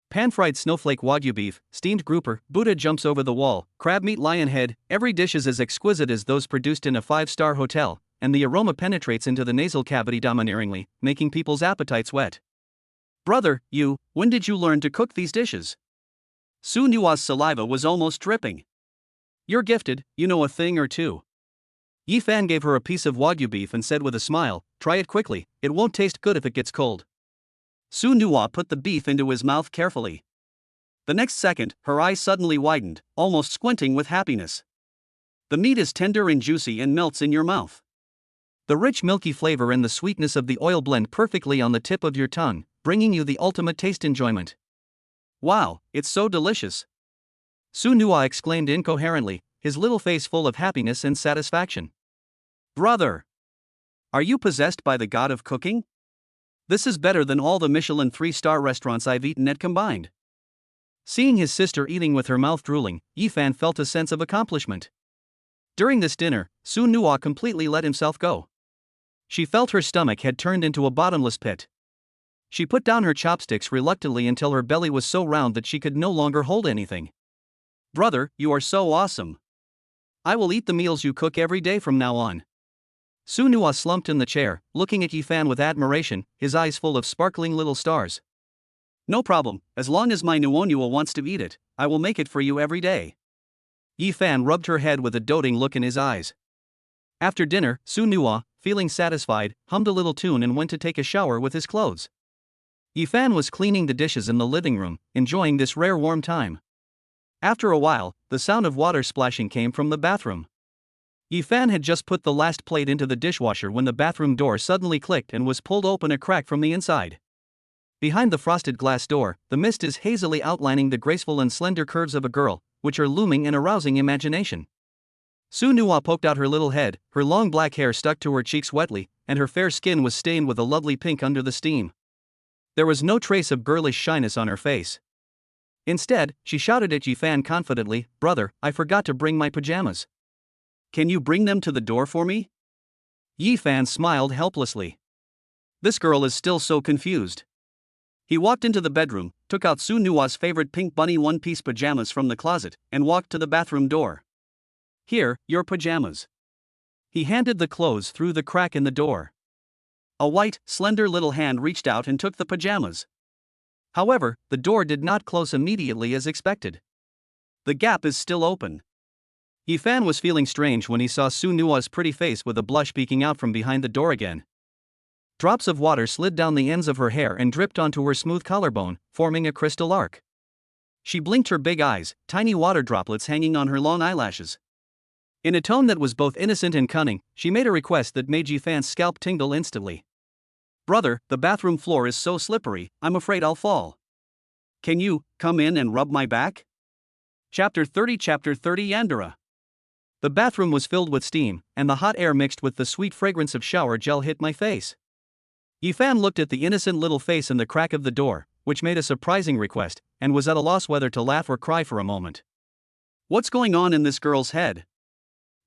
Pan-fried snowflake wagyu beef, steamed grouper, Buddha jumps over the wall, crab meat lion head, every dish is as exquisite as those produced in a 5-star hotel, and the aroma penetrates into the nasal cavity domineeringly, making people's appetites wet. Brother, when did you learn to cook these dishes? Su Nua's saliva was almost dripping. You're gifted, you know a thing or two. Yi Fan gave her a piece of Wagyu beef and said with a smile, "Try it quickly, it won't taste good if it gets cold." Su Nuwa put the beef into his mouth carefully. The next second, her eyes suddenly widened, almost squinting with happiness. The meat is tender and juicy and melts in your mouth. The rich milky flavor and the sweetness of the oil blend perfectly on the tip of your tongue, bringing you the ultimate taste enjoyment. "Wow, it's so delicious!" Su Nuwa exclaimed incoherently, his little face full of happiness and satisfaction. "Brother! Are you possessed by the god of cooking? This is better than all the Michelin 3-star restaurants I've eaten at combined." Seeing his sister eating with her mouth drooling, Yi Fan felt a sense of accomplishment. During this dinner, Su Nuwa completely let himself go. She felt her stomach had turned into a bottomless pit. She put down her chopsticks reluctantly until her belly was so round that she could no longer hold anything. "Brother, you are so awesome. I will eat the meals you cook every day from now on." Su Nuwa slumped in the chair, looking at Yi Fan with admiration, his eyes full of sparkling little stars. "No problem, as long as my Nuonua wants to eat it, I will make it for you every day." Yi Fan rubbed her head with a doting look in his eyes. After dinner, Su Nuwa, feeling satisfied, hummed a little tune and went to take a shower with his clothes. Yi Fan was cleaning the dishes in the living room, enjoying this rare warm time. After a while, the sound of water splashing came from the bathroom. Yi Fan had just put the last plate into the dishwasher when the bathroom door suddenly clicked and was pulled open a crack from the inside. Behind the frosted glass door, the mist is hazily outlining the graceful and slender curves of a girl, which are looming and arousing imagination. Su Nuwa poked out her little head, her long black hair stuck to her cheeks wetly, and her fair skin was stained with a lovely pink under the steam. There was no trace of girlish shyness on her face. Instead, she shouted at Yi Fan confidently, "Brother, I forgot to bring my pajamas. Can you bring them to the door for me?" Yi Fan smiled helplessly. This girl is still so confused. He walked into the bedroom, took out Su Nuwa's favorite pink bunny one-piece pajamas from the closet, and walked to the bathroom door. "Here, your pajamas." He handed the clothes through the crack in the door. A white, slender little hand reached out and took the pajamas. However, the door did not close immediately as expected. The gap is still open. Yi Fan was feeling strange when he saw Su Nuwa's pretty face with a blush peeking out from behind the door again. Drops of water slid down the ends of her hair and dripped onto her smooth collarbone, forming a crystal arc. She blinked her big eyes, tiny water droplets hanging on her long eyelashes. In a tone that was both innocent and cunning, she made a request that made Yi Fan's scalp tingle instantly. "Brother, the bathroom floor is so slippery, I'm afraid I'll fall. Can you come in and rub my back?" Chapter 30 Yandere. The bathroom was filled with steam, and the hot air mixed with the sweet fragrance of shower gel hit my face. Yi Fan looked at the innocent little face in the crack of the door, which made a surprising request, and was at a loss whether to laugh or cry for a moment. What's going on in this girl's head?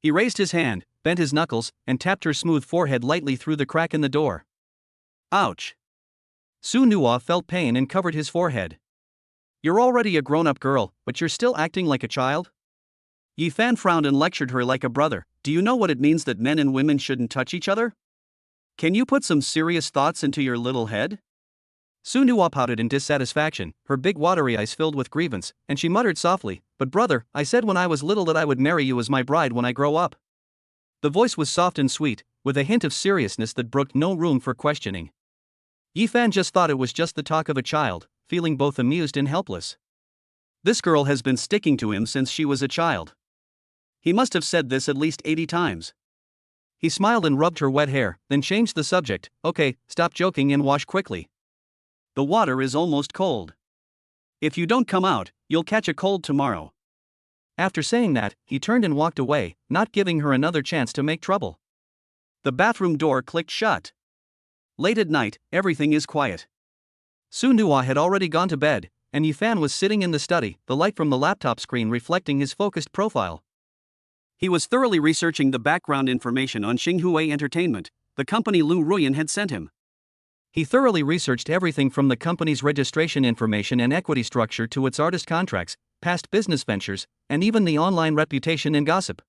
He raised his hand, bent his knuckles, and tapped her smooth forehead lightly through the crack in the door. Ouch! Su Nuwa felt pain and covered his forehead. "You're already a grown-up girl, but you're still acting like a child?" Yi Fan frowned and lectured her like a brother. "Do you know what it means that men and women shouldn't touch each other? Can you put some serious thoughts into your little head?" Su Nuwa pouted in dissatisfaction, her big watery eyes filled with grievance, and she muttered softly, "But brother, I said when I was little that I would marry you as my bride when I grow up." The voice was soft and sweet, with a hint of seriousness that brooked no room for questioning. Yi Fan just thought it was just the talk of a child, feeling both amused and helpless. This girl has been sticking to him since she was a child. He must have said this at least 80 times. He smiled and rubbed her wet hair, then changed the subject. "Okay, stop joking and wash quickly. The water is almost cold. If you don't come out, you'll catch a cold tomorrow." After saying that, he turned and walked away, not giving her another chance to make trouble. The bathroom door clicked shut. Late at night, everything is quiet. Su Nuwa had already gone to bed, and Yi Fan was sitting in the study, the light from the laptop screen reflecting his focused profile. He was thoroughly researching the background information on Xinghui Entertainment, the company Lu Ruyan had sent him. He thoroughly researched everything from the company's registration information and equity structure to its artist contracts, past business ventures, and even the online reputation and gossip.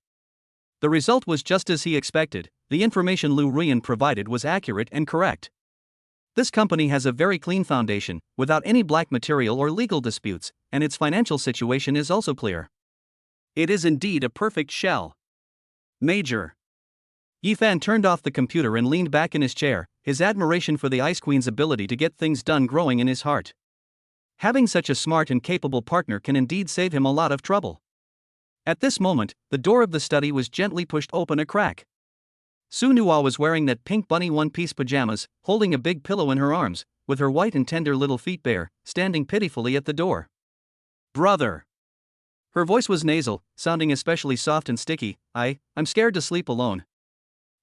The result was just as he expected. The information Lu Ruyan provided was accurate and correct. This company has a very clean foundation, without any black material or legal disputes, and its financial situation is also clear. It is indeed a perfect shell. Major. Yi Fan turned off the computer and leaned back in his chair, his admiration for the Ice Queen's ability to get things done growing in his heart. Having such a smart and capable partner can indeed save him a lot of trouble. At this moment, the door of the study was gently pushed open a crack. Su Nua was wearing that pink bunny one-piece pajamas, holding a big pillow in her arms, with her white and tender little feet bare, standing pitifully at the door. "Brother." Her voice was nasal, sounding especially soft and sticky. I'm scared to sleep alone."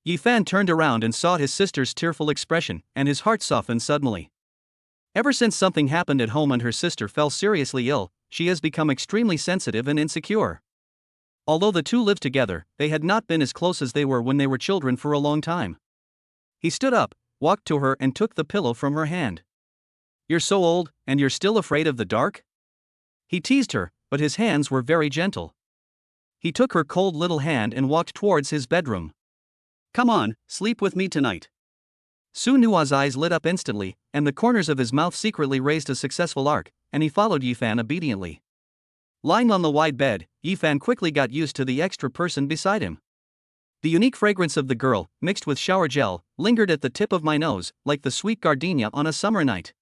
Yi Fan turned around and saw his sister's tearful expression, and his heart softened suddenly. Ever since something happened at home and her sister fell seriously ill, she has become extremely sensitive and insecure. Although the two lived together, they had not been as close as they were when they were children for a long time. He stood up, walked to her and took the pillow from her hand. "You're so old, and you're still afraid of the dark?" He teased her, but his hands were very gentle. He took her cold little hand and walked towards his bedroom. "Come on, sleep with me tonight." Su Nua's eyes lit up instantly, and the corners of his mouth secretly raised a successful arc, and he followed Yi Fan obediently. Lying on the wide bed, Yi Fan quickly got used to the extra person beside him. The unique fragrance of the girl, mixed with shower gel, lingered at the tip of my nose, like the sweet gardenia on a summer night.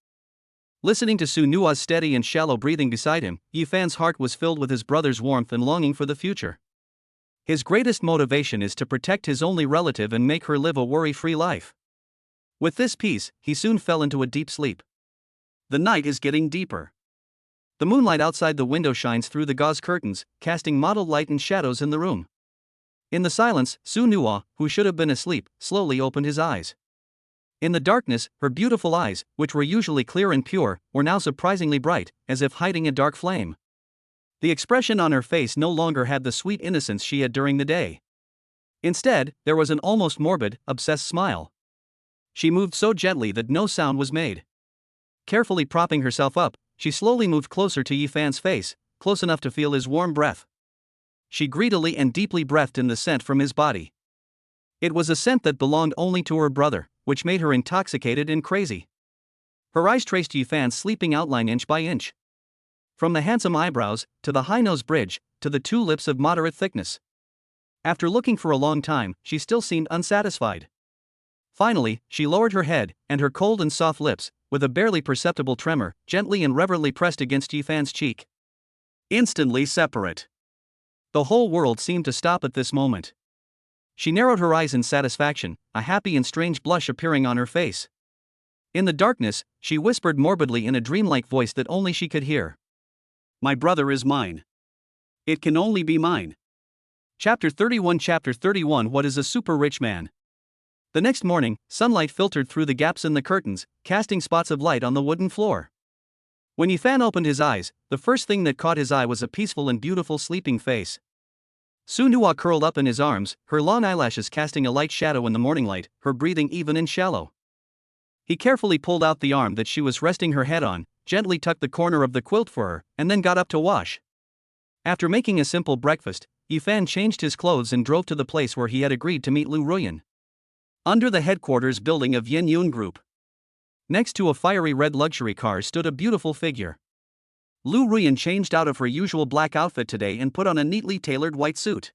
Listening to Su Nua's steady and shallow breathing beside him, Yi Fan's heart was filled with his brother's warmth and longing for the future. His greatest motivation is to protect his only relative and make her live a worry-free life. With this peace, he soon fell into a deep sleep. The night is getting deeper. The moonlight outside the window shines through the gauze curtains, casting mottled light and shadows in the room. In the silence, Su Nua, who should have been asleep, slowly opened his eyes. In the darkness, her beautiful eyes, which were usually clear and pure, were now surprisingly bright, as if hiding a dark flame. The expression on her face no longer had the sweet innocence she had during the day. Instead, there was an almost morbid, obsessed smile. She moved so gently that no sound was made. Carefully propping herself up, she slowly moved closer to Yi Fan's face, close enough to feel his warm breath. She greedily and deeply breathed in the scent from his body. It was a scent that belonged only to her brother, which made her intoxicated and crazy. Her eyes traced Yi Fan's sleeping outline inch by inch. From the handsome eyebrows, to the high nose bridge, to the two lips of moderate thickness. After looking for a long time, she still seemed unsatisfied. Finally, she lowered her head, and her cold and soft lips, with a barely perceptible tremor, gently and reverently pressed against Yi Fan's cheek. Instantly separate. The whole world seemed to stop at this moment. She narrowed her eyes in satisfaction, a happy and strange blush appearing on her face. In the darkness, she whispered morbidly in a dreamlike voice that only she could hear. "My brother is mine. It can only be mine." Chapter 31 What is a super rich man? The next morning, sunlight filtered through the gaps in the curtains, casting spots of light on the wooden floor. When Yi Fan opened his eyes, the first thing that caught his eye was a peaceful and beautiful sleeping face. Su Nua curled up in his arms, her long eyelashes casting a light shadow in the morning light, her breathing even and shallow. He carefully pulled out the arm that she was resting her head on, gently tucked the corner of the quilt for her, and then got up to wash. After making a simple breakfast, Yi Fan changed his clothes and drove to the place where he had agreed to meet Lu Ruyan. Under the headquarters building of Yin Yun Group. Next to a fiery red luxury car stood a beautiful figure. Lu Ruyan changed out of her usual black outfit today and put on a neatly tailored white suit.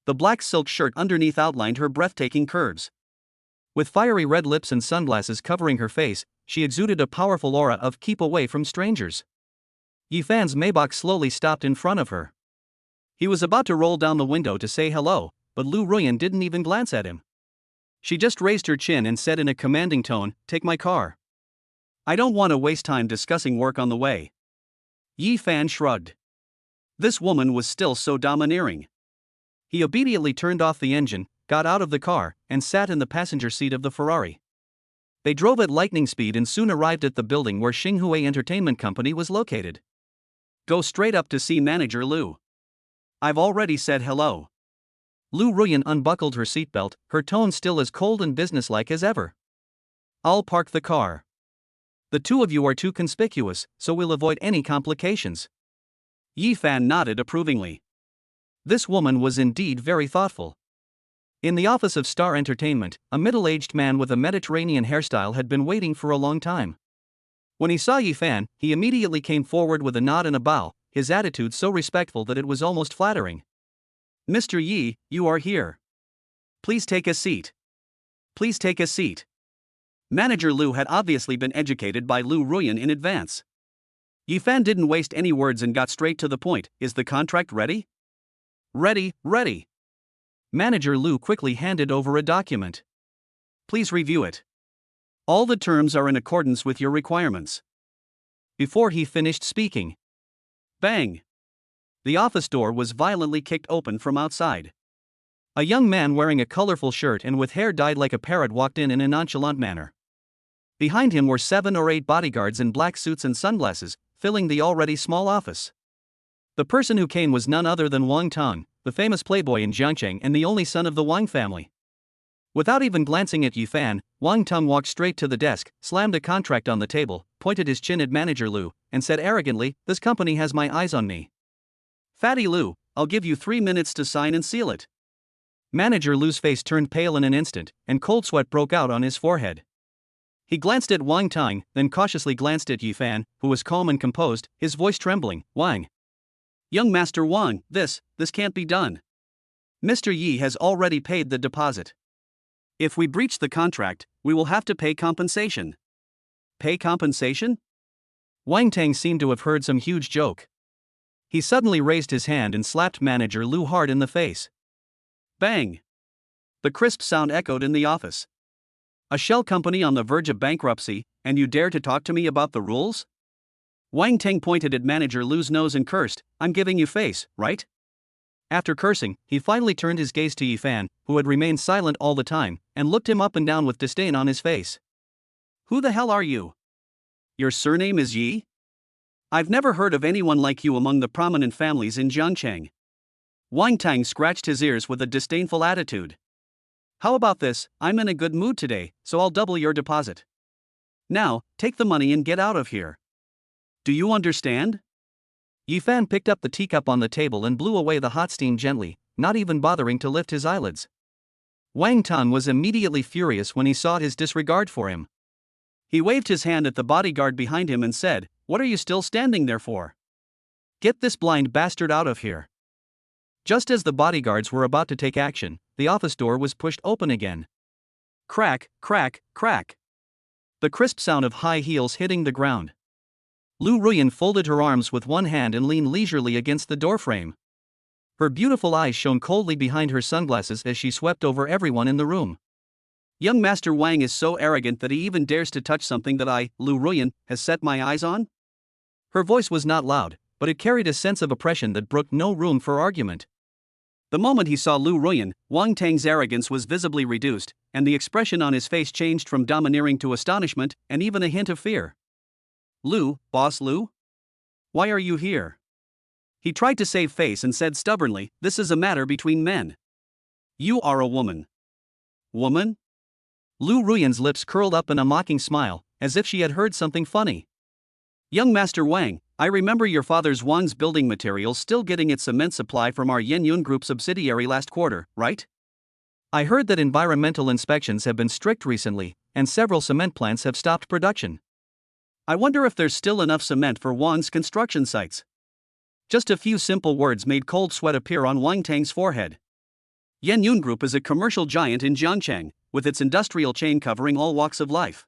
The black silk shirt underneath outlined her breathtaking curves. With fiery red lips and sunglasses covering her face, she exuded a powerful aura of keep away from strangers. Yi Fan's Maybach slowly stopped in front of her. He was about to roll down the window to say hello, but Lu Ruyan didn't even glance at him. She just raised her chin and said in a commanding tone, "Take my car. I don't want to waste time discussing work on the way." Yi Fan shrugged. This woman was still so domineering. He obediently turned off the engine, got out of the car, and sat in the passenger seat of the Ferrari. They drove at lightning speed and soon arrived at the building where Xinghue Entertainment Company was located. "Go straight up to see Manager Lu. I've already said hello." Lu Ruyan unbuckled her seatbelt, her tone still as cold and businesslike as ever. "I'll park the car. The two of you are too conspicuous, so we'll avoid any complications." Yi Fan nodded approvingly. This woman was indeed very thoughtful. In the office of Star Entertainment, a middle-aged man with a Mediterranean hairstyle had been waiting for a long time. When he saw Yi Fan, he immediately came forward with a nod and a bow, his attitude so respectful that it was almost flattering. "Mr. Yi, you are here. Please take a seat. Please take a seat. Manager Lu had obviously been educated by Lu Ruyan in advance. Yifan didn't waste any words and got straight to the point. Is the contract ready? Ready, ready. Manager Lu quickly handed over a document. Please review it. All the terms are in accordance with your requirements. Before he finished speaking, bang! The office door was violently kicked open from outside. A young man wearing a colorful shirt and with hair dyed like a parrot walked in a nonchalant manner. Behind him were 7 or 8 bodyguards in black suits and sunglasses, filling the already small office. The person who came was none other than Wang Tong, the famous playboy in Jiangcheng and the only son of the Wang family. Without even glancing at Yifan, Wang Tong walked straight to the desk, slammed a contract on the table, pointed his chin at Manager Lu, and said arrogantly, "This company has my eyes on me. Fatty Lu, I'll give you 3 minutes to sign and seal it." Manager Lu's face turned pale in an instant, and cold sweat broke out on his forehead. He glanced at Wang Tong, then cautiously glanced at Yifan, who was calm and composed, his voice trembling. "Wang. Young Master Wang, this can't be done. Mr. Yi has already paid the deposit. If we breach the contract, we will have to pay compensation." Pay compensation? Wang Tang seemed to have heard some huge joke. He suddenly raised his hand and slapped Manager Lu hard in the face. Bang! The crisp sound echoed in the office. "A shell company on the verge of bankruptcy, and you dare to talk to me about the rules?" Wang Teng pointed at Manager Lu's nose and cursed, "I'm giving you face, right?" After cursing, he finally turned his gaze to Yifan, who had remained silent all the time, and looked him up and down with disdain on his face. "Who the hell are you? Your surname is Yi? I've never heard of anyone like you among the prominent families in Jiangcheng." Wang Tang scratched his ears with a disdainful attitude. "How about this? I'm in a good mood today, so I'll double your deposit. Now, take the money and get out of here. Do you understand?" Yifan picked up the teacup on the table and blew away the hot steam gently, not even bothering to lift his eyelids. Wang Tang was immediately furious when he saw his disregard for him. He waved his hand at the bodyguard behind him and said, "What are you still standing there for? Get this blind bastard out of here." Just as the bodyguards were about to take action, the office door was pushed open again. Crack, crack, crack. The crisp sound of high heels hitting the ground. Lu Ruyan folded her arms with one hand and leaned leisurely against the doorframe. Her beautiful eyes shone coldly behind her sunglasses as she swept over everyone in the room. "Young Master Wang is so arrogant that he even dares to touch something that I, Lu Ruyan, has set my eyes on?" Her voice was not loud, but it carried a sense of oppression that brooked no room for argument. The moment he saw Lu Ruyan, Wang Tang's arrogance was visibly reduced, and the expression on his face changed from domineering to astonishment, and even a hint of fear. "Lu, Boss Lu? Why are you here?" He tried to save face and said stubbornly, "This is a matter between men. You are a woman." "Woman?" Lu Ruyan's lips curled up in a mocking smile, as if she had heard something funny. "Young Master Wang, I remember your father's Wang's building materials still getting its cement supply from our Yenyun Group subsidiary last quarter, right? I heard that environmental inspections have been strict recently, and several cement plants have stopped production. I wonder if there's still enough cement for Wang's construction sites." Just a few simple words made cold sweat appear on Wang Tang's forehead. Yenyun Group is a commercial giant in Jiangcheng, with its industrial chain covering all walks of life.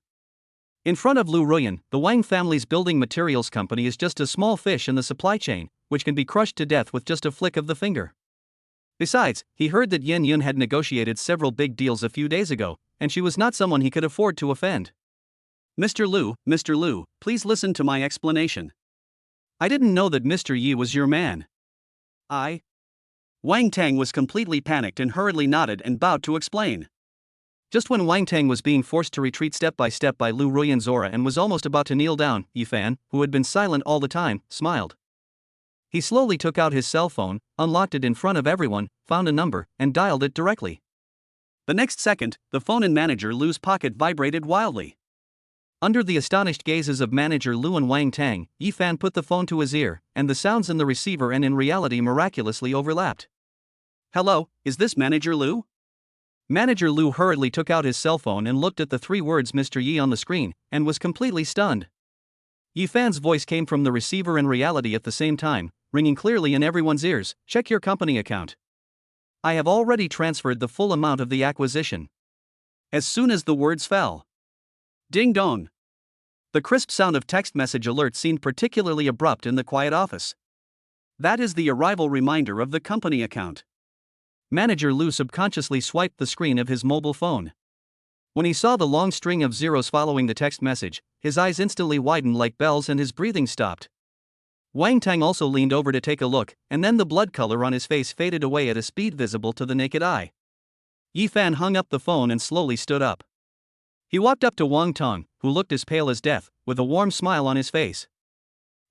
In front of Lu Ruyan, the Wang family's building materials company is just a small fish in the supply chain, which can be crushed to death with just a flick of the finger. Besides, he heard that Yen Yun had negotiated several big deals a few days ago, and she was not someone he could afford to offend. Mr. Lu, please listen to my explanation. I didn't know that Mr. Yi was your man." Wang Tang was completely panicked and hurriedly nodded and bowed to explain. Just when Wang Tang was being forced to retreat step by Lu Ruyan's aura and was almost about to kneel down, Yifan, who had been silent all the time, smiled. He slowly took out his cell phone, unlocked it in front of everyone, found a number, and dialed it directly. The next second, the phone in Manager Lu's pocket vibrated wildly. Under the astonished gazes of Manager Lu and Wang Tang, Yifan put the phone to his ear, and the sounds in the receiver and in reality miraculously overlapped. "Hello, is this Manager Lu?" Manager Lu hurriedly took out his cell phone and looked at the 3 words Mr. Yi on the screen, and was completely stunned. Yifan's voice came from the receiver and reality at the same time, ringing clearly in everyone's ears, "Check your company account." I have already transferred the full amount of the acquisition. As soon as the words fell. Ding dong. The crisp sound of text message alert seemed particularly abrupt in the quiet office. That is the arrival reminder of the company account. Manager Lou subconsciously swiped the screen of his mobile phone. When he saw the long string of zeros following the text message, his eyes instantly widened like bells and his breathing stopped. Wang Tang also leaned over to take a look, and then the blood color on his face faded away at a speed visible to the naked eye. Yi Fan hung up the phone and slowly stood up. He walked up to Wang Tong, who looked as pale as death, with a warm smile on his face.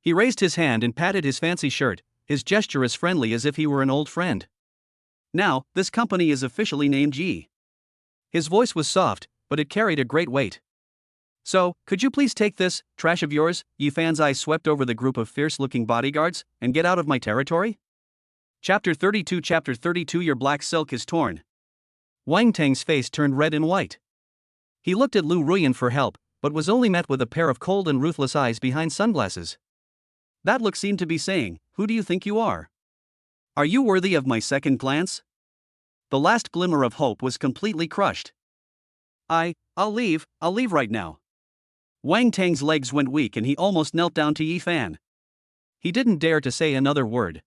He raised his hand and patted his fancy shirt, his gesture as friendly as if he were an old friend. Now, this company is officially named Yi. His voice was soft, but it carried a great weight. So, could you please take this trash of yours? Yi Fan's eyes swept over the group of fierce-looking bodyguards, and get out of my territory? Chapter 32 Your black silk is torn. Wang Tang's face turned red and white. He looked at Lu Ruyan for help, but was only met with a pair of cold and ruthless eyes behind sunglasses. That look seemed to be saying, "Who do you think you are? Are you worthy of my second glance?" The last glimmer of hope was completely crushed. I'll leave right now. Wang Tang's legs went weak and he almost knelt down to Yi Fan. He didn't dare to say another word.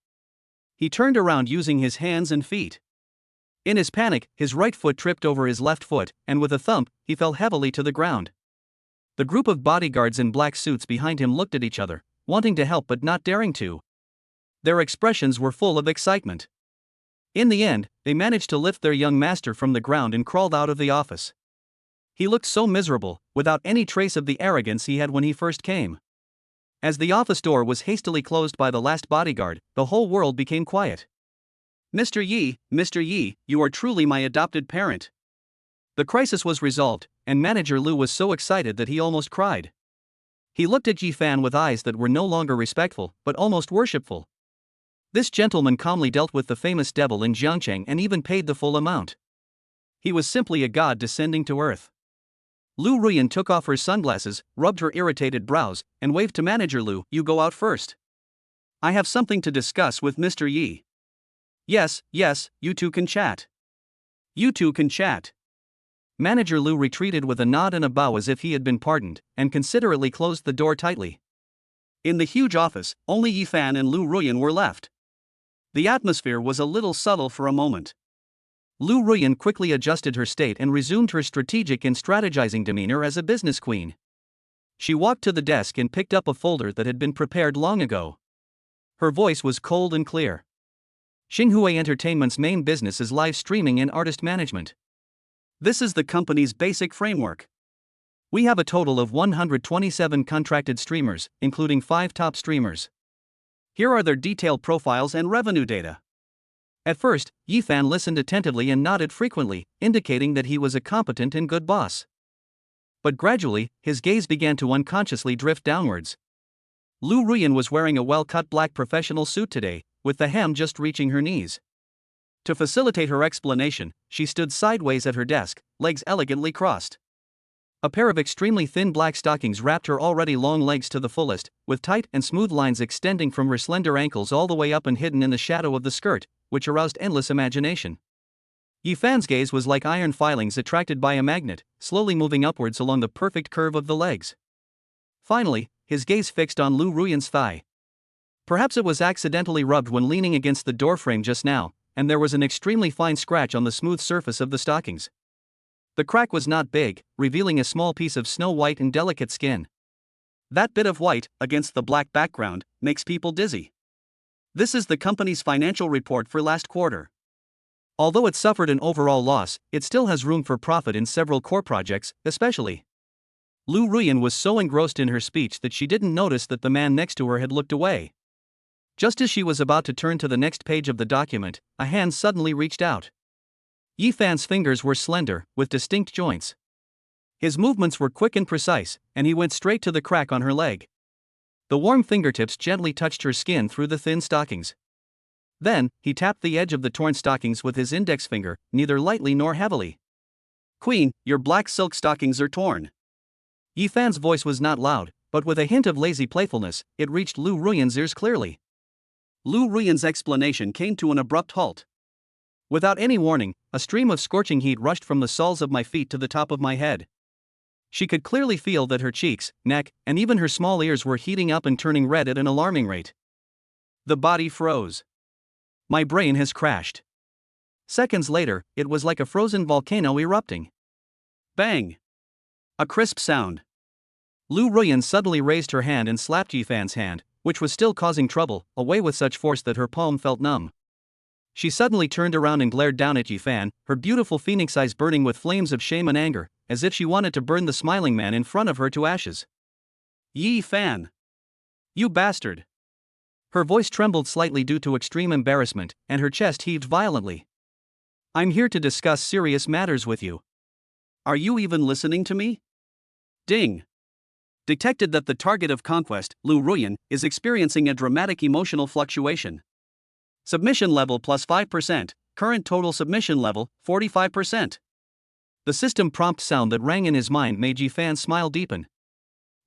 He turned around using his hands and feet. In his panic, his right foot tripped over his left foot, and with a thump, he fell heavily to the ground. The group of bodyguards in black suits behind him looked at each other, wanting to help but not daring to. Their expressions were full of excitement. In the end, they managed to lift their young master from the ground and crawled out of the office. He looked so miserable, without any trace of the arrogance he had when he first came. As the office door was hastily closed by the last bodyguard, the whole world became quiet. Mr. Yi, you are truly my adopted parent. The crisis was resolved, and Manager Lu was so excited that he almost cried. He looked at Yi Fan with eyes that were no longer respectful, but almost worshipful. This gentleman calmly dealt with the famous devil in Jiangcheng and even paid the full amount. He was simply a god descending to earth. Lu Ruyan took off her sunglasses, rubbed her irritated brows, and waved to Manager Lu. You go out first. I have something to discuss with Mr. Yi. Yes, you two can chat. Manager Lu retreated with a nod and a bow as if he had been pardoned, and considerately closed the door tightly. In the huge office, only Yi Fan and Lu Ruyan were left. The atmosphere was a little subtle for a moment. Lu Ruyan quickly adjusted her state and resumed her strategic and strategizing demeanor as a business queen. She walked to the desk and picked up a folder that had been prepared long ago. Her voice was cold and clear. Xinghua Entertainment's main business is live streaming and artist management. This is the company's basic framework. We have a total of 127 contracted streamers, including 5 top streamers. Here are their detailed profiles and revenue data. At first, Yi Fan listened attentively and nodded frequently, indicating that he was a competent and good boss. But gradually, his gaze began to unconsciously drift downwards. Lu Ruyan was wearing a well-cut black professional suit today, with the hem just reaching her knees. To facilitate her explanation, she stood sideways at her desk, legs elegantly crossed. A pair of extremely thin black stockings wrapped her already long legs to the fullest, with tight and smooth lines extending from her slender ankles all the way up and hidden in the shadow of the skirt, which aroused endless imagination. Yi Fan's gaze was like iron filings attracted by a magnet, slowly moving upwards along the perfect curve of the legs. Finally, his gaze fixed on Lu Ruyan's thigh. Perhaps it was accidentally rubbed when leaning against the doorframe just now, and there was an extremely fine scratch on the smooth surface of the stockings. The crack was not big, revealing a small piece of snow-white and delicate skin. That bit of white, against the black background, makes people dizzy. This is the company's financial report for last quarter. Although it suffered an overall loss, it still has room for profit in several core projects, especially. Lu Ruyan was so engrossed in her speech that she didn't notice that the man next to her had looked away. Just as she was about to turn to the next page of the document, a hand suddenly reached out. Yi Fan's fingers were slender, with distinct joints. His movements were quick and precise, and he went straight to the crack on her leg. The warm fingertips gently touched her skin through the thin stockings. Then, he tapped the edge of the torn stockings with his index finger, neither lightly nor heavily. Queen, your black silk stockings are torn. Yi Fan's voice was not loud, but with a hint of lazy playfulness, it reached Lu Ruyan's ears clearly. Lu Ruyan's explanation came to an abrupt halt. Without any warning, a stream of scorching heat rushed from the soles of my feet to the top of my head. She could clearly feel that her cheeks, neck, and even her small ears were heating up and turning red at an alarming rate. The body froze. My brain has crashed. Seconds later, it was like a frozen volcano erupting. Bang! A crisp sound. Lu Ruyan suddenly raised her hand and slapped Yifan's hand, which was still causing trouble, away with such force that her palm felt numb. She suddenly turned around and glared down at Yifan, her beautiful phoenix eyes burning with flames of shame and anger, as if she wanted to burn the smiling man in front of her to ashes. Yifan! You bastard! Her voice trembled slightly due to extreme embarrassment, and her chest heaved violently. I'm here to discuss serious matters with you. Are you even listening to me? Ding! Detected that the target of conquest, Lu Ruyan, is experiencing a dramatic emotional fluctuation. Submission level plus 5%, current total submission level, 45%. The system prompt sound that rang in his mind made Yifan smile deepen.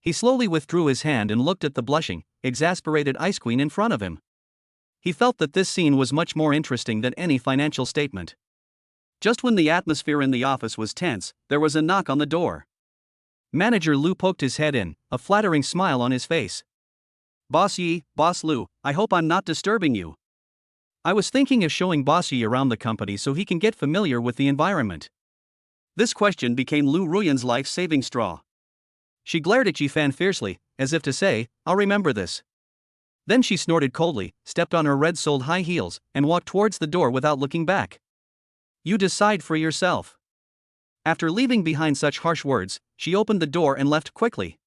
He slowly withdrew his hand and looked at the blushing, exasperated Ice Queen in front of him. He felt that this scene was much more interesting than any financial statement. Just when the atmosphere in the office was tense, there was a knock on the door. Manager Lu poked his head in, a flattering smile on his face. Boss Yi, Boss Lu, I hope I'm not disturbing you. I was thinking of showing Boss Yi around the company so he can get familiar with the environment. This question became Lu Ruyan's life-saving straw. She glared at Yifan fiercely, as if to say, I'll remember this. Then she snorted coldly, stepped on her red-soled high heels, and walked towards the door without looking back. You decide for yourself. After leaving behind such harsh words, she opened the door and left quickly.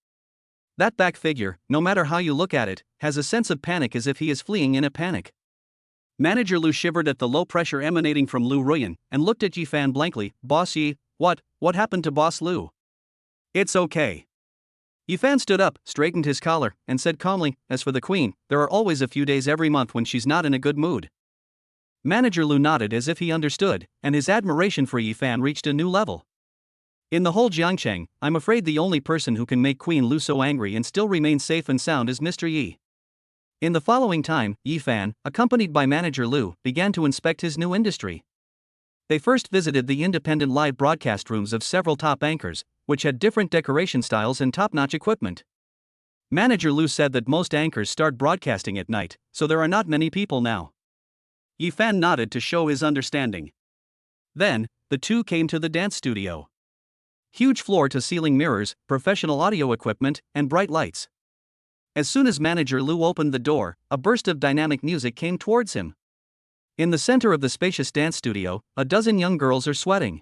That back figure, no matter how you look at it, has a sense of panic as if he is fleeing in a panic. Manager Lu shivered at the low pressure emanating from Lu Ruyan, and looked at Yifan blankly. Boss Yi, what happened to Boss Lu? It's okay. Yifan stood up, straightened his collar, and said calmly, as for the queen, there are always a few days every month when she's not in a good mood. Manager Lu nodded as if he understood, and his admiration for Yifan reached a new level. In the whole Jiangcheng, I'm afraid the only person who can make Queen Lu so angry and still remain safe and sound is Mr. Yi. In the following time, Yifan, accompanied by Manager Lu, began to inspect his new industry. They first visited the independent live broadcast rooms of several top anchors, which had different decoration styles and top-notch equipment. Manager Lu said that most anchors start broadcasting at night, so there are not many people now. Yifan nodded to show his understanding. Then, the two came to the dance studio. Huge floor-to-ceiling mirrors, professional audio equipment, and bright lights. As soon as Manager Lu opened the door, a burst of dynamic music came towards him. In the center of the spacious dance studio, a dozen young girls are sweating.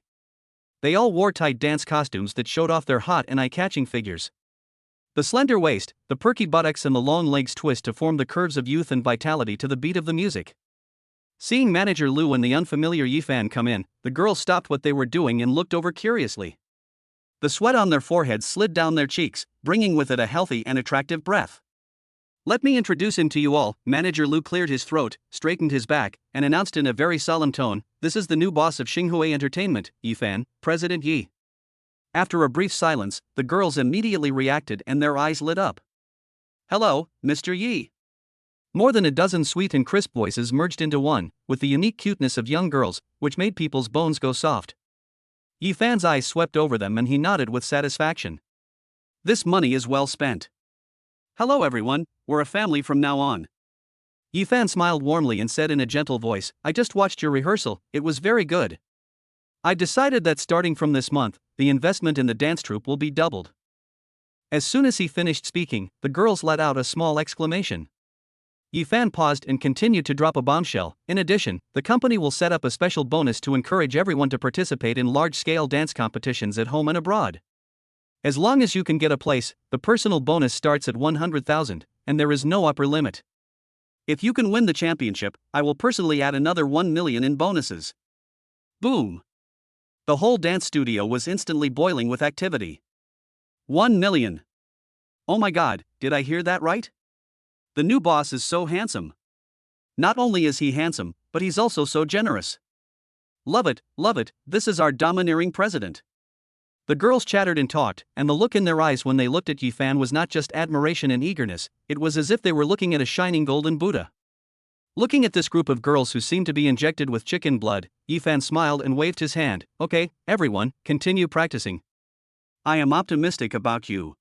They all wore tight dance costumes that showed off their hot and eye-catching figures. The slender waist, the perky buttocks and the long legs twist to form the curves of youth and vitality to the beat of the music. Seeing Manager Lu and the unfamiliar Yifan come in, the girls stopped what they were doing and looked over curiously. The sweat on their foreheads slid down their cheeks, bringing with it a healthy and attractive breath. Let me introduce him to you all. Manager Lu cleared his throat, straightened his back, and announced in a very solemn tone, this is the new boss of Xinghua Entertainment, Yifan, President Yi. After a brief silence, the girls immediately reacted and their eyes lit up. Hello, Mr. Yi. More than a dozen sweet and crisp voices merged into one, with the unique cuteness of young girls, which made people's bones go soft. Yifan's eyes swept over them and he nodded with satisfaction. This money is well spent. Hello everyone, we're a family from now on. Yifan smiled warmly and said in a gentle voice, I just watched your rehearsal, it was very good. I decided that starting from this month, the investment in the dance troupe will be doubled. As soon as he finished speaking, the girls let out a small exclamation. Yifan paused and continued to drop a bombshell. In addition, the company will set up a special bonus to encourage everyone to participate in large-scale dance competitions at home and abroad. As long as you can get a place, the personal bonus starts at 100,000, and there is no upper limit. If you can win the championship, I will personally add another 1 million in bonuses. Boom! The whole dance studio was instantly boiling with activity. 1 million! Oh my god, did I hear that right? The new boss is so handsome. Not only is he handsome, but he's also so generous. Love it, this is our domineering president. The girls chattered and talked, and the look in their eyes when they looked at Yifan was not just admiration and eagerness, it was as if they were looking at a shining golden Buddha. Looking at this group of girls who seemed to be injected with chicken blood, Yifan smiled and waved his hand. Okay, everyone, continue practicing. I am optimistic about you.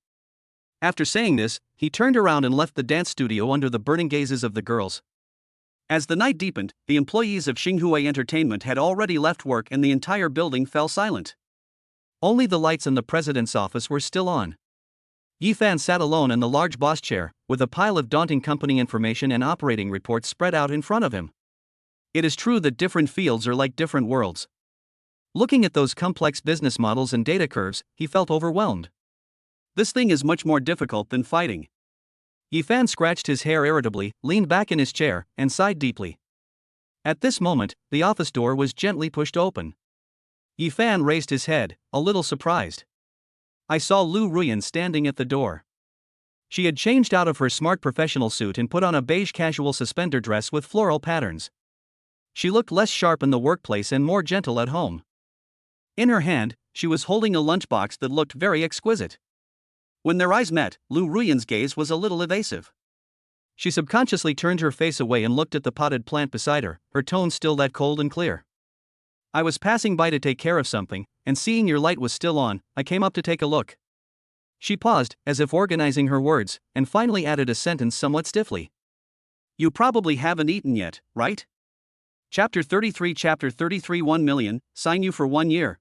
After saying this, he turned around and left the dance studio under the burning gazes of the girls. As the night deepened, the employees of Xinghua Entertainment had already left work and the entire building fell silent. Only the lights in the president's office were still on. Yifan sat alone in the large boss chair, with a pile of daunting company information and operating reports spread out in front of him. It is true that different fields are like different worlds. Looking at those complex business models and data curves, he felt overwhelmed. This thing is much more difficult than fighting. Yifan scratched his hair irritably, leaned back in his chair, and sighed deeply. At this moment, the office door was gently pushed open. Yifan raised his head, a little surprised. I saw Lu Ruyan standing at the door. She had changed out of her smart professional suit and put on a beige casual suspender dress with floral patterns. She looked less sharp in the workplace and more gentle at home. In her hand, she was holding a lunchbox that looked very exquisite. When their eyes met, Lu Ruyan's gaze was a little evasive. She subconsciously turned her face away and looked at the potted plant beside her, her tone still that cold and clear. I was passing by to take care of something, and seeing your light was still on, I came up to take a look. She paused, as if organizing her words, and finally added a sentence somewhat stiffly. You probably haven't eaten yet, right? Chapter 33 1 million, sign you for 1 year.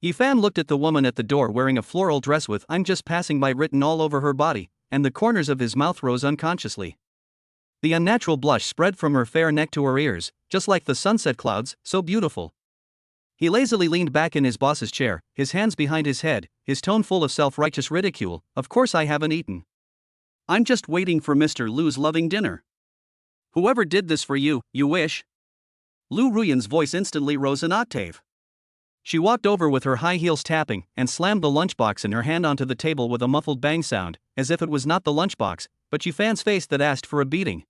Yifan looked at the woman at the door wearing a floral dress with "I'm just passing by" written all over her body, and the corners of his mouth rose unconsciously. The unnatural blush spread from her fair neck to her ears, just like the sunset clouds, so beautiful. He lazily leaned back in his boss's chair, his hands behind his head, his tone full of self-righteous ridicule. Of course I haven't eaten. I'm just waiting for Mr. Lu's loving dinner. Whoever did this for you, you wish? Lu Ruyan's voice instantly rose an octave. She walked over with her high heels tapping, and slammed the lunchbox in her hand onto the table with a muffled bang sound, as if it was not the lunchbox, but Yifan's face that asked for a beating.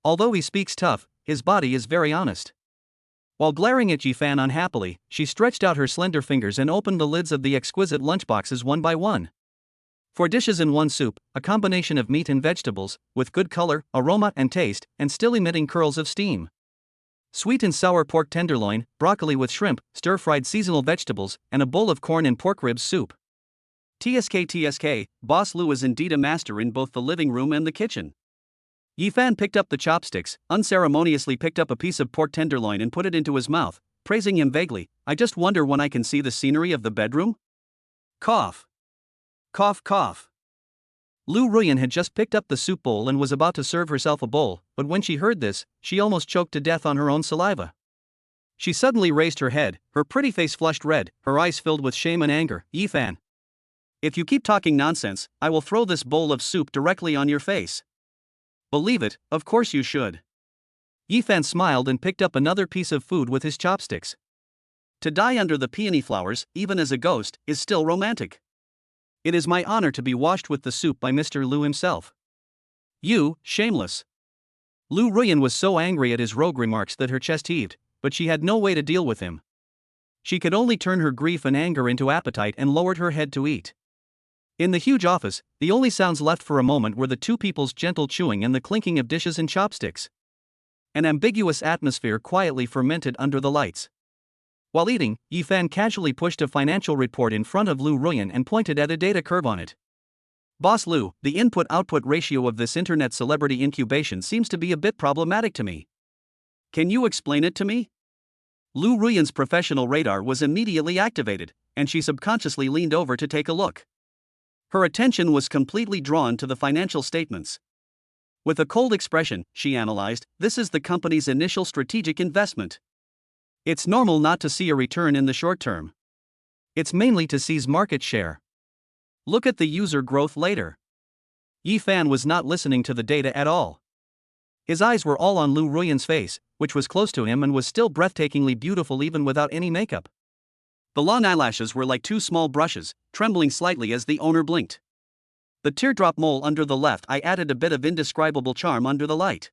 Although he speaks tough, his body is very honest. While glaring at Yifan unhappily, she stretched out her slender fingers and opened the lids of the exquisite lunchboxes one by one. 4 dishes in one soup, a combination of meat and vegetables, with good color, aroma, and taste, and still emitting curls of steam. Sweet and sour pork tenderloin, broccoli with shrimp, stir-fried seasonal vegetables, and a bowl of corn and pork ribs soup. TSK, Boss Lu is indeed a master in both the living room and the kitchen. Yifan picked up the chopsticks, unceremoniously picked up a piece of pork tenderloin and put it into his mouth, praising him vaguely. I just wonder when I can see the scenery of the bedroom? Cough. Cough, cough. Lu Ruyan had just picked up the soup bowl and was about to serve herself a bowl, but when she heard this, she almost choked to death on her own saliva. She suddenly raised her head, her pretty face flushed red, her eyes filled with shame and anger. Yifan, if you keep talking nonsense, I will throw this bowl of soup directly on your face. Believe it, of course you should. Yifan smiled and picked up another piece of food with his chopsticks. To die under the peony flowers, even as a ghost, is still romantic. It is my honor to be washed with the soup by Mr. Lu himself. You, shameless. Lu Ruyan was so angry at his rogue remarks that her chest heaved, but she had no way to deal with him. She could only turn her grief and anger into appetite and lowered her head to eat. In the huge office, the only sounds left for a moment were the two people's gentle chewing and the clinking of dishes and chopsticks. An ambiguous atmosphere quietly fermented under the lights. While eating, Yifan casually pushed a financial report in front of Lu Ruyan and pointed at a data curve on it. Boss Lu, the input-output ratio of this internet celebrity incubation seems to be a bit problematic to me. Can you explain it to me? Lu Ruyan's professional radar was immediately activated, and she subconsciously leaned over to take a look. Her attention was completely drawn to the financial statements. With a cold expression, she analyzed, this is the company's initial strategic investment. It's normal not to see a return in the short term. It's mainly to seize market share. Look at the user growth later. Yifan was not listening to the data at all. His eyes were all on Lu Ruyan's face, which was close to him and was still breathtakingly beautiful even without any makeup. The long eyelashes were like 2 small brushes, trembling slightly as the owner blinked. The teardrop mole under the left eye added a bit of indescribable charm under the light.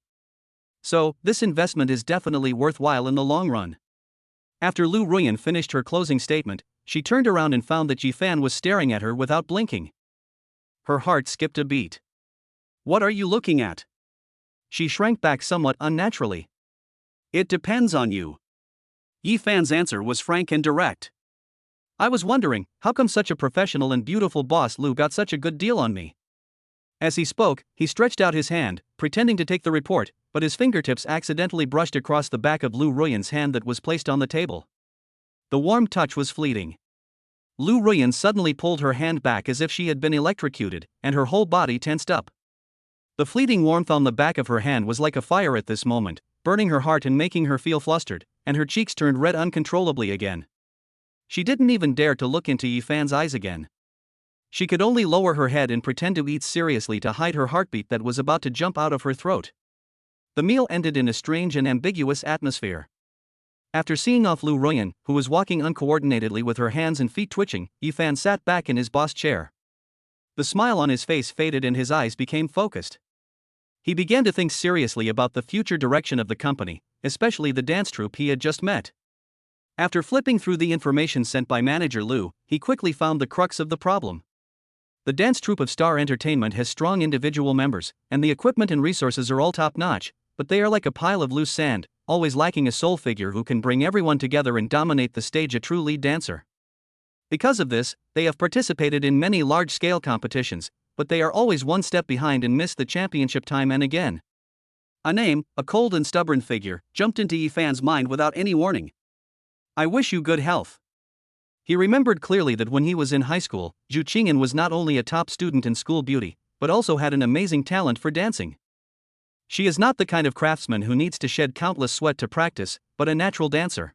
So, this investment is definitely worthwhile in the long run. After Lu Ruyan finished her closing statement, she turned around and found that Yifan was staring at her without blinking. Her heart skipped a beat. What are you looking at? She shrank back somewhat unnaturally. It depends on you. Yi Fan's answer was frank and direct. I was wondering, how come such a professional and beautiful boss Lu got such a good deal on me? As he spoke, he stretched out his hand, pretending to take the report, but his fingertips accidentally brushed across the back of Lu Ruyan's hand that was placed on the table. The warm touch was fleeting. Lu Ruyan suddenly pulled her hand back as if she had been electrocuted, and her whole body tensed up. The fleeting warmth on the back of her hand was like a fire at this moment, burning her heart and making her feel flustered, and her cheeks turned red uncontrollably again. She didn't even dare to look into Yi Fan's eyes again. She could only lower her head and pretend to eat seriously to hide her heartbeat that was about to jump out of her throat. The meal ended in a strange and ambiguous atmosphere. After seeing off Lu Ruyan, who was walking uncoordinatedly with her hands and feet twitching, Yi Fan sat back in his boss chair. The smile on his face faded and his eyes became focused. He began to think seriously about the future direction of the company, especially the dance troupe he had just met. After flipping through the information sent by manager Lu, he quickly found the crux of the problem. The dance troupe of Star Entertainment has strong individual members, and the equipment and resources are all top-notch, but they are like a pile of loose sand, always lacking a soul figure who can bring everyone together and dominate the stage, a true lead dancer. Because of this, they have participated in many large-scale competitions, but they are always one step behind and miss the championship time and again. A name, a cold and stubborn figure, jumped into Yi Fan's mind without any warning. I wish you good health. He remembered clearly that when he was in high school, Zhu Qingyan was not only a top student and school beauty, but also had an amazing talent for dancing. She is not the kind of craftsman who needs to shed countless sweat to practice, but a natural dancer.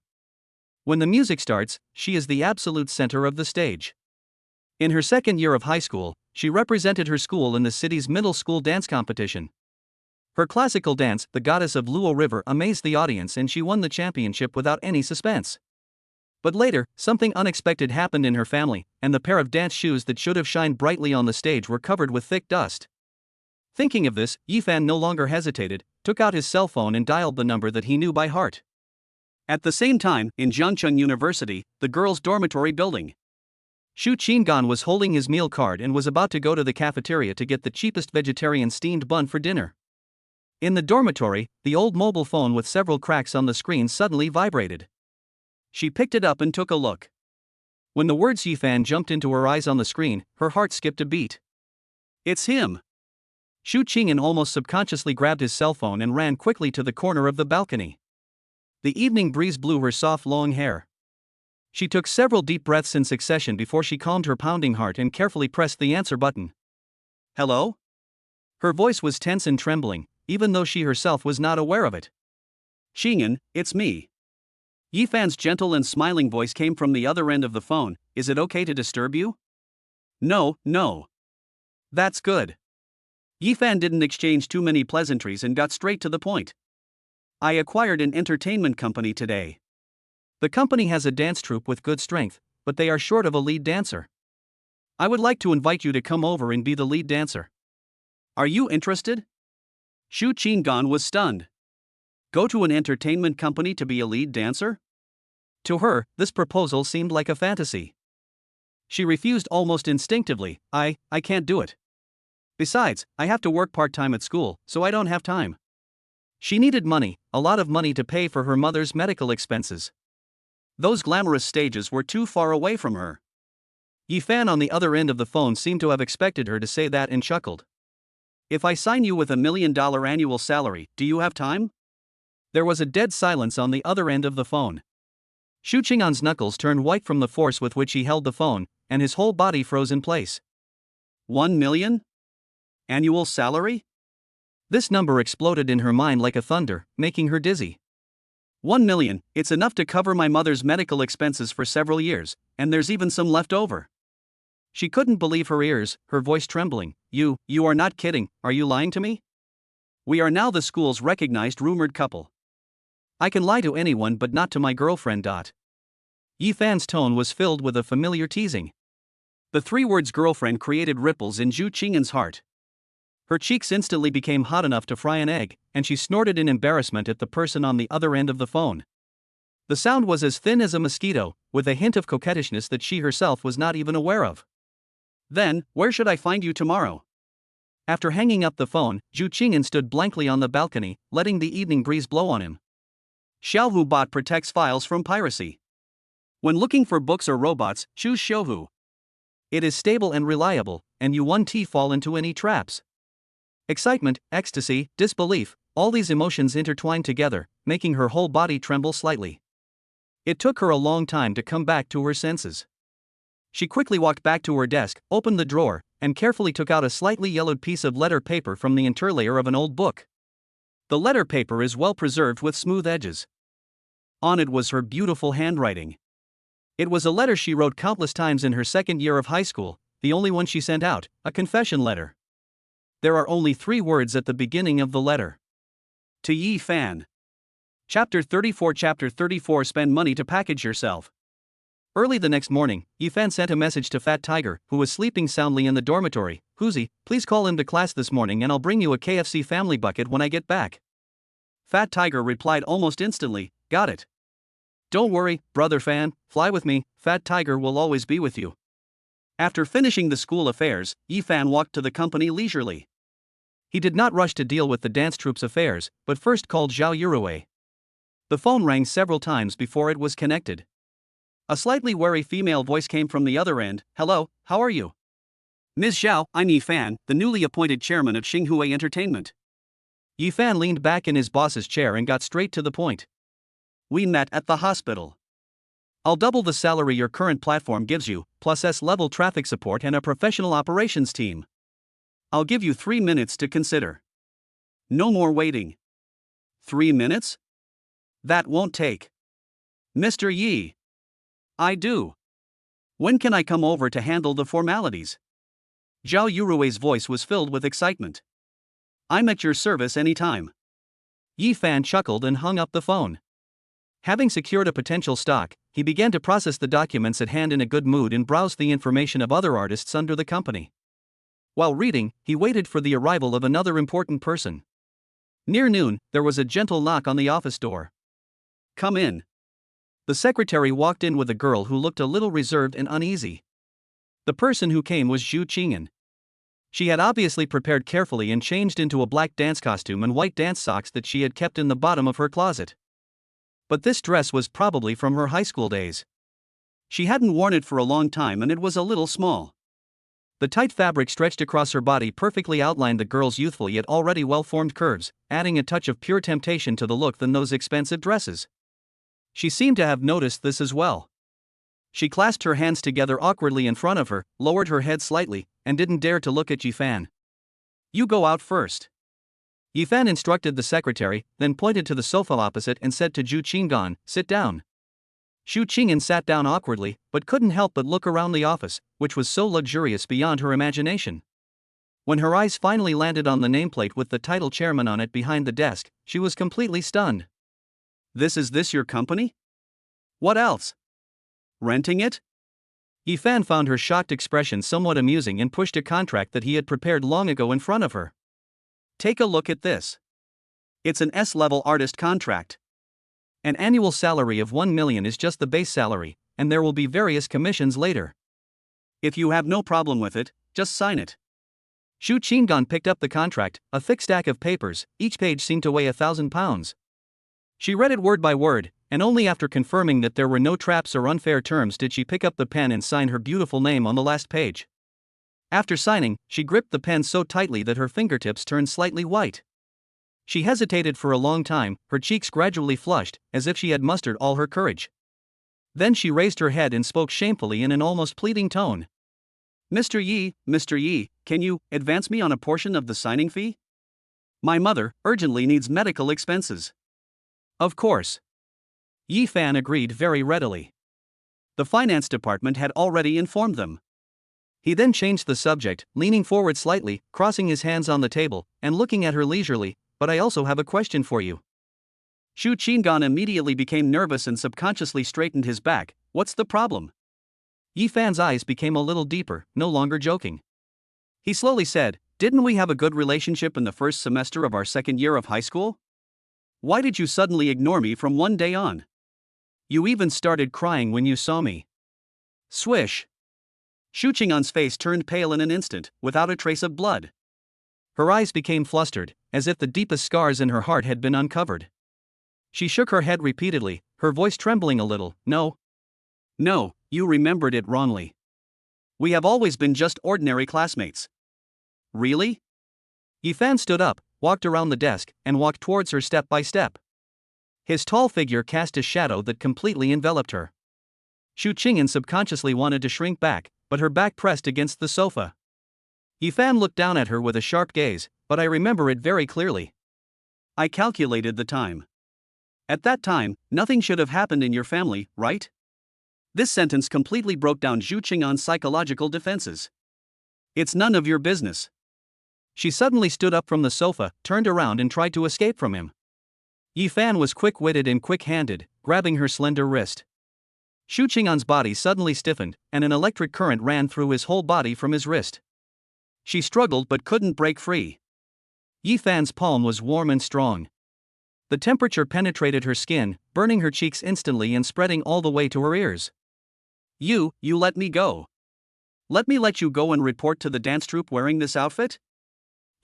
When the music starts, she is the absolute center of the stage. In her second year of high school, she represented her school in the city's middle school dance competition. Her classical dance, the Goddess of Luo River, amazed the audience and she won the championship without any suspense. But later, something unexpected happened in her family, and the pair of dance shoes that should have shined brightly on the stage were covered with thick dust. Thinking of this, Yi Fan no longer hesitated, took out his cell phone and dialed the number that he knew by heart. At the same time, in Jiangcheng University, the girls' dormitory building, Xu Qinggan was holding his meal card and was about to go to the cafeteria to get the cheapest vegetarian steamed bun for dinner. In the dormitory, the old mobile phone with several cracks on the screen suddenly vibrated. She picked it up and took a look. When the words Yi Fan jumped into her eyes on the screen, her heart skipped a beat. It's him! Xu Qingyan almost subconsciously grabbed his cell phone and ran quickly to the corner of the balcony. The evening breeze blew her soft long hair. She took several deep breaths in succession before she calmed her pounding heart and carefully pressed the answer button. Hello? Her voice was tense and trembling, even though she herself was not aware of it. Qingyan, it's me. Yi Fan's gentle and smiling voice came from the other end of the phone. Is it okay to disturb you? No. That's good. Yi Fan didn't exchange too many pleasantries and got straight to the point. I acquired an entertainment company today. The company has a dance troupe with good strength, but they are short of a lead dancer. I would like to invite you to come over and be the lead dancer. Are you interested? Xu Qinggan was stunned. Go to an entertainment company to be a lead dancer? To her, this proposal seemed like a fantasy. She refused almost instinctively. I can't do it. Besides, I have to work part-time at school, so I don't have time. She needed money, a lot of money to pay for her mother's medical expenses. Those glamorous stages were too far away from her. Yi Fan on the other end of the phone seemed to have expected her to say that and chuckled. If I sign you with $1 million annual salary, do you have time? There was a dead silence on the other end of the phone. Xu Qingyan's knuckles turned white from the force with which he held the phone, and his whole body froze in place. 1 million? Annual salary? This number exploded in her mind like a thunder, making her dizzy. 1 million, it's enough to cover my mother's medical expenses for several years, and there's even some left over. She couldn't believe her ears, her voice trembling. You are not kidding, are you lying to me? We are now the school's recognized rumored couple. I can lie to anyone but not to my girlfriend. Yi Fan's tone was filled with a familiar teasing. The three words girlfriend created ripples in Zhu Qingyan's heart. Her cheeks instantly became hot enough to fry an egg, and she snorted in embarrassment at the person on the other end of the phone. The sound was as thin as a mosquito, with a hint of coquettishness that she herself was not even aware of. Then, where should I find you tomorrow? After hanging up the phone, Zhu Qing'an stood blankly on the balcony, letting the evening breeze blow on him. Xiaohu bot protects files from piracy. When looking for books or robots, choose Xiaohu. It is stable and reliable, and you won't fall into any traps. Excitement, ecstasy, disbelief, all these emotions intertwined together, making her whole body tremble slightly. It took her a long time to come back to her senses. She quickly walked back to her desk, opened the drawer, and carefully took out a slightly yellowed piece of letter paper from the interlayer of an old book. The letter paper is well preserved with smooth edges. On it was her beautiful handwriting. It was a letter she wrote countless times in her second year of high school, the only one she sent out, a confession letter. There are only 3 words at the beginning of the letter. To Yi Fan. Chapter 34 Spend money to package yourself. Early the next morning, Yifan sent a message to Fat Tiger, who was sleeping soundly in the dormitory. Huzi, please call him to class this morning and I'll bring you a KFC family bucket when I get back. Fat Tiger replied almost instantly, got it. Don't worry, brother Fan, fly with me, Fat Tiger will always be with you. After finishing the school affairs, Yifan walked to the company leisurely. He did not rush to deal with the dance troupe's affairs, but first called Zhao Yurue. The phone rang several times before it was connected. A slightly wary female voice came from the other end. Hello, how are you? Ms. Zhao, I'm Yifan, the newly appointed chairman of Xinghua Entertainment. Yifan leaned back in his boss's chair and got straight to the point. We met at the hospital. I'll double the salary your current platform gives you, plus S-level traffic support and a professional operations team. I'll give you 3 minutes to consider. No more waiting. 3 minutes? That won't take. Mr. Yi. I do. When can I come over to handle the formalities? Zhao Yurue's voice was filled with excitement. I'm at your service anytime. Yifan chuckled and hung up the phone. Having secured a potential stock, he began to process the documents at hand in a good mood and browsed the information of other artists under the company. While reading, he waited for the arrival of another important person. Near noon, there was a gentle knock on the office door. Come in. The secretary walked in with a girl who looked a little reserved and uneasy. The person who came was Zhu Qing'an. She had obviously prepared carefully and changed into a black dance costume and white dance socks that she had kept in the bottom of her closet. But this dress was probably from her high school days. She hadn't worn it for a long time and it was a little small. The tight fabric stretched across her body perfectly outlined the girl's youthful yet already well-formed curves, adding a touch of pure temptation to the look than those expensive dresses. She seemed to have noticed this as well. She clasped her hands together awkwardly in front of her, lowered her head slightly, and didn't dare to look at Yifan. You go out first. Yifan instructed the secretary, then pointed to the sofa opposite and said to Zhu Qing'an, sit down. Zhu Qing'an sat down awkwardly, but couldn't help but look around the office, which was so luxurious beyond her imagination. When her eyes finally landed on the nameplate with the title chairman on it behind the desk, she was completely stunned. Is this your company? What else? Renting it? Yifan found her shocked expression somewhat amusing and pushed a contract that he had prepared long ago in front of her. Take a look at this. It's an S-level artist contract. An annual salary of 1 million is just the base salary, and there will be various commissions later. If you have no problem with it, just sign it. Zhu Qing'an picked up the contract, a thick stack of papers, each page seemed to weigh 1,000 pounds. She read it word by word, and only after confirming that there were no traps or unfair terms did she pick up the pen and sign her beautiful name on the last page. After signing, she gripped the pen so tightly that her fingertips turned slightly white. She hesitated for a long time, her cheeks gradually flushed, as if she had mustered all her courage. Then she raised her head and spoke shamefully in an almost pleading tone. Mr. Yi, can you advance me on a portion of the signing fee? My mother urgently needs medical expenses. Of course. Yifan agreed very readily. The finance department had already informed them. He then changed the subject, leaning forward slightly, crossing his hands on the table, and looking at her leisurely. But I also have a question for you. Zhu Qing'an immediately became nervous and subconsciously straightened his back. What's the problem? Yifan's eyes became a little deeper, no longer joking. He slowly said, didn't we have a good relationship in the first semester of our second year of high school? Why did you suddenly ignore me from one day on? You even started crying when you saw me. Swish. Zhu Qing'an's face turned pale in an instant, without a trace of blood. Her eyes became flustered, as if the deepest scars in her heart had been uncovered. She shook her head repeatedly, her voice trembling a little. No. No, you remembered it wrongly. We have always been just ordinary classmates. Really? Yifan stood up, walked around the desk, and walked towards her step by step. His tall figure cast a shadow that completely enveloped her. Xu Qingyan subconsciously wanted to shrink back, but her back pressed against the sofa. Yifan looked down at her with a sharp gaze, but I remember it very clearly. I calculated the time. At that time, nothing should have happened in your family, right? This sentence completely broke down Xu Qingyan's psychological defenses. It's none of your business. She suddenly stood up from the sofa, turned around and tried to escape from him. Yifan was quick-witted and quick-handed, grabbing her slender wrist. Xu Qingyan's body suddenly stiffened, and an electric current ran through his whole body from his wrist. She struggled but couldn't break free. Yifan's palm was warm and strong. The temperature penetrated her skin, burning her cheeks instantly and spreading all the way to her ears. You let me go. Let me let you go and report to the dance troupe wearing this outfit?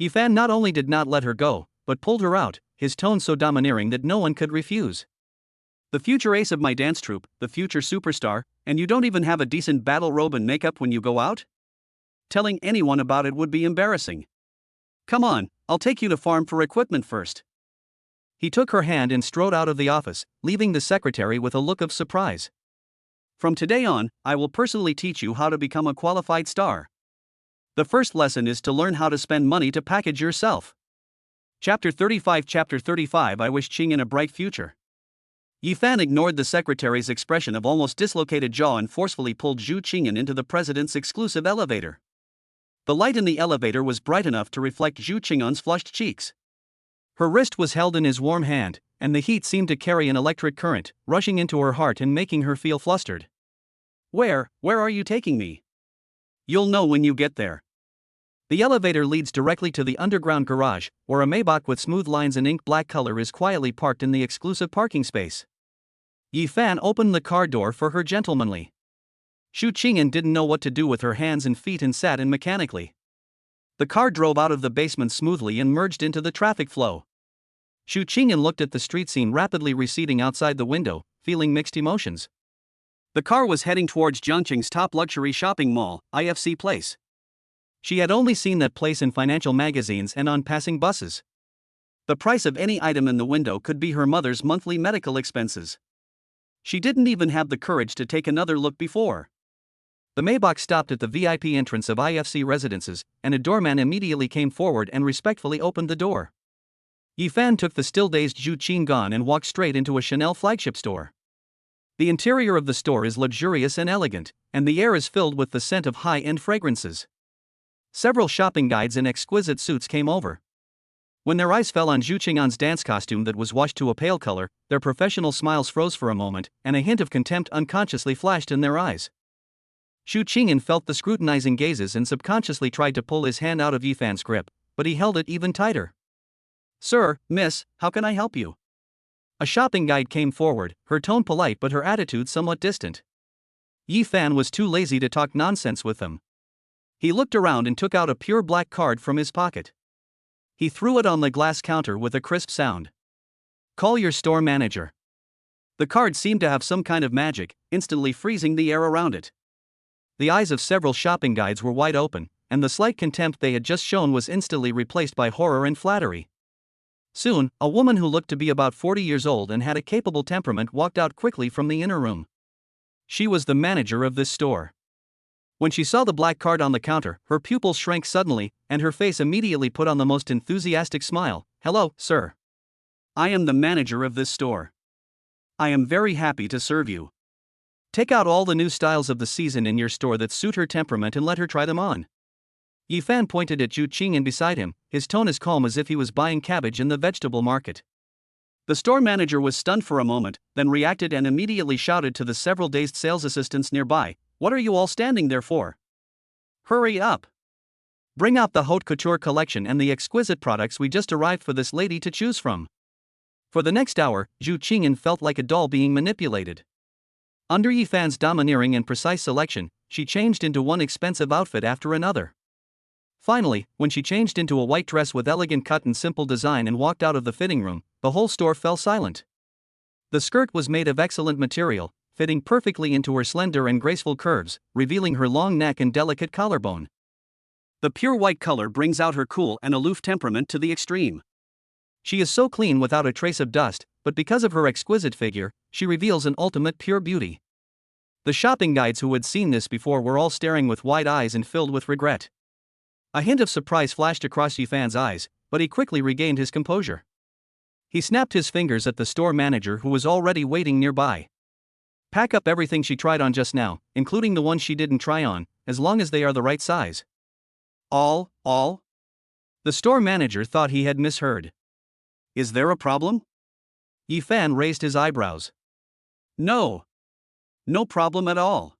Yifan not only did not let her go, but pulled her out, his tone so domineering that no one could refuse. The future ace of my dance troupe, the future superstar, and you don't even have a decent battle robe and makeup when you go out? Telling anyone about it would be embarrassing. Come on, I'll take you to farm for equipment first. He took her hand and strode out of the office, leaving the secretary with a look of surprise. From today on, I will personally teach you how to become a qualified star. The first lesson is to learn how to spend money to package yourself. Chapter 35 I wish Qingyan a bright future. Yifan ignored the secretary's expression of almost dislocated jaw and forcefully pulled Xu Qingyan into the president's exclusive elevator. The light in the elevator was bright enough to reflect Xu Qingyan's flushed cheeks. Her wrist was held in his warm hand, and the heat seemed to carry an electric current, rushing into her heart and making her feel flustered. Where are you taking me? You'll know when you get there. The elevator leads directly to the underground garage, where a Maybach with smooth lines and ink black color is quietly parked in the exclusive parking space. Yifan opened the car door for her gentlemanly. Xu Qingyan didn't know what to do with her hands and feet and sat in mechanically. The car drove out of the basement smoothly and merged into the traffic flow. Xu Qingyan looked at the street scene rapidly receding outside the window, feeling mixed emotions. The car was heading towards Jiangqing's top luxury shopping mall, IFC Place. She had only seen that place in financial magazines and on passing buses. The price of any item in the window could be her mother's monthly medical expenses. She didn't even have the courage to take another look before. The Maybach stopped at the VIP entrance of IFC residences, and a doorman immediately came forward and respectfully opened the door. Yifan took the still-dazed Xu Qingyan and walked straight into a Chanel flagship store. The interior of the store is luxurious and elegant, and the air is filled with the scent of high-end fragrances. Several shopping guides in exquisite suits came over. When their eyes fell on Xu Qingyan's dance costume that was washed to a pale color, their professional smiles froze for a moment, and a hint of contempt unconsciously flashed in their eyes. Xu Qingyan felt the scrutinizing gazes and subconsciously tried to pull his hand out of Yifan's grip, but he held it even tighter. Sir, miss, how can I help you? A shopping guide came forward, her tone polite but her attitude somewhat distant. Yifan was too lazy to talk nonsense with them. He looked around and took out a pure black card from his pocket. He threw it on the glass counter with a crisp sound. Call your store manager. The card seemed to have some kind of magic, instantly freezing the air around it. The eyes of several shopping guides were wide open, and the slight contempt they had just shown was instantly replaced by horror and flattery. Soon, a woman who looked to be about 40 years old and had a capable temperament walked out quickly from the inner room. She was the manager of this store. When she saw the black card on the counter, her pupils shrank suddenly, and her face immediately put on the most enthusiastic smile. Hello, sir. I am the manager of this store. I am very happy to serve you. Take out all the new styles of the season in your store that suit her temperament and let her try them on. Yifan pointed at Xu Qingyan beside him, his tone as calm as if he was buying cabbage in the vegetable market. The store manager was stunned for a moment, then reacted and immediately shouted to the several dazed sales assistants nearby, "What are you all standing there for? Hurry up! Bring out the haute couture collection and the exquisite products we just arrived for this lady to choose from." For the next hour, Xu Qingyan felt like a doll being manipulated. Under Yifan's domineering and precise selection, she changed into one expensive outfit after another. Finally, when she changed into a white dress with elegant cut and simple design and walked out of the fitting room, the whole store fell silent. The skirt was made of excellent material, fitting perfectly into her slender and graceful curves, revealing her long neck and delicate collarbone. The pure white color brings out her cool and aloof temperament to the extreme. She is so clean without a trace of dust, but because of her exquisite figure, she reveals an ultimate pure beauty. The shopping guides who had seen this before were all staring with wide eyes and filled with regret. A hint of surprise flashed across Yifan's eyes, but he quickly regained his composure. He snapped his fingers at the store manager who was already waiting nearby. Pack up everything she tried on just now, including the ones she didn't try on, as long as they are the right size. All? The store manager thought he had misheard. Is there a problem? Yifan raised his eyebrows. No problem at all.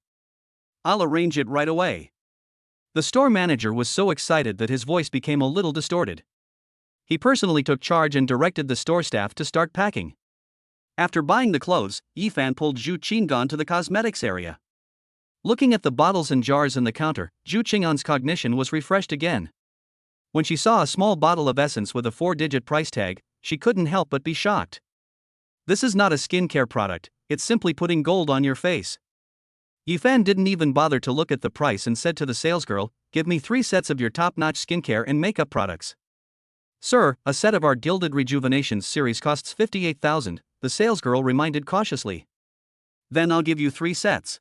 I'll arrange it right away. The store manager was so excited that his voice became a little distorted. He personally took charge and directed the store staff to start packing. After buying the clothes, Yifan pulled Zhu Qinggan to the cosmetics area. Looking at the bottles and jars in the counter, Zhu Qinggan's cognition was refreshed again. When she saw a small bottle of essence with a 4-digit price tag, she couldn't help but be shocked. This is not a skincare product, it's simply putting gold on your face. Yifan didn't even bother to look at the price and said to the salesgirl, "Give me 3 sets of your top-notch skincare and makeup products." "Sir, a set of our Gilded Rejuvenations series costs 58,000, the salesgirl reminded cautiously. "Then I'll give you 3 sets.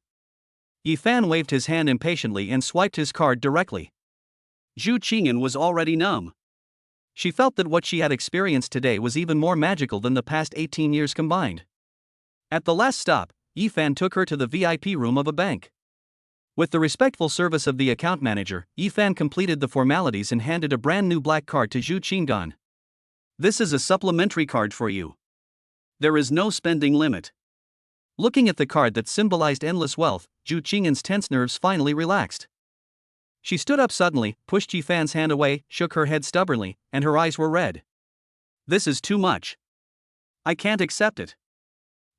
Yifan waved his hand impatiently and swiped his card directly. Zhu Qingyan was already numb. She felt that what she had experienced today was even more magical than the past 18 years combined. At the last stop, Yifan took her to the VIP room of a bank. With the respectful service of the account manager, Yifan completed the formalities and handed a brand new black card to Zhu Qinggan. "This is a supplementary card for you. There is no spending limit." Looking at the card that symbolized endless wealth, Zhu Qingyan's tense nerves finally relaxed. She stood up suddenly, pushed Yifan's hand away, shook her head stubbornly, and her eyes were red. "This is too much. I can't accept it.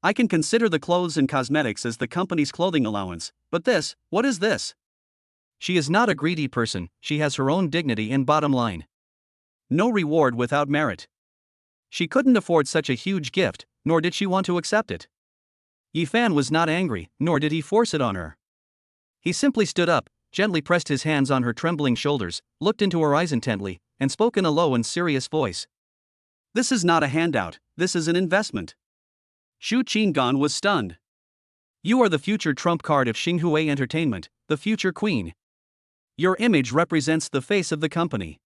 I can consider the clothes and cosmetics as the company's clothing allowance, but this, what is this?" She is not a greedy person, she has her own dignity and bottom line. No reward without merit. She couldn't afford such a huge gift, nor did she want to accept it. Yifan was not angry, nor did he force it on her. He simply stood up, gently pressed his hands on her trembling shoulders, looked into her eyes intently, and spoke in a low and serious voice. "This is not a handout, this is an investment." Zhu Qinggan was stunned. "You are the future trump card of Xinghui Entertainment, the future queen. Your image represents the face of the company."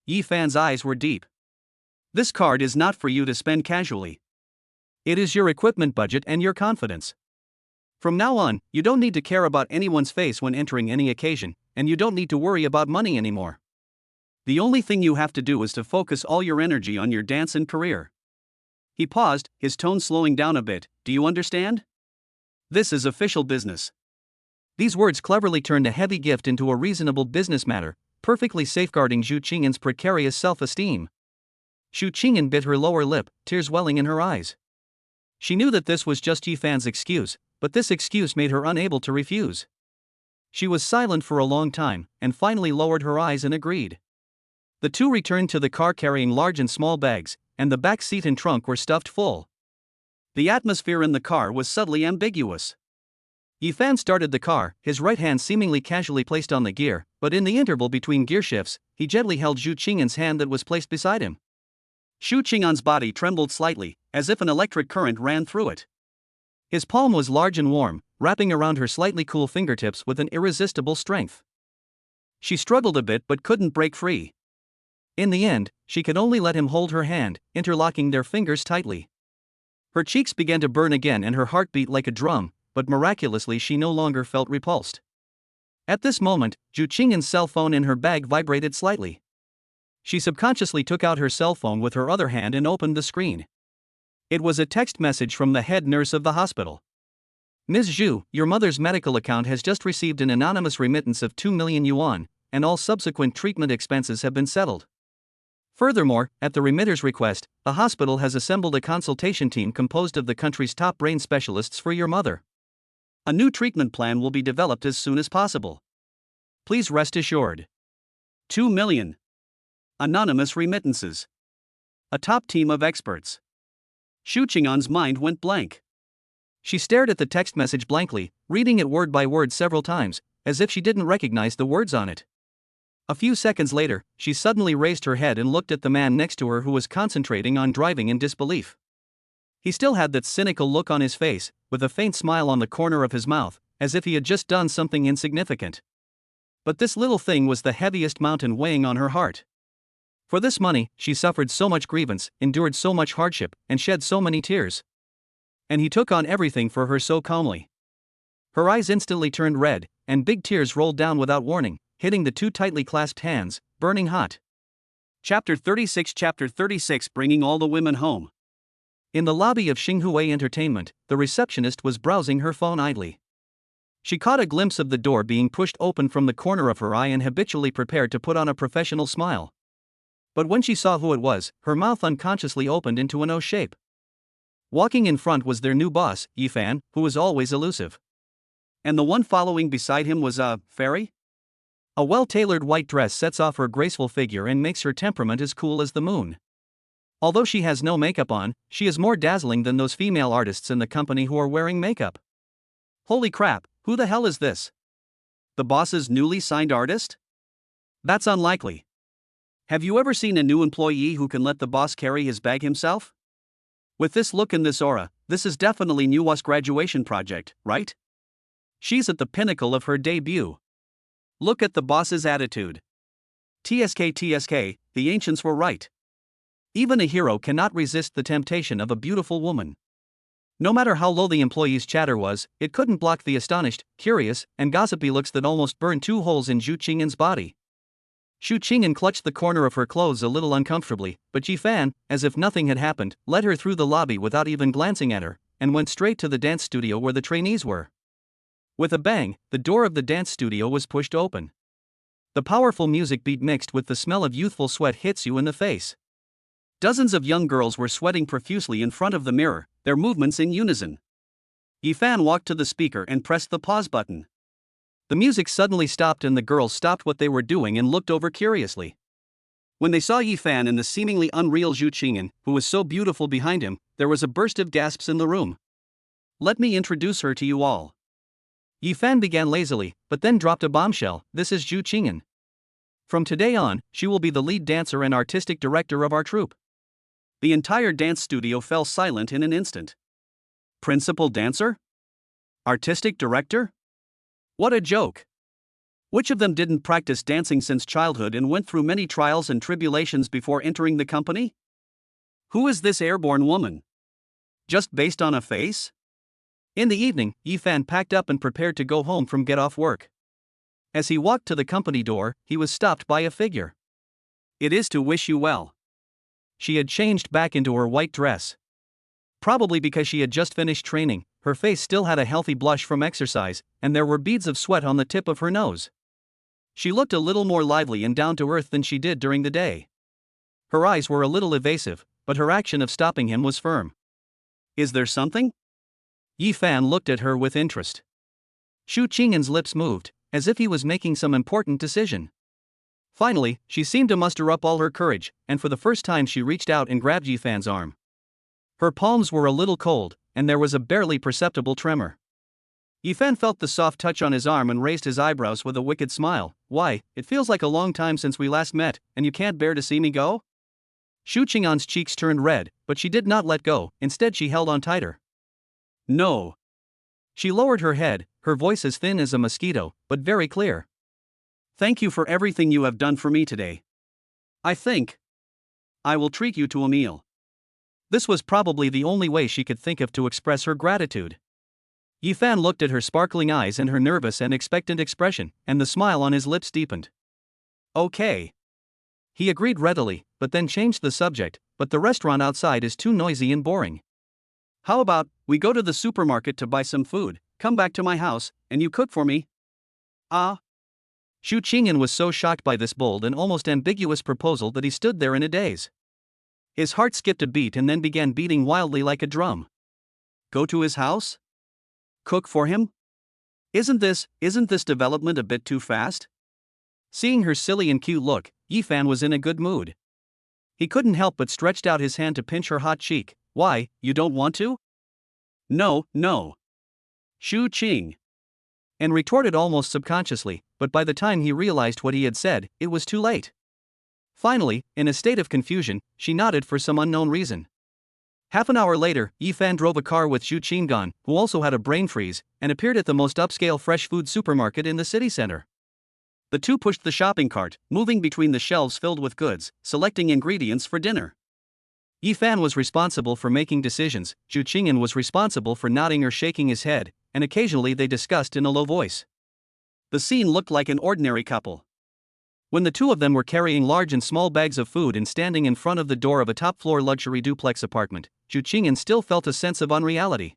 Yifan's eyes were deep. "This card is not for you to spend casually. It is your equipment budget and your confidence. From now on, you don't need to care about anyone's face when entering any occasion, and you don't need to worry about money anymore. The only thing you have to do is to focus all your energy on your dance and career." He paused, his tone slowing down a bit. "Do you understand? This is official business." These words cleverly turned a heavy gift into a reasonable business matter, perfectly safeguarding Zhu Qingyan's precarious self-esteem. Zhu Qingyan bit her lower lip, tears welling in her eyes. She knew that this was just Yifan's excuse, but this excuse made her unable to refuse. She was silent for a long time, and finally lowered her eyes and agreed. The two returned to the car carrying large and small bags, and the back seat and trunk were stuffed full. The atmosphere in the car was subtly ambiguous. Yifan started the car, his right hand seemingly casually placed on the gear, but in the interval between gear shifts, he gently held Zhu Qingyan's hand that was placed beside him. Zhu Qingyan's body trembled slightly, as if an electric current ran through it. His palm was large and warm, wrapping around her slightly cool fingertips with an irresistible strength. She struggled a bit but couldn't break free. In the end, she could only let him hold her hand, interlocking their fingers tightly. Her cheeks began to burn again and her heart beat like a drum, but miraculously she no longer felt repulsed. At this moment, Zhu Qingyan's cell phone in her bag vibrated slightly. She subconsciously took out her cell phone with her other hand and opened the screen. It was a text message from the head nurse of the hospital. "Ms. Zhu, your mother's medical account has just received an anonymous remittance of 2 million yuan, and all subsequent treatment expenses have been settled. Furthermore, at the remitter's request, the hospital has assembled a consultation team composed of the country's top brain specialists for your mother. A new treatment plan will be developed as soon as possible. Please rest assured." 2 million. Anonymous remittances. A top team of experts. Shu Qing'an's mind went blank. She stared at the text message blankly, reading it word by word several times, as if she didn't recognize the words on it. A few seconds later, she suddenly raised her head and looked at the man next to her who was concentrating on driving in disbelief. He still had that cynical look on his face, with a faint smile on the corner of his mouth, as if he had just done something insignificant. But this little thing was the heaviest mountain weighing on her heart. For this money, she suffered so much grievance, endured so much hardship, and shed so many tears. And he took on everything for her so calmly. Her eyes instantly turned red, and big tears rolled down without warning, hitting the two tightly clasped hands, burning hot. Chapter 36 Bringing all the women home. In the lobby of Xinghui Entertainment, the receptionist was browsing her phone idly. She caught a glimpse of the door being pushed open from the corner of her eye and habitually prepared to put on a professional smile. But when she saw who it was, her mouth unconsciously opened into an O shape. Walking in front was their new boss, Yifan, who was always elusive. And the one following beside him was a fairy? A well-tailored white dress sets off her graceful figure and makes her temperament as cool as the moon. Although she has no makeup on, she is more dazzling than those female artists in the company who are wearing makeup. Holy crap, who the hell is this? The boss's newly signed artist? That's unlikely. Have you ever seen a new employee who can let the boss carry his bag himself? With this look and this aura, this is definitely Nuwa's graduation project, right? She's at the pinnacle of her debut. Look at the boss's attitude. TSK, the ancients were right. Even a hero cannot resist the temptation of a beautiful woman. No matter how low the employee's chatter was, it couldn't block the astonished, curious, and gossipy looks that almost burned 2 holes in Zhu Qing'an's body. Xu Qing'an clutched the corner of her clothes a little uncomfortably, but Yifan, as if nothing had happened, led her through the lobby without even glancing at her, and went straight to the dance studio where the trainees were. With a bang, the door of the dance studio was pushed open. The powerful music beat mixed with the smell of youthful sweat hits you in the face. Dozens of young girls were sweating profusely in front of the mirror, their movements in unison. Yifan walked to the speaker and pressed the pause button. The music suddenly stopped and the girls stopped what they were doing and looked over curiously. When they saw Yifan and the seemingly unreal Zhu Qing'an, who was so beautiful behind him, there was a burst of gasps in the room. Let me introduce her to you all. Yifan began lazily, but then dropped a bombshell. This is Zhu Qing'an. From today on, she will be the lead dancer and artistic director of our troupe. The entire dance studio fell silent in an instant. Principal dancer? Artistic director? What a joke! Which of them didn't practice dancing since childhood and went through many trials and tribulations before entering the company? Who is this airborne woman? Just based on a face? In the evening, Yifan packed up and prepared to go home from get off work. As he walked to the company door, he was stopped by a figure. It is to wish you well. She had changed back into her white dress. Probably because she had just finished training, her face still had a healthy blush from exercise, and there were beads of sweat on the tip of her nose. She looked a little more lively and down to earth than she did during the day. Her eyes were a little evasive, but her action of stopping him was firm. Is there something? Yifan looked at her with interest. Xu Qing'an's lips moved, as if he was making some important decision. Finally, she seemed to muster up all her courage, and for the first time she reached out and grabbed Yifan's arm. Her palms were a little cold, and there was a barely perceptible tremor. Yifan felt the soft touch on his arm and raised his eyebrows with a wicked smile. Why, it feels like a long time since we last met, and you can't bear to see me go? Xu Qing'an's cheeks turned red, but she did not let go, instead she held on tighter. No. She lowered her head, her voice as thin as a mosquito, but very clear. Thank you for everything you have done for me today. I think I will treat you to a meal. This was probably the only way she could think of to express her gratitude. Yifan looked at her sparkling eyes and her nervous and expectant expression, and the smile on his lips deepened. Okay. He agreed readily, but then changed the subject. But the restaurant outside is too noisy and boring. How about we go to the supermarket to buy some food, come back to my house, and you cook for me? Ah. Xu Qing'an was so shocked by this bold and almost ambiguous proposal that he stood there in a daze. His heart skipped a beat and then began beating wildly like a drum. Go to his house? Cook for him? Isn't this development a bit too fast? Seeing her silly and cute look, Yifan was in a good mood. He couldn't help but stretched out his hand to pinch her hot cheek. Why, you don't want to? No, no. Shu Qing. And retorted almost subconsciously, but by the time he realized what he had said, it was too late. Finally, in a state of confusion, she nodded for some unknown reason. Half an hour later, Yifan drove a car with Zhu Qinggan, who also had a brain freeze, and appeared at the most upscale fresh food supermarket in the city center. The two pushed the shopping cart, moving between the shelves filled with goods, selecting ingredients for dinner. Yifan was responsible for making decisions, Zhu Qinggan was responsible for nodding or shaking his head, and occasionally they discussed in a low voice. The scene looked like an ordinary couple. When the two of them were carrying large and small bags of food and standing in front of the door of a top-floor luxury duplex apartment, Zhu Qinggan still felt a sense of unreality.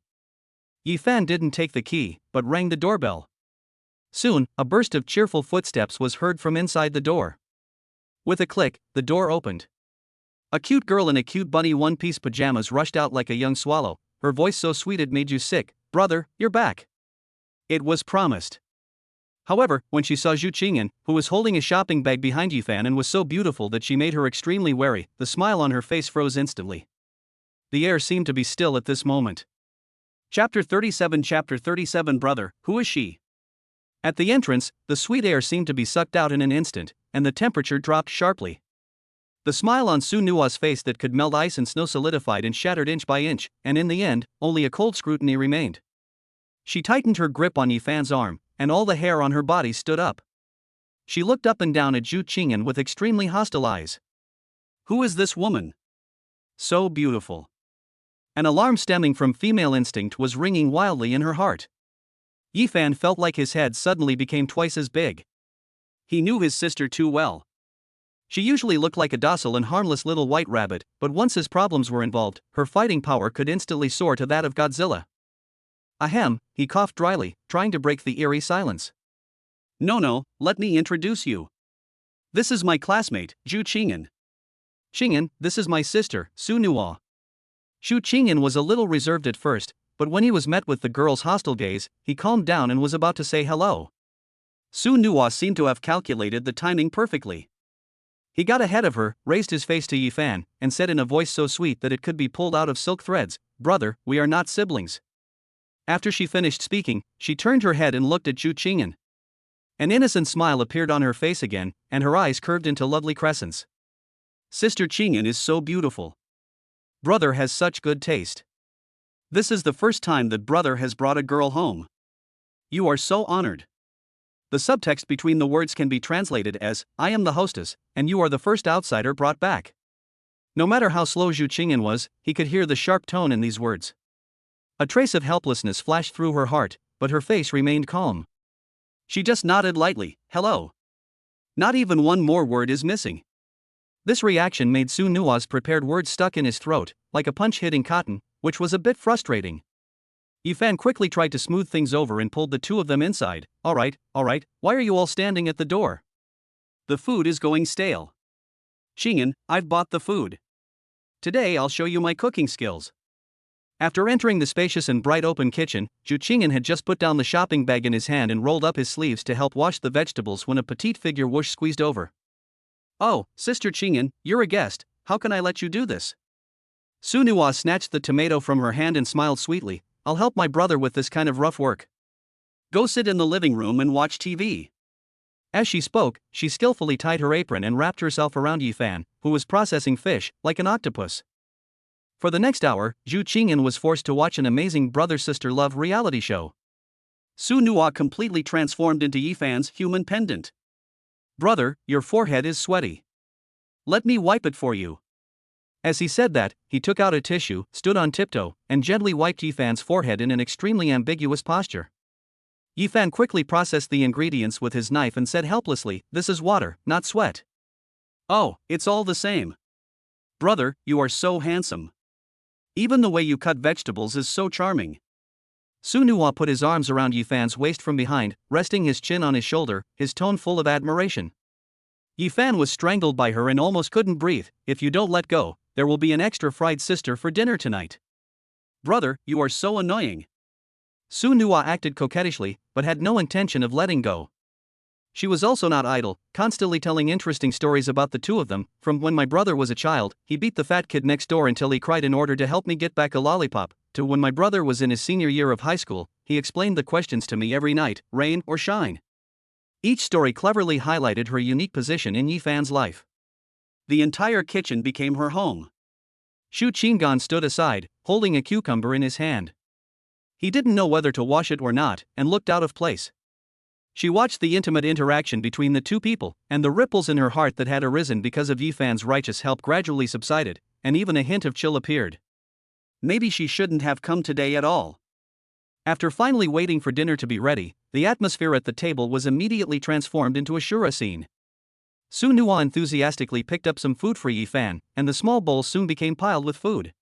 Yifan didn't take the key, but rang the doorbell. Soon, a burst of cheerful footsteps was heard from inside the door. With a click, the door opened. A cute girl in a cute bunny one-piece pajamas rushed out like a young swallow, her voice so sweet it made you sick. Brother, you're back. It was promised. However, when she saw Zhu Qingyan, who was holding a shopping bag behind Yifan and was so beautiful that she made her extremely wary, the smile on her face froze instantly. The air seemed to be still at this moment. Chapter 37 Brother, who is she? At the entrance, the sweet air seemed to be sucked out in an instant, and the temperature dropped sharply. The smile on Su Nua's face that could melt ice and snow solidified and shattered inch by inch, and in the end, only a cold scrutiny remained. She tightened her grip on Yifan's arm, and all the hair on her body stood up. She looked up and down at Zhu Qingyan with extremely hostile eyes. Who is this woman? So beautiful. An alarm stemming from female instinct was ringing wildly in her heart. Yifan felt like his head suddenly became twice as big. He knew his sister too well. She usually looked like a docile and harmless little white rabbit, but once his problems were involved, her fighting power could instantly soar to that of Godzilla. Ahem, he coughed dryly, trying to break the eerie silence. No, let me introduce you. This is my classmate, Zhu Qingyan. Qingyan, this is my sister, Su Nua. Zhu Qingyan was a little reserved at first, but when he was met with the girl's hostile gaze, he calmed down and was about to say hello. Su Nua seemed to have calculated the timing perfectly. He got ahead of her, raised his face to Yifan, and said in a voice so sweet that it could be pulled out of silk threads, "Brother, we are not siblings." After she finished speaking, she turned her head and looked at Zhu Qingyan. An innocent smile appeared on her face again, and her eyes curved into lovely crescents. Sister Qingyan is so beautiful. Brother has such good taste. This is the first time that brother has brought a girl home. You are so honored. The subtext between the words can be translated as, I am the hostess, and you are the first outsider brought back. No matter how slow Zhu Qingyan was, he could hear the sharp tone in these words. A trace of helplessness flashed through her heart, but her face remained calm. She just nodded lightly, hello. Not even one more word is missing. This reaction made Su Nua's prepared words stuck in his throat, like a punch hitting cotton, which was a bit frustrating. Yifan quickly tried to smooth things over and pulled the two of them inside. All right, why are you all standing at the door? The food is going stale. Qingyan, I've bought the food. Today I'll show you my cooking skills. After entering the spacious and bright open kitchen, Zhu Qingyan had just put down the shopping bag in his hand and rolled up his sleeves to help wash the vegetables when a petite figure whoosh squeezed over. Oh, Sister Qingyan, you're a guest, how can I let you do this? Su Nua snatched the tomato from her hand and smiled sweetly. I'll help my brother with this kind of rough work. Go sit in the living room and watch TV. As she spoke, she skillfully tied her apron and wrapped herself around Yifan, who was processing fish, like an octopus. For the next hour, Zhu Qingyan was forced to watch an amazing brother-sister love reality show. Su Nua completely transformed into Yifan's human pendant. Brother, your forehead is sweaty. Let me wipe it for you. As he said that, he took out a tissue, stood on tiptoe, and gently wiped Yifan's forehead in an extremely ambiguous posture. Yifan quickly processed the ingredients with his knife and said helplessly, this is water, not sweat. Oh, it's all the same. Brother, you are so handsome. Even the way you cut vegetables is so charming. Su Nua put his arms around Yifan's waist from behind, resting his chin on his shoulder, his tone full of admiration. Yifan was strangled by her and almost couldn't breathe. If you don't let go, there will be an extra fried sister for dinner tonight. Brother, you are so annoying. Su Nua acted coquettishly, but had no intention of letting go. She was also not idle, constantly telling interesting stories about the two of them. From when my brother was a child, he beat the fat kid next door until he cried in order to help me get back a lollipop, to when my brother was in his senior year of high school, he explained the questions to me every night, rain or shine. Each story cleverly highlighted her unique position in Yifan's life. The entire kitchen became her home. Shu Qinggan stood aside, holding a cucumber in his hand. He didn't know whether to wash it or not, and looked out of place. She watched the intimate interaction between the two people, and the ripples in her heart that had arisen because of Yifan's righteous help gradually subsided, and even a hint of chill appeared. Maybe she shouldn't have come today at all. After finally waiting for dinner to be ready, the atmosphere at the table was immediately transformed into a Shura scene. Su Nuwa enthusiastically picked up some food for Yifan, and the small bowl soon became piled with food.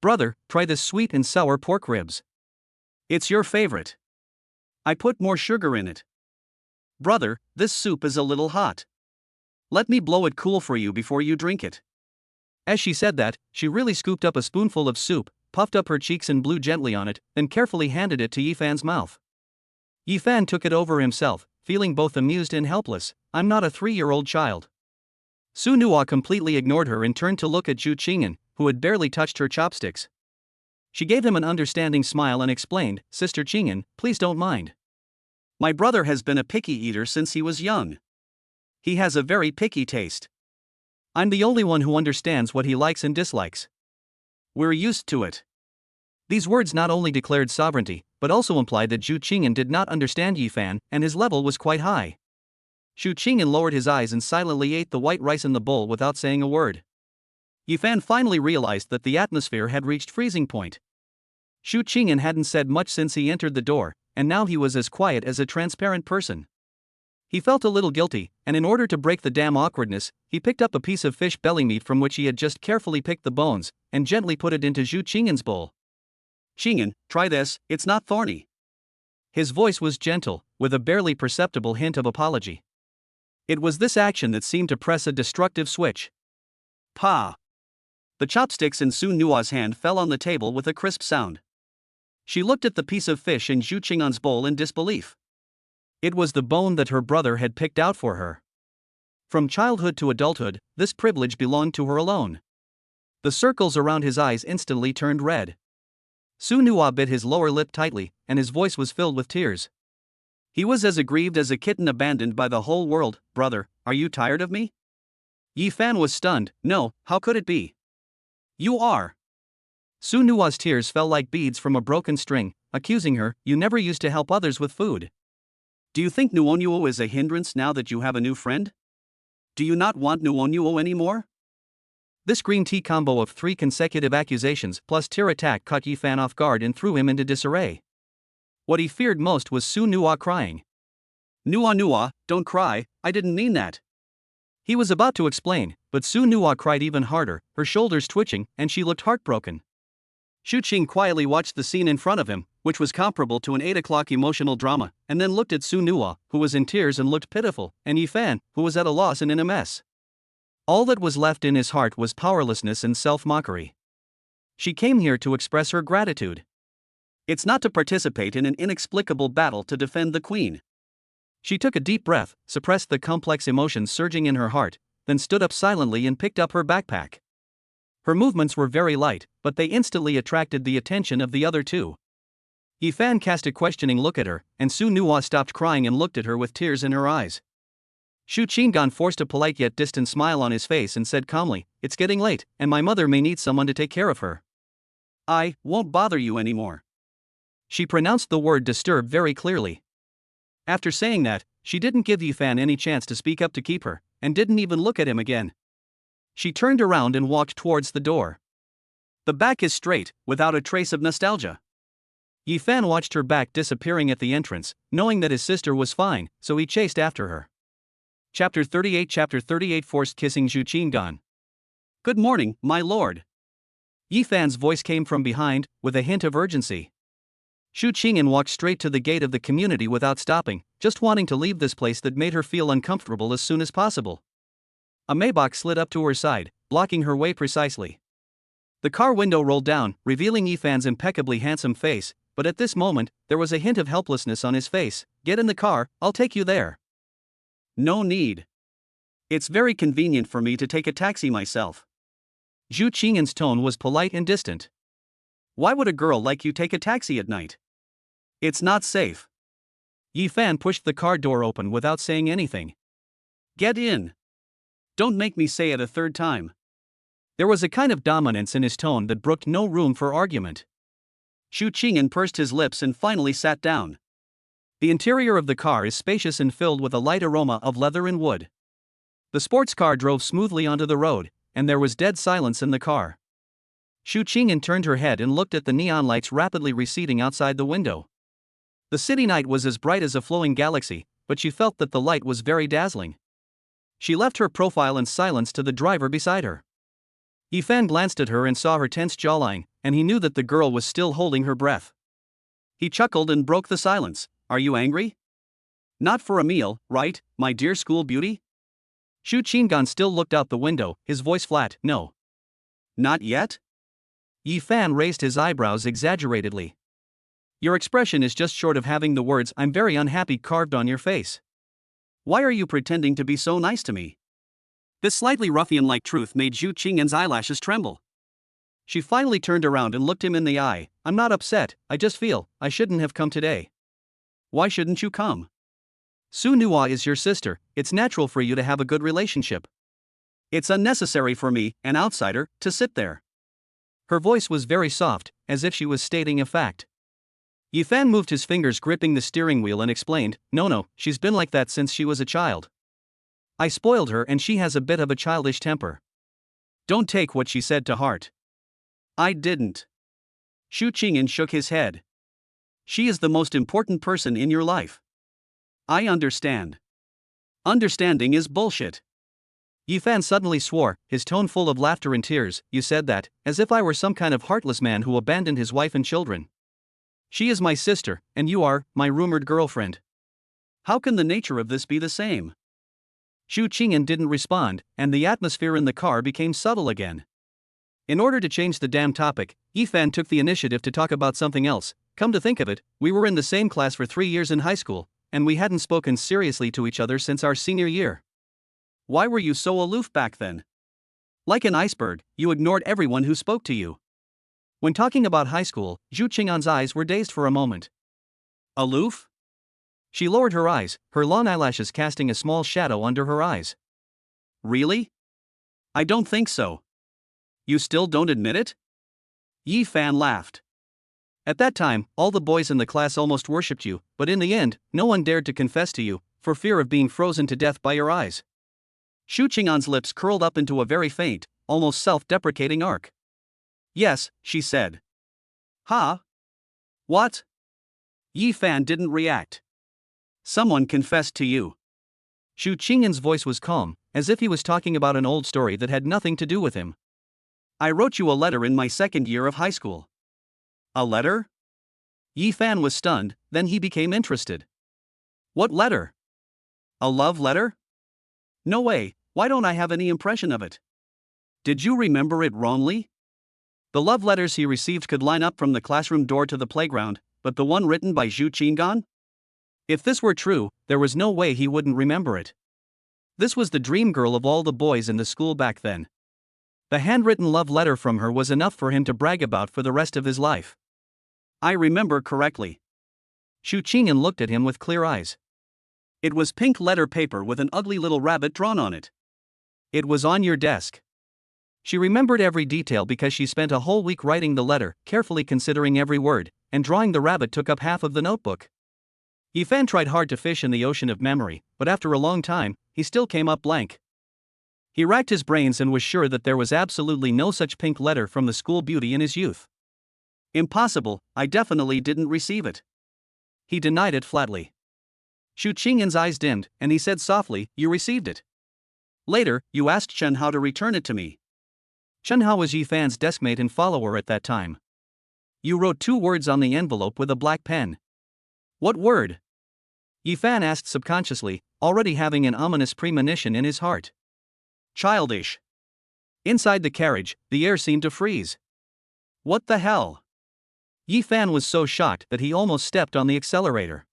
"Brother, try this sweet and sour pork ribs. It's your favorite. I put more sugar in it. Brother, this soup is a little hot. Let me blow it cool for you before you drink it." As she said that, she really scooped up a spoonful of soup, puffed up her cheeks and blew gently on it, then carefully handed it to Yifan's mouth. Yifan took it over himself, feeling both amused and helpless. "I'm not a 3-year-old child." Su Nuwa completely ignored her and turned to look at Zhu Qingyan, who had barely touched her chopsticks. She gave him an understanding smile and explained, "Sister Qingyan, please don't mind. My brother has been a picky eater since he was young. He has a very picky taste. I'm the only one who understands what he likes and dislikes. We're used to it." These words not only declared sovereignty, but also implied that Zhu Qingyan did not understand Yifan, and his level was quite high. Zhu Qingyan lowered his eyes and silently ate the white rice in the bowl without saying a word. Yifan finally realized that the atmosphere had reached freezing point. Zhu Qingyan hadn't said much since he entered the door, and now he was as quiet as a transparent person. He felt a little guilty, and in order to break the damn awkwardness, he picked up a piece of fish belly meat from which he had just carefully picked the bones, and gently put it into Zhu Qingyan's bowl. "Qingyan, try this, it's not thorny." His voice was gentle, with a barely perceptible hint of apology. It was this action that seemed to press a destructive switch. Pa! The chopsticks in Su Nua's hand fell on the table with a crisp sound. She looked at the piece of fish in Zhu Qingyan's bowl in disbelief. It was the bone that her brother had picked out for her. From childhood to adulthood, this privilege belonged to her alone. The circles around his eyes instantly turned red. Su Nuwa bit his lower lip tightly, and his voice was filled with tears. He was as aggrieved as a kitten abandoned by the whole world. "Brother, are you tired of me?" Yifan was stunned. "No, how could it be? You are." Su Nuwa's tears fell like beads from a broken string, accusing her, "You never used to help others with food. Do you think Nuonuo is a hindrance now that you have a new friend? Do you not want Nuonuo anymore?" This green tea combo of 3 consecutive accusations plus tear attack caught Yifan off guard and threw him into disarray. What he feared most was Su Nuwa crying. "Nuwa, don't cry, I didn't mean that." He was about to explain, but Su Nuwa cried even harder, her shoulders twitching, and she looked heartbroken. Shu Qing quietly watched the scene in front of him, which was comparable to an 8 o'clock emotional drama, and then looked at Su Nuwa, who was in tears and looked pitiful, and Yifan, who was at a loss and in a mess. All that was left in his heart was powerlessness and self-mockery. She came here to express her gratitude. It's not to participate in an inexplicable battle to defend the queen. She took a deep breath, suppressed the complex emotions surging in her heart, then stood up silently and picked up her backpack. Her movements were very light, but they instantly attracted the attention of the other two. Yifan cast a questioning look at her, and Su Nuwa stopped crying and looked at her with tears in her eyes. Shu Qinggan forced a polite yet distant smile on his face and said calmly, "It's getting late, and my mother may need someone to take care of her. I won't bother you anymore." She pronounced the word disturbed very clearly. After saying that, she didn't give Yifan any chance to speak up to keep her, and didn't even look at him again. She turned around and walked towards the door. The back is straight, without a trace of nostalgia. Yifan watched her back disappearing at the entrance, knowing that his sister was fine, so he chased after her. Chapter 38 Forced Kissing Zhu Qinggan. "Good morning, my lord." Yifan's voice came from behind, with a hint of urgency. Zhu Qingyan walked straight to the gate of the community without stopping, just wanting to leave this place that made her feel uncomfortable as soon as possible. A Maybach slid up to her side, blocking her way precisely. The car window rolled down, revealing Yifan's impeccably handsome face, but at this moment, there was a hint of helplessness on his face. "Get in the car, I'll take you there." No need. It's very convenient for me to take a taxi myself. Zhu Qingyan's tone was polite and distant. Why would a girl like you take a taxi at night? It's not safe. Yi Fan pushed the car door open without saying anything. Get in. Don't make me say it a third time. There was a kind of dominance in his tone that brooked no room for argument. Zhu Qingyan pursed his lips and finally sat down. The interior of the car is spacious and filled with a light aroma of leather and wood. The sports car drove smoothly onto the road, and there was dead silence in the car. Zhu Qingyan turned her head and looked at the neon lights rapidly receding outside the window. The city night was as bright as a flowing galaxy, but she felt that the light was very dazzling. She left her profile in silence to the driver beside her. Yi Fan glanced at her and saw her tense jawline, and he knew that the girl was still holding her breath. He chuckled and broke the silence. Are you angry? Not for a meal, right, my dear school beauty? Zhu Qingyan still looked out the window, his voice flat. No. Not yet? Yi Fan raised his eyebrows exaggeratedly. Your expression is just short of having the words "I'm very unhappy" carved on your face. Why are you pretending to be so nice to me? This slightly ruffian-like truth made Zhu Qingyan's eyelashes tremble. She finally turned around and looked him in the eye. I'm not upset, I just feel I shouldn't have come today. Why shouldn't you come? Su Nuwa is your sister, it's natural for you to have a good relationship. It's unnecessary for me, an outsider, to sit there. Her voice was very soft, as if she was stating a fact. Yi Fan moved his fingers gripping the steering wheel and explained, No, she's been like that since she was a child. I spoiled her and she has a bit of a childish temper. Don't take what she said to heart. I didn't. Zhu Qingyan shook his head. She is the most important person in your life. I understand. Understanding is bullshit. Yi Fan suddenly swore, his tone full of laughter and tears. You said that, as if I were some kind of heartless man who abandoned his wife and children. She is my sister, and you are my rumored girlfriend. How can the nature of this be the same? Zhu Qingyan didn't respond, and the atmosphere in the car became subtle again. In order to change the damn topic, Yi Fan took the initiative to talk about something else. Come to think of it, we were in the same class for 3 years in high school, and we hadn't spoken seriously to each other since our senior year. Why were you so aloof back then? Like an iceberg, you ignored everyone who spoke to you. When talking about high school, Zhu Qingyan's eyes were dazed for a moment. Aloof? She lowered her eyes, her long eyelashes casting a small shadow under her eyes. Really? I don't think so. You still don't admit it? Yi Fan laughed. At that time, all the boys in the class almost worshipped you, but in the end, no one dared to confess to you, for fear of being frozen to death by your eyes. Zhu Qingyan's lips curled up into a very faint, almost self-deprecating arc. Yes, she said. Huh? What? Yi Fan didn't react. Someone confessed to you. Zhu Qingyan's voice was calm, as if he was talking about an old story that had nothing to do with him. I wrote you a letter in my second year of high school. A letter? Yi Fan was stunned, then he became interested. What letter? A love letter? No way, why don't I have any impression of it? Did you remember it wrongly? The love letters he received could line up from the classroom door to the playground, but the one written by Zhu Qingyan? If this were true, there was no way he wouldn't remember it. This was the dream girl of all the boys in the school back then. The handwritten love letter from her was enough for him to brag about for the rest of his life. I remember correctly. Zhu Qingyan looked at him with clear eyes. It was pink letter paper with an ugly little rabbit drawn on it. It was on your desk. She remembered every detail because she spent a whole week writing the letter, carefully considering every word, and drawing the rabbit took up half of the notebook. Yi Fan tried hard to fish in the ocean of memory, but after a long time, he still came up blank. He racked his brains and was sure that there was absolutely no such pink letter from the school beauty in his youth. Impossible, I definitely didn't receive it. He denied it flatly. Zhu Qingyan's eyes dimmed, and he said softly, You received it. Later, you asked Chen Hao to return it to me. Chen Hao was Yi Fan's deskmate and follower at that time. You wrote 2 words on the envelope with a black pen. What word? Yi Fan asked subconsciously, already having an ominous premonition in his heart. Childish. Inside the carriage, the air seemed to freeze. What the hell? Yi Fan was so shocked that he almost stepped on the accelerator.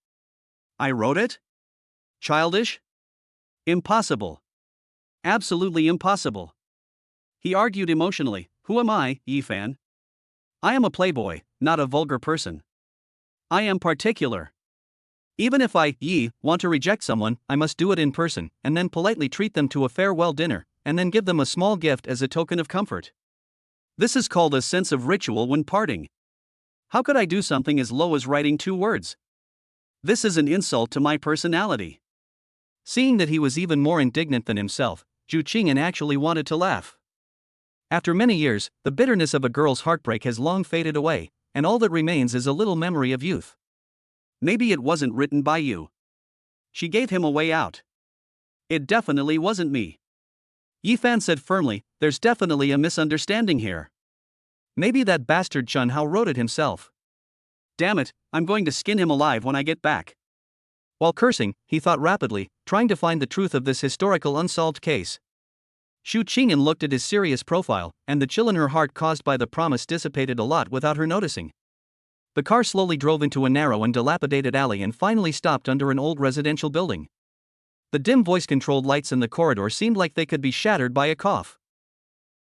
I wrote it? Childish? Impossible. Absolutely impossible. He argued emotionally. Who am I, Yifan? I am a playboy, not a vulgar person. I am particular. Even if I, want to reject someone, I must do it in person, and then politely treat them to a farewell dinner, and then give them a small gift as a token of comfort. This is called a sense of ritual when parting. How could I do something as low as writing 2 words? This is an insult to my personality. Seeing that he was even more indignant than himself, Zhu Qing'an actually wanted to laugh. After many years, the bitterness of a girl's heartbreak has long faded away, and all that remains is a little memory of youth. Maybe it wasn't written by you. She gave him a way out. It definitely wasn't me. Yifan said firmly, there's definitely a misunderstanding here. Maybe that bastard Chun Hao wrote it himself. Damn it, I'm going to skin him alive when I get back. While cursing, he thought rapidly, trying to find the truth of this historical unsolved case. Zhu Qing'an looked at his serious profile, and the chill in her heart caused by the promise dissipated a lot without her noticing. The car slowly drove into a narrow and dilapidated alley and finally stopped under an old residential building. The dim voice-controlled lights in the corridor seemed like they could be shattered by a cough.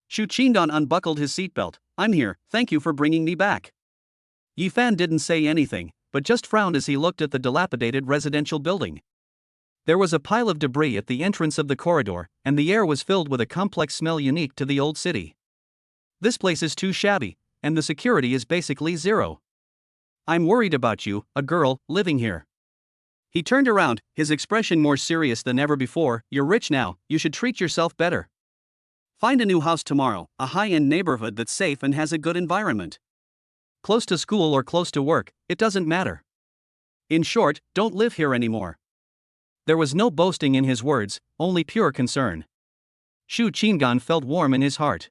Zhu Qing'an unbuckled his seatbelt. I'm here, thank you for bringing me back. Yifan didn't say anything, but just frowned as he looked at the dilapidated residential building. There was a pile of debris at the entrance of the corridor, and the air was filled with a complex smell unique to the old city. This place is too shabby, and the security is basically zero. I'm worried about you, a girl, living here. He turned around, his expression more serious than ever before. You're rich now, you should treat yourself better. Find a new house tomorrow, a high-end neighborhood that's safe and has a good environment. Close to school or close to work, it doesn't matter. In short, don't live here anymore. There was no boasting in his words, only pure concern. Zhu Qing'an felt warm in his heart.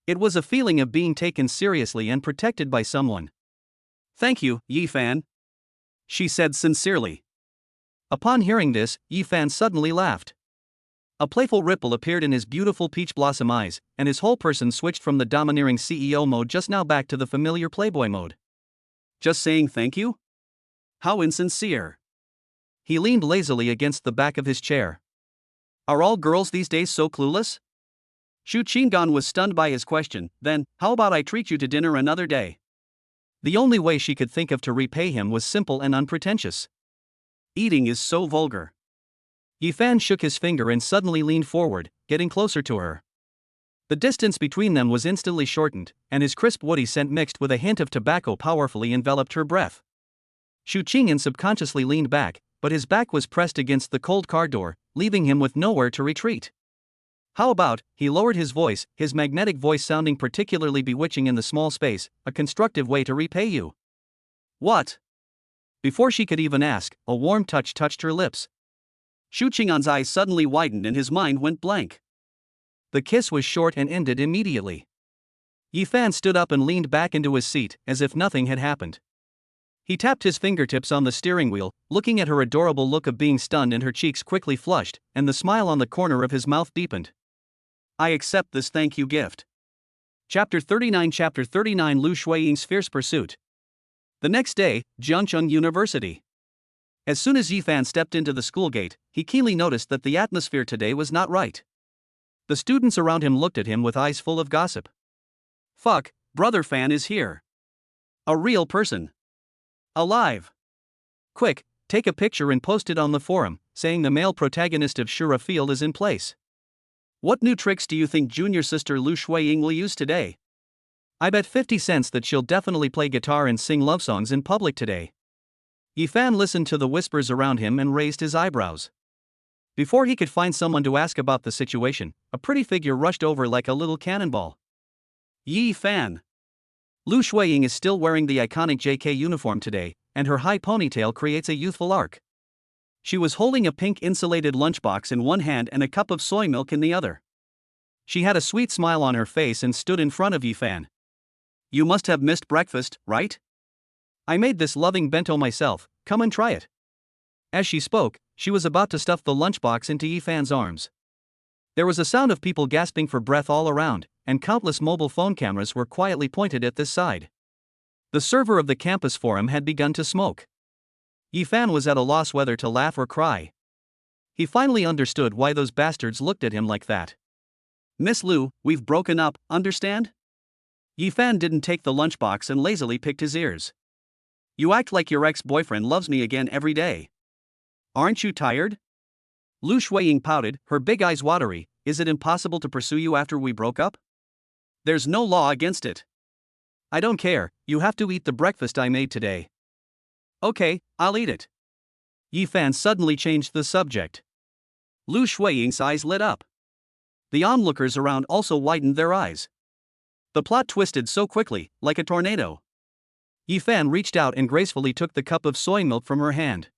It was a feeling of being taken seriously and protected by someone. Thank you, Yifan, she said sincerely. Upon hearing this, Yifan suddenly laughed. A playful ripple appeared in his beautiful peach blossom eyes, and his whole person switched from the domineering CEO mode just now back to the familiar playboy mode. Just saying thank you? How insincere. He leaned lazily against the back of his chair. Are all girls these days so clueless? Zhu Qing'an was stunned by his question. Then, how about I treat you to dinner another day? The only way she could think of to repay him was simple and unpretentious. Eating is so vulgar. Yifan shook his finger and suddenly leaned forward, getting closer to her. The distance between them was instantly shortened, and his crisp woody scent mixed with a hint of tobacco powerfully enveloped her breath. Zhu Qing'an subconsciously leaned back, but his back was pressed against the cold car door, leaving him with nowhere to retreat. How about, he lowered his voice, his magnetic voice sounding particularly bewitching in the small space, a constructive way to repay you. What? Before she could even ask, a warm touch touched her lips. Zhu Qing'an's eyes suddenly widened and his mind went blank. The kiss was short and ended immediately. Yifan stood up and leaned back into his seat, as if nothing had happened. He tapped his fingertips on the steering wheel, looking at her adorable look of being stunned, and her cheeks quickly flushed, and the smile on the corner of his mouth deepened. I accept this thank you gift. Chapter 39 Lu Shuiying's Fierce Pursuit. The next day, Jiangcheng University. As soon as Yifan stepped into the school gate, he keenly noticed that the atmosphere today was not right. The students around him looked at him with eyes full of gossip. Fuck, Brother Fan is here. A real person. Alive. Quick, take a picture and post it on the forum, saying the male protagonist of Shura Field is in place. What new tricks do you think junior sister Lu Shuiying will use today? I bet 50 cents that she'll definitely play guitar and sing love songs in public today. Yifan listened to the whispers around him and raised his eyebrows. Before he could find someone to ask about the situation, a pretty figure rushed over like a little cannonball. Yifan. Lu Shuiying is still wearing the iconic JK uniform today, and her high ponytail creates a youthful arc. She was holding a pink insulated lunchbox in one hand and a cup of soy milk in the other. She had a sweet smile on her face and stood in front of Yifan. You must have missed breakfast, right? I made this loving bento myself, come and try it. As she spoke, she was about to stuff the lunchbox into Yifan's arms. There was a sound of people gasping for breath all around, and countless mobile phone cameras were quietly pointed at this side. The server of the campus forum had begun to smoke. Yifan was at a loss whether to laugh or cry. He finally understood why those bastards looked at him like that. Miss Lu, we've broken up, understand? Yifan didn't take the lunchbox and lazily picked his ears. You act like your ex-boyfriend loves me again every day. Aren't you tired? Lu Shuiying pouted, her big eyes watery. Is it impossible to pursue you after we broke up? There's no law against it. I don't care, you have to eat the breakfast I made today. Okay, I'll eat it. Yifan suddenly changed the subject. Lu Shuiying's eyes lit up. The onlookers around also widened their eyes. The plot twisted so quickly, like a tornado. Yifan reached out and gracefully took the cup of soy milk from her hand.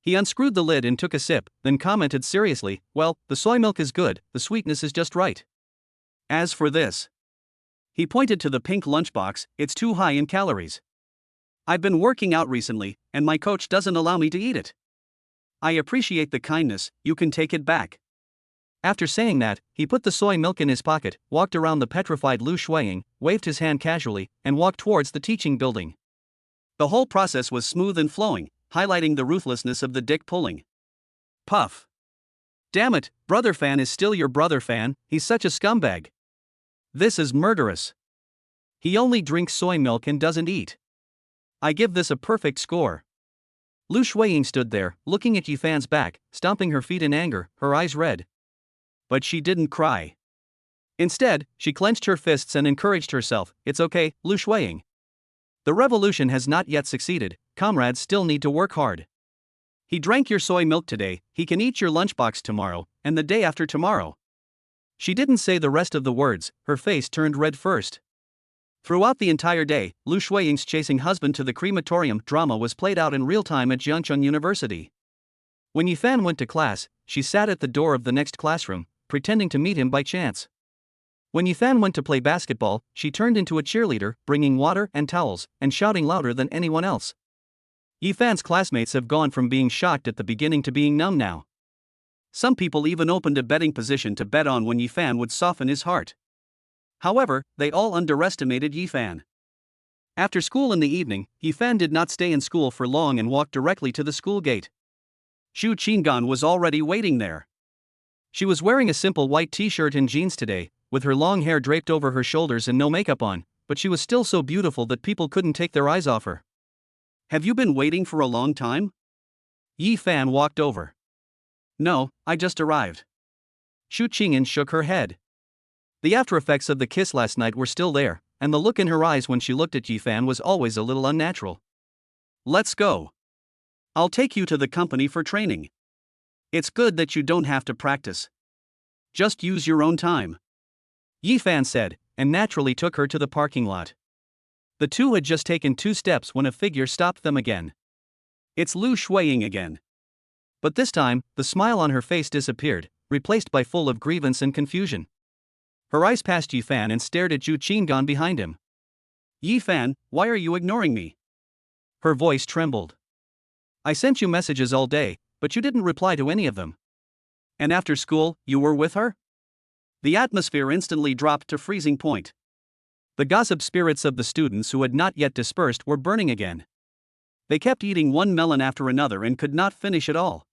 He unscrewed the lid and took a sip, then commented seriously, well, the soy milk is good, the sweetness is just right. As for this, he pointed to the pink lunchbox, it's too high in calories. I've been working out recently, and my coach doesn't allow me to eat it. I appreciate the kindness, you can take it back. After saying that, he put the soy milk in his pocket, walked around the petrified Lu Shuiying, waved his hand casually, and walked towards the teaching building. The whole process was smooth and flowing, highlighting the ruthlessness of the dick pulling. Puff. Damn it, brother fan is still your brother fan, he's such a scumbag. This is murderous. He only drinks soy milk and doesn't eat. I give this a perfect score. Lu Shuiying stood there, looking at Yifan's back, stomping her feet in anger, her eyes red. But she didn't cry. Instead, she clenched her fists and encouraged herself, it's okay, Lu Shuiying. The revolution has not yet succeeded, comrades still need to work hard. He drank your soy milk today, he can eat your lunchbox tomorrow, and the day after tomorrow. She didn't say the rest of the words, her face turned red first. Throughout the entire day, Lu Shuiying's chasing husband to the crematorium drama was played out in real time at Jiangcheng University. When Yifan went to class, she sat at the door of the next classroom, pretending to meet him by chance. When Yifan went to play basketball, she turned into a cheerleader, bringing water and towels, and shouting louder than anyone else. Yifan's classmates have gone from being shocked at the beginning to being numb now. Some people even opened a betting position to bet on when Yifan would soften his heart. However, they all underestimated Yifan. After school in the evening, Yifan did not stay in school for long and walked directly to the school gate. Xu Qinggan was already waiting there. She was wearing a simple white t-shirt and jeans today, with her long hair draped over her shoulders and no makeup on, but she was still so beautiful that people couldn't take their eyes off her. Have you been waiting for a long time? Yifan walked over. No, I just arrived. Xu Qingyan shook her head. The after-effects of the kiss last night were still there, and the look in her eyes when she looked at Yifan was always a little unnatural. Let's go. I'll take you to the company for training. It's good that you don't have to practice. Just use your own time. Yifan said, and naturally took her to the parking lot. The two had just taken 2 steps when a figure stopped them again. It's Lu Shuiying again. But this time, the smile on her face disappeared, replaced by full of grievance and confusion. Her eyes passed Yifan and stared at Xu Qinggan behind him. Yifan, why are you ignoring me? Her voice trembled. I sent you messages all day, but you didn't reply to any of them. And after school, you were with her? The atmosphere instantly dropped to freezing point. The gossip spirits of the students who had not yet dispersed were burning again. They kept eating one melon after another and could not finish it all.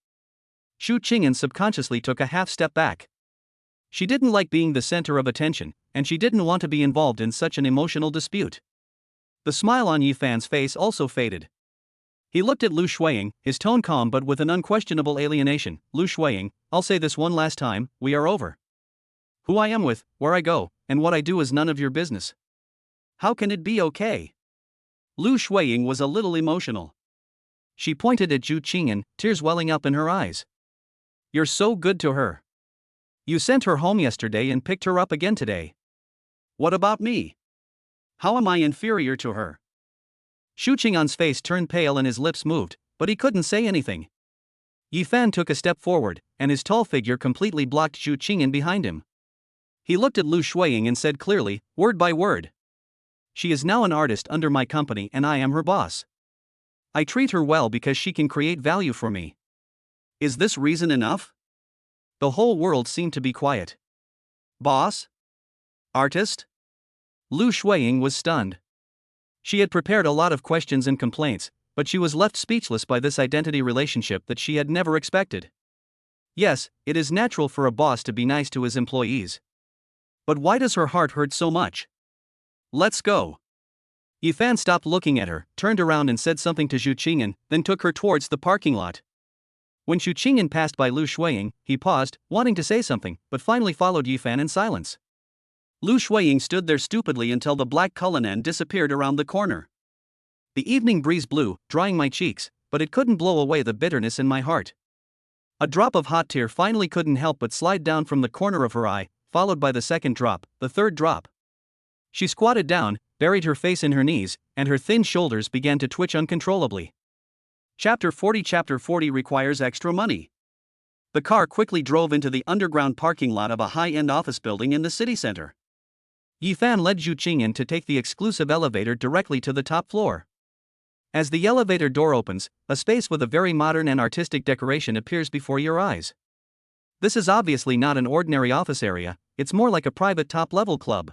Xu Qingyan subconsciously took a half step back. She didn't like being the center of attention, and she didn't want to be involved in such an emotional dispute. The smile on Yifan's face also faded. He looked at Lu Shuiying, his tone calm but with an unquestionable alienation. Lu Shuiying, I'll say this one last time, we are over. Who I am with, where I go, and what I do is none of your business. How can it be okay? Lu Shuiying was a little emotional. She pointed at Xu Qingyan, tears welling up in her eyes. You're so good to her. You sent her home yesterday and picked her up again today. What about me? How am I inferior to her? Xu Qingyan's face turned pale and his lips moved, but he couldn't say anything. Yifan took a step forward, and his tall figure completely blocked Xu Qingyan behind him. He looked at Lu Shuiying and said clearly, word by word. She is now an artist under my company and I am her boss. I treat her well because she can create value for me. Is this reason enough? The whole world seemed to be quiet. Boss? Artist? Lu Shuiying was stunned. She had prepared a lot of questions and complaints, but she was left speechless by this identity relationship that she had never expected. Yes, it is natural for a boss to be nice to his employees. But why does her heart hurt so much? Let's go. Yifan stopped looking at her, turned around and said something to Zhu Qingyan, then took her towards the parking lot. When Zhu Qingyan passed by Lu Shuiying, he paused, wanting to say something, but finally followed Yifan in silence. Lu Shuiying stood there stupidly until the black Cullinan disappeared around the corner. The evening breeze blew, drying my cheeks, but it couldn't blow away the bitterness in my heart. A drop of hot tear finally couldn't help but slide down from the corner of her eye, followed by the second drop, the third drop. She squatted down, buried her face in her knees, and her thin shoulders began to twitch uncontrollably. Chapter 40 requires extra money. The car quickly drove into the underground parking lot of a high-end office building in the city center. Yifan led Zhu Qingyan to take the exclusive elevator directly to the top floor. As the elevator door opens, a space with a very modern and artistic decoration appears before your eyes. This is obviously not an ordinary office area, it's more like a private top-level club.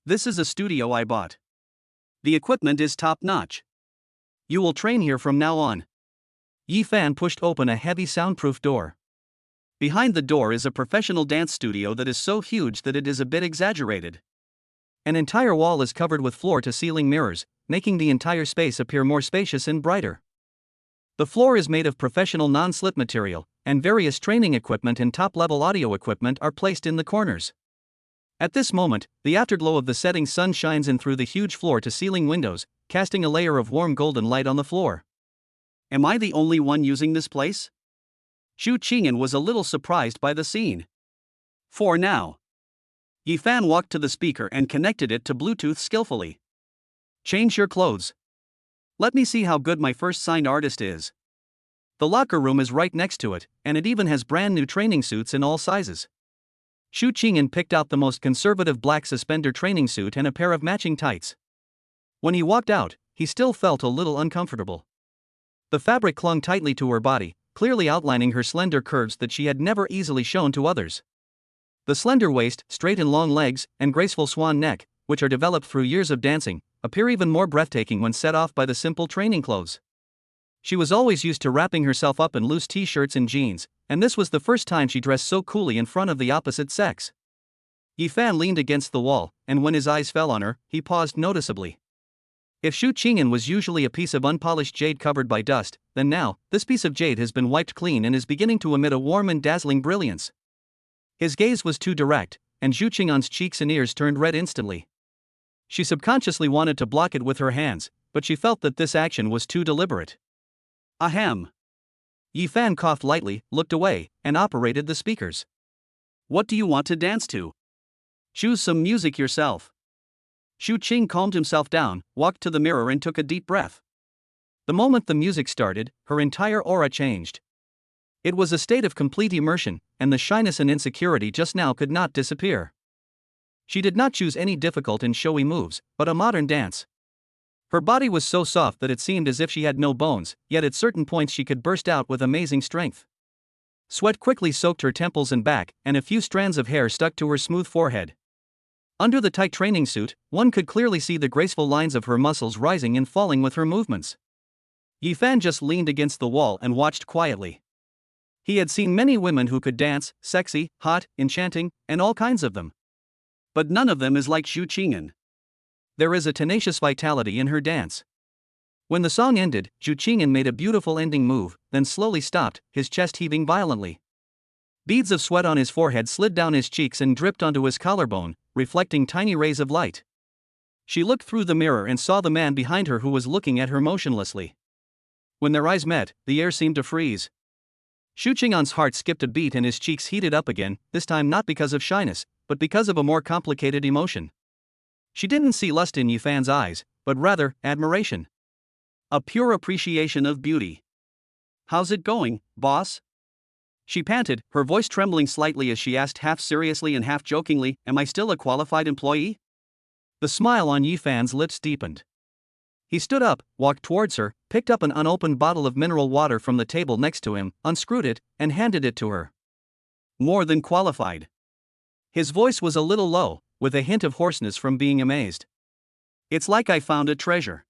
This is a studio I bought. The equipment is top-notch. You will train here from now on. Yifan pushed open a heavy soundproof door. Behind the door is a professional dance studio that is so huge that it is a bit exaggerated. An entire wall is covered with floor-to-ceiling mirrors, making the entire space appear more spacious and brighter. The floor is made of professional non-slip material, and various training equipment and top-level audio equipment are placed in the corners. At this moment, the afterglow of the setting sun shines in through the huge floor-to-ceiling windows, casting a layer of warm golden light on the floor. Am I the only one using this place? Zhu Qingyan was a little surprised by the scene. For now. Yifan walked to the speaker and connected it to Bluetooth skillfully. Change your clothes. Let me see how good my first signed artist is. The locker room is right next to it, and it even has brand new training suits in all sizes. Zhu Qingyan picked out the most conservative black suspender training suit and a pair of matching tights. When he walked out, he still felt a little uncomfortable. The fabric clung tightly to her body, clearly outlining her slender curves that she had never easily shown to others. The slender waist, straight and long legs, and graceful swan neck, which are developed through years of dancing, appear even more breathtaking when set off by the simple training clothes. She was always used to wrapping herself up in loose t-shirts and jeans, and this was the first time she dressed so coolly in front of the opposite sex. Yifan leaned against the wall, and when his eyes fell on her, he paused noticeably. If Zhu Qingyan was usually a piece of unpolished jade covered by dust, then now, this piece of jade has been wiped clean and is beginning to emit a warm and dazzling brilliance. His gaze was too direct, and Zhu Qingyan's cheeks and ears turned red instantly. She subconsciously wanted to block it with her hands, but she felt that this action was too deliberate. Ahem. Yifan coughed lightly, looked away, and operated the speakers. What do you want to dance to? Choose some music yourself. Zhu Qing calmed himself down, walked to the mirror and took a deep breath. The moment the music started, her entire aura changed. It was a state of complete immersion, and the shyness and insecurity just now could not disappear. She did not choose any difficult and showy moves, but a modern dance. Her body was so soft that it seemed as if she had no bones, yet at certain points she could burst out with amazing strength. Sweat quickly soaked her temples and back, and a few strands of hair stuck to her smooth forehead. Under the tight training suit, one could clearly see the graceful lines of her muscles rising and falling with her movements. Yifan just leaned against the wall and watched quietly. He had seen many women who could dance, sexy, hot, enchanting, and all kinds of them. But none of them is like Zhu Qingyan. There is a tenacious vitality in her dance. When the song ended, Zhu Qingyan made a beautiful ending move, then slowly stopped, his chest heaving violently. Beads of sweat on his forehead slid down his cheeks and dripped onto his collarbone, reflecting tiny rays of light. She looked through the mirror and saw the man behind her who was looking at her motionlessly. When their eyes met, the air seemed to freeze. Zhu Qingyan's heart skipped a beat and his cheeks heated up again, this time not because of shyness, but because of a more complicated emotion. She didn't see lust in Yifan's eyes, but rather, admiration. A pure appreciation of beauty. How's it going, boss? She panted, her voice trembling slightly as she asked half seriously and half jokingly, am I still a qualified employee? The smile on Yifan's lips deepened. He stood up, walked towards her, picked up an unopened bottle of mineral water from the table next to him, unscrewed it, and handed it to her. More than qualified. His voice was a little low, with a hint of hoarseness from being amazed. It's like I found a treasure.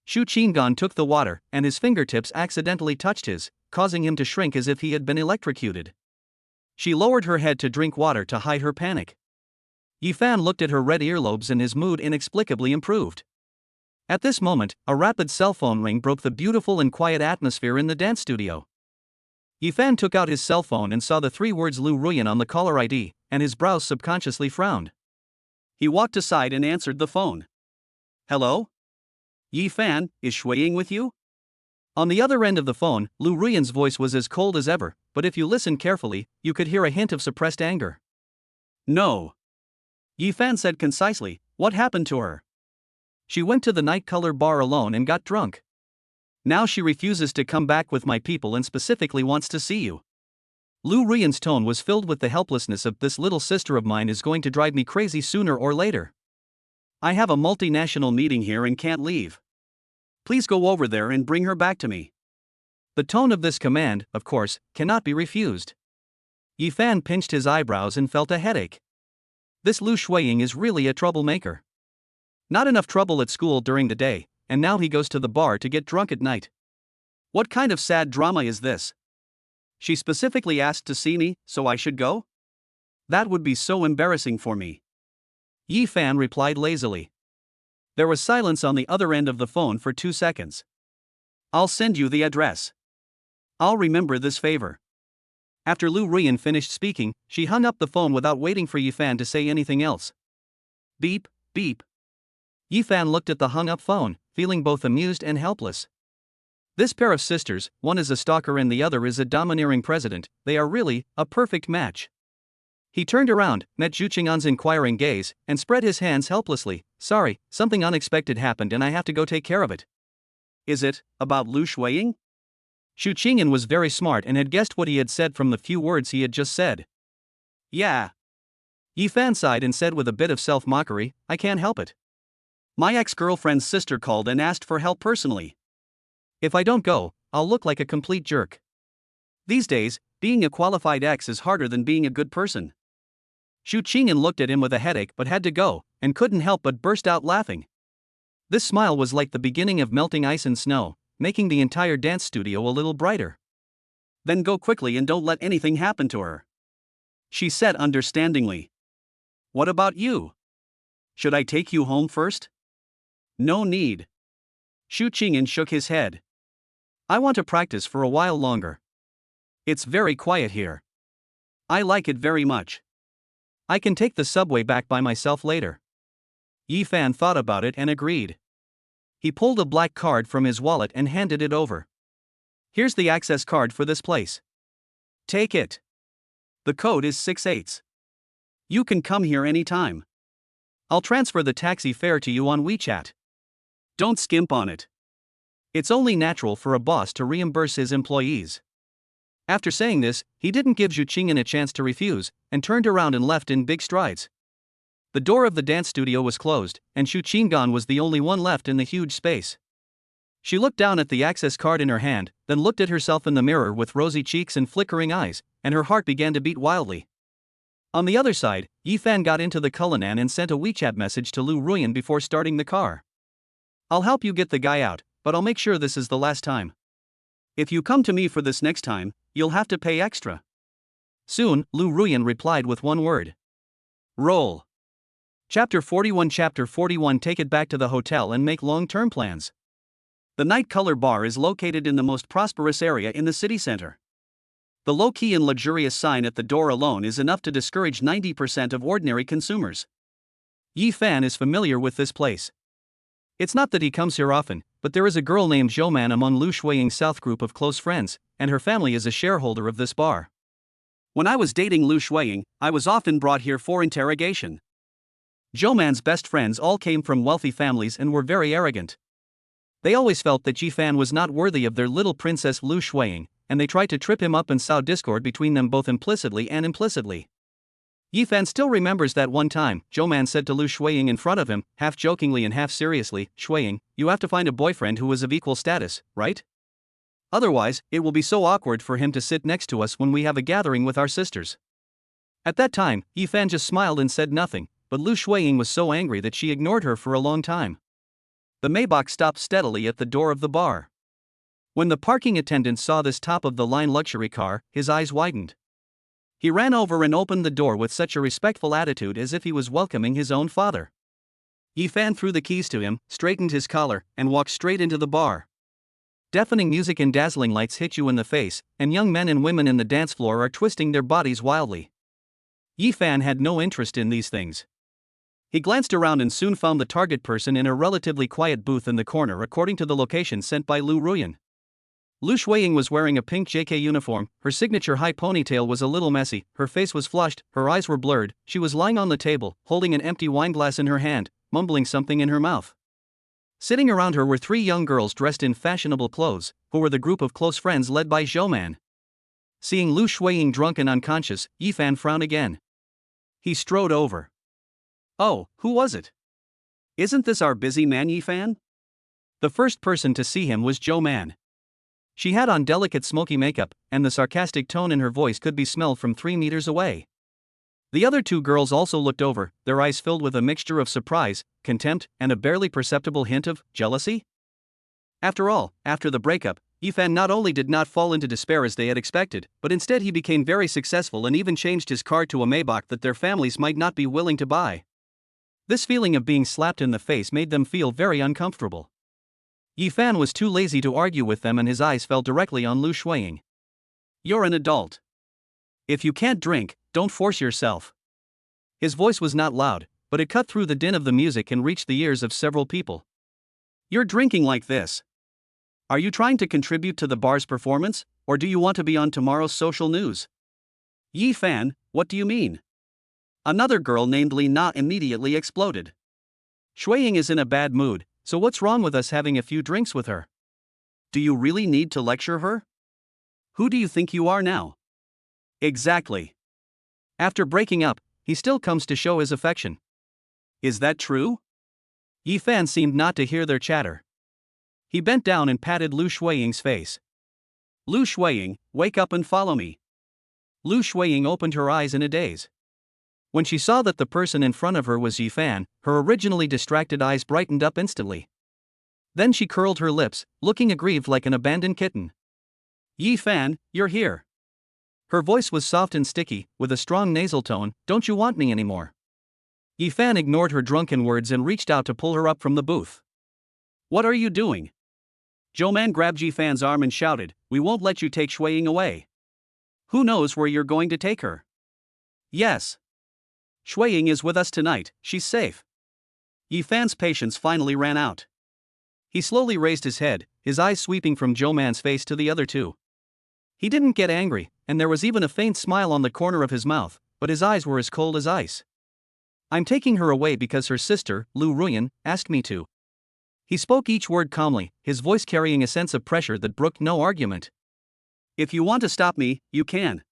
Shu Qinggan took the water, and his fingertips accidentally touched his, causing him to shrink as if he had been electrocuted. She lowered her head to drink water to hide her panic. Yifan looked at her red earlobes and his mood inexplicably improved. At this moment, a rapid cell phone ring broke the beautiful and quiet atmosphere in the dance studio. Yifan took out his cell phone and saw the 3 words Lu Ruyan on the caller ID, and his brows subconsciously frowned. He walked aside and answered the phone. Hello? Yifan, is Shuiying with you? On the other end of the phone, Lu Ruyan's voice was as cold as ever, but if you listened carefully, you could hear a hint of suppressed anger. No. Yifan said concisely, what happened to her? She went to the night color bar alone and got drunk. Now she refuses to come back with my people and specifically wants to see you. Lu Ruyan's tone was filled with the helplessness of this little sister of mine is going to drive me crazy sooner or later. I have a multinational meeting here and can't leave. Please go over there and bring her back to me. The tone of this command, of course, cannot be refused. Yifan pinched his eyebrows and felt a headache. This Lu Shuiying is really a troublemaker. Not enough trouble at school during the day, and now he goes to the bar to get drunk at night. What kind of sad drama is this? She specifically asked to see me, so I should go? That would be so embarrassing for me. Yifan replied lazily. There was silence on the other end of the phone for 2 seconds. I'll send you the address. I'll remember this favor. After Lu Ruyan finished speaking, she hung up the phone without waiting for Yifan to say anything else. Beep, beep. Yifan looked at the hung-up phone, feeling both amused and helpless. This pair of sisters, one is a stalker and the other is a domineering president, they are really a perfect match. He turned around, met Zhu Qing'an's inquiring gaze, and spread his hands helplessly. Sorry, something unexpected happened and I have to go take care of it. Is it about Lu Shuiying? Zhu Qing'an was very smart and had guessed what he had said from the few words he had just said. Yeah. Yifan sighed and said with a bit of self-mockery, I can't help it. My ex-girlfriend's sister called and asked for help personally. If I don't go, I'll look like a complete jerk. These days, being a qualified ex is harder than being a good person. Zhu Qing'an looked at him with a headache but had to go, and couldn't help but burst out laughing. This smile was like the beginning of melting ice and snow, making the entire dance studio a little brighter. Then go quickly and don't let anything happen to her. She said understandingly. What about you? Should I take you home first? No need. Zhu Qing'an shook his head. I want to practice for a while longer. It's very quiet here. I like it very much. I can take the subway back by myself later. Yifan thought about it and agreed. He pulled a black card from his wallet and handed it over. Here's the access card for this place. Take it. The code is 68. You can come here anytime. I'll transfer the taxi fare to you on WeChat. Don't skimp on it. It's only natural for a boss to reimburse his employees. After saying this, he didn't give Zhu Qing'an a chance to refuse, and turned around and left in big strides. The door of the dance studio was closed, and Zhu Qing'an was the only one left in the huge space. She looked down at the access card in her hand, then looked at herself in the mirror with rosy cheeks and flickering eyes, and her heart began to beat wildly. On the other side, Yifan got into the Cullinan and sent a WeChat message to Lu Ruyan before starting the car. I'll help you get the guy out, but I'll make sure this is the last time. If you come to me for this next time, you'll have to pay extra. Soon, Lu Ruyan replied with one word. Roll. Chapter 41 Take it back to the hotel and make long-term plans. The Night Color Bar is located in the most prosperous area in the city center. The low-key and luxurious sign at the door alone is enough to discourage 90% of ordinary consumers. Yifan is familiar with this place. It's not that he comes here often, but there is a girl named Zhouman among Lu Shuiying's South group of close friends, and her family is a shareholder of this bar. When I was dating Lu Shuiying, I was often brought here for interrogation. Zhouman's best friends all came from wealthy families and were very arrogant. They always felt that Yifan was not worthy of their little princess Lu Shuiying, and they tried to trip him up and sow discord between them both implicitly and implicitly. Yifan still remembers that one time, Zhouman said to Lu Shuiying in front of him, half jokingly and half seriously, Shuiying, you have to find a boyfriend who is of equal status, right? Otherwise, it will be so awkward for him to sit next to us when we have a gathering with our sisters. At that time, Yifan just smiled and said nothing, but Lu Shuiying was so angry that she ignored her for a long time. The Maybach stopped steadily at the door of the bar. When the parking attendant saw this top-of-the-line luxury car, his eyes widened. He ran over and opened the door with such a respectful attitude as if he was welcoming his own father. Yifan threw the keys to him, straightened his collar, and walked straight into the bar. Deafening music and dazzling lights hit you in the face, and young men and women in the dance floor are twisting their bodies wildly. Yifan had no interest in these things. He glanced around and soon found the target person in a relatively quiet booth in the corner according to the location sent by Lu Ruyan. Lu Shuiying was wearing a pink JK uniform, her signature high ponytail was a little messy, her face was flushed, her eyes were blurred, she was lying on the table, holding an empty wineglass in her hand, mumbling something in her mouth. Sitting around her were 3 young girls dressed in fashionable clothes, who were the group of close friends led by Zhouman. Seeing Lu Shuiying drunk and unconscious, Yifan frowned again. He strode over. "Oh, who was it? Isn't this our busy man Yifan?" The first person to see him was Zhouman. She had on delicate smoky makeup, and the sarcastic tone in her voice could be smelled from 3 meters away. The other 2 girls also looked over, their eyes filled with a mixture of surprise, contempt, and a barely perceptible hint of jealousy. After all, after the breakup, Yifan not only did not fall into despair as they had expected, but instead he became very successful and even changed his car to a Maybach that their families might not be willing to buy. This feeling of being slapped in the face made them feel very uncomfortable. Yifan was too lazy to argue with them and his eyes fell directly on Lu Shuiying. "You're an adult. If you can't drink, don't force yourself." His voice was not loud, but it cut through the din of the music and reached the ears of several people. "You're drinking like this. Are you trying to contribute to the bar's performance, or do you want to be on tomorrow's social news?" "Yifan, what do you mean?" Another girl named Li Na immediately exploded. "Shuiying is in a bad mood, so what's wrong with us having a few drinks with her? Do you really need to lecture her? Who do you think you are now?" "Exactly. After breaking up, he still comes to show his affection." "Is that true?" Yifan seemed not to hear their chatter. He bent down and patted Lu Shuiying's face. "Lu Shuiying, wake up and follow me." Lu Shuiying opened her eyes in a daze. When she saw that the person in front of her was Yifan, her originally distracted eyes brightened up instantly. Then she curled her lips, looking aggrieved like an abandoned kitten. "Yifan, you're here." Her voice was soft and sticky, with a strong nasal tone. "Don't you want me anymore?" Yifan ignored her drunken words and reached out to pull her up from the booth. "What are you doing?" Zhouman grabbed Yifan's arm and shouted, "We won't let you take Shuiying away. Who knows where you're going to take her?" "Yes. Shuiying is with us tonight, she's safe." Yifan's patience finally ran out. He slowly raised his head, his eyes sweeping from Zhouman's face to the other 2. He didn't get angry, and there was even a faint smile on the corner of his mouth, but his eyes were as cold as ice. "I'm taking her away because her sister, Lu Ruyan, asked me to." He spoke each word calmly, his voice carrying a sense of pressure that brooked no argument. "If you want to stop me, you can.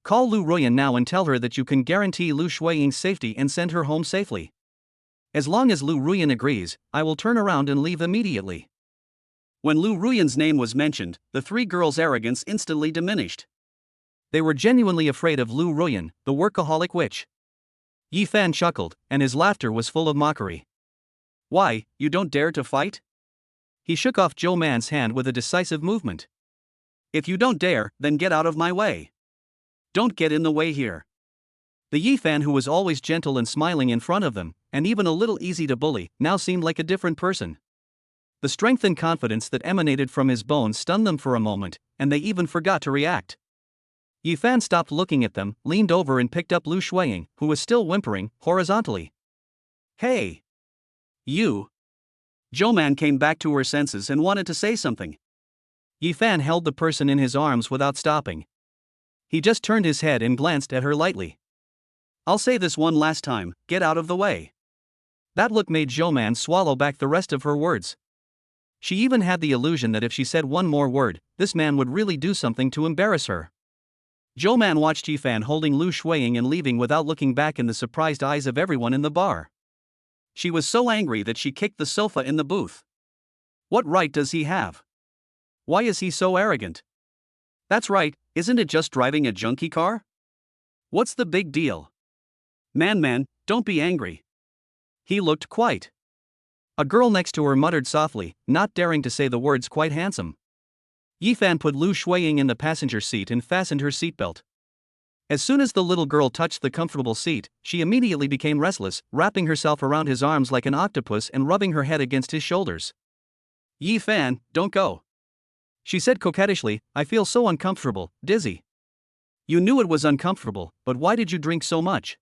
Call Lu Ruyan now and tell her that you can guarantee Lu Shuiying's safety and send her home safely. As long as Lu Ruyan agrees, I will turn around and leave immediately." When Lu Ruyan's name was mentioned, the 3 girls' arrogance instantly diminished. They were genuinely afraid of Lu Ruyan, the workaholic witch. Yifan chuckled, and his laughter was full of mockery. "Why, you don't dare to fight?" He shook off Zhouman's hand with a decisive movement. "If you don't dare, then get out of my way. Don't get in the way here." The Yifan who was always gentle and smiling in front of them, and even a little easy to bully, now seemed like a different person. The strength and confidence that emanated from his bones stunned them for a moment, and they even forgot to react. Yifan stopped looking at them, leaned over and picked up Lu Shuiying, who was still whimpering, horizontally. "Hey! You!" Zhouman came back to her senses and wanted to say something. Yifan held the person in his arms without stopping. He just turned his head and glanced at her lightly. "I'll say this one last time, get out of the way." That look made Zhouman swallow back the rest of her words. She even had the illusion that if she said one more word, this man would really do something to embarrass her. Zhouman watched Yifan holding Lu Shuiying and leaving without looking back in the surprised eyes of everyone in the bar. She was so angry that she kicked the sofa in the booth. What right does he have? Why is he so arrogant? That's right, isn't it just driving a junkie car? What's the big deal? Man, don't be angry. He looked quite A girl next to her muttered softly, not daring to say the words quite handsome. Yifan put Lu Shuiying in the passenger seat and fastened her seatbelt. As soon as the little girl touched the comfortable seat, she immediately became restless, wrapping herself around his arms like an octopus and rubbing her head against his shoulders. Yifan, don't go. She said coquettishly, I feel so uncomfortable, dizzy. You knew it was uncomfortable, but why did you drink so much?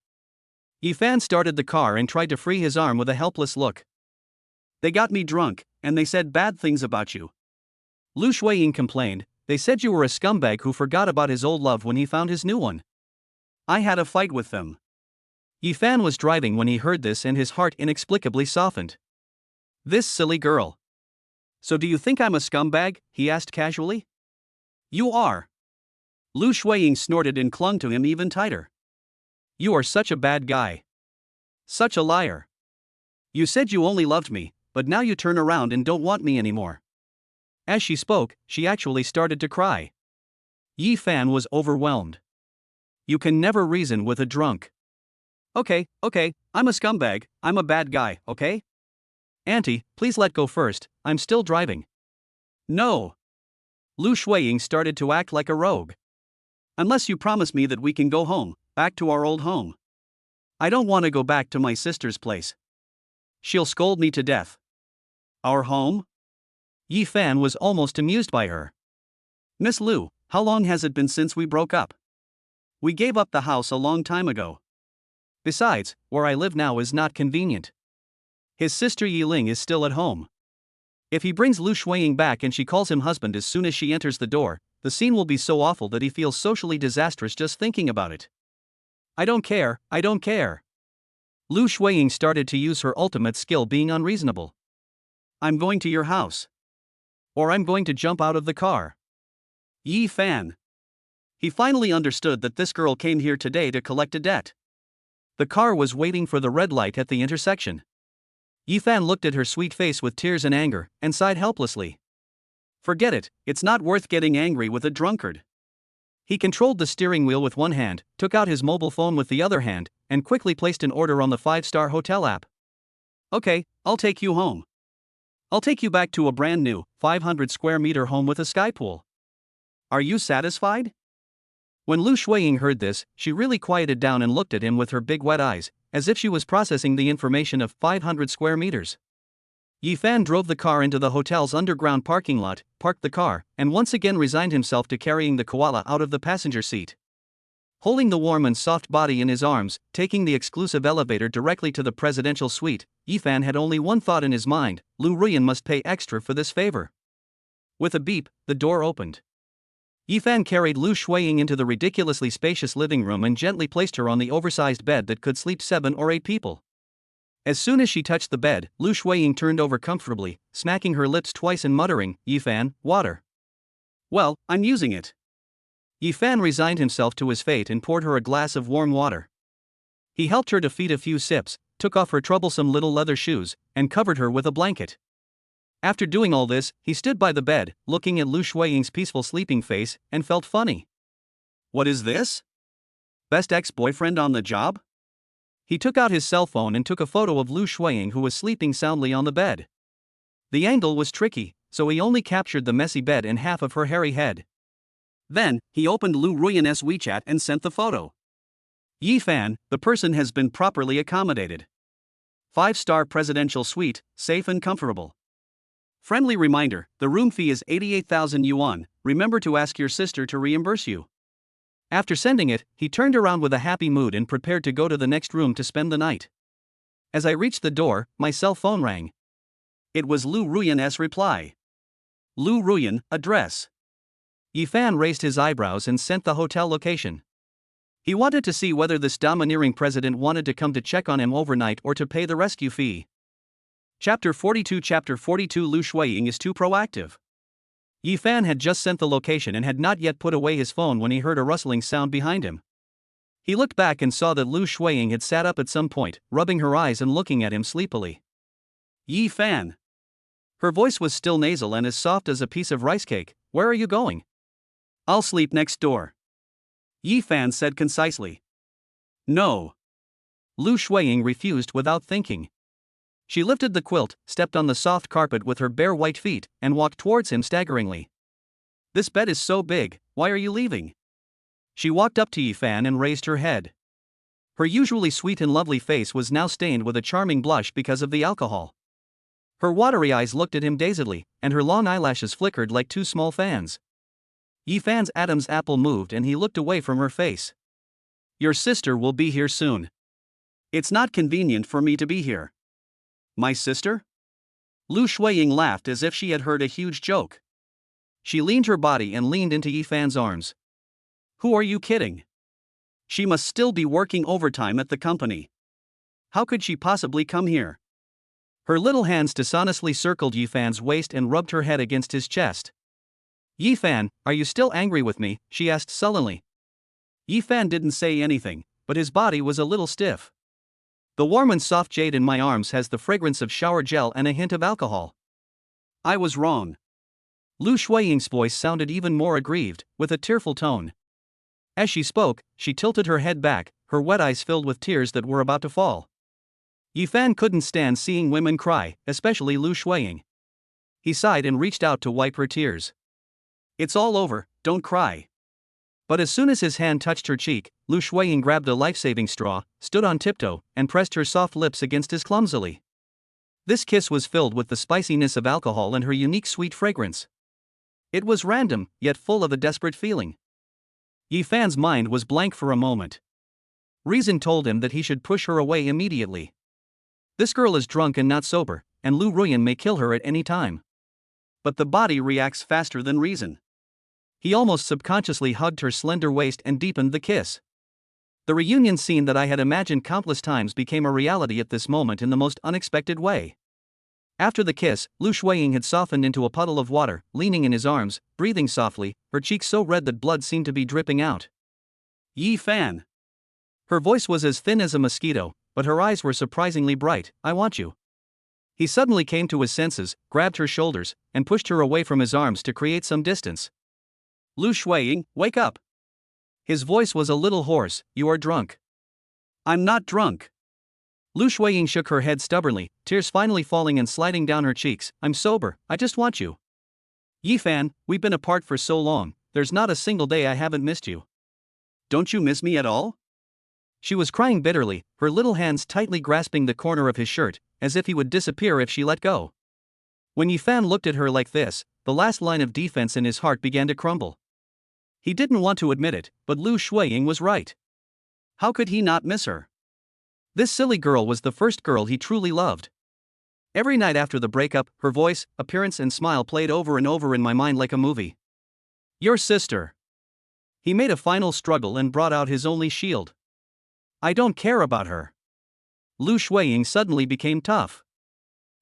Yifan started the car and tried to free his arm with a helpless look. They got me drunk, and they said bad things about you. Lu Shuiying complained, they said you were a scumbag who forgot about his old love when he found his new one. I had a fight with them. Yifan was driving when he heard this and his heart inexplicably softened. This silly girl. So do you think I'm a scumbag? He asked casually. You are. Lu Shuiying snorted and clung to him even tighter. You are such a bad guy. Such a liar. You said you only loved me, but now you turn around and don't want me anymore. As she spoke, she actually started to cry. Yifan was overwhelmed. You can never reason with a drunk. Okay, I'm a scumbag, I'm a bad guy, okay? Auntie, please let go first, I'm still driving. No. Lu Shuiying started to act like a rogue. Unless you promise me that we can go home, back to our old home. I don't want to go back to my sister's place. She'll scold me to death. Our home? Yifan was almost amused by her. Miss Lu, how long has it been since we broke up? We gave up the house a long time ago. Besides, where I live now is not convenient. His sister Yiling is still at home. If he brings Lu Shuiying back and she calls him husband as soon as she enters the door, the scene will be so awful that he feels socially disastrous just thinking about it. I don't care. Lu Shuiying started to use her ultimate skill, being unreasonable. I'm going to your house. Or I'm going to jump out of the car. Yifan. He finally understood that this girl came here today to collect a debt. The car was waiting for the red light at the intersection. Yifan looked at her sweet face with tears and anger, and sighed helplessly. Forget it, it's not worth getting angry with a drunkard. He controlled the steering wheel with one hand, took out his mobile phone with the other hand, and quickly placed an order on the 5-star hotel app. Okay, I'll take you home. I'll take you back to a brand new, 500 square meter home with a sky pool. Are you satisfied? When Lu Shuiying heard this, she really quieted down and looked at him with her big wet eyes, as if she was processing the information of 500 square meters. Yifan drove the car into the hotel's underground parking lot, parked the car, and once again resigned himself to carrying the koala out of the passenger seat. Holding the warm and soft body in his arms, taking the exclusive elevator directly to the presidential suite, Yifan had only one thought in his mind: Lu Ruyan must pay extra for this favor. With a beep, the door opened. Yifan carried Lu Shuiying into the ridiculously spacious living room and gently placed her on the oversized bed that could sleep 7 or 8 people. As soon as she touched the bed, Lu Shuiying turned over comfortably, smacking her lips twice and muttering, Yifan, water. Well, I'm using it. Yifan resigned himself to his fate and poured her a glass of warm water. He helped her to feed a few sips, took off her troublesome little leather shoes, and covered her with a blanket. After doing all this, he stood by the bed, looking at Lu Shuiying's peaceful sleeping face, and felt funny. What is this? Best ex-boyfriend on the job? He took out his cell phone and took a photo of Lu Shuiying, who was sleeping soundly on the bed. The angle was tricky, so he only captured the messy bed and half of her hairy head. Then, he opened Lu Ruyan's WeChat and sent the photo. Yifan, the person has been properly accommodated. 5-star presidential suite, safe and comfortable. Friendly reminder, the room fee is 88,000 yuan, remember to ask your sister to reimburse you. After sending it, he turned around with a happy mood and prepared to go to the next room to spend the night. As I reached the door, my cell phone rang. It was Lu Ruyan's reply. Lu Ruyan, address. Yifan raised his eyebrows and sent the hotel location. He wanted to see whether this domineering president wanted to come to check on him overnight or to pay the rescue fee. Chapter 42 Lu Shuiying is too proactive. Yifan had just sent the location and had not yet put away his phone when he heard a rustling sound behind him. He looked back and saw that Lu Shuiying had sat up at some point, rubbing her eyes and looking at him sleepily. Yifan. Her voice was still nasal and as soft as a piece of rice cake. Where are you going? I'll sleep next door. Yifan said concisely. No. Lu Shuiying refused without thinking. She lifted the quilt, stepped on the soft carpet with her bare white feet, and walked towards him staggeringly. This bed is so big, why are you leaving? She walked up to Yifan and raised her head. Her usually sweet and lovely face was now stained with a charming blush because of the alcohol. Her watery eyes looked at him dazedly, and her long eyelashes flickered like two small fans. Yifan's Adam's apple moved and he looked away from her face. Your sister will be here soon. It's not convenient for me to be here. My sister? Lu Shuiying laughed as if she had heard a huge joke. She leaned her body and leaned into Yifan's arms. Who are you kidding? She must still be working overtime at the company. How could she possibly come here? Her little hands dishonestly circled Yifan's waist and rubbed her head against his chest. Yifan, are you still angry with me? She asked sullenly. Yifan didn't say anything, but his body was a little stiff. The warm and soft jade in my arms has the fragrance of shower gel and a hint of alcohol. I was wrong. Lu Shuiying's voice sounded even more aggrieved, with a tearful tone. As she spoke, she tilted her head back, her wet eyes filled with tears that were about to fall. Yifan couldn't stand seeing women cry, especially Lu Shuiying. He sighed and reached out to wipe her tears. It's all over, don't cry. But as soon as his hand touched her cheek, Lu Shuiying grabbed a life-saving straw, stood on tiptoe, and pressed her soft lips against his clumsily. This kiss was filled with the spiciness of alcohol and her unique sweet fragrance. It was random, yet full of a desperate feeling. Yifan's mind was blank for a moment. Reason told him that he should push her away immediately. This girl is drunk and not sober, and Lu Ruyan may kill her at any time. But the body reacts faster than reason. He almost subconsciously hugged her slender waist and deepened the kiss. The reunion scene that I had imagined countless times became a reality at this moment in the most unexpected way. After the kiss, Lu Shuiying had softened into a puddle of water, leaning in his arms, breathing softly, her cheeks so red that blood seemed to be dripping out. Yifan. Her voice was as thin as a mosquito, but her eyes were surprisingly bright. I want you. He suddenly came to his senses, grabbed her shoulders, and pushed her away from his arms to create some distance. Lu Shuiying, wake up. His voice was a little hoarse. You are drunk. I'm not drunk. Lu Shuiying shook her head stubbornly, tears finally falling and sliding down her cheeks. I'm sober, I just want you. Yifan, we've been apart for so long, there's not a single day I haven't missed you. Don't you miss me at all? She was crying bitterly, her little hands tightly grasping the corner of his shirt, as if he would disappear if she let go. When Yifan looked at her like this, the last line of defense in his heart began to crumble. He didn't want to admit it, but Lu Shuiying was right. How could he not miss her? This silly girl was the first girl he truly loved. Every night after the breakup, her voice, appearance and smile played over and over in my mind like a movie. Your sister. He made a final struggle and brought out his only shield. I don't care about her. Lu Shuiying suddenly became tough.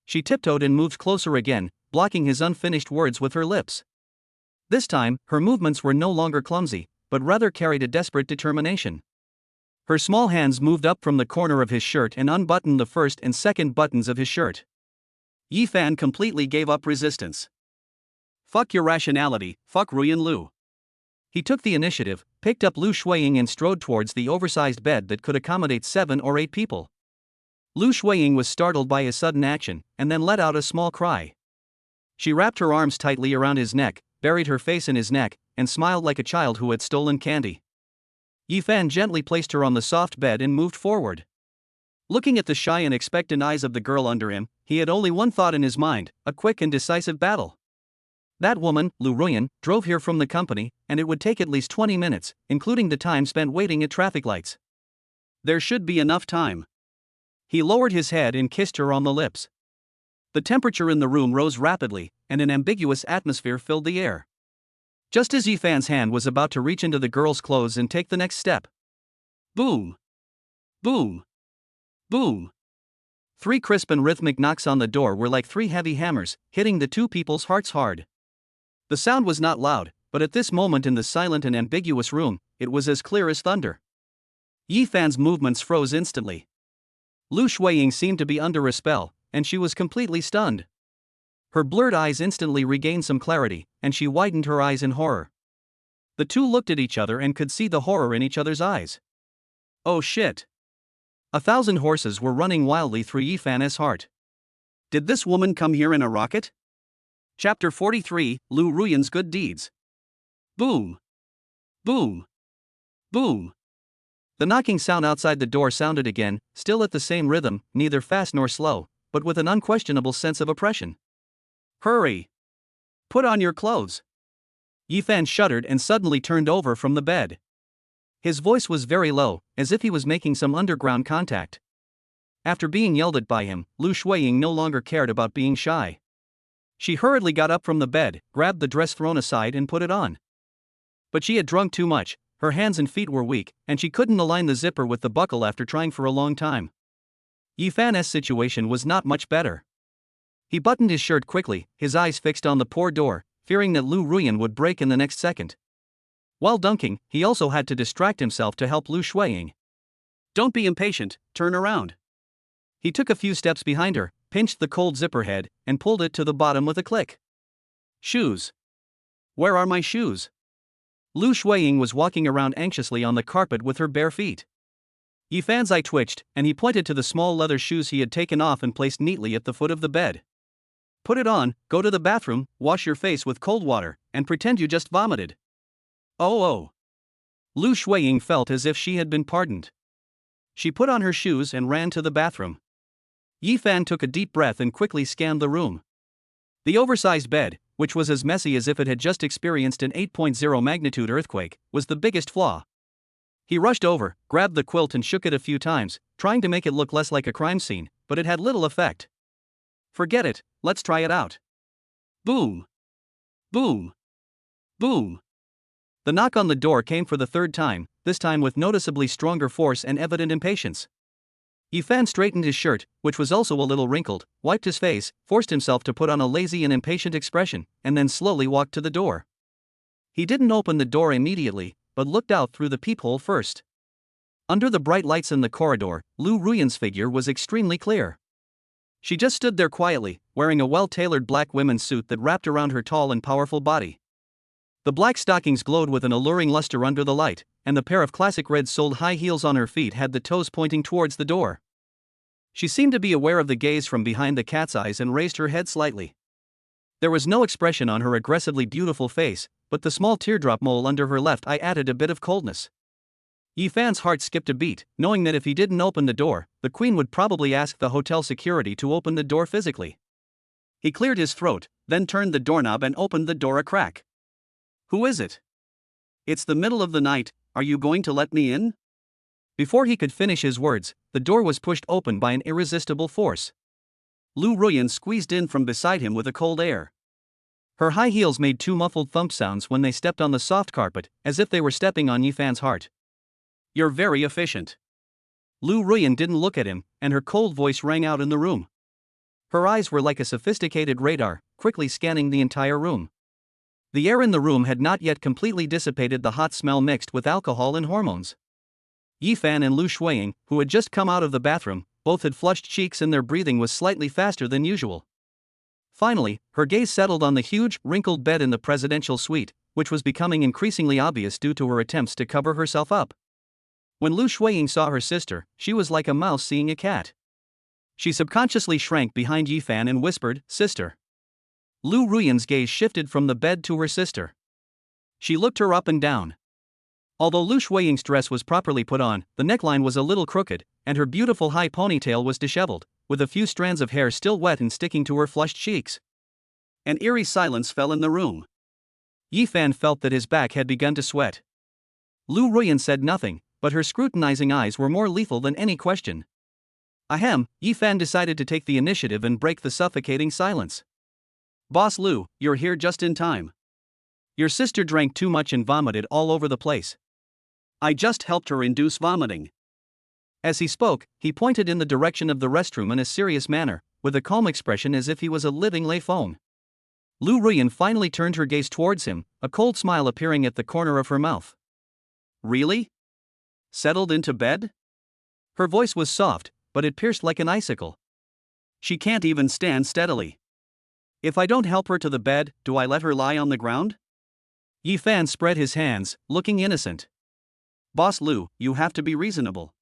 She tiptoed and moved closer again, blocking his unfinished words with her lips. This time, her movements were no longer clumsy, but rather carried a desperate determination. Her small hands moved up from the corner of his shirt and unbuttoned the first and second buttons of his shirt. Yifan completely gave up resistance. Fuck your rationality, fuck Ruyan Lu. He took the initiative, picked up Lu Shuiying and strode towards the oversized bed that could accommodate 7 or 8 people. Lu Shuiying was startled by his sudden action, and then let out a small cry. She wrapped her arms tightly around his neck, buried her face in his neck, and smiled like a child who had stolen candy. Yifan gently placed her on the soft bed and moved forward. Looking at the shy and expectant eyes of the girl under him, he had only one thought in his mind, a quick and decisive battle. That woman, Lu Ruyan, drove here from the company, and it would take at least 20 minutes, including the time spent waiting at traffic lights. There should be enough time. He lowered his head and kissed her on the lips. The temperature in the room rose rapidly, and an ambiguous atmosphere filled the air. Just as Yifan's hand was about to reach into the girl's clothes and take the next step. Boom! Boom! Boom! 3 crisp and rhythmic knocks on the door were like 3 heavy hammers, hitting the two people's hearts hard. The sound was not loud, but at this moment in the silent and ambiguous room, it was as clear as thunder. Yifan's movements froze instantly. Lu Shuiying seemed to be under a spell, and she was completely stunned. Her blurred eyes instantly regained some clarity, and she widened her eyes in horror. The two looked at each other and could see the horror in each other's eyes. Oh shit! 1,000 horses were running wildly through Yifan's heart. Did this woman come here in a rocket? Chapter 43, Lu Ruyan's Good Deeds. Boom. Boom. Boom. The knocking sound outside the door sounded again, still at the same rhythm, neither fast nor slow, but with an unquestionable sense of oppression. Hurry! Put on your clothes. Yifan shuddered and suddenly turned over from the bed. His voice was very low, as if he was making some underground contact. After being yelled at by him, Lu Shuiying no longer cared about being shy. She hurriedly got up from the bed, grabbed the dress thrown aside and put it on. But she had drunk too much, her hands and feet were weak, and she couldn't align the zipper with the buckle after trying for a long time. Yifan's situation was not much better. He buttoned his shirt quickly, his eyes fixed on the poor door, fearing that Lu Ruyan would break in the next second. While dunking, he also had to distract himself to help Lu Shuiying. Don't be impatient, turn around. He took a few steps behind her, pinched the cold zipper head, and pulled it to the bottom with a click. Shoes. Where are my shoes? Lu Shuiying was walking around anxiously on the carpet with her bare feet. Yifan's eye twitched, and he pointed to the small leather shoes he had taken off and placed neatly at the foot of the bed. Put it on, go to the bathroom, wash your face with cold water, and pretend you just vomited. Oh. Lu Shuiying felt as if she had been pardoned. She put on her shoes and ran to the bathroom. Yifan took a deep breath and quickly scanned the room. The oversized bed, which was as messy as if it had just experienced an 8.0 magnitude earthquake, was the biggest flaw. He rushed over, grabbed the quilt and shook it a few times, trying to make it look less like a crime scene, but it had little effect. Forget it, let's try it out. Boom. Boom. Boom. The knock on the door came for the third time, this time with noticeably stronger force and evident impatience. Yifan straightened his shirt, which was also a little wrinkled, wiped his face, forced himself to put on a lazy and impatient expression, and then slowly walked to the door. He didn't open the door immediately, but looked out through the peephole first. Under the bright lights in the corridor, Lu Ruyan's figure was extremely clear. She just stood there quietly, wearing a well-tailored black women's suit that wrapped around her tall and powerful body. The black stockings glowed with an alluring luster under the light, and the pair of classic red-soled high heels on her feet had the toes pointing towards the door. She seemed to be aware of the gaze from behind the cat's eyes and raised her head slightly. There was no expression on her aggressively beautiful face, but the small teardrop mole under her left eye added a bit of coldness. Yifan's heart skipped a beat, knowing that if he didn't open the door, the queen would probably ask the hotel security to open the door physically. He cleared his throat, then turned the doorknob and opened the door a crack. Who is it? It's the middle of the night, are you going to let me in? Before he could finish his words, the door was pushed open by an irresistible force. Lu Ruyan squeezed in from beside him with a cold air. Her high heels made two muffled thump sounds when they stepped on the soft carpet, as if they were stepping on Yifan's heart. You're very efficient. Lu Ruyan didn't look at him, and her cold voice rang out in the room. Her eyes were like a sophisticated radar, quickly scanning the entire room. The air in the room had not yet completely dissipated the hot smell mixed with alcohol and hormones. Yifan and Lu Shuiying, who had just come out of the bathroom, both had flushed cheeks and their breathing was slightly faster than usual. Finally, her gaze settled on the huge, wrinkled bed in the presidential suite, which was becoming increasingly obvious due to her attempts to cover herself up. When Lu Shuiying saw her sister, she was like a mouse seeing a cat. She subconsciously shrank behind Yifan and whispered, "Sister." Lu Ruyan's gaze shifted from the bed to her sister. She looked her up and down. Although Lu Shuiying's dress was properly put on, the neckline was a little crooked, and her beautiful high ponytail was disheveled, with a few strands of hair still wet and sticking to her flushed cheeks. An eerie silence fell in the room. Yifan felt that his back had begun to sweat. Lu Ruyan said nothing, but her scrutinizing eyes were more lethal than any question. Ahem, Yifan decided to take the initiative and break the suffocating silence. Boss Lu, you're here just in time. Your sister drank too much and vomited all over the place. I just helped her induce vomiting. As he spoke, he pointed in the direction of the restroom in a serious manner, with a calm expression as if he was a living lay phone. Lu Ruyan finally turned her gaze towards him, a cold smile appearing at the corner of her mouth. Really? Settled into bed? Her voice was soft, but it pierced like an icicle. She can't even stand steadily. If I don't help her to the bed, do I let her lie on the ground? Yifan spread his hands, looking innocent. Boss Lu, you have to be reasonable.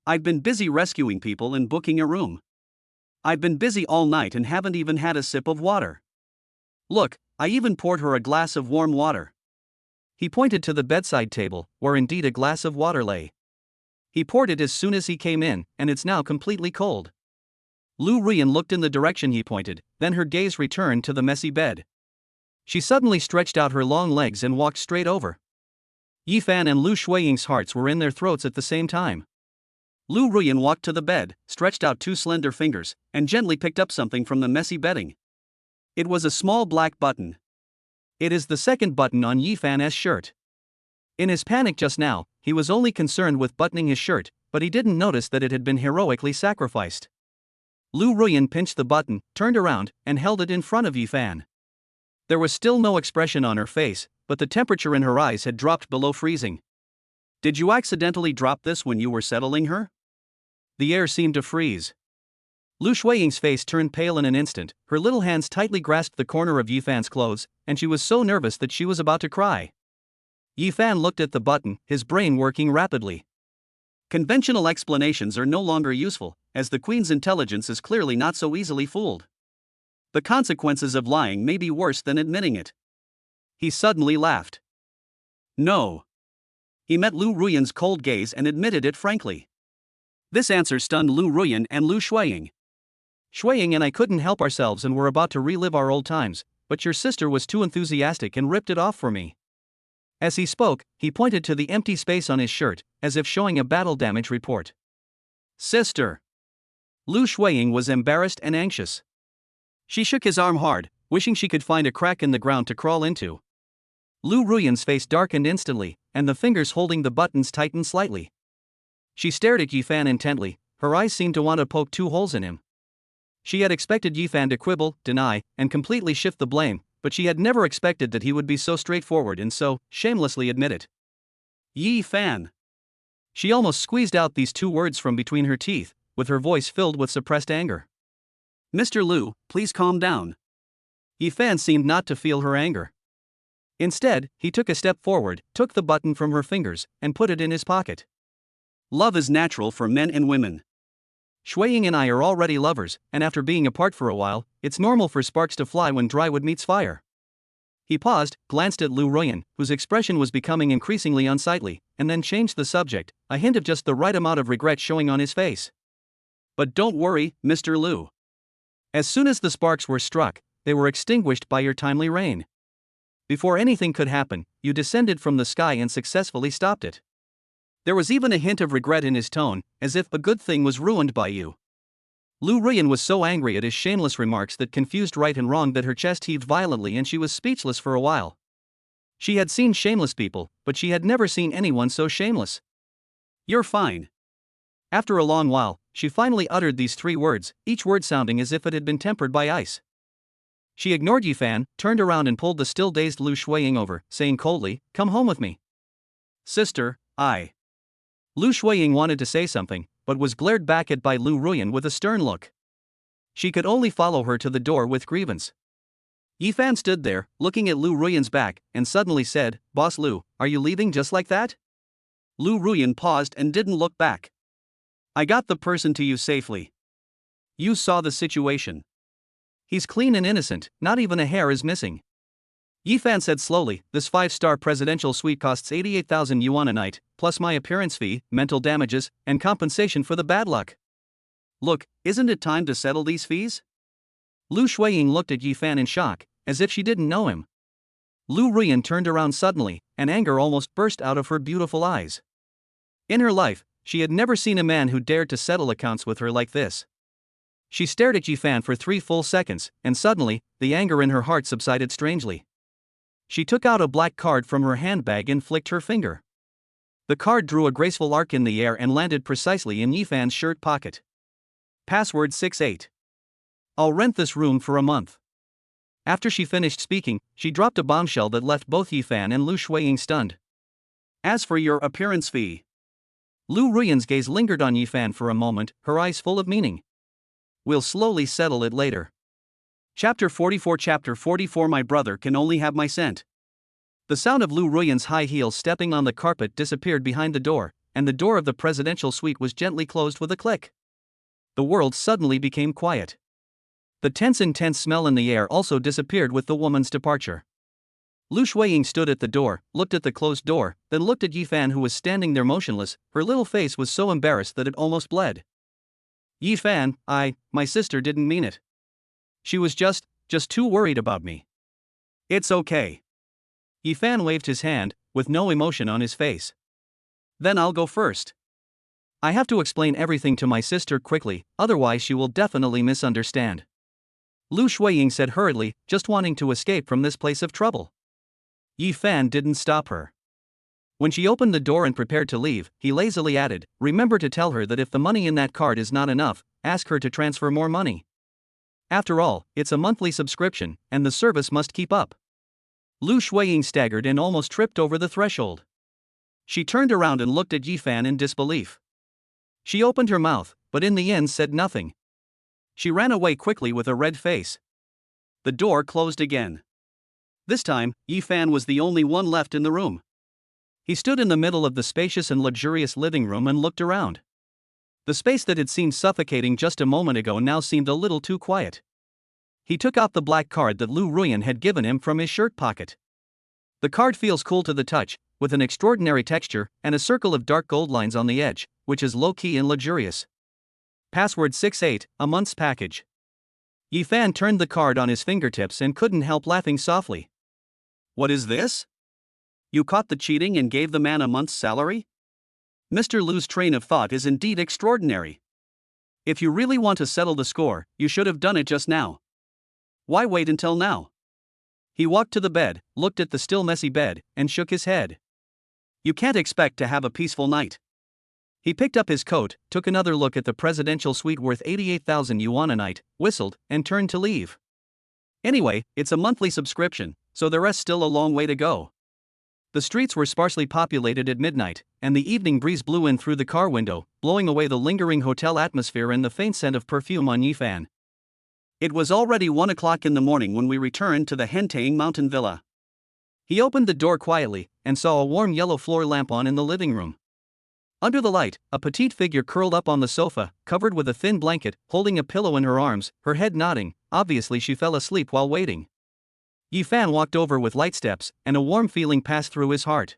I've been busy rescuing people and booking a room. I've been busy all night and haven't even had a sip of water. Look, I even poured her a glass of warm water. He pointed to the bedside table, where indeed a glass of water lay. He poured it as soon as he came in, and it's now completely cold. Lu Ruyan looked in the direction he pointed, then her gaze returned to the messy bed. She suddenly stretched out her long legs and walked straight over. Yifan and Lu Shuiying's hearts were in their throats at the same time. Lu Ruyan walked to the bed, stretched out two slender fingers, and gently picked up something from the messy bedding. It was a small black button. It is the second button on Yifan's shirt. In his panic just now, he was only concerned with buttoning his shirt, but he didn't notice that it had been heroically sacrificed. Lu Ruyan pinched the button, turned around, and held it in front of Yifan. There was still no expression on her face, but the temperature in her eyes had dropped below freezing. Did you accidentally drop this when you were settling her? The air seemed to freeze. Lu Shuiying's face turned pale in an instant, her little hands tightly grasped the corner of Yifan's clothes, and she was so nervous that she was about to cry. Yifan looked at the button, his brain working rapidly. Conventional explanations are no longer useful, as the Queen's intelligence is clearly not so easily fooled. The consequences of lying may be worse than admitting it. He suddenly laughed. No. He met Lu Ruyan's cold gaze and admitted it frankly. This answer stunned Lu Ruyan and Lu Shuiying. Shuiying and I couldn't help ourselves and were about to relive our old times, but your sister was too enthusiastic and ripped it off for me. As he spoke, he pointed to the empty space on his shirt, as if showing a battle damage report. Sister! Lu Shuiying was embarrassed and anxious. She shook his arm hard, wishing she could find a crack in the ground to crawl into. Lu Ruyan's face darkened instantly, and the fingers holding the buttons tightened slightly. She stared at Yifan intently, her eyes seemed to want to poke two holes in him. She had expected Yifan to quibble, deny, and completely shift the blame, but she had never expected that he would be so straightforward and so shamelessly admit it. Yifan. She almost squeezed out these two words from between her teeth, with her voice filled with suppressed anger. Mr. Lu, please calm down. Yifan seemed not to feel her anger. Instead, he took a step forward, took the button from her fingers, and put it in his pocket. Love is natural for men and women. Shuiying and I are already lovers, and after being apart for a while, it's normal for sparks to fly when dry wood meets fire. He paused, glanced at Lu Ruyan, whose expression was becoming increasingly unsightly, and then changed the subject, a hint of just the right amount of regret showing on his face. But don't worry, Mr. Lu. As soon as the sparks were struck, they were extinguished by your timely rain. Before anything could happen, you descended from the sky and successfully stopped it. There was even a hint of regret in his tone, as if a good thing was ruined by you. Lu Ruyan was so angry at his shameless remarks that confused right and wrong that her chest heaved violently and she was speechless for a while. She had seen shameless people, but she had never seen anyone so shameless. You're fine. After a long while, she finally uttered these three words, each word sounding as if it had been tempered by ice. She ignored Yifan, turned around and pulled the still dazed Lu Shuiying over, saying coldly, "Come home with me." Sister, Lu Shuiying wanted to say something, but was glared back at by Lu Ruyan with a stern look. She could only follow her to the door with grievance. Yifan stood there, looking at Lu Ruyan's back, and suddenly said, "Boss Lu, are you leaving just like that?" Lu Ruyan paused and didn't look back. "I got the person to you safely. You saw the situation. He's clean and innocent, not even a hair is missing." Yifan said slowly, "This 5-star presidential suite costs 88,000 yuan a night, plus my appearance fee, mental damages, and compensation for the bad luck. Look, isn't it time to settle these fees?" Lu Shuiying looked at Yifan in shock, as if she didn't know him. Lu Ruyan turned around suddenly, and anger almost burst out of her beautiful eyes. In her life, she had never seen a man who dared to settle accounts with her like this. She stared at Yifan for 3 full seconds, and suddenly, the anger in her heart subsided strangely. She took out a black card from her handbag and flicked her finger. The card drew a graceful arc in the air and landed precisely in Yifan's shirt pocket. Password 68. I'll rent this room for a month. After she finished speaking, she dropped a bombshell that left both Yifan and Lu Shuiying stunned. As for your appearance fee. Lu Ruyan's gaze lingered on Yifan for a moment, her eyes full of meaning. We'll slowly settle it later. Chapter 44 My brother can only have my scent. The sound of Lu Ruyan's high heels stepping on the carpet disappeared behind the door, and the door of the presidential suite was gently closed with a click. the world suddenly became quiet. The intense smell in the air also disappeared with the woman's departure. Lu Shuiying stood at the door, looked at the closed door, then looked at Yi Fan, who was standing there motionless. Her little face was so embarrassed that it almost bled. Yi Fan, my sister didn't mean it. She was just too worried about me. It's okay. Yi Fan waved his hand, with no emotion on his face. Then I'll go first. I have to explain everything to my sister quickly, otherwise she will definitely misunderstand. Lu Shuiying said hurriedly, just wanting to escape from this place of trouble. Yi Fan didn't stop her. When she opened the door and prepared to leave, he lazily added, remember to tell her that if the money in that card is not enough, ask her to transfer more money. After all, it's a monthly subscription, and the service must keep up. Lu Shuiying staggered and almost tripped over the threshold. She turned around and looked at Yi Fan in disbelief. She opened her mouth, but in the end said nothing. She ran away quickly with a red face. The door closed again. This time, Yi Fan was the only one left in the room. He stood in the middle of the spacious and luxurious living room and looked around. The space that had seemed suffocating just a moment ago now seemed a little too quiet. He took out the black card that Lu Ruyan had given him from his shirt pocket. The card feels cool to the touch, with an extraordinary texture and a circle of dark gold lines on the edge, which is low-key and luxurious. Password 68, a month's package. Yi Fan turned the card on his fingertips and couldn't help laughing softly. What is this? You caught the cheating and gave the man a month's salary? Mr. Lu's train of thought is indeed extraordinary. If you really want to settle the score, you should have done it just now. Why wait until now? He walked to the bed, looked at the still messy bed, and shook his head. You can't expect to have a peaceful night. He picked up his coat, took another look at the presidential suite worth 88,000 yuan a night, whistled, and turned to leave. Anyway, it's a monthly subscription, so the rest's still a long way to go. The streets were sparsely populated at midnight, and the evening breeze blew in through the car window, blowing away the lingering hotel atmosphere and the faint scent of perfume on Yi Fan. It was already 1 o'clock in the morning when we returned to the Hentang mountain villa. He opened the door quietly, and saw a warm yellow floor lamp on in the living room. Under the light, a petite figure curled up on the sofa, covered with a thin blanket, holding a pillow in her arms, her head nodding. Obviously she fell asleep while waiting. Yi Fan walked over with light steps, and a warm feeling passed through his heart.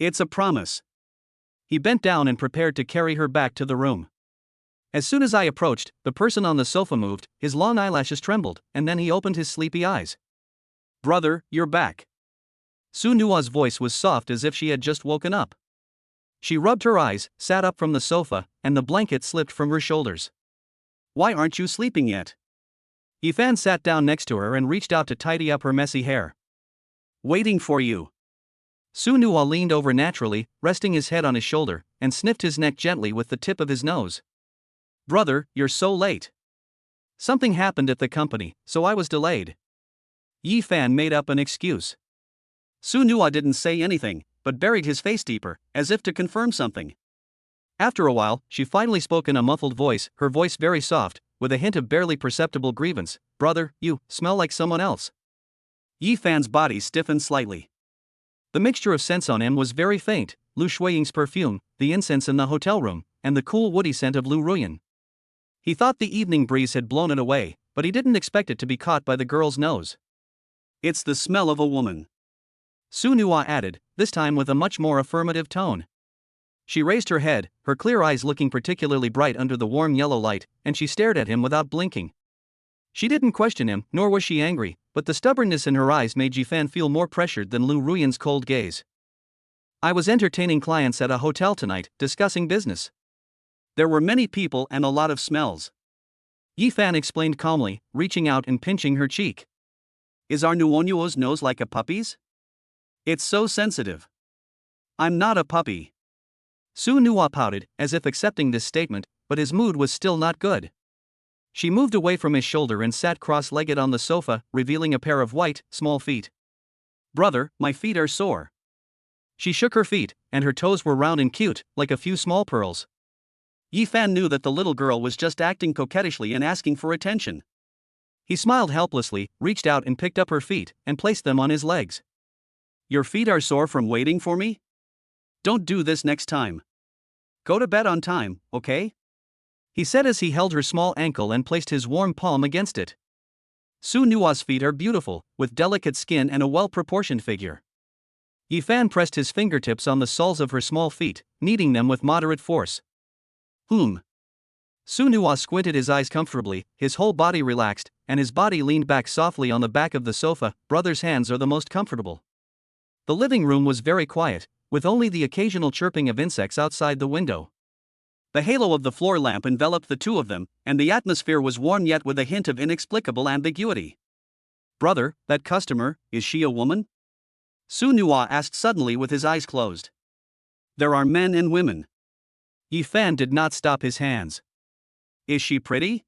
It's a promise. He bent down and prepared to carry her back to the room. As soon as I approached, the person on the sofa moved, his long eyelashes trembled, and then he opened his sleepy eyes. Brother, you're back. Su Nua's voice was soft as if she had just woken up. She rubbed her eyes, sat up from the sofa, and the blanket slipped from her shoulders. Why aren't you sleeping yet? Yi Fan sat down next to her and reached out to tidy up her messy hair. Waiting for you. Su Nua leaned over naturally, resting his head on his shoulder, and sniffed his neck gently with the tip of his nose. Brother, you're so late. Something happened at the company, so I was delayed. Yi Fan made up an excuse. Su Nua didn't say anything, but buried his face deeper, as if to confirm something. After a while, she finally spoke in a muffled voice, her voice very soft, with a hint of barely perceptible grievance. Brother, you smell like someone else. Yi Fan's body stiffened slightly. The mixture of scents on him was very faint, Lu Shuiying's perfume, the incense in the hotel room, and the cool woody scent of Lu Ruyan. He thought the evening breeze had blown it away, but he didn't expect it to be caught by the girl's nose. It's the smell of a woman. Su Nua added, this time with a much more affirmative tone. She raised her head, her clear eyes looking particularly bright under the warm yellow light, and she stared at him without blinking. She didn't question him, nor was she angry, but the stubbornness in her eyes made Yi Fan feel more pressured than Lu Ruyan's cold gaze. I was entertaining clients at a hotel tonight, discussing business. There were many people and a lot of smells. Yi Fan explained calmly, reaching out and pinching her cheek. Is our Nuonyuo's nose like a puppy's? It's so sensitive. I'm not a puppy. Su Nua pouted, as if accepting this statement, but his mood was still not good. She moved away from his shoulder and sat cross-legged on the sofa, revealing a pair of white, small feet. Brother, my feet are sore. She shook her feet, and her toes were round and cute, like a few small pearls. Yi Fan knew that the little girl was just acting coquettishly and asking for attention. He smiled helplessly, reached out and picked up her feet, and placed them on his legs. Your feet are sore from waiting for me? Don't do this next time. Go to bed on time, okay? he said as he held her small ankle and placed his warm palm against it. Su Nua's feet are beautiful, with delicate skin and a well-proportioned figure. Yifan pressed his fingertips on the soles of her small feet, kneading them with moderate force. Su Nua squinted his eyes comfortably, his whole body relaxed, and his body leaned back softly on the back of the sofa. Brother's hands are the most comfortable. The living room was very quiet, with only the occasional chirping of insects outside the window. The halo of the floor lamp enveloped the two of them, and the atmosphere was warm yet with a hint of inexplicable ambiguity. Brother, that customer, is she a woman? Su Nua asked suddenly with his eyes closed. There are men and women. Yifan did not stop his hands. Is she pretty?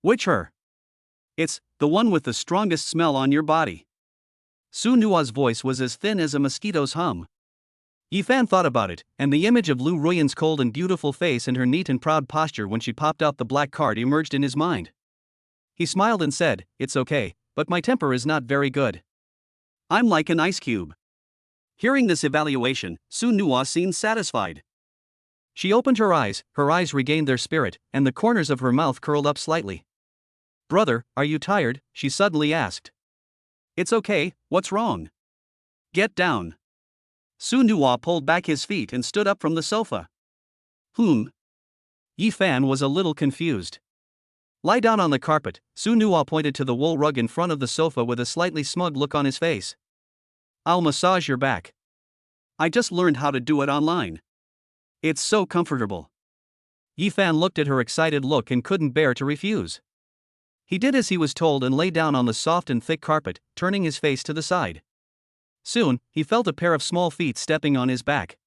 Which her? It's the one with the strongest smell on your body. Su Nua's voice was as thin as a mosquito's hum. Yifan thought about it, and the image of Lu Ruyan's cold and beautiful face and her neat and proud posture when she popped out the black card emerged in his mind. He smiled and said, "It's okay, but my temper is not very good. I'm like an ice cube." Hearing this evaluation, Su Nua seemed satisfied. She opened her eyes regained their spirit, and the corners of her mouth curled up slightly. Brother, are you tired? She suddenly asked. It's okay, what's wrong? Get down. Su Nua pulled back his feet and stood up from the sofa. Yifan was a little confused. Lie down on the carpet. Su Nua pointed to the wool rug in front of the sofa with a slightly smug look on his face. I'll massage your back. I just learned how to do it online. It's so comfortable. Yifan looked at her excited look and couldn't bear to refuse. He did as he was told and lay down on the soft and thick carpet, turning his face to the side. Soon, he felt a pair of small feet stepping on his back.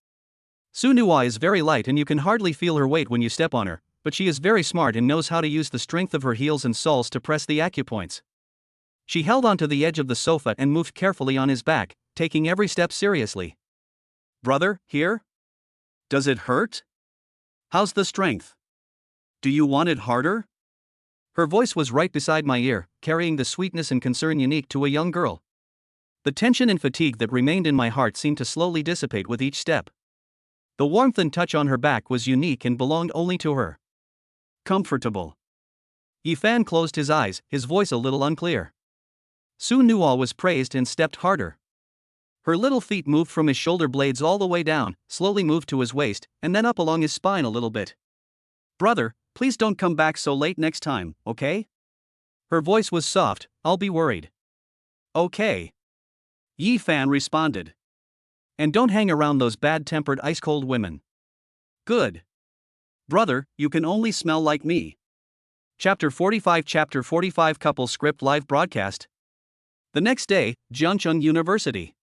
Su Nua is very light and you can hardly feel her weight when you step on her, but she is very smart and knows how to use the strength of her heels and soles to press the acupoints. She held onto the edge of the sofa and moved carefully on his back, taking every step seriously. Brother, here? Does it hurt? How's the strength? Do you want it harder? Her voice was right beside my ear, carrying the sweetness and concern unique to a young girl. The tension and fatigue that remained in my heart seemed to slowly dissipate with each step. The warmth and touch on her back was unique and belonged only to her. Comfortable. Yifan closed his eyes, his voice a little unclear. Su Nua was praised and stepped harder. Her little feet moved from his shoulder blades all the way down, slowly moved to his waist, and then up along his spine a little bit. Brother, please don't come back so late next time, okay? Her voice was soft, I'll be worried. Okay. Yifan responded. And don't hang around those bad-tempered ice-cold women. Good. Brother, you can only smell like me. Chapter 45 Couple Script Live Broadcast. The next day, Jiangcheng University.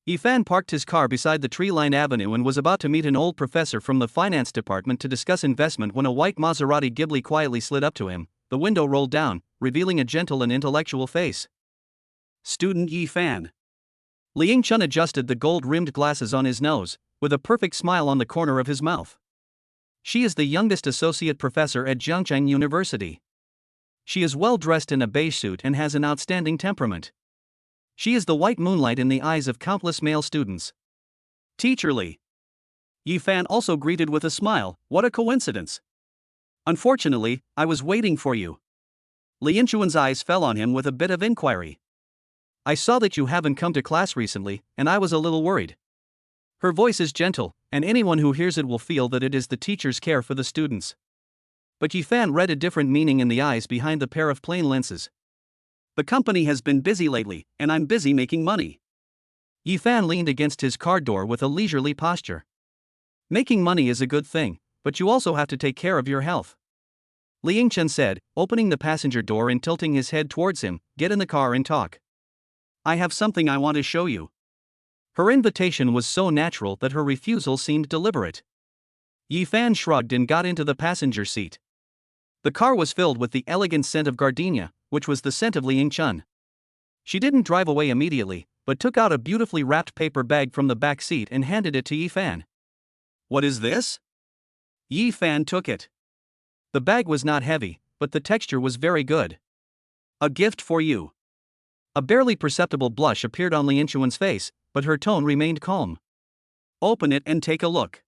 Yifan parked his car beside the tree-lined avenue and was about to meet an old professor from the finance department to discuss investment when a white Maserati Ghibli quietly slid up to him. The window rolled down, revealing a gentle and intellectual face. Student Yifan. Liang Chun adjusted the gold-rimmed glasses on his nose, with a perfect smile on the corner of his mouth. She is the youngest associate professor at Jiangcheng University. She is well-dressed in a beige suit and has an outstanding temperament. She is the white moonlight in the eyes of countless male students. Teacherly. Yifan also greeted with a smile, what a coincidence. Unfortunately, I was waiting for you. Lianchuan's eyes fell on him with a bit of inquiry. I saw that you haven't come to class recently, and I was a little worried. Her voice is gentle, and anyone who hears it will feel that it is the teacher's care for the students. But Yifan read a different meaning in the eyes behind the pair of plain lenses. The company has been busy lately, and I'm busy making money. Yifan leaned against his car door with a leisurely posture. Making money is a good thing, but you also have to take care of your health. Liang Chen said, opening the passenger door and tilting his head towards him, get in the car and talk. I have something I want to show you. Her invitation was so natural that her refusal seemed deliberate. Yifan shrugged and got into the passenger seat. The car was filled with the elegant scent of gardenia, which was the scent of Liang Chun. She didn't drive away immediately, but took out a beautifully wrapped paper bag from the back seat and handed it to Yifan. What is this? Yifan took it. The bag was not heavy, but the texture was very good. A gift for you. A barely perceptible blush appeared on Lianchuan's face, but her tone remained calm. Open it and take a look.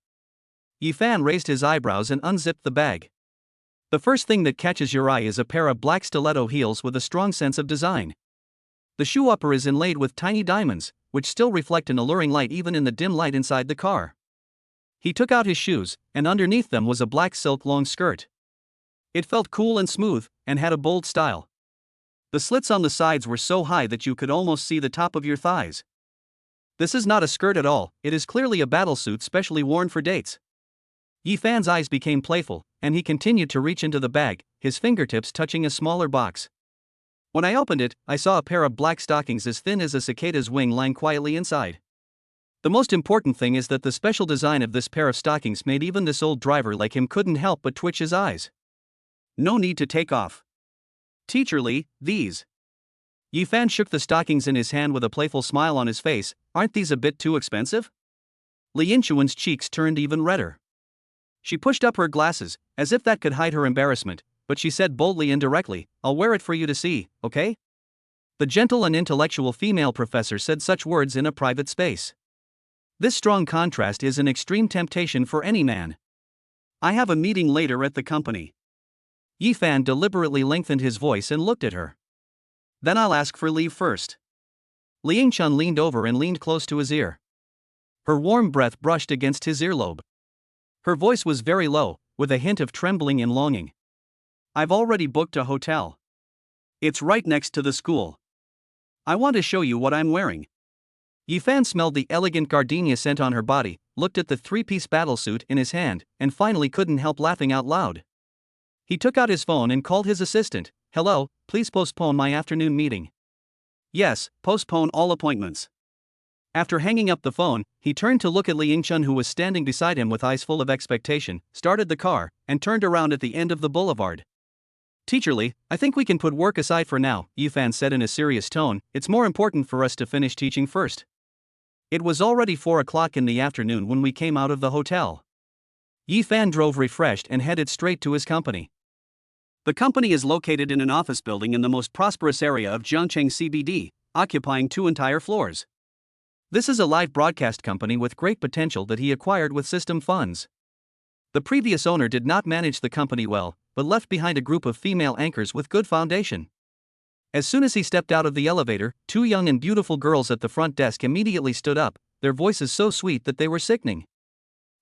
Yifan raised his eyebrows and unzipped the bag. The first thing that catches your eye is a pair of black stiletto heels with a strong sense of design. The shoe upper is inlaid with tiny diamonds, which still reflect an alluring light even in the dim light inside the car. He took out his shoes, and underneath them was a black silk long skirt. It felt cool and smooth, and had a bold style. The slits on the sides were so high that you could almost see the top of your thighs. This is not a skirt at all, it is clearly a battlesuit specially worn for dates. Yi Fan's eyes became playful, and he continued to reach into the bag, his fingertips touching a smaller box. When I opened it, I saw a pair of black stockings as thin as a cicada's wing lying quietly inside. The most important thing is that the special design of this pair of stockings made even this old driver like him couldn't help but twitch his eyes. No need to take off. Teacher Lee, these. Yi Fan shook the stockings in his hand with a playful smile on his face. Aren't these a bit too expensive? Li Yinchuan's cheeks turned even redder. She pushed up her glasses, as if that could hide her embarrassment, but she said boldly and directly, I'll wear it for you to see, okay? The gentle and intellectual female professor said such words in a private space. This strong contrast is an extreme temptation for any man. I have a meeting later at the company. Yi Fan deliberately lengthened his voice and looked at her. Then I'll ask for leave first. Li Yingchun leaned over and leaned close to his ear. Her warm breath brushed against his earlobe. Her voice was very low, with a hint of trembling and longing. I've already booked a hotel. It's right next to the school. I want to show you what I'm wearing. Yi Fan smelled the elegant gardenia scent on her body, looked at the three-piece battlesuit in his hand, and finally couldn't help laughing out loud. He took out his phone and called his assistant. Hello, please postpone my afternoon meeting. Yes, postpone all appointments. After hanging up the phone, he turned to look at Li Yingchun, who was standing beside him with eyes full of expectation, started the car, and turned around at the end of the boulevard. Teacher Lee, I think we can put work aside for now, Yi Fan said in a serious tone. It's more important for us to finish teaching first. It was already 4 o'clock in the afternoon when we came out of the hotel. Yi Fan drove refreshed and headed straight to his company. The company is located in an office building in the most prosperous area of Jiangcheng CBD, occupying 2 entire floors. This is a live broadcast company with great potential that he acquired with system funds. The previous owner did not manage the company well, but left behind a group of female anchors with good foundation. As soon as he stepped out of the elevator, 2 young and beautiful girls at the front desk immediately stood up, their voices so sweet that they were sickening.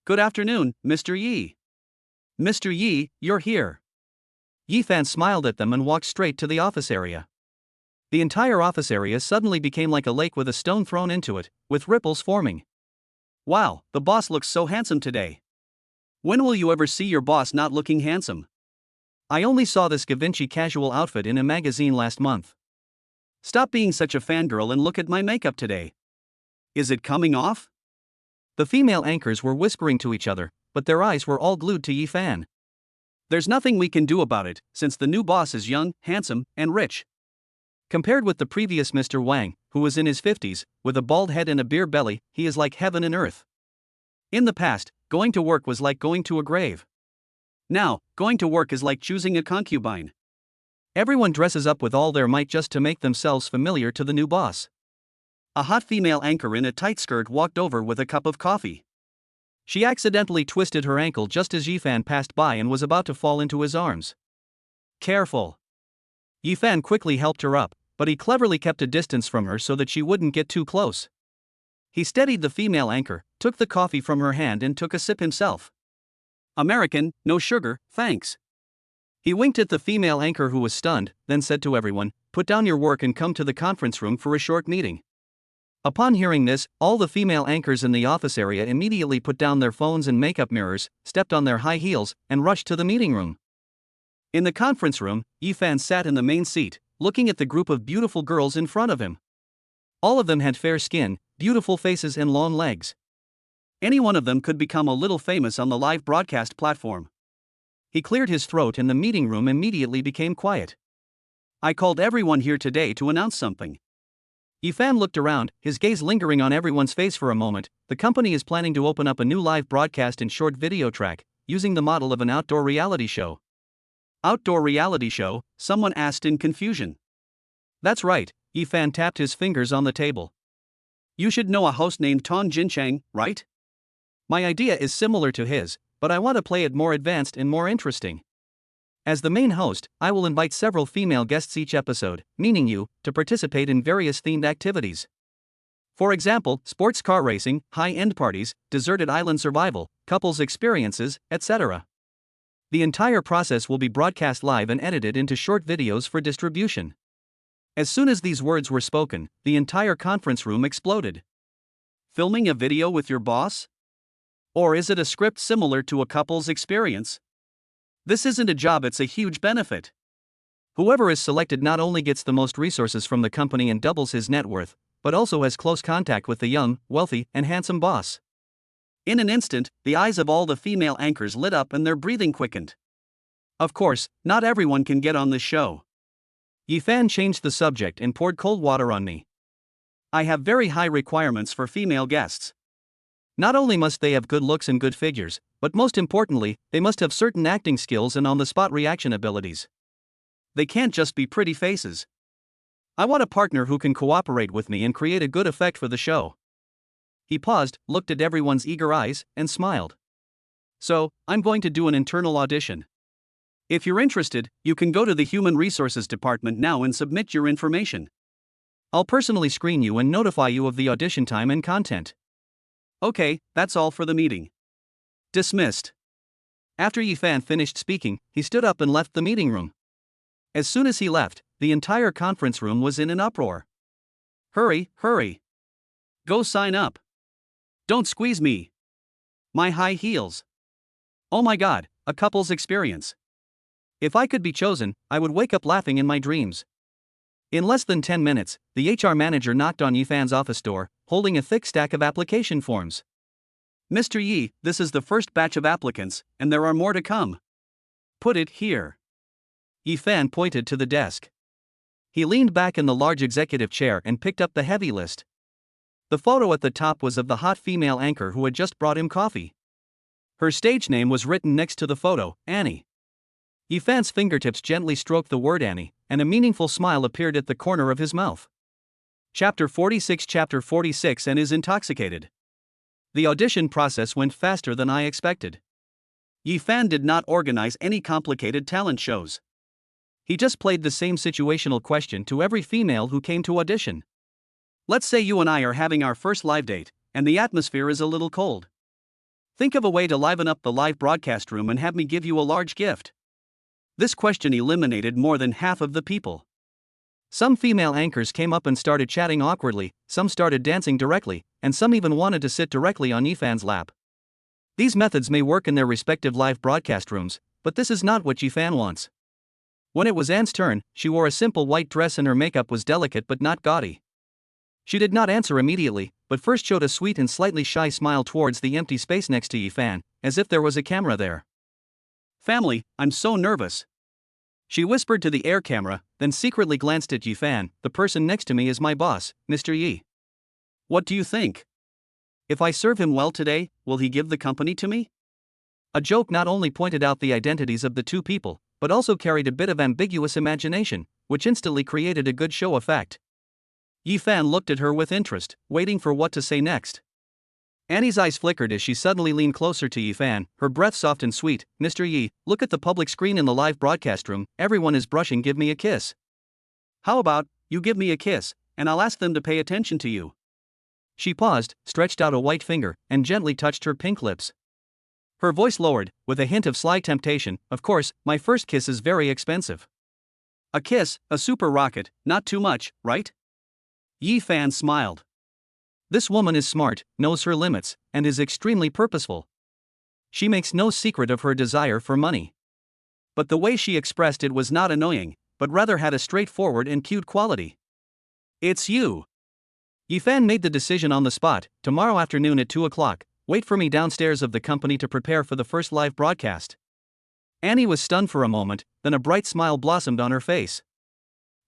Good afternoon, Mr. Yi. Mr. Yi, you're here. Yi Fan smiled at them and walked straight to the office area. The entire office area suddenly became like a lake with a stone thrown into it, with ripples forming. Wow, the boss looks so handsome today. When will you ever see your boss not looking handsome? I only saw this Givenchy casual outfit in a magazine last month. Stop being such a fangirl and look at my makeup today. Is it coming off? The female anchors were whispering to each other, but their eyes were all glued to Yi Fan. There's nothing we can do about it, since the new boss is young, handsome, and rich. Compared with the previous Mr. Wang, who was in his 50s, with a bald head and a beer belly, he is like heaven and earth. In the past, going to work was like going to a grave. Now, going to work is like choosing a concubine. Everyone dresses up with all their might just to make themselves familiar to the new boss. A hot female anchor in a tight skirt walked over with a cup of coffee. She accidentally twisted her ankle just as Yi Fan passed by and was about to fall into his arms. Careful. Yi Fan quickly helped her up, but he cleverly kept a distance from her so that she wouldn't get too close. He steadied the female anchor, took the coffee from her hand and took a sip himself. American, no sugar, thanks. He winked at the female anchor who was stunned, then said to everyone, put down your work and come to the conference room for a short meeting. Upon hearing this, all the female anchors in the office area immediately put down their phones and makeup mirrors, stepped on their high heels, and rushed to the meeting room. In the conference room, Yi Fan sat in the main seat, looking at the group of beautiful girls in front of him. All of them had fair skin, beautiful faces and long legs. Any one of them could become a little famous on the live broadcast platform. He cleared his throat and the meeting room immediately became quiet. I called everyone here today to announce something. Yi Fan looked around, his gaze lingering on everyone's face for a moment. The company is planning to open up a new live broadcast and short video track, using the model of an outdoor reality show. Outdoor reality show? Someone asked in confusion. That's right, Yi Fan tapped his fingers on the table. You should know a host named Tong Jincheng, right? My idea is similar to his, but I want to play it more advanced and more interesting. As the main host, I will invite several female guests each episode, meaning you, to participate in various themed activities. For example, sports car racing, high-end parties, deserted island survival, couples experiences, etc. The entire process will be broadcast live and edited into short videos for distribution. As soon as these words were spoken, the entire conference room exploded. Filming a video with your boss? Or is it a script similar to a couple's experience? This isn't a job, it's a huge benefit. Whoever is selected not only gets the most resources from the company and doubles his net worth, but also has close contact with the young, wealthy, and handsome boss. In an instant, the eyes of all the female anchors lit up and their breathing quickened. Of course, not everyone can get on this show. Yifan changed the subject and poured cold water on me. I have very high requirements for female guests. Not only must they have good looks and good figures, but most importantly, they must have certain acting skills and on-the-spot reaction abilities. They can't just be pretty faces. I want a partner who can cooperate with me and create a good effect for the show. He paused, looked at everyone's eager eyes, and smiled. So, I'm going to do an internal audition. If you're interested, you can go to the Human Resources Department now and submit your information. I'll personally screen you and notify you of the audition time and content. Okay, that's all for the meeting. Dismissed. After Yifan finished speaking, he stood up and left the meeting room. As soon as he left, the entire conference room was in an uproar. Hurry, hurry. Go sign up. Don't squeeze me. My high heels. Oh my god, a couple's experience. If I could be chosen, I would wake up laughing in my dreams. In less than 10 minutes, the HR manager knocked on Yifan's office door, holding a thick stack of application forms. Mr. Yi, this is the first batch of applicants, and there are more to come. Put it here. Yifan pointed to the desk. He leaned back in the large executive chair and picked up the heavy list. The photo at the top was of the hot female anchor who had just brought him coffee. Her stage name was written next to the photo, Annie. Yifan's fingertips gently stroked the word Annie, and a meaningful smile appeared at the corner of his mouth. Chapter 46 and is intoxicated. The audition process went faster than I expected. Yifan did not organize any complicated talent shows. He just played the same situational question to every female who came to audition. Let's say you and I are having our first live date, and the atmosphere is a little cold. Think of a way to liven up the live broadcast room and have me give you a large gift. This question eliminated more than half of the people. Some female anchors came up and started chatting awkwardly, some started dancing directly, and some even wanted to sit directly on Yifan's lap. These methods may work in their respective live broadcast rooms, but this is not what Yifan wants. When it was Anne's turn, she wore a simple white dress and her makeup was delicate but not gaudy. She did not answer immediately, but first showed a sweet and slightly shy smile towards the empty space next to Yifan, as if there was a camera there. Family, I'm so nervous. She whispered to the air camera, then secretly glanced at Yifan. The person next to me is my boss, Mr. Yi. What do you think? If I serve him well today, will he give the company to me? A joke not only pointed out the identities of the two people, but also carried a bit of ambiguous imagination, which instantly created a good show effect. Yifan looked at her with interest, waiting for what to say next. Annie's eyes flickered as she suddenly leaned closer to Yifan, her breath soft and sweet. Mr. Yi, look at the public screen in the live broadcast room, everyone is brushing, give me a kiss. How about, you give me a kiss, and I'll ask them to pay attention to you. She paused, stretched out a white finger, and gently touched her pink lips. Her voice lowered, with a hint of sly temptation. Of course, my first kiss is very expensive. A kiss, a super rocket, not too much, right? Yifan smiled. This woman is smart, knows her limits, and is extremely purposeful. She makes no secret of her desire for money. But the way she expressed it was not annoying, but rather had a straightforward and cute quality. It's you. Yifan made the decision on the spot. Tomorrow afternoon at 2 o'clock, wait for me downstairs of the company to prepare for the first live broadcast. Annie was stunned for a moment, then a bright smile blossomed on her face.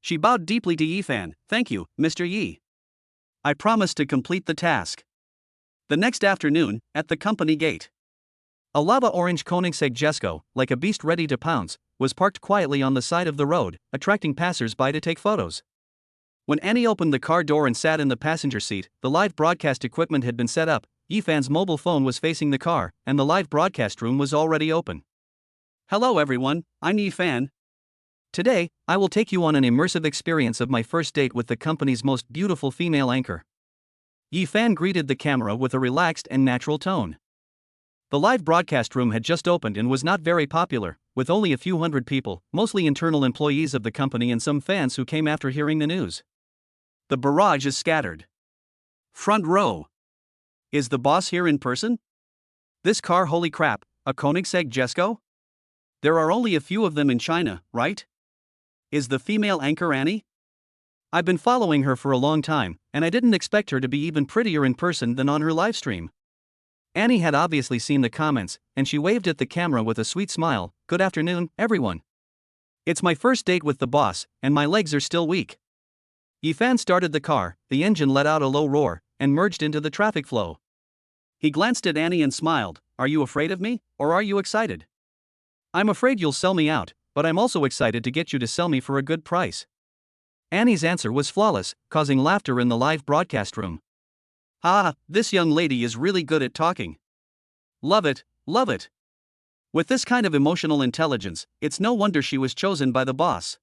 She bowed deeply to Yifan. Thank you, Mr. Yi. I promise to complete the task. The next afternoon, at the company gate, a lava orange Koenigsegg Jesko, like a beast ready to pounce, was parked quietly on the side of the road, attracting passers-by to take photos. When Annie opened the car door and sat in the passenger seat, the live broadcast equipment had been set up, Yifan's mobile phone was facing the car, and the live broadcast room was already open. Hello everyone, I'm Yi Fan. Today, I will take you on an immersive experience of my first date with the company's most beautiful female anchor. Yi Fan greeted the camera with a relaxed and natural tone. The live broadcast room had just opened and was not very popular, with only a few hundred people, mostly internal employees of the company and some fans who came after hearing the news. The barrage is scattered. Front row. Is the boss here in person? This car, holy crap, a Koenigsegg Jesko? There are only a few of them in China, right? Is the female anchor Annie? I've been following her for a long time, and I didn't expect her to be even prettier in person than on her livestream. Annie had obviously seen the comments, and she waved at the camera with a sweet smile. Good afternoon, everyone. It's my first date with the boss, and my legs are still weak. Yi Fan started the car, the engine let out a low roar, and merged into the traffic flow. He glanced at Annie and smiled. Are you afraid of me, or are you excited? I'm afraid you'll sell me out, but I'm also excited to get you to sell me for a good price. Annie's answer was flawless, causing laughter in the live broadcast room. This young lady is really good at talking. Love it, love it. With this kind of emotional intelligence, it's no wonder she was chosen by the boss.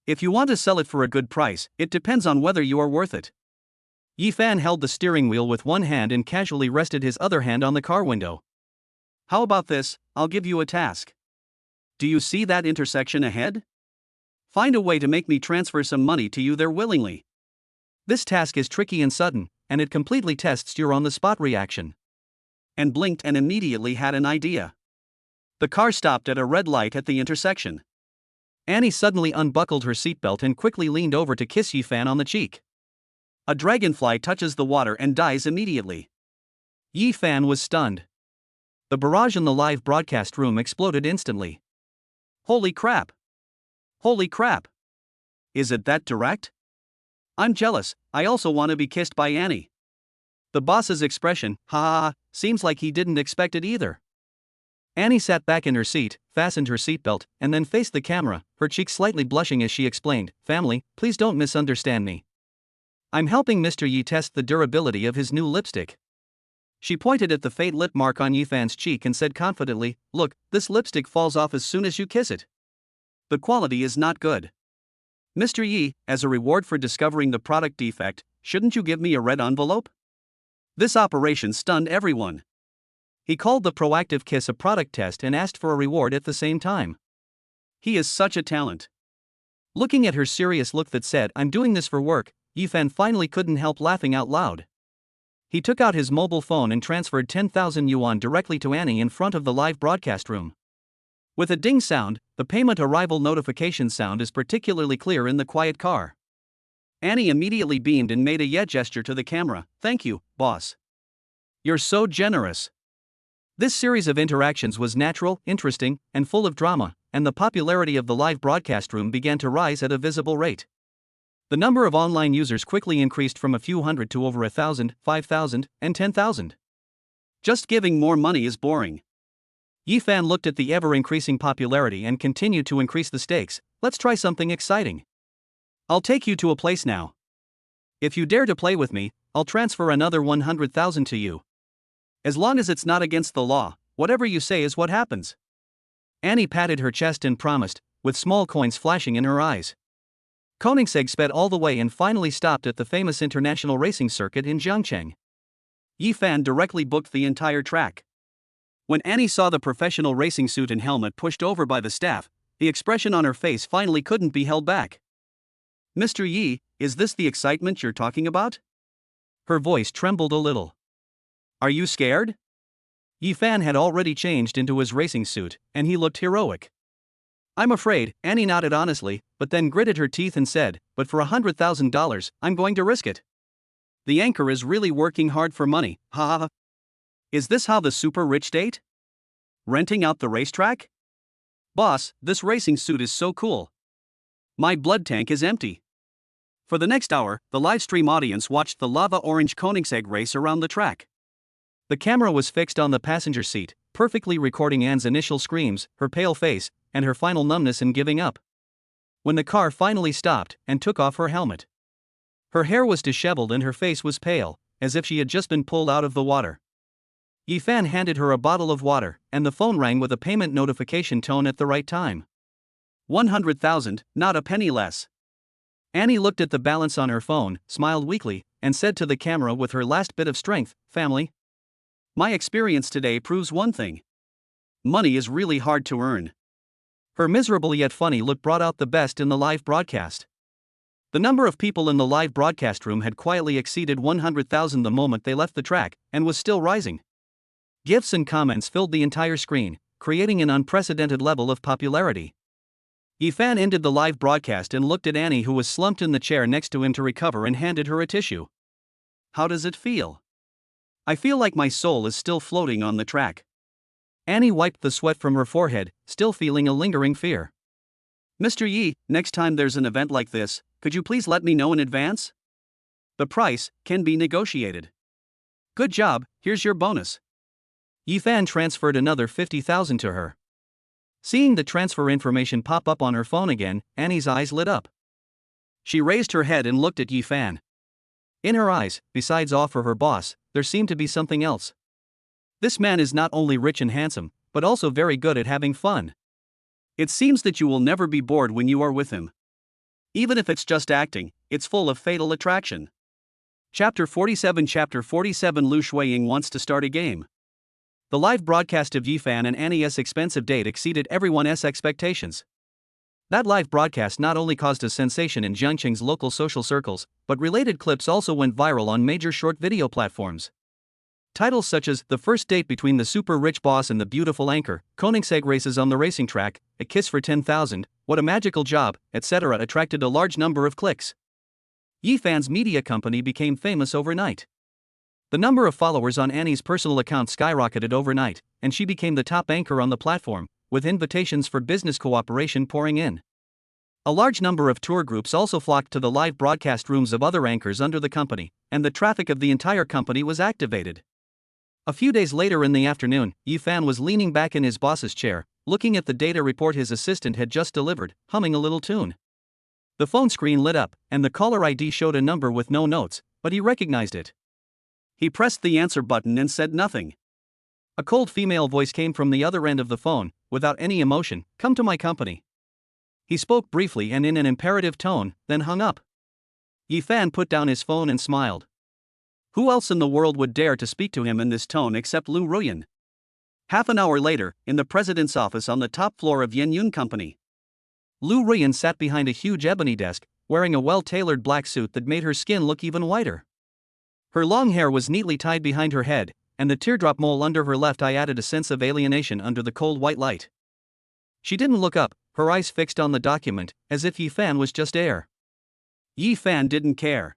If you want to sell it for a good price, it depends on whether you are worth it. Yi Fan held the steering wheel with one hand and casually rested his other hand on the car window. How about this? I'll give you a task. Do you see that intersection ahead? Find a way to make me transfer some money to you there willingly. This task is tricky and sudden, and it completely tests your on-the-spot reaction. And blinked and immediately had an idea. The car stopped at a red light at the intersection. Annie suddenly unbuckled her seatbelt and quickly leaned over to kiss Yi Fan on the cheek. A dragonfly touches the water and dies immediately. Yi Fan was stunned. The barrage in the live broadcast room exploded instantly. Holy crap! Holy crap! Is it that direct? I'm jealous, I also want to be kissed by Annie. The boss's expression, seems like he didn't expect it either. Annie sat back in her seat, fastened her seatbelt, and then faced the camera, her cheeks slightly blushing as she explained, Family, please don't misunderstand me. I'm helping Mr. Yi test the durability of his new lipstick. She pointed at the faint lip mark on Yi Fan's cheek and said confidently, Look, this lipstick falls off as soon as you kiss it. The quality is not good. Mr. Yi, as a reward for discovering the product defect, shouldn't you give me a red envelope? This operation stunned everyone. He called the proactive kiss a product test and asked for a reward at the same time. He is such a talent. Looking at her serious look that said, I'm doing this for work, Yi Fan finally couldn't help laughing out loud. He took out his mobile phone and transferred 10,000 yuan directly to Annie in front of the live broadcast room. With a ding sound, the payment arrival notification sound is particularly clear in the quiet car. Annie immediately beamed and made a yeah gesture to the camera. Thank you, boss. You're so generous. This series of interactions was natural, interesting, and full of drama, and the popularity of the live broadcast room began to rise at a visible rate. The number of online users quickly increased from a few hundred to over 1,000, 5,000, and 10,000. Just giving more money is boring. Yi Fan looked at the ever-increasing popularity and continued to increase the stakes. Let's try something exciting. I'll take you to a place now. If you dare to play with me, I'll transfer another 100,000 to you. As long as it's not against the law, whatever you say is what happens. Annie patted her chest and promised, with small coins flashing in her eyes. Koenigsegg sped all the way and finally stopped at the famous international racing circuit in Zhangcheng. Yi Fan directly booked the entire track. When Annie saw the professional racing suit and helmet pushed over by the staff, the expression on her face finally couldn't be held back. Mr. Yi, is this the excitement you're talking about? Her voice trembled a little. Are you scared? Yi Fan had already changed into his racing suit, and he looked heroic. I'm afraid, Annie nodded honestly, but then gritted her teeth and said, but for $100,000, I'm going to risk it. The anchor is really working hard for money, Is this how the super rich date? Renting out the racetrack? Boss, this racing suit is so cool. My blood tank is empty. For the next hour, the live stream audience watched the lava orange Koenigsegg race around the track. The camera was fixed on the passenger seat, perfectly recording Anne's initial screams, her pale face, and her final numbness in giving up. When the car finally stopped and took off her helmet, her hair was disheveled and her face was pale, as if she had just been pulled out of the water. Yi Fan handed her a bottle of water, and the phone rang with a payment notification tone at the right time. 100,000, not a penny less. Annie looked at the balance on her phone, smiled weakly, and said to the camera with her last bit of strength, "Family." My experience today proves one thing. Money is really hard to earn. Her miserable yet funny look brought out the best in the live broadcast. The number of people in the live broadcast room had quietly exceeded 100,000 the moment they left the track, and was still rising. Gifts and comments filled the entire screen, creating an unprecedented level of popularity. Yi Fan ended the live broadcast and looked at Annie, who was slumped in the chair next to him, to recover, and handed her a tissue. How does it feel? I feel like my soul is still floating on the track. Annie wiped the sweat from her forehead, still feeling a lingering fear. Mr. Yi, next time there's an event like this, could you please let me know in advance? The price can be negotiated. Good job, here's your bonus. Yi Fan transferred another 50,000 to her. Seeing the transfer information pop up on her phone again, Annie's eyes lit up. She raised her head and looked at Yi Fan. In her eyes, besides awe for her boss, there seemed to be something else. This man is not only rich and handsome, but also very good at having fun. It seems that you will never be bored when you are with him. Even if it's just acting, it's full of fatal attraction. Chapter 47 Lu Shuiying wants to start a game. The live broadcast of Yi Fan and Annie's expensive date exceeded everyone's expectations. That live broadcast not only caused a sensation in Jiangqing's local social circles, but related clips also went viral on major short video platforms. Titles such as "The First Date Between the Super Rich Boss and the Beautiful Anchor," "Koenigsegg Races on the Racing Track," "A Kiss for 10,000, What a Magical Job," etc. attracted a large number of clicks. Yi Fan's media company became famous overnight. The number of followers on Annie's personal account skyrocketed overnight, and she became the top anchor on the platform, with invitations for business cooperation pouring in. A large number of tour groups also flocked to the live broadcast rooms of other anchors under the company, and the traffic of the entire company was activated. A few days later in the afternoon, Yi Fan was leaning back in his boss's chair, looking at the data report his assistant had just delivered, humming a little tune. The phone screen lit up, and the caller ID showed a number with no notes, but he recognized it. He pressed the answer button and said nothing. A cold female voice came from the other end of the phone, without any emotion. "Come to my company." He spoke briefly and in an imperative tone, then hung up. Yi Fan put down his phone and smiled. Who else in the world would dare to speak to him in this tone except Lu Ruyan? Half an hour later, in the president's office on the top floor of Yen Yun Company. Lu Ruyan sat behind a huge ebony desk, wearing a well-tailored black suit that made her skin look even whiter. Her long hair was neatly tied behind her head, and the teardrop mole under her left eye added a sense of alienation under the cold white light. She didn't look up, her eyes fixed on the document, as if Yi Fan was just air. Yi Fan didn't care.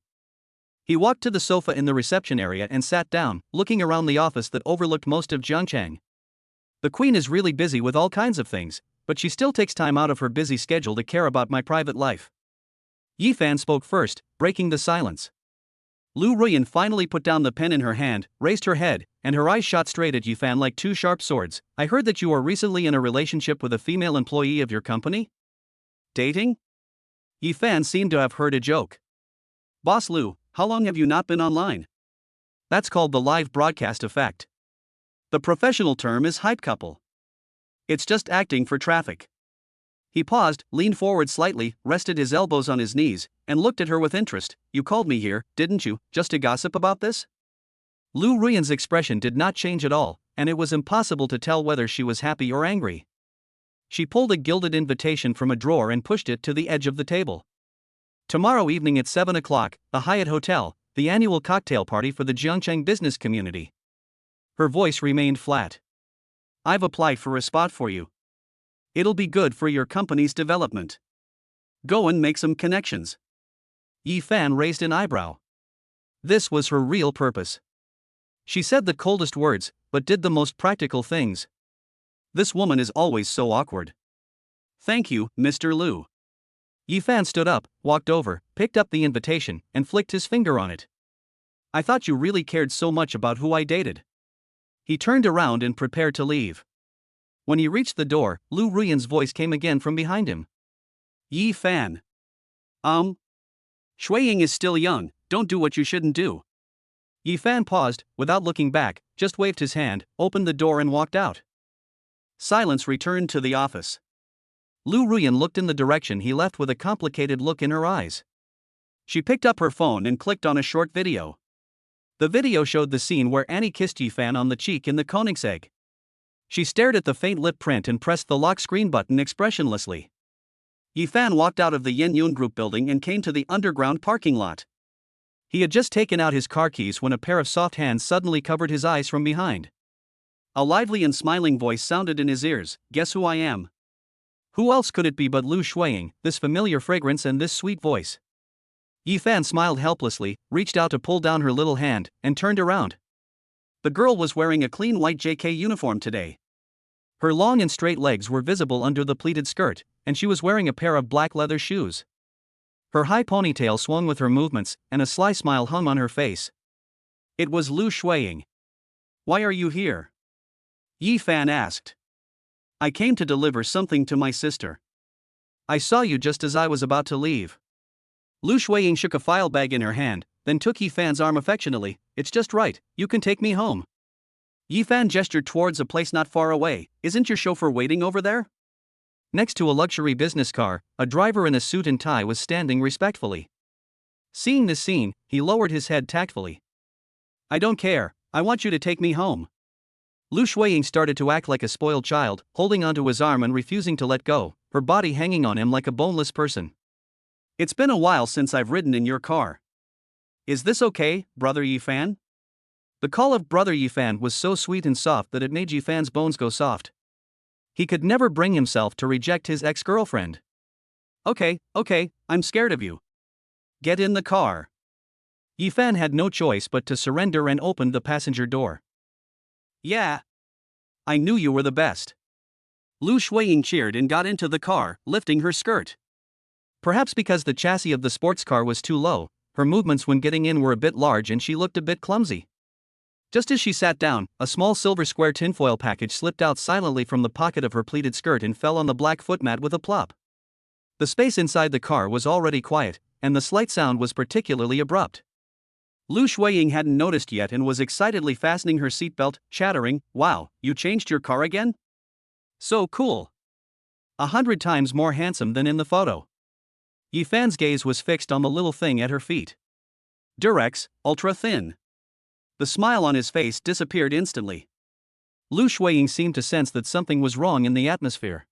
He walked to the sofa in the reception area and sat down, looking around the office that overlooked most of Jiangcheng. The queen is really busy with all kinds of things, but she still takes time out of her busy schedule to care about my private life. Yi Fan spoke first, breaking the silence. Lu Ruyan finally put down the pen in her hand, raised her head, and her eyes shot straight at Yi Fan like two sharp swords. "I heard that you are recently in a relationship with a female employee of your company?" Dating? Yi Fan seemed to have heard a joke. Boss Lu, how long have you not been online? That's called the live broadcast effect. The professional term is hype couple. It's just acting for traffic. He paused, leaned forward slightly, rested his elbows on his knees, and looked at her with interest. "You called me here, didn't you, just to gossip about this?" Lu Ruyan's expression did not change at all, and it was impossible to tell whether she was happy or angry. She pulled a gilded invitation from a drawer and pushed it to the edge of the table. "Tomorrow evening at 7 o'clock, the Hyatt Hotel, the annual cocktail party for the Jiangcheng business community." Her voice remained flat. "I've applied for a spot for you. It'll be good for your company's development. Go and make some connections." Yi Fan raised an eyebrow. This was her real purpose. She said the coldest words, but did the most practical things. This woman is always so awkward. "Thank you, Mr. Lu." Yi Fan stood up, walked over, picked up the invitation, and flicked his finger on it. "I thought you really cared so much about who I dated." He turned around and prepared to leave. When he reached the door, Lu Ruyan's voice came again from behind him. "Yi Fan. Shuiying is still young, don't do what you shouldn't do." Yi Fan paused, without looking back, just waved his hand, opened the door and walked out. Silence returned to the office. Lu Ruyan looked in the direction he left with a complicated look in her eyes. She picked up her phone and clicked on a short video. The video showed the scene where Annie kissed Yi Fan on the cheek in the Koenigsegg. She stared at the faint lip print and pressed the lock screen button expressionlessly. Yi Fan walked out of the Yen Yun Group building and came to the underground parking lot. He had just taken out his car keys when a pair of soft hands suddenly covered his eyes from behind. A lively and smiling voice sounded in his ears, "Guess who I am?" Who else could it be but Lu Shuiying, this familiar fragrance and this sweet voice? Yi Fan smiled helplessly, reached out to pull down her little hand, and turned around. The girl was wearing a clean white JK uniform today. Her long and straight legs were visible under the pleated skirt, and she was wearing a pair of black leather shoes. Her high ponytail swung with her movements, and a sly smile hung on her face. It was Lu Shuiying. "Why are you here?" Yi Fan asked. "I came to deliver something to my sister." "I saw you just as I was about to leave." Lu Shuiying shook a file bag in her hand, then took Yi Fan's arm affectionately. "It's just right, you can take me home." Yi Fan gestured towards a place not far away. "Isn't your chauffeur waiting over there?" Next to a luxury business car, a driver in a suit and tie was standing respectfully. Seeing this scene, he lowered his head tactfully. "I don't care, I want you to take me home." Lu Shuiying started to act like a spoiled child, holding onto his arm and refusing to let go, her body hanging on him like a boneless person. "It's been a while since I've ridden in your car. Is this okay, Brother Yi Fan?" The call of Brother Yi Fan was so sweet and soft that it made Yi Fan's bones go soft. He could never bring himself to reject his ex-girlfriend. Okay, I'm scared of you. Get in the car." Yi Fan had no choice but to surrender and opened the passenger door. "Yeah. I knew you were the best." Lu Shuiying cheered and got into the car, lifting her skirt. Perhaps because the chassis of the sports car was too low, her movements when getting in were a bit large and she looked a bit clumsy. Just as she sat down, a small silver square tinfoil package slipped out silently from the pocket of her pleated skirt and fell on the black footmat with a plop. The space inside the car was already quiet, and the slight sound was particularly abrupt. Lu Shuiying hadn't noticed yet and was excitedly fastening her seatbelt, chattering, "Wow, you changed your car again? So cool. 100 times more handsome than in the photo." Yi Fan's gaze was fixed on the little thing at her feet. Durex, ultra thin. The smile on his face disappeared instantly. Lu Shuiying seemed to sense that something was wrong in the atmosphere.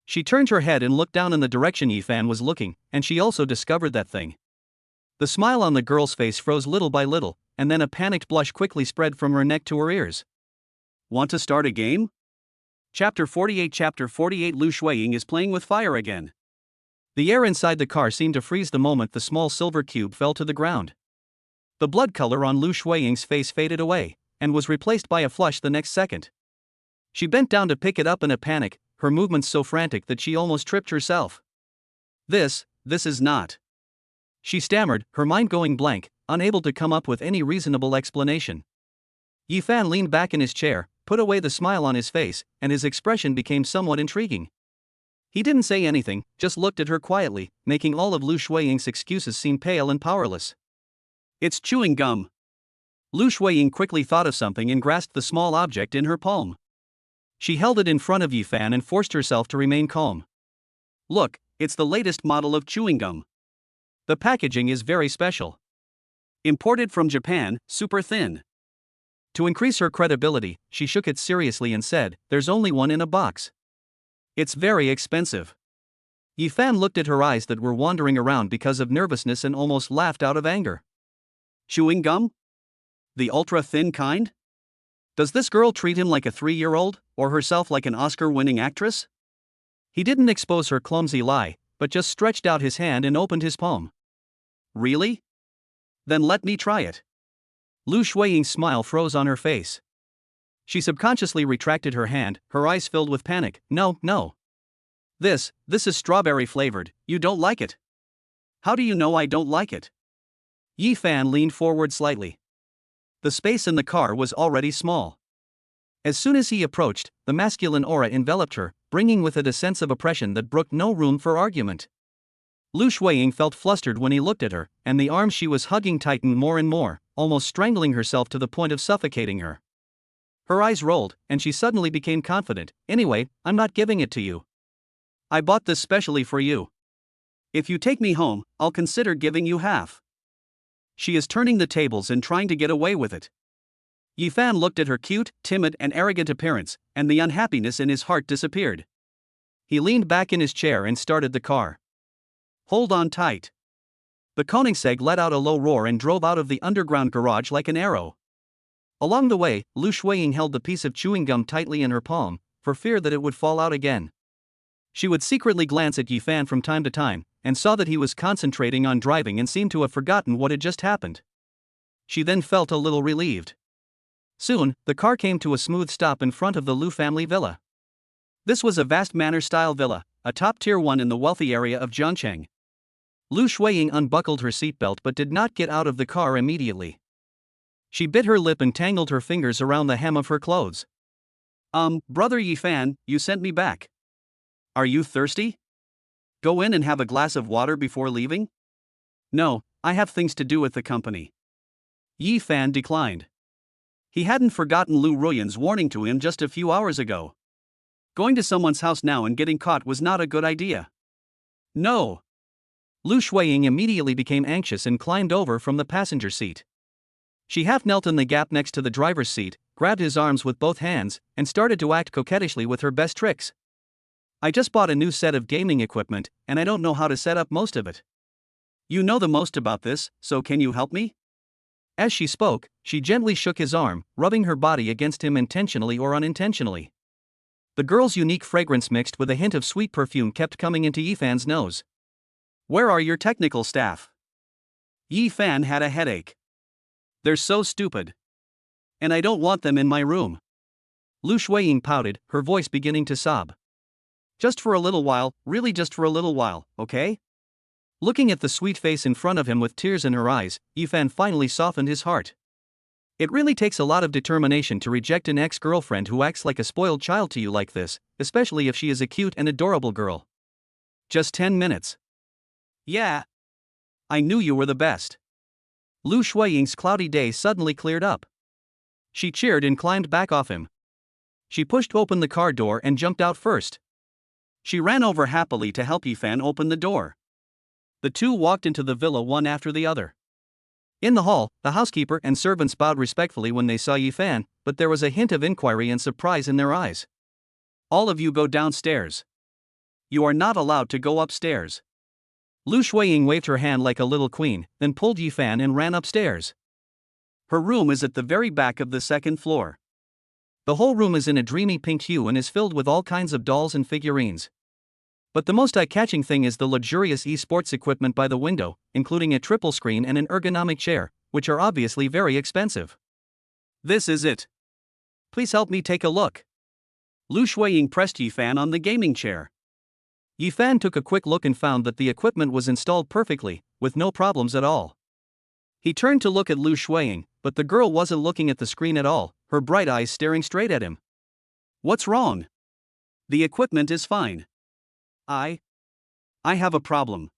She turned her head and looked down in the direction Yi Fan was looking, and she also discovered that thing. The smile on the girl's face froze little by little, and then a panicked blush quickly spread from her neck to her ears. "Want to start a game?" Chapter 48 Lu Shuiying is playing with fire again. The air inside the car seemed to freeze the moment the small silver cube fell to the ground. The blood color on Lu Shuiying's face faded away, and was replaced by a flush the next second. She bent down to pick it up in a panic, her movements so frantic that she almost tripped herself. This is not." She stammered, her mind going blank, unable to come up with any reasonable explanation. Yi Fan leaned back in his chair, put away the smile on his face, and his expression became somewhat intriguing. He didn't say anything, just looked at her quietly, making all of Lu Shuiying's excuses seem pale and powerless. "It's chewing gum." Lu Shuiying quickly thought of something and grasped the small object in her palm. She held it in front of Yi Fan and forced herself to remain calm. "Look, it's the latest model of chewing gum. The packaging is very special. Imported from Japan, super thin." To increase her credibility, she shook it seriously and said, "There's only one in a box. It's very expensive." Yi Fan looked at her eyes that were wandering around because of nervousness and almost laughed out of anger. "Chewing gum? The ultra-thin kind? Does this girl treat him like a 3-year-old, or herself like an Oscar-winning actress?" He didn't expose her clumsy lie, but just stretched out his hand and opened his palm. "Really? Then let me try it." Lu Shuiying's smile froze on her face. She subconsciously retracted her hand, her eyes filled with panic. No. This is strawberry flavored, you don't like it. How do you know I don't like it?" Yi Fan leaned forward slightly. The space in the car was already small. As soon as he approached, the masculine aura enveloped her, bringing with it a sense of oppression that brooked no room for argument. Lu Shuiying felt flustered when he looked at her, and the arms she was hugging tightened more and more, almost strangling herself to the point of suffocating her. Her eyes rolled, and she suddenly became confident. Anyway, I'm not giving it to you. I bought this specially for you. If you take me home, I'll consider giving you half. She is turning the tables and trying to get away with it. Yifan looked at her cute, timid, and arrogant appearance, and the unhappiness in his heart disappeared. He leaned back in his chair and started the car. Hold on tight. The Koenigsegg let out a low roar and drove out of the underground garage like an arrow. Along the way, Lu Shuiying held the piece of chewing gum tightly in her palm, for fear that it would fall out again. She would secretly glance at Yifan from time to time, and saw that he was concentrating on driving and seemed to have forgotten what had just happened. She then felt a little relieved. Soon, the car came to a smooth stop in front of the Lu family villa. This was a vast manor-style villa, a top-tier one in the wealthy area of Jiangcheng. Lu Shuiying unbuckled her seatbelt but did not get out of the car immediately. She bit her lip and tangled her fingers around the hem of her clothes. Brother Yifan, you sent me back. Are you thirsty? Go in and have a glass of water before leaving? No, I have things to do with the company. Yifan declined. He hadn't forgotten Lu Ruyan's warning to him just a few hours ago. Going to someone's house now and getting caught was not a good idea. No. Lu Shuiying immediately became anxious and climbed over from the passenger seat. She half knelt in the gap next to the driver's seat, grabbed his arms with both hands, and started to act coquettishly with her best tricks. I just bought a new set of gaming equipment, and I don't know how to set up most of it. You know the most about this, so can you help me? As she spoke, she gently shook his arm, rubbing her body against him intentionally or unintentionally. The girl's unique fragrance mixed with a hint of sweet perfume kept coming into Yifan's nose. Where are your technical staff? Yifan had a headache. They're so stupid. And I don't want them in my room. Lu Shuiying pouted, her voice beginning to sob. Just for a little while, really just for a little while, okay? Looking at the sweet face in front of him with tears in her eyes, Yifan finally softened his heart. It really takes a lot of determination to reject an ex-girlfriend who acts like a spoiled child to you like this, especially if she is a cute and adorable girl. Just 10 minutes. Yeah. I knew you were the best. Lu Shuiying's cloudy day suddenly cleared up. She cheered and climbed back off him. She pushed open the car door and jumped out first. She ran over happily to help Yifan open the door. The two walked into the villa one after the other. In the hall, the housekeeper and servants bowed respectfully when they saw Yifan, but there was a hint of inquiry and surprise in their eyes. All of you go downstairs. You are not allowed to go upstairs. Lu Shuiying waved her hand like a little queen, then pulled Yifan and ran upstairs. Her room is at the very back of the second floor. The whole room is in a dreamy pink hue and is filled with all kinds of dolls and figurines. But the most eye-catching thing is the luxurious e-sports equipment by the window, including a triple screen and an ergonomic chair, which are obviously very expensive. This is it. Please help me take a look. Lu Shuiying pressed Yifan on the gaming chair. Yifan took a quick look and found that the equipment was installed perfectly, with no problems at all. He turned to look at Lu Shuiying, but the girl wasn't looking at the screen at all, her bright eyes staring straight at him. What's wrong? The equipment is fine. I have a problem.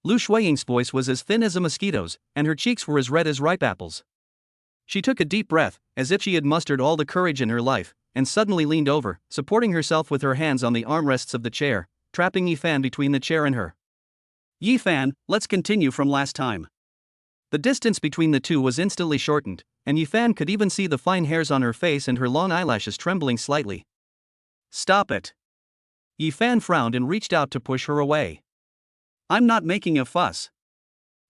Lu Shuiying's voice was as thin as a mosquito's, and her cheeks were as red as ripe apples. She took a deep breath, as if she had mustered all the courage in her life, and suddenly leaned over, supporting herself with her hands on the armrests of the chair, trapping Yifan between the chair and her. Yifan, let's continue from last time. The distance between the two was instantly shortened, and Yifan could even see the fine hairs on her face and her long eyelashes trembling slightly. Stop it. Yifan frowned and reached out to push her away. I'm not making a fuss.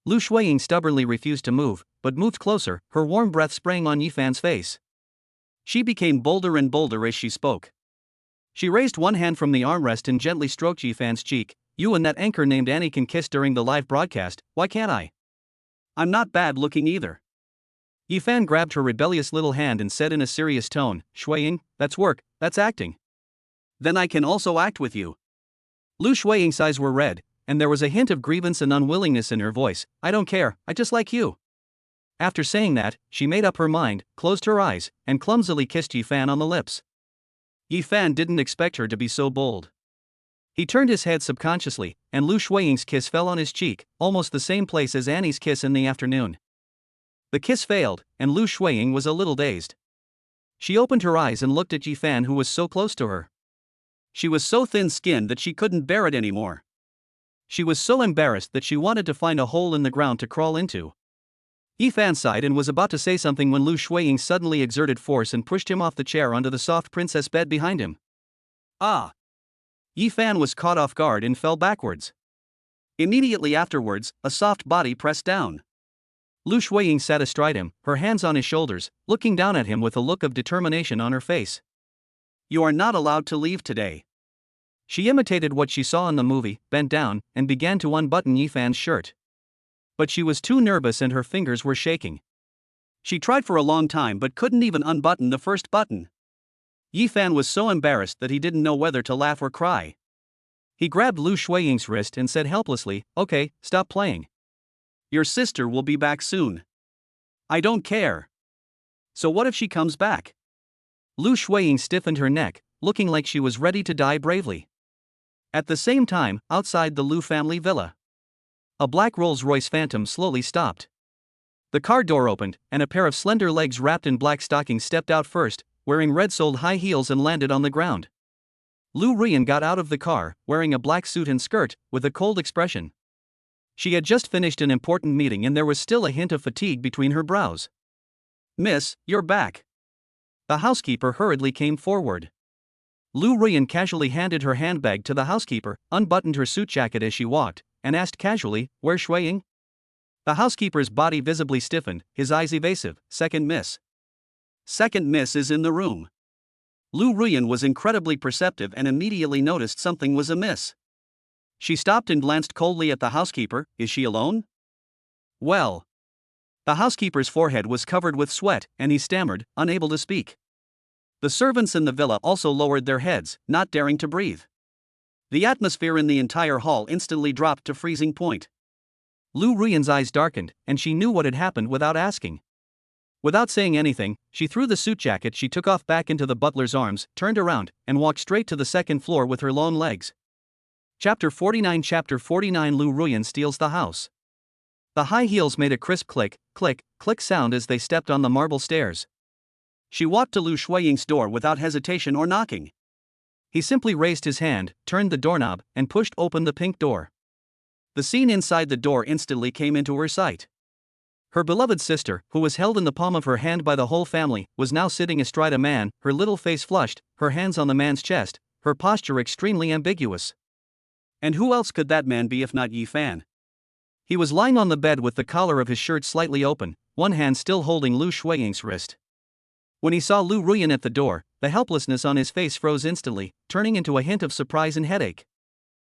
Lu Shuiying stubbornly refused to move, but moved closer, her warm breath spraying on Yifan's face. She became bolder and bolder as she spoke. She raised one hand from the armrest and gently stroked Yifan's cheek. You and that anchor named Annie can kiss during the live broadcast, why can't I? I'm not bad looking either. Yifan grabbed her rebellious little hand and said in a serious tone, Shuiying, that's work, that's acting. Then I can also act with you. Lu Shuiying's eyes were red, and there was a hint of grievance and unwillingness in her voice. I don't care, I just like you. After saying that, she made up her mind, closed her eyes, and clumsily kissed Yifan on the lips. Yifan didn't expect her to be so bold. He turned his head subconsciously, and Lu Shuiying's kiss fell on his cheek, almost the same place as Annie's kiss in the afternoon. The kiss failed, and Lu Shuiying was a little dazed. She opened her eyes and looked at Yi Fan, who was so close to her. She was so thin-skinned that she couldn't bear it anymore. She was so embarrassed that she wanted to find a hole in the ground to crawl into. Yi Fan sighed and was about to say something when Lu Shuiying suddenly exerted force and pushed him off the chair onto the soft princess bed behind him. Ah! Yi Fan was caught off guard and fell backwards. Immediately afterwards, a soft body pressed down. Lu Shuiying sat astride him, her hands on his shoulders, looking down at him with a look of determination on her face. You are not allowed to leave today. She imitated what she saw in the movie, bent down, and began to unbutton Yi Fan's shirt. But she was too nervous and her fingers were shaking. She tried for a long time but couldn't even unbutton the first button. Yi Fan was so embarrassed that he didn't know whether to laugh or cry. He grabbed Lu Shuiying's wrist and said helplessly, "Okay, stop playing. Your sister will be back soon." "I don't care." "So what if she comes back?" Lu Shuiying stiffened her neck, looking like she was ready to die bravely. At the same time, outside the Lu family villa, a black Rolls-Royce Phantom slowly stopped. The car door opened, and a pair of slender legs wrapped in black stockings stepped out first, wearing red-soled high heels, and landed on the ground. Lu Ruyan got out of the car, wearing a black suit and skirt, with a cold expression. She had just finished an important meeting and there was still a hint of fatigue between her brows. "Miss, you're back." The housekeeper hurriedly came forward. Lu Ruyan casually handed her handbag to the housekeeper, unbuttoned her suit jacket as she walked, and asked casually, "Where's Shuiying?" The housekeeper's body visibly stiffened, his eyes evasive. "Second miss." "Second miss is in the room." Lu Ruyan was incredibly perceptive and immediately noticed something was amiss. She stopped and glanced coldly at the housekeeper. "Is she alone?" "Well." The housekeeper's forehead was covered with sweat, and he stammered, unable to speak. The servants in the villa also lowered their heads, not daring to breathe. The atmosphere in the entire hall instantly dropped to freezing point. Lu Ruyan's eyes darkened, and she knew what had happened without asking. Without saying anything, she threw the suit jacket she took off back into the butler's arms, turned around, and walked straight to the second floor with her long legs. Chapter 49 Lu Ruyan steals the house. The high heels made a crisp click, click, click sound as they stepped on the marble stairs. She walked to Lu Shuiying's door without hesitation or knocking. He simply raised his hand, turned the doorknob, and pushed open the pink door. The scene inside the door instantly came into her sight. Her beloved sister, who was held in the palm of her hand by the whole family, was now sitting astride a man, her little face flushed, her hands on the man's chest, her posture extremely ambiguous. And who else could that man be if not Yi Fan? He was lying on the bed with the collar of his shirt slightly open, one hand still holding Lu Shuiying's wrist. When he saw Lu Ruyan at the door, the helplessness on his face froze instantly, turning into a hint of surprise and headache.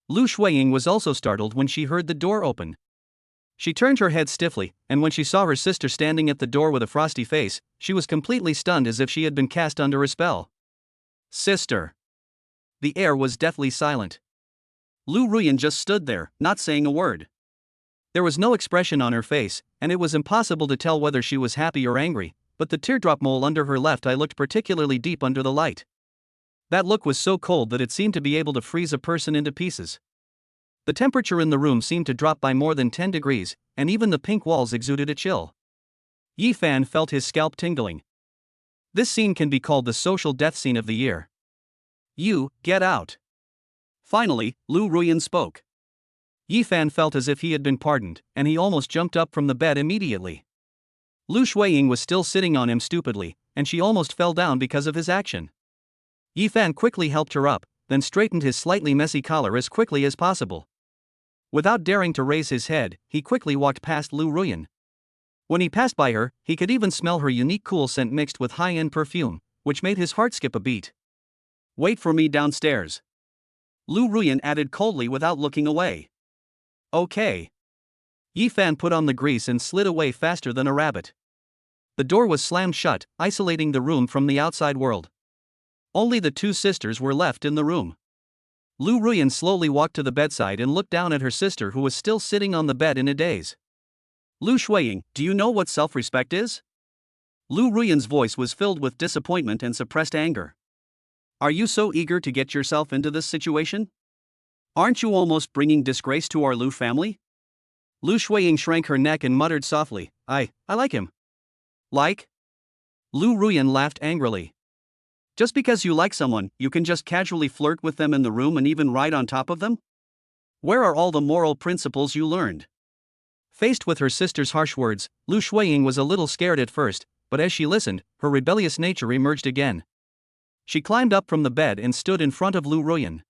Lu Shuiying was also startled when she heard the door open. She turned her head stiffly, and when she saw her sister standing at the door with a frosty face, she was completely stunned as if she had been cast under a spell. "Sister." The air was deathly silent. Lu Ruyan just stood there, not saying a word. There was no expression on her face, and it was impossible to tell whether she was happy or angry, but the teardrop mole under her left eye looked particularly deep under the light. That look was so cold that it seemed to be able to freeze a person into pieces. The temperature in the room seemed to drop by more than 10 degrees, and even the pink walls exuded a chill. Yi Fan felt his scalp tingling. This scene can be called the social death scene of the year. "You, get out." Finally, Lu Ruyan spoke. Yi Fan felt as if he had been pardoned, and he almost jumped up from the bed immediately. Lu Shuiying was still sitting on him stupidly, and she almost fell down because of his action. Yi Fan quickly helped her up, then straightened his slightly messy collar as quickly as possible. Without daring to raise his head, he quickly walked past Lu Ruyan. When he passed by her, he could even smell her unique cool scent mixed with high-end perfume, which made his heart skip a beat. "Wait for me downstairs," Lu Ruyan added coldly without looking away. "Okay." Yi Fan put on the grease and slid away faster than a rabbit. The door was slammed shut, isolating the room from the outside world. Only the two sisters were left in the room. Lu Ruyan slowly walked to the bedside and looked down at her sister, who was still sitting on the bed in a daze. "Lu Shuiying, do you know what self-respect is?" Lu Ruyan's voice was filled with disappointment and suppressed anger. "Are you so eager to get yourself into this situation? Aren't you almost bringing disgrace to our Lu family?" Lu Shuiying shrank her neck and muttered softly, I like him. Like? Lu Ruyan laughed angrily. Just because you like someone, you can just casually flirt with them in the room and even ride on top of them? Where are all the moral principles you learned? Faced with her sister's harsh words, Lu Shuiying was a little scared at first, but as she listened, her rebellious nature emerged again. She climbed up from the bed and stood in front of Lu Ruyan.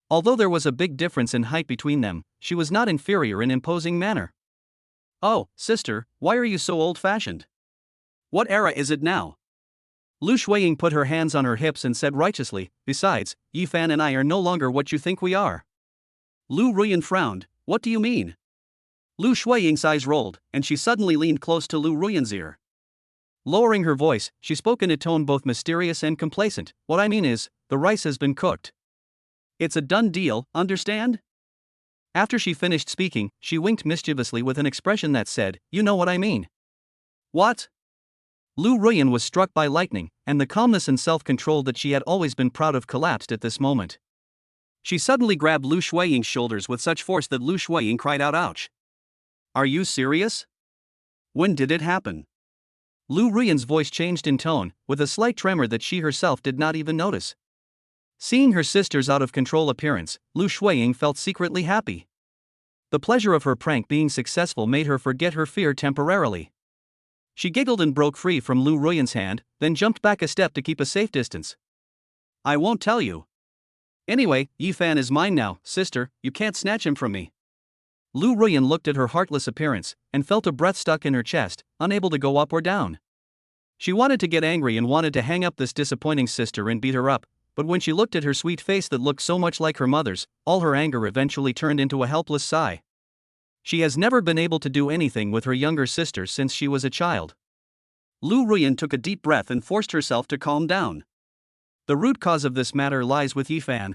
Although there was a big difference in height between them, she was not inferior in imposing manner. Oh, sister, why are you so old-fashioned? What era is it now? Lu Shuiying put her hands on her hips and said righteously, besides, Yifan and I are no longer what you think we are. Lu Ruyan frowned. What do you mean? Lu Shuiying's eyes rolled, and she suddenly leaned close to Lu Ruyan's ear. Lowering her voice, she spoke in a tone both mysterious and complacent. What I mean is, the rice has been cooked. It's a done deal, understand? After she finished speaking, she winked mischievously with an expression that said, you know what I mean. What? Lu Ruyan was struck by lightning, and the calmness and self-control that she had always been proud of collapsed at this moment. She suddenly grabbed Lu Shuiying's shoulders with such force that Lu Shuiying cried out, ouch. Are you serious? When did it happen? Lu Ruyan's voice changed in tone, with a slight tremor that she herself did not even notice. Seeing her sister's out-of-control appearance, Lu Shuiying felt secretly happy. The pleasure of her prank being successful made her forget her fear temporarily. She giggled and broke free from Lu Ruyan's hand, then jumped back a step to keep a safe distance. I won't tell you. Anyway, Yifan is mine now, sister, you can't snatch him from me. Lu Ruyan looked at her heartless appearance, and felt a breath stuck in her chest, unable to go up or down. She wanted to get angry and wanted to hang up this disappointing sister and beat her up, but when she looked at her sweet face that looked so much like her mother's, all her anger eventually turned into a helpless sigh. She has never been able to do anything with her younger sister since she was a child. Lu Ruyan took a deep breath and forced herself to calm down. The root cause of this matter lies with Yifan.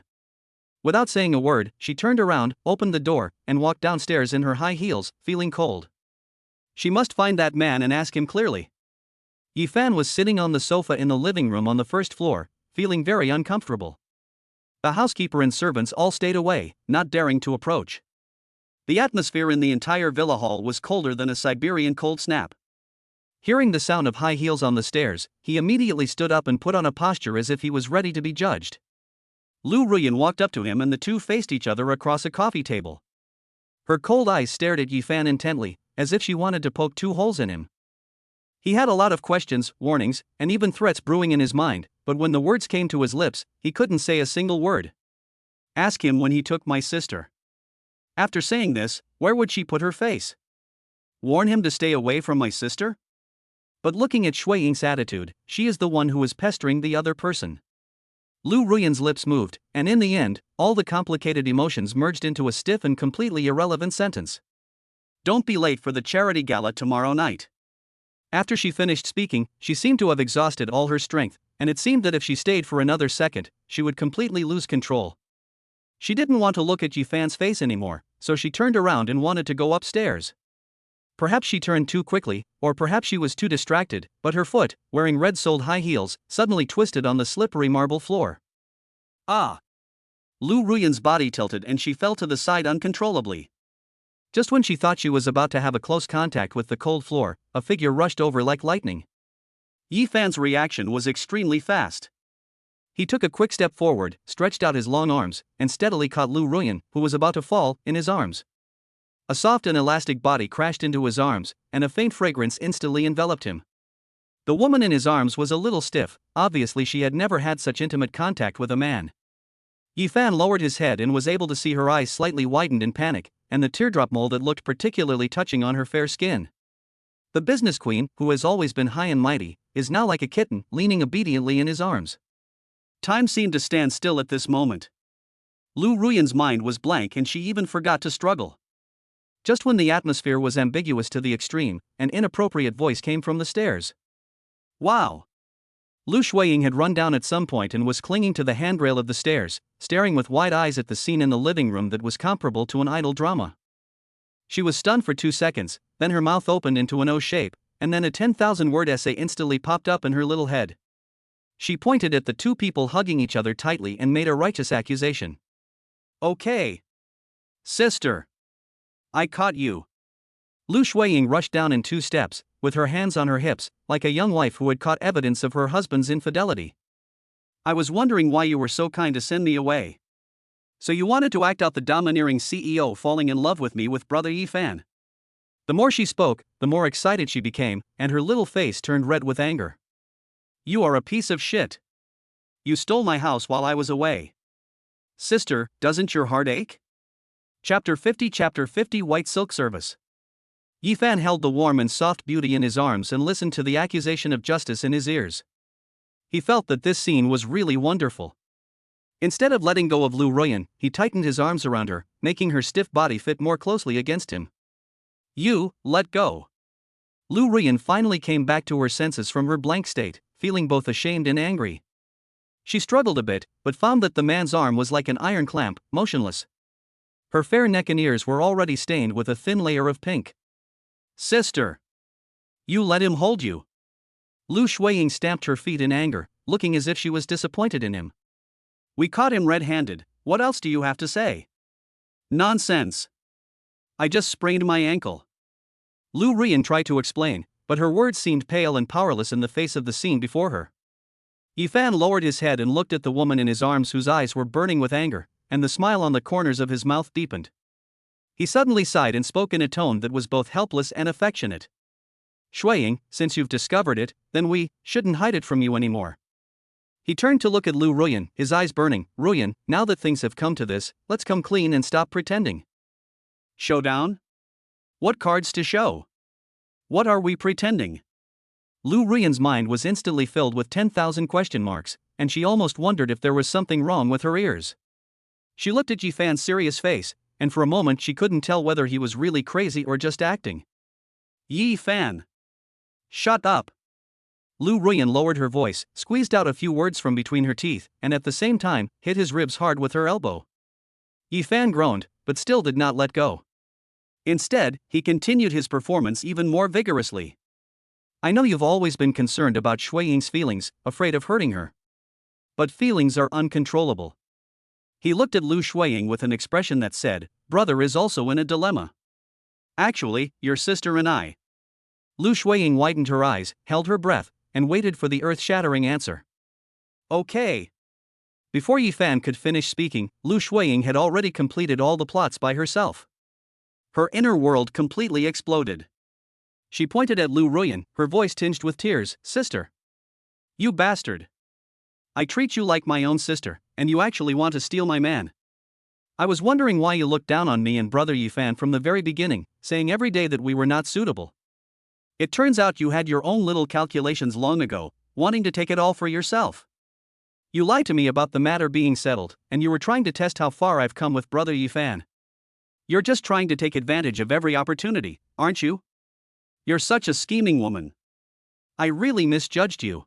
Without saying a word, she turned around, opened the door, and walked downstairs in her high heels, feeling cold. She must find that man and ask him clearly. Yifan was sitting on the sofa in the living room on the first floor, feeling very uncomfortable. The housekeeper and servants all stayed away, not daring to approach. The atmosphere in the entire villa hall was colder than a Siberian cold snap. Hearing the sound of high heels on the stairs, he immediately stood up and put on a posture as if he was ready to be judged. Lu Ruyan walked up to him and the two faced each other across a coffee table. Her cold eyes stared at Yifan intently, as if she wanted to poke two holes in him. He had a lot of questions, warnings, and even threats brewing in his mind, but when the words came to his lips, he couldn't say a single word. Ask him when he took my sister. After saying this, where would she put her face? Warn him to stay away from my sister? But looking at Shuiying's attitude, she is the one who is pestering the other person. Lu Ruyan's lips moved, and in the end, all the complicated emotions merged into a stiff and completely irrelevant sentence. Don't be late for the charity gala tomorrow night. After she finished speaking, she seemed to have exhausted all her strength, and it seemed that if she stayed for another second, she would completely lose control. She didn't want to look at Yifan's face anymore, so she turned around and wanted to go upstairs. Perhaps she turned too quickly, or perhaps she was too distracted, but her foot, wearing red-soled high heels, suddenly twisted on the slippery marble floor. Ah! Lu Ruyan's body tilted and she fell to the side uncontrollably. Just when she thought she was about to have a close contact with the cold floor, a figure rushed over like lightning. Yifan's reaction was extremely fast. He took a quick step forward, stretched out his long arms, and steadily caught Lu Ruyan, who was about to fall, in his arms. A soft and elastic body crashed into his arms, and a faint fragrance instantly enveloped him. The woman in his arms was a little stiff, obviously she had never had such intimate contact with a man. Yifan lowered his head and was able to see her eyes slightly widened in panic, and the teardrop mole that looked particularly touching on her fair skin. The business queen, who has always been high and mighty, is now like a kitten, leaning obediently in his arms. Time seemed to stand still at this moment. Lu Ruyan's mind was blank and she even forgot to struggle. Just when the atmosphere was ambiguous to the extreme, an inappropriate voice came from the stairs. Wow! Lu Shuiying had run down at some point and was clinging to the handrail of the stairs, staring with wide eyes at the scene in the living room that was comparable to an idol drama. She was stunned for 2 seconds, then her mouth opened into an O shape, and then a 10,000-word essay instantly popped up in her little head. She pointed at the two people hugging each other tightly and made a righteous accusation. Okay. Sister. I caught you. Lu Shuiying rushed down in 2 steps, with her hands on her hips, like a young wife who had caught evidence of her husband's infidelity. I was wondering why you were so kind to send me away. So you wanted to act out the domineering CEO falling in love with me with Brother Yifan. The more she spoke, the more excited she became, and her little face turned red with anger. You are a piece of shit. You stole my house while I was away. Sister, doesn't your heart ache? Chapter 50 White Silk Service. Yifan held the warm and soft beauty in his arms and listened to the accusation of justice in his ears. He felt that this scene was really wonderful. Instead of letting go of Lu Ruyan, he tightened his arms around her, making her stiff body fit more closely against him. You, let go. Lu Ruyan finally came back to her senses from her blank state, feeling both ashamed and angry. She struggled a bit, but found that the man's arm was like an iron clamp, motionless. Her fair neck and ears were already stained with a thin layer of pink. Sister! You let him hold you. Lu Shuiying stamped her feet in anger, looking as if she was disappointed in him. We caught him red-handed, what else do you have to say? Nonsense. I just sprained my ankle. Lu Ruyan tried to explain, but her words seemed pale and powerless in the face of the scene before her. Yifan lowered his head and looked at the woman in his arms whose eyes were burning with anger, and the smile on the corners of his mouth deepened. He suddenly sighed and spoke in a tone that was both helpless and affectionate. Shuiying, since you've discovered it, then we shouldn't hide it from you anymore. He turned to look at Lu Ruyan, his eyes burning. Ruyan, now that things have come to this, let's come clean and stop pretending. Showdown? What cards to show? What are we pretending? Lu Ruyan's mind was instantly filled with 10,000 question marks, and she almost wondered if there was something wrong with her ears. She looked at Yifan's serious face, and for a moment she couldn't tell whether he was really crazy or just acting. Yifan! Shut up! Lu Ruyan lowered her voice, squeezed out a few words from between her teeth, and at the same time, hit his ribs hard with her elbow. Yifan groaned, but still did not let go. Instead, he continued his performance even more vigorously. I know you've always been concerned about Shuiying's feelings, afraid of hurting her. But feelings are uncontrollable. He looked at Lu Shuiying with an expression that said, brother is also in a dilemma. Actually, your sister and I. Lu Shuiying widened her eyes, held her breath, and waited for the earth-shattering answer. Okay. Before Yifan could finish speaking, Lu Shuiying had already completed all the plots by herself. Her inner world completely exploded. She pointed at Lu Ruyan, her voice tinged with tears. Sister! You bastard! I treat you like my own sister, and you actually want to steal my man. I was wondering why you looked down on me and brother Yifan from the very beginning, saying every day that we were not suitable. It turns out you had your own little calculations long ago, wanting to take it all for yourself. You lied to me about the matter being settled, and you were trying to test how far I've come with brother Yifan. You're just trying to take advantage of every opportunity, aren't you? You're such a scheming woman. I really misjudged you.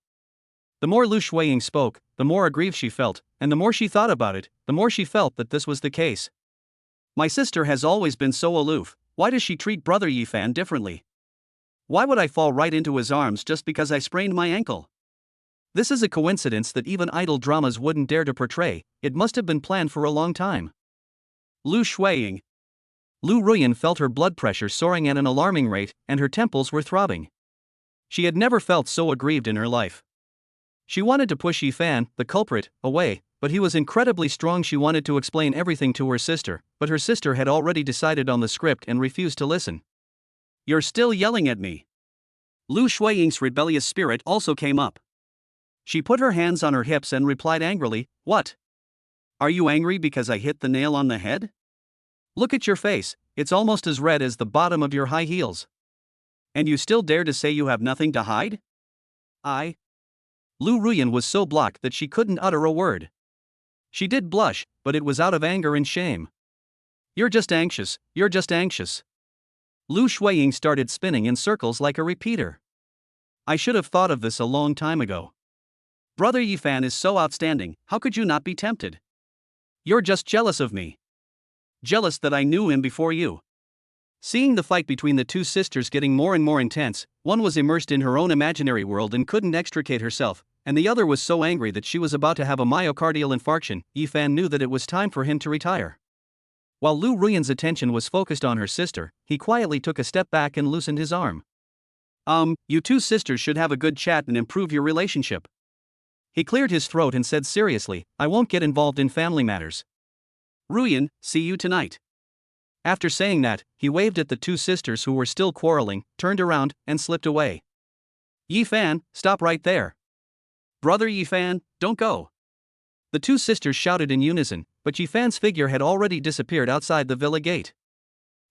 The more Lu Shuiying spoke, the more aggrieved she felt, and the more she thought about it, the more she felt that this was the case. My sister has always been so aloof, why does she treat brother Yifan differently? Why would I fall right into his arms just because I sprained my ankle? This is a coincidence that even idol dramas wouldn't dare to portray, it must have been planned for a long time. Lu Shuiying. Lu Ruyan felt her blood pressure soaring at an alarming rate, and her temples were throbbing. She had never felt so aggrieved in her life. She wanted to push Yifan, the culprit, away, but he was incredibly strong. She wanted to explain everything to her sister, but her sister had already decided on the script and refused to listen. You're still yelling at me. Lu Shuiying's rebellious spirit also came up. She put her hands on her hips and replied angrily, What? Are you angry because I hit the nail on the head? Look at your face, it's almost as red as the bottom of your high heels. And you still dare to say you have nothing to hide? Lu Ruyan was so blocked that she couldn't utter a word. She did blush, but it was out of anger and shame. You're just anxious, you're just anxious. Lu Shuiying started spinning in circles like a repeater. I should have thought of this a long time ago. Brother Yifan is so outstanding, how could you not be tempted? You're just jealous of me. Jealous that I knew him before you. Seeing the fight between the two sisters getting more and more intense, one was immersed in her own imaginary world and couldn't extricate herself, and the other was so angry that she was about to have a myocardial infarction. Yifan knew that it was time for him to retire. While Lu Ruyan's attention was focused on her sister, he quietly took a step back and loosened his arm. You two sisters should have a good chat and improve your relationship. He cleared his throat and said seriously, I won't get involved in family matters. Ruyan, see you tonight. After saying that, he waved at the two sisters who were still quarreling, turned around, and slipped away. Yi-fan, stop right there. Brother Yi-fan, don't go. The two sisters shouted in unison, but Yi-fan's figure had already disappeared outside the villa gate.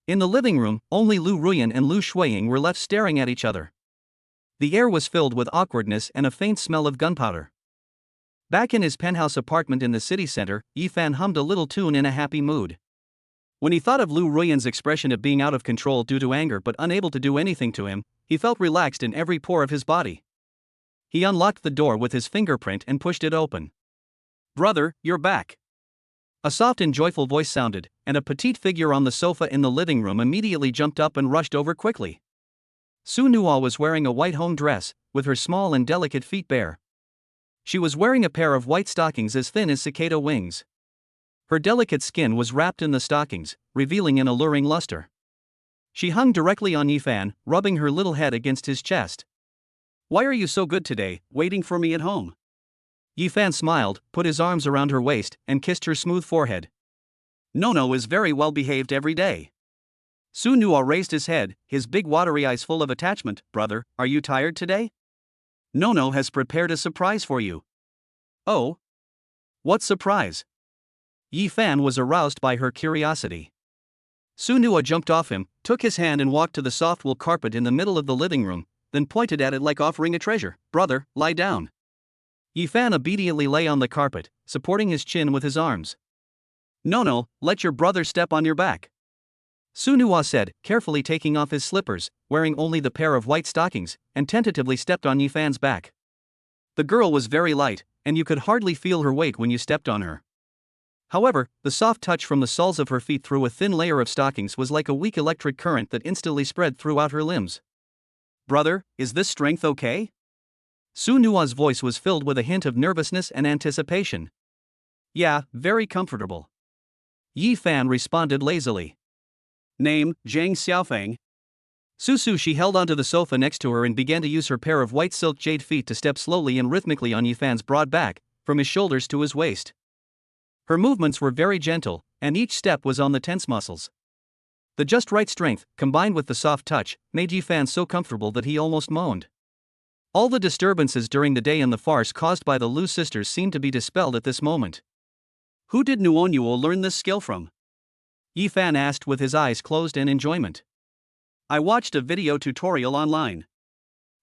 In the living room, only Lu Ruyan and Lu Shuiying were left staring at each other. The air was filled with awkwardness and a faint smell of gunpowder. Back in his penthouse apartment in the city center, Yi-fan hummed a little tune in a happy mood. When he thought of Lu Ruyan's expression of being out of control due to anger but unable to do anything to him, he felt relaxed in every pore of his body. He unlocked the door with his fingerprint and pushed it open. Brother, you're back. A soft and joyful voice sounded, and a petite figure on the sofa in the living room immediately jumped up and rushed over quickly. Su Nuo was wearing a white home dress, with her small and delicate feet bare. She was wearing a pair of white stockings as thin as cicada wings. Her delicate skin was wrapped in the stockings, revealing an alluring luster. She hung directly on Yi-fan, rubbing her little head against his chest. Why are you so good today, waiting for me at home? Yi-fan smiled, put his arms around her waist, and kissed her smooth forehead. Nono is very well behaved every day. Su Nuo raised his head, his big watery eyes full of attachment. Brother, are you tired today? Nono has prepared a surprise for you. Oh? What surprise? Yi-fan was aroused by her curiosity. Su Nuo jumped off him, took his hand and walked to the soft wool carpet in the middle of the living room, then pointed at it like offering a treasure. Brother, lie down. Yi-fan obediently lay on the carpet, supporting his chin with his arms. No, let your brother step on your back. Su Nuo said, carefully taking off his slippers, wearing only the pair of white stockings, and tentatively stepped on Yi-fan's back. The girl was very light, and you could hardly feel her weight when you stepped on her. However, the soft touch from the soles of her feet through a thin layer of stockings was like a weak electric current that instantly spread throughout her limbs. Brother, is this strength okay? Su Nuo's voice was filled with a hint of nervousness and anticipation. Yeah, very comfortable. Yi-fan responded lazily. Name, Zhang Xiaofeng. Su she held onto the sofa next to her and began to use her pair of white silk jade feet to step slowly and rhythmically on Yi-fan's broad back, from his shoulders to his waist. Her movements were very gentle, and each step was on the tense muscles. The just right strength, combined with the soft touch, made Yi-fan so comfortable that he almost moaned. All the disturbances during the day and the farce caused by the Lu sisters seemed to be dispelled at this moment. Who did Nuonuo learn this skill from? Yi-fan asked with his eyes closed in enjoyment. I watched a video tutorial online.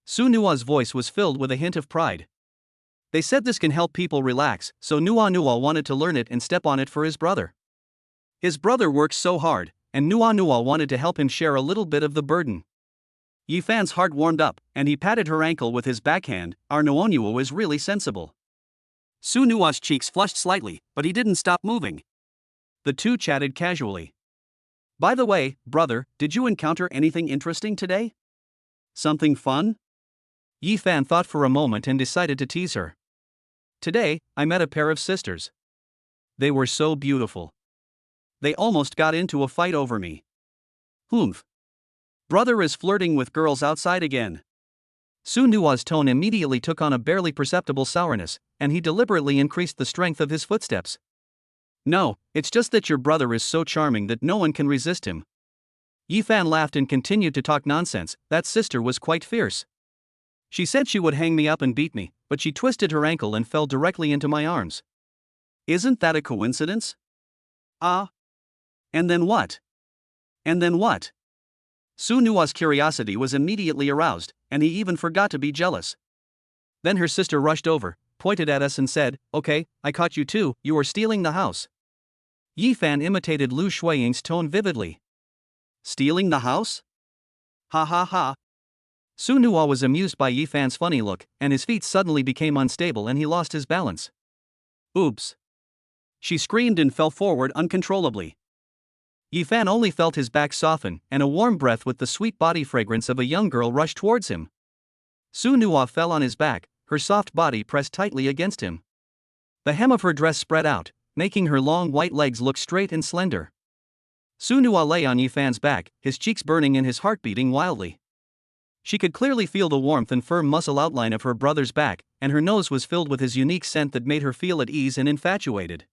Su Nuo's voice was filled with a hint of pride. They said this can help people relax, so Nuo wanted to learn it and step on it for his brother. His brother works so hard, and Nuo wanted to help him share a little bit of the burden. Yi-fan's heart warmed up, and he patted her ankle with his backhand. Our Nuonuo is really sensible. Su Nuo's cheeks flushed slightly, but he didn't stop moving. The two chatted casually. By the way, brother, did you encounter anything interesting today? Something fun? Yi-fan thought for a moment and decided to tease her. Today, I met a pair of sisters. They were so beautiful. They almost got into a fight over me. Humph. Brother is flirting with girls outside again. Su Nuo's tone immediately took on a barely perceptible sourness, and he deliberately increased the strength of his footsteps. No, it's just that your brother is so charming that no one can resist him. Yi-fan laughed and continued to talk nonsense. That sister was quite fierce. She said she would hang me up and beat me, but she twisted her ankle and fell directly into my arms. Isn't that a coincidence? Ah. And then what? And then what? Su Nuo's curiosity was immediately aroused, and he even forgot to be jealous. Then her sister rushed over, pointed at us and said, "Okay, I caught you too, you were stealing the house." Yi-fan imitated Lu Shuiying's tone vividly. Stealing the house? Ha ha ha. Su Nuo was amused by Yi-fan's funny look, and his feet suddenly became unstable and he lost his balance. Oops. She screamed and fell forward uncontrollably. Yi-fan only felt his back soften, and a warm breath with the sweet body fragrance of a young girl rushed towards him. Su Nuo fell on his back, her soft body pressed tightly against him. The hem of her dress spread out, making her long white legs look straight and slender. Su Nuo lay on Yi-fan's back, his cheeks burning and his heart beating wildly. She could clearly feel the warmth and firm muscle outline of her brother's back, and her nose was filled with his unique scent that made her feel at ease and infatuated.